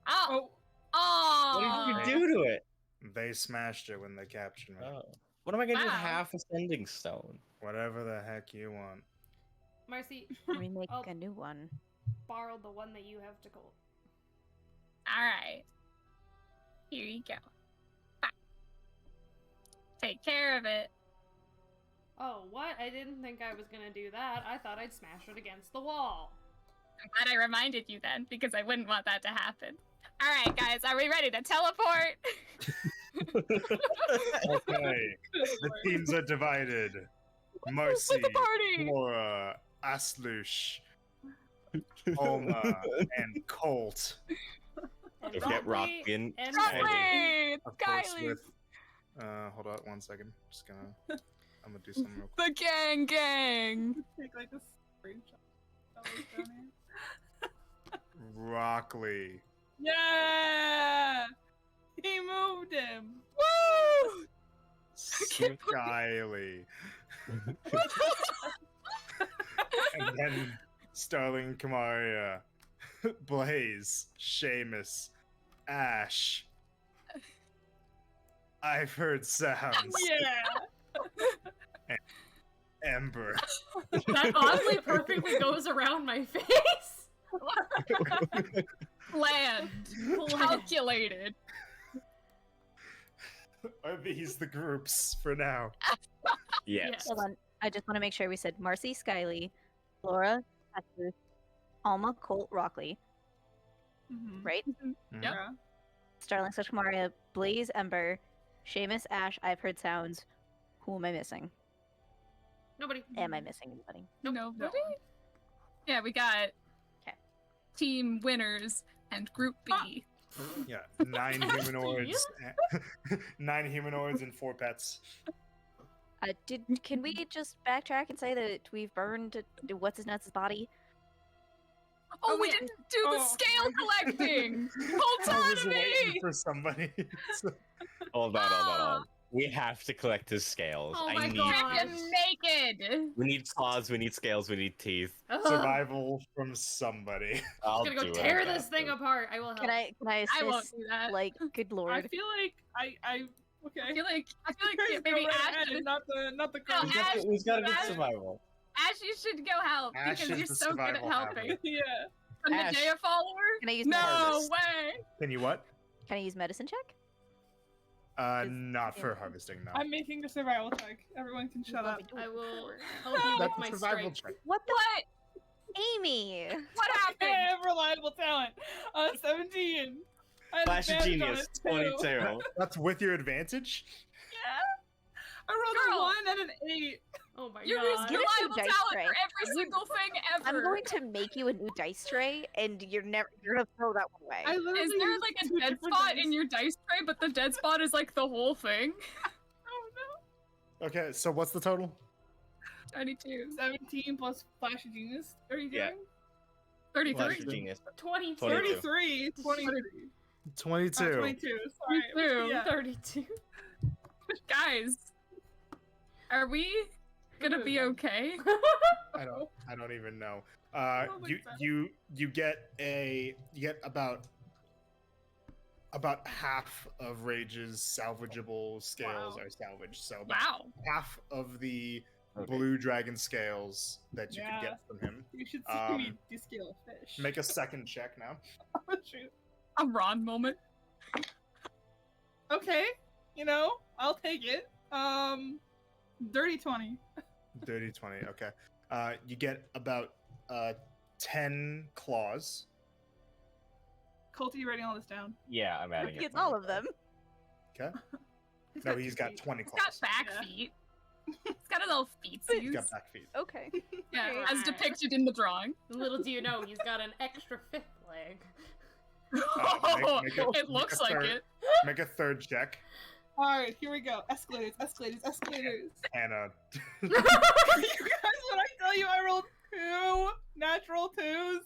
Oh! Oh! What did you do to it? They smashed it when they captured me. Oh. What am I gonna do with Wow. half a sending stone? Whatever the heck you want. Marcy, Remake I'll a new one. borrow the one that you have to Colt. Alright. Here you go. Bye. Take care of it. Oh, what? I didn't think I was gonna do that. I thought I'd smash it against the wall. I'm glad I reminded you then, because I wouldn't want that to happen. Alright, guys, are we ready to teleport? Okay, the teams are divided. Marcy, With the party! Laura, Aslush, Alma, and Colt. And Don't forget Robley Robin. and Robley! Of course, Skyly! with hold on 1 second. I'm gonna do something real The gang! Take like a screenshot. That was funny. quick. Rockley. Yeah! He moved him. Woo! Skyly. And then Starling Kamaria. Blaze, Seamus, Ash. I've heard sounds. Yeah. Ember. That oddly perfectly goes around my face. Planned. Calculated. Are these the groups for now? Yes. Hold on. I just want to make sure we said Marcy, Skyly, Laura, Hector, Alma, Colt, Rockley, Mhm. right? Mm-hmm. Yep. Yeah. Starling, Maria, Blaze, Ember, Seamus, Ash, I've heard sounds. Who am I missing? Nobody. Am I missing anybody? Nobody? Yeah, we got 'Kay. team winners and group B. Yeah, 9 humanoids. 9 humanoids and 4 pets. Can we just backtrack and say that we've burned what's his nuts' body? Oh, we yeah. didn't do the Oh. scale collecting! I was waiting Autonomy! for somebody. Hold on. We have to collect his scales. Oh I my need. God. Freaking naked! We need claws. We need scales. We need teeth. Ugh. Survival from somebody. I'll I'm gonna do go it, tear I got this thing this. apart. I will help. Can I assist? I won't do that. Like, good I lord. feel like I okay. I feel like You guys maybe go right Ash ahead, should, not the No, girls. Ash- We've got to do Ash- survival. Ash, you should go help Ash because is you're the so good at survival helping. habit. Yeah. And the Ash. Dea follower? Can I use No medicine? way! Can you what? Can I use medicine check? Not for yeah. harvesting, no. I'm making a survival check. Everyone can shut up. I will help you with That's my a survival strength. check. What the What? Amy? What I happened? have reliable talent. 17. I had Flash of advantage on genius. it, too. 22. That's with your advantage? I rolled Girl. a 1 and an 8. Oh my You god. use Give us your reliable dice talent tray. for every single thing ever. I'm going to make you a new dice tray, and you're gonna throw that one away. I literally Is there used like a 2 dead different spot dice. in your dice tray, but the dead spot is like the whole thing? Oh no. Okay, so what's the total? 22. 17 plus Flash of Genius. Are you Yeah. doing? 33. Flash of genius. 22. 22. 33. 23. 22. 22. Sorry. 22. Yeah. 32. Guys, are we gonna be okay? I don't even know. don't think so. You get about half of Rage's salvageable scales Wow. are salvaged. So about Wow. half of the Okay. blue dragon scales that you Yeah. could get from him. You should see me Um, descale a fish. Make a second check now. Oh, shoot. A Ron moment. Okay. You know, I'll take it. Dirty 20. Dirty 20. Okay. You get about 10 claws. Colt, are you writing all this down? Yeah, I'm adding it. It's all of them. Okay. He's No, got he's 2 got feet. 20 He's claws. got back Yeah. feet. He's got a little He's feetsies. got back feet. Okay. Yeah, Alright. as depicted in the drawing. Little do you know, he's got an extra 5th leg. make a- It looks make a like third. it. Make a third check. Alright, here we go. Escalators, escalators, escalators. Hannah. You guys, when I tell you I rolled 2 natural 2s,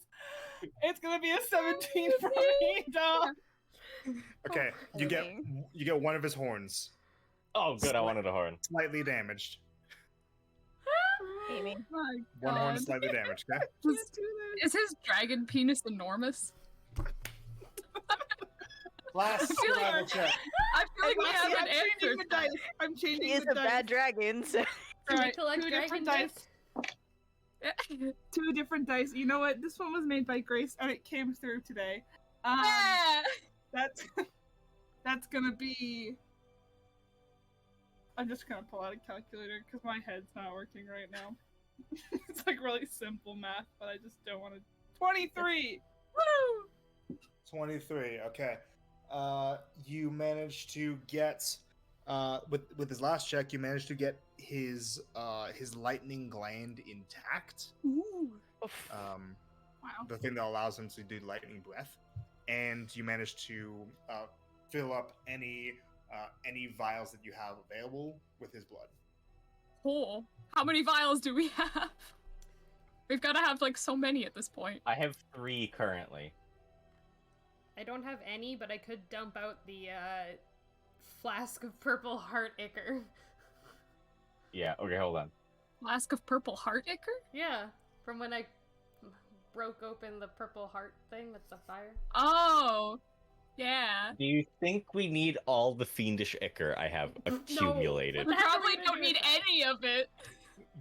it's gonna be a 17 for me, dog. Okay, you get Amazing. one of his horns, Oh, good. I wanted a horn. slightly damaged. Amy. My One horn God. slightly damaged. Okay. Can't do this. Is his dragon penis enormous? Last feel like- survival check. I feel like we Actually, have I'm an changing answer. the dice. I'm changing He is the a dice. bad dragon, so Can we Alright, collect 2 dragon different dice? dice. 2 different dice. You know what? This one was made by Grace, and it came through today. Ah! That's that's gonna be. I'm just gonna pull out a calculator because my head's not working right now. It's like really simple math, but I just don't want to. 23. Woo! 23. Okay. You managed to get with his last check. You managed to get his lightning gland intact. Ooh. Wow. The thing that allows him to do lightning breath, and you managed to fill up any vials that you have available with his blood. Cool. How many vials do we have? We've got to have like so many at this point. I have 3 currently. I don't have any, but I could dump out the flask of purple heart ichor. Yeah. Okay. Hold on. Flask of purple heart ichor? Yeah, from when I broke open the purple heart thing with the fire. Oh, yeah. Do you think we need all the fiendish ichor I have accumulated? We What the heck are we probably gonna don't do need with that? any of it.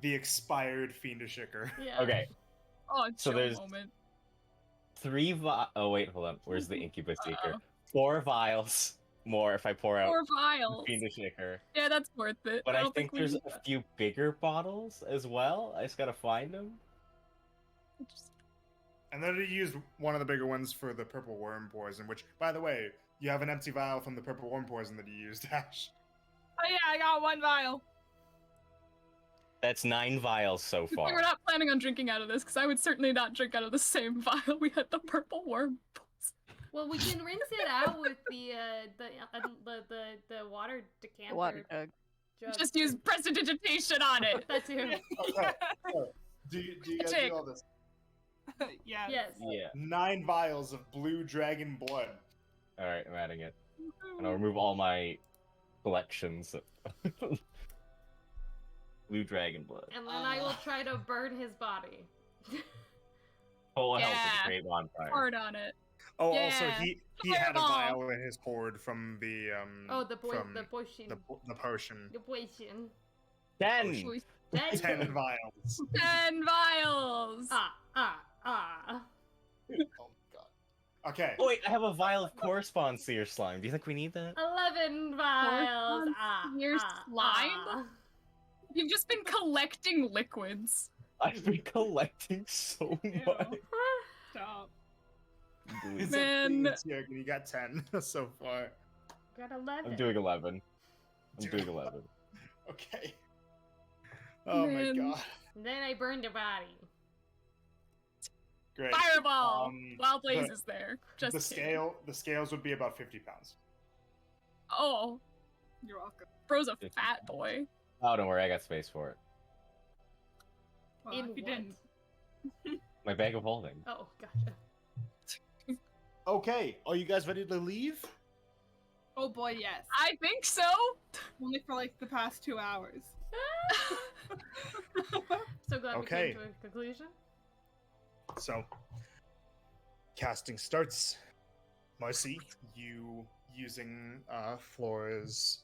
The expired fiendish ichor. Yeah. Okay, Oh, So chill there's- moment. 3 Oh wait, hold on. Where's the incubus ichor? Uh-oh. 4 vials more if I pour out 4 the vials. fiendish ichor. Yeah, that's worth it. But I don't think we there's need a that. few bigger bottles as well. I just gotta find them. And then you use one of the bigger ones for the purple worm poison, which, by the way, you have an empty vial from the purple worm poison that you used, Ash. Oh yeah, I got 1 vial. That's 9 vials so Good thing far. we're not planning on drinking out of this, because I would certainly not drink out of the same vial we had the purple worm. Well, we can rinse it out with the water decanter. The water jug. jug. Just use prestidigitation on it. That too. Okay. So, do you guys Check. do all this? Yeah. Yes. Yeah. 9 vials of blue dragon blood. Alright, I'm adding it. And I'll remove all my collections. Blue dragon blood. And then I will try to burn his body. Full health Yeah. of the great bonfire. Hard on it. Oh, Yeah. also he had a Fireball. vial in his hoard from the Oh, the from potion. the potion. The potion. 10! Choice. 10 vials. 10 vials! Ah. Oh my god. Okay. Oh wait, I have a vial of corresponds to your slime. Do you think we need that? 11 vials. Your slime? You've just been collecting liquids. I've been collecting so Ew. much. Stop. It's Man. a joke, and you got 10 so far. Got 11. I'm doing 11. I'm doing 11. Okay. Oh Man. my god. Then I burned a body. Great. Fireball! Wild the- Blaze is there. Just the kidding. scales would be about 50 pounds. Oh, You're welcome. bro's a fat boy. Oh, don't worry, I got space for it. Well, In if you what? didn't. My bag of holding. Oh, gotcha. Okay, are you guys ready to leave? Oh boy, yes. I think so. Only for like the past 2 hours. So glad Okay. we came to a conclusion. So, casting starts. Marcy, you using Flora's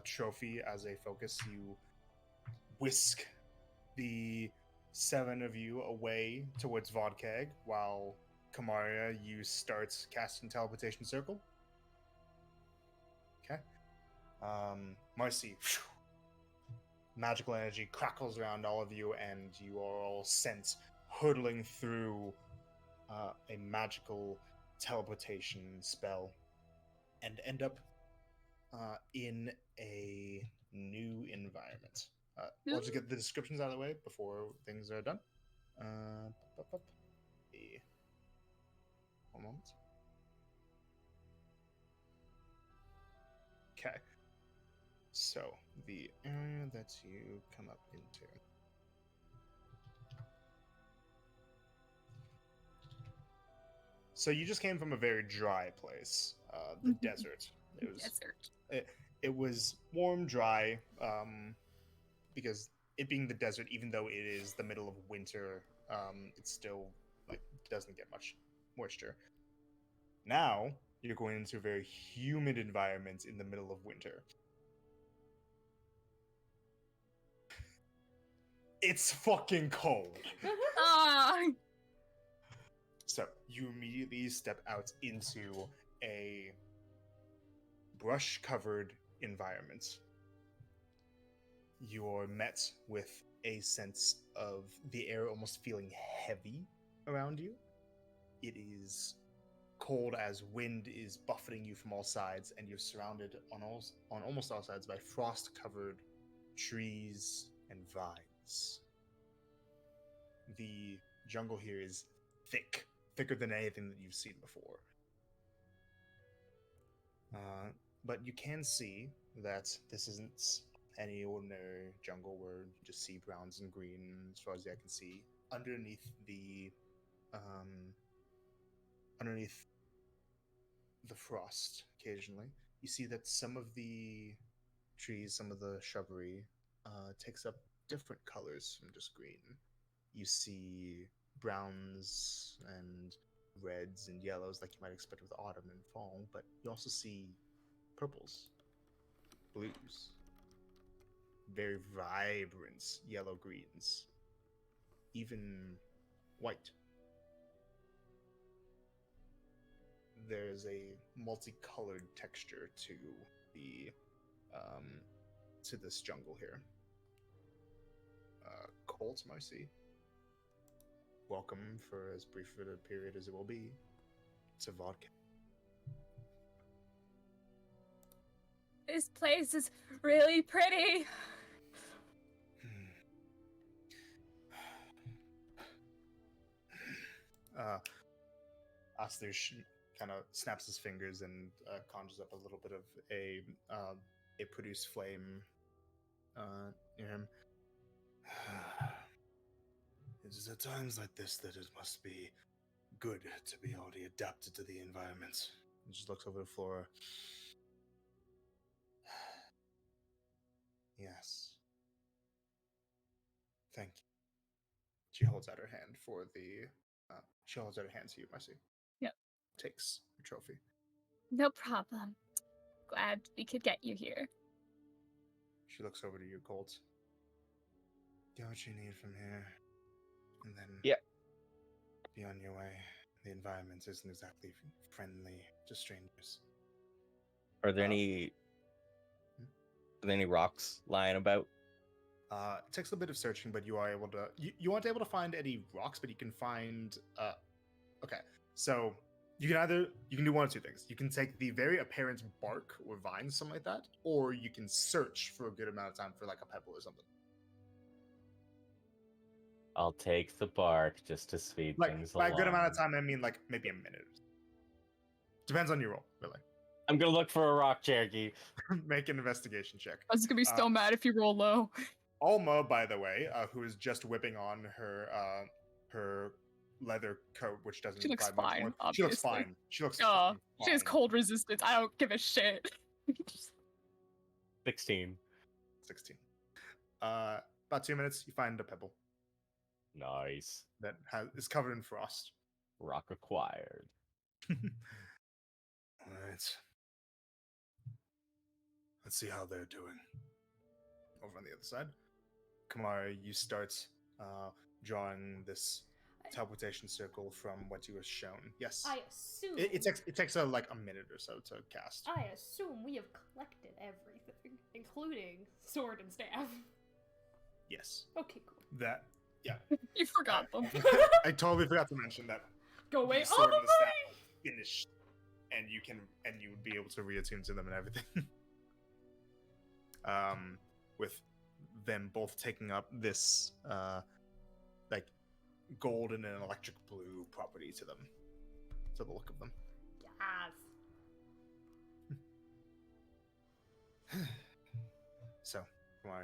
trophy as a focus, you whisk the 7 of you away towards Vodkag, while Kamaria, you start casting Teleportation Circle. Okay. Marcy, magical energy crackles around all of you, and you are all sent hurtling through a magical teleportation spell and end up in a new environment. We'll just get the descriptions out of the way before things are done. One moment. Okay. So, the area that you come up into. So you just came from a very dry place, the desert. It was Desert. it was warm, dry, because it being the desert, even though it is the middle of winter, it still like doesn't get much moisture. Now you're going into a very humid environment in the middle of winter. It's fucking cold. Ah, So you immediately step out into a brush-covered environment. You're met with a sense of the air almost feeling heavy around you. It is cold as wind is buffeting you from all sides, and you're surrounded on almost all sides by frost-covered trees and vines. The jungle here is thicker than anything that you've seen before. But you can see that this isn't any ordinary jungle where you just see browns and green as far as the eye can see. Underneath the frost, occasionally, you see that some of the trees, some of the shrubbery, takes up different colors from just green. You see browns and reds and yellows like you might expect with autumn and fall, but you also see purples, blues, very vibrant yellow greens, even white. There's a multicolored texture the um, to this jungle here. Colt Marcy, welcome for as brief of a period as it will be to vodka. This place is really pretty. Astor kind of snaps his fingers and conjures up a little bit of a produced flame near him. It is at times like this that it must be good to be already adapted to the environment. He just looks over the floor. Yes. Thank you. She holds out her hand for the. She holds out her hand to you, Marcy. Yep. Takes your trophy. No problem. Glad we could get you here. She looks over to you, Colt. Get what you need from here, and then be on your way. The environment isn't exactly friendly to strangers. Are there any rocks lying about? It takes a bit of searching, but you are able to. You aren't able to find any rocks, but you can find. Okay, so you can do one of two things. You can take the very apparent bark or vines, something like that, or you can search for a good amount of time for like a pebble or something. I'll take the bark just to speed Like things by along. a good amount of time, I mean like maybe a minute. Depends on your roll, really. I'm gonna look for a rock, Cherokee. Make an investigation check. I was gonna be so mad if you roll low. Alma, by the way, who is just whipping on her leather coat, which doesn't She looks imply much fine, more. obviously. She looks fine. She looks Oh, fucking she has fine. cold resistance. I don't give a shit. 16. 16. About 2 minutes, you find a pebble Nice. that is covered in frost. Rock acquired. All right. Let's see how they're doing. Over on the other side, Kamara, you start drawing this teleportation circle from what you were shown. Yes. I assume. It takes like a minute or so to cast. I assume we have collected everything, including sword and staff. Yes. Okay, cool. That. Yeah. You forgot them. I totally forgot to mention that. Go away The all sword the and the staff way. finished, and you would be able to reattune to them and everything. With them both taking up this like golden and electric blue property to them, to the look of them. Yes. So, while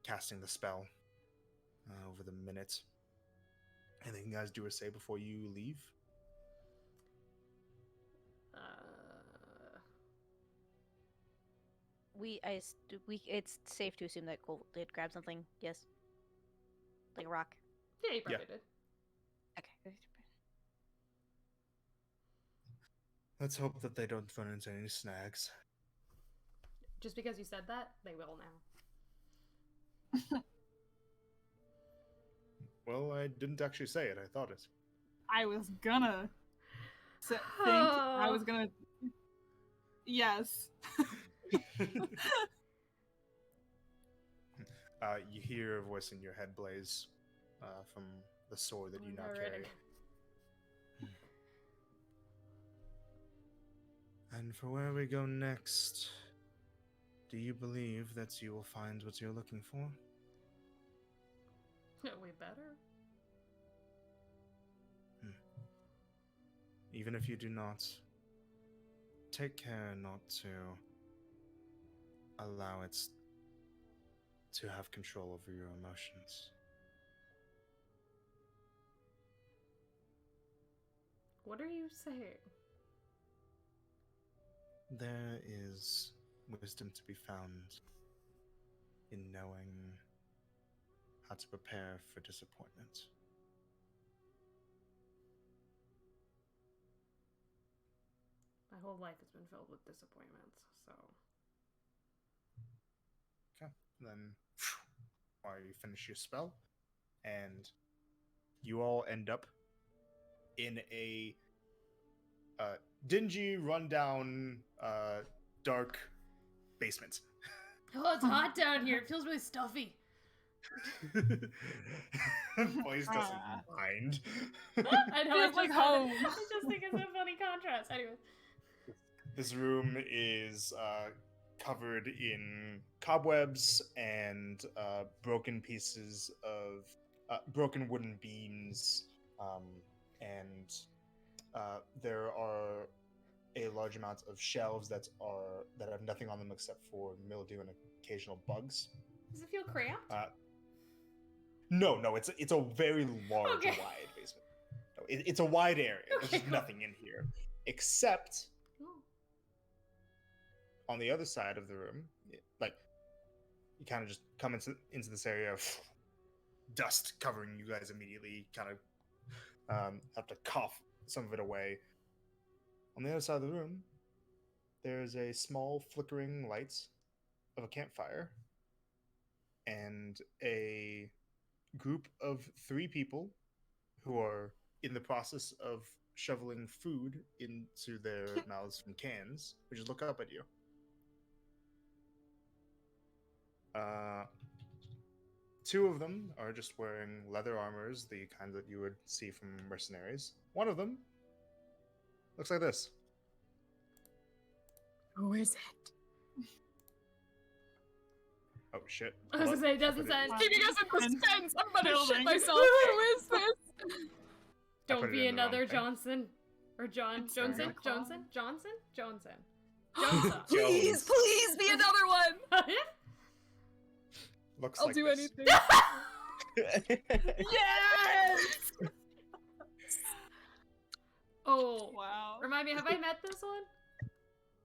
casting the spell over the minute, anything you guys do or say before you leave? It's safe to assume that Colt did grab something. Yes, like a rock. Yeah, you probably did. Okay. Let's hope that they don't run into any snags. Just because you said that, they will now. Well, I didn't actually say it. I thought it. I was gonna think. I was gonna. Yes. You hear a voice in your head, Blaze, from the sword that you now carry. And for where we go next, do you believe that you will find what you're looking for? We better. Even if you do not, take care not to allow it to have control over your emotions. What are you saying? There is wisdom to be found in knowing how to prepare for disappointment. whole life has been filled with disappointments, so. Okay. Then, while you finish your spell, and you all end up in a dingy, rundown, dark basement. Oh, it's hot down here. It feels really stuffy. Boys doesn't mind. I know. Feels like home. I just think it's a funny contrast. Anyway. This room is covered in cobwebs and broken pieces of broken wooden beams, and there are a large amount of shelves that have nothing on them except for mildew and occasional bugs. Does it feel cramped? No, it's a very large, Okay. wide basement. No, it's a wide area. There's Okay, just cool. nothing in here except Oh. on the other side of the room. Like you kind of just come into this area of dust covering you guys immediately. Kind of have to cough some of it away. On the other side of the room, there's a small flickering light of a campfire and a group of 3 people who are in the process of shoveling food into their mouths from cans, who just look up at you. 2 of them are just wearing leather armors, the kind that you would see from mercenaries. One of them looks like this. Who is it? Oh shit. I was gonna say, it doesn't I put sound. in- Keeping us in suspense. I'm gonna shit Building. myself. Who is this? I put Don't it be in the wrong another thing. Johnson. Or John. It's Johnson? very cool. Johnson? Johnson? Johnson. Johnson. Please, please be another one. Looks I'll like do this. anything. Yes! Oh. Wow. Remind me, have I met this one?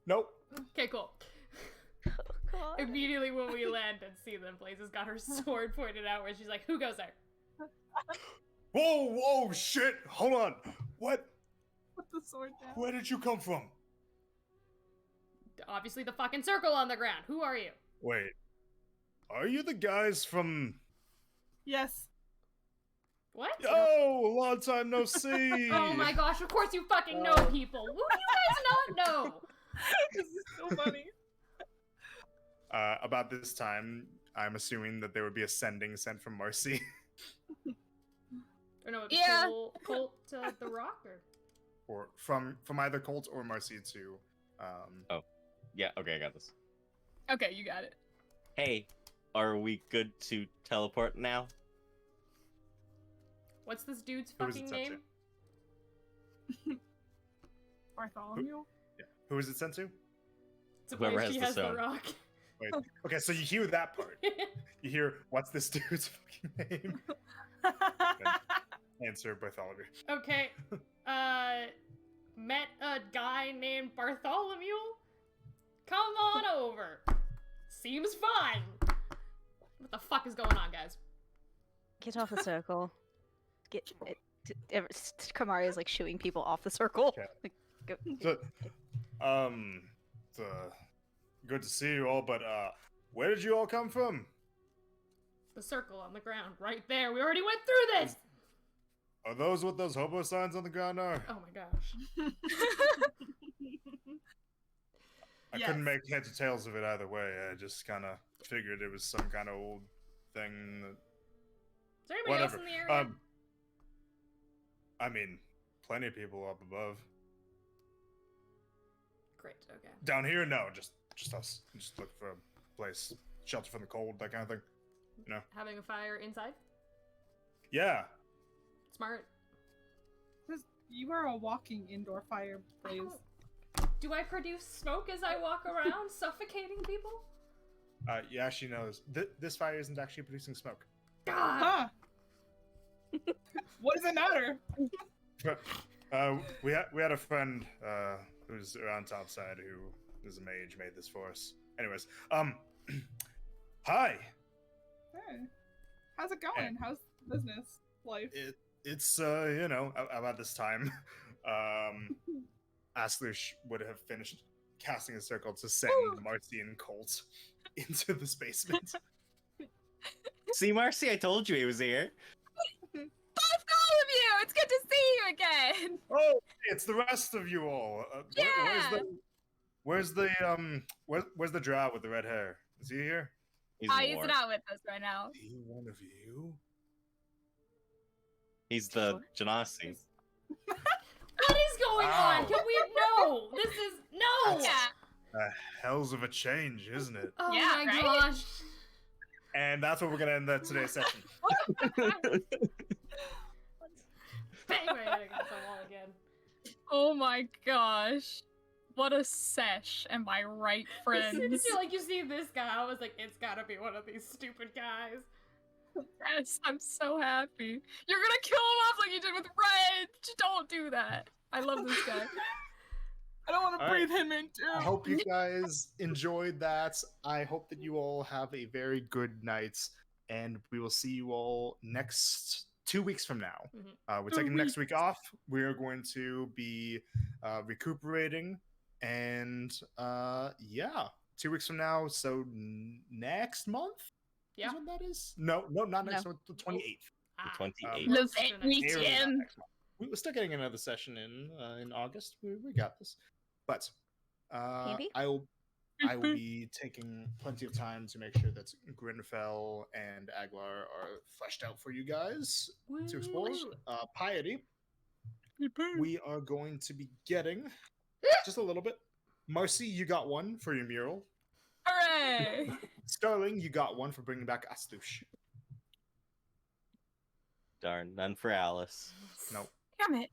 Nope. Okay, cool. God. Immediately when we land and see them, Blazes got her sword pointed out where she's like, who goes there? Whoa, shit! Hold on. What? Put the sword down. Where did you come from? Obviously the fucking circle on the ground. Who are you? Wait. Are you the guys from... Yes. What? Oh, long time no see! Oh my gosh, of course you fucking know people. Who do you guys not know? This is so funny. About this time, I'm assuming that there would be a sending sent from Marcy. Or no, Yeah. Colt to the Rock, or or from either Colt or Marcy to... Yeah, okay, I got this. Okay, you got it. Hey, are we good to teleport now? what's this dude's Who is fucking it sent name? Bartholomew? Yeah. Who is it sent to? To Whoever where has she the has the stone. rock. Wait. Okay, so you hear that part. You hear, what's this dude's fucking name? Answer Bartholomew. Okay. Met a guy named Bartholomew? Come on over. Seems fine. What the fuck is going on, guys? Get off the circle. Kamari is like shooing people off the circle. Okay. Like, go, So, good to see you all, but where did you all come from? The circle on the ground, right there. We already went through this. Are those what those hobo signs on the ground are? Oh my gosh. I Yes. couldn't make heads or tails of it either way. I just kind of figured it was some kind of old thing. That... Is there anybody else Whatever. in the area? I mean, plenty of people up above. Great. Okay. Down here, no, just us. Just looking for a place, shelter from the cold, that kind of thing. You know? Having a fire inside. Yeah. Smart. You are a walking indoor fireplace. Do I produce smoke as I walk around, suffocating people? You actually know this fire isn't actually producing smoke. God. Huh. What does it matter? We had a friend who's around topside who is a mage, made this for us. Anyways, hi. Hey. How's it going? How's business life? It's about this time. Aslush would have finished casting a circle to send Marcy and Colt into this basement. See, Marcy, I told you he was here. Both all of you! It's good to see you again! Oh, it's the rest of you all. Yeah! Where's the drow with the red hair? Is he here? He's He's war. not with us right now. Is he one of you? He's the Genasi. What is going on? Ow. Can we no? This is no. That's- Yeah. Hells of a change, isn't it? Oh Yeah, my right? gosh. And that's what we're gonna end today's session. Bang my head against the wall again. Oh my gosh. What a sesh, am I right, As friends? soon as you see this guy, I was like, it's gotta be one of these stupid guys. Yes, I'm so happy. You're gonna kill him off like you did with Red! Don't do that. I love this guy. I don't want to All breathe him in too. I hope you guys enjoyed that. I hope that you all have a very good night, and we will see you all next 2 weeks from now. We're 2 taking next week off. We are going to be recuperating, and yeah, 2 weeks from now. So next month Yeah. is when that is. No, not next month. The 28th. Ah, 28th. close Love to it, next me week. too. Nearly not Jim. next month. We're still getting another session in August. We got this, but Maybe? I will be taking plenty of time to make sure that Grinfell and Aglar are fleshed out for you guys to explore. Woo. Piety, we are going to be getting just a little bit. Marcy, you got one for your mural. Hooray! Starling, you got one for bringing back Astush. Darn, none for Alice. No. Damn it.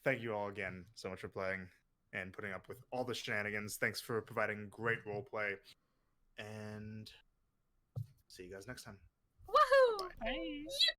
Thank you all again so much for playing and putting up with all the shenanigans. Thanks for providing great roleplay. And see you guys next time. Woohoo! Hey.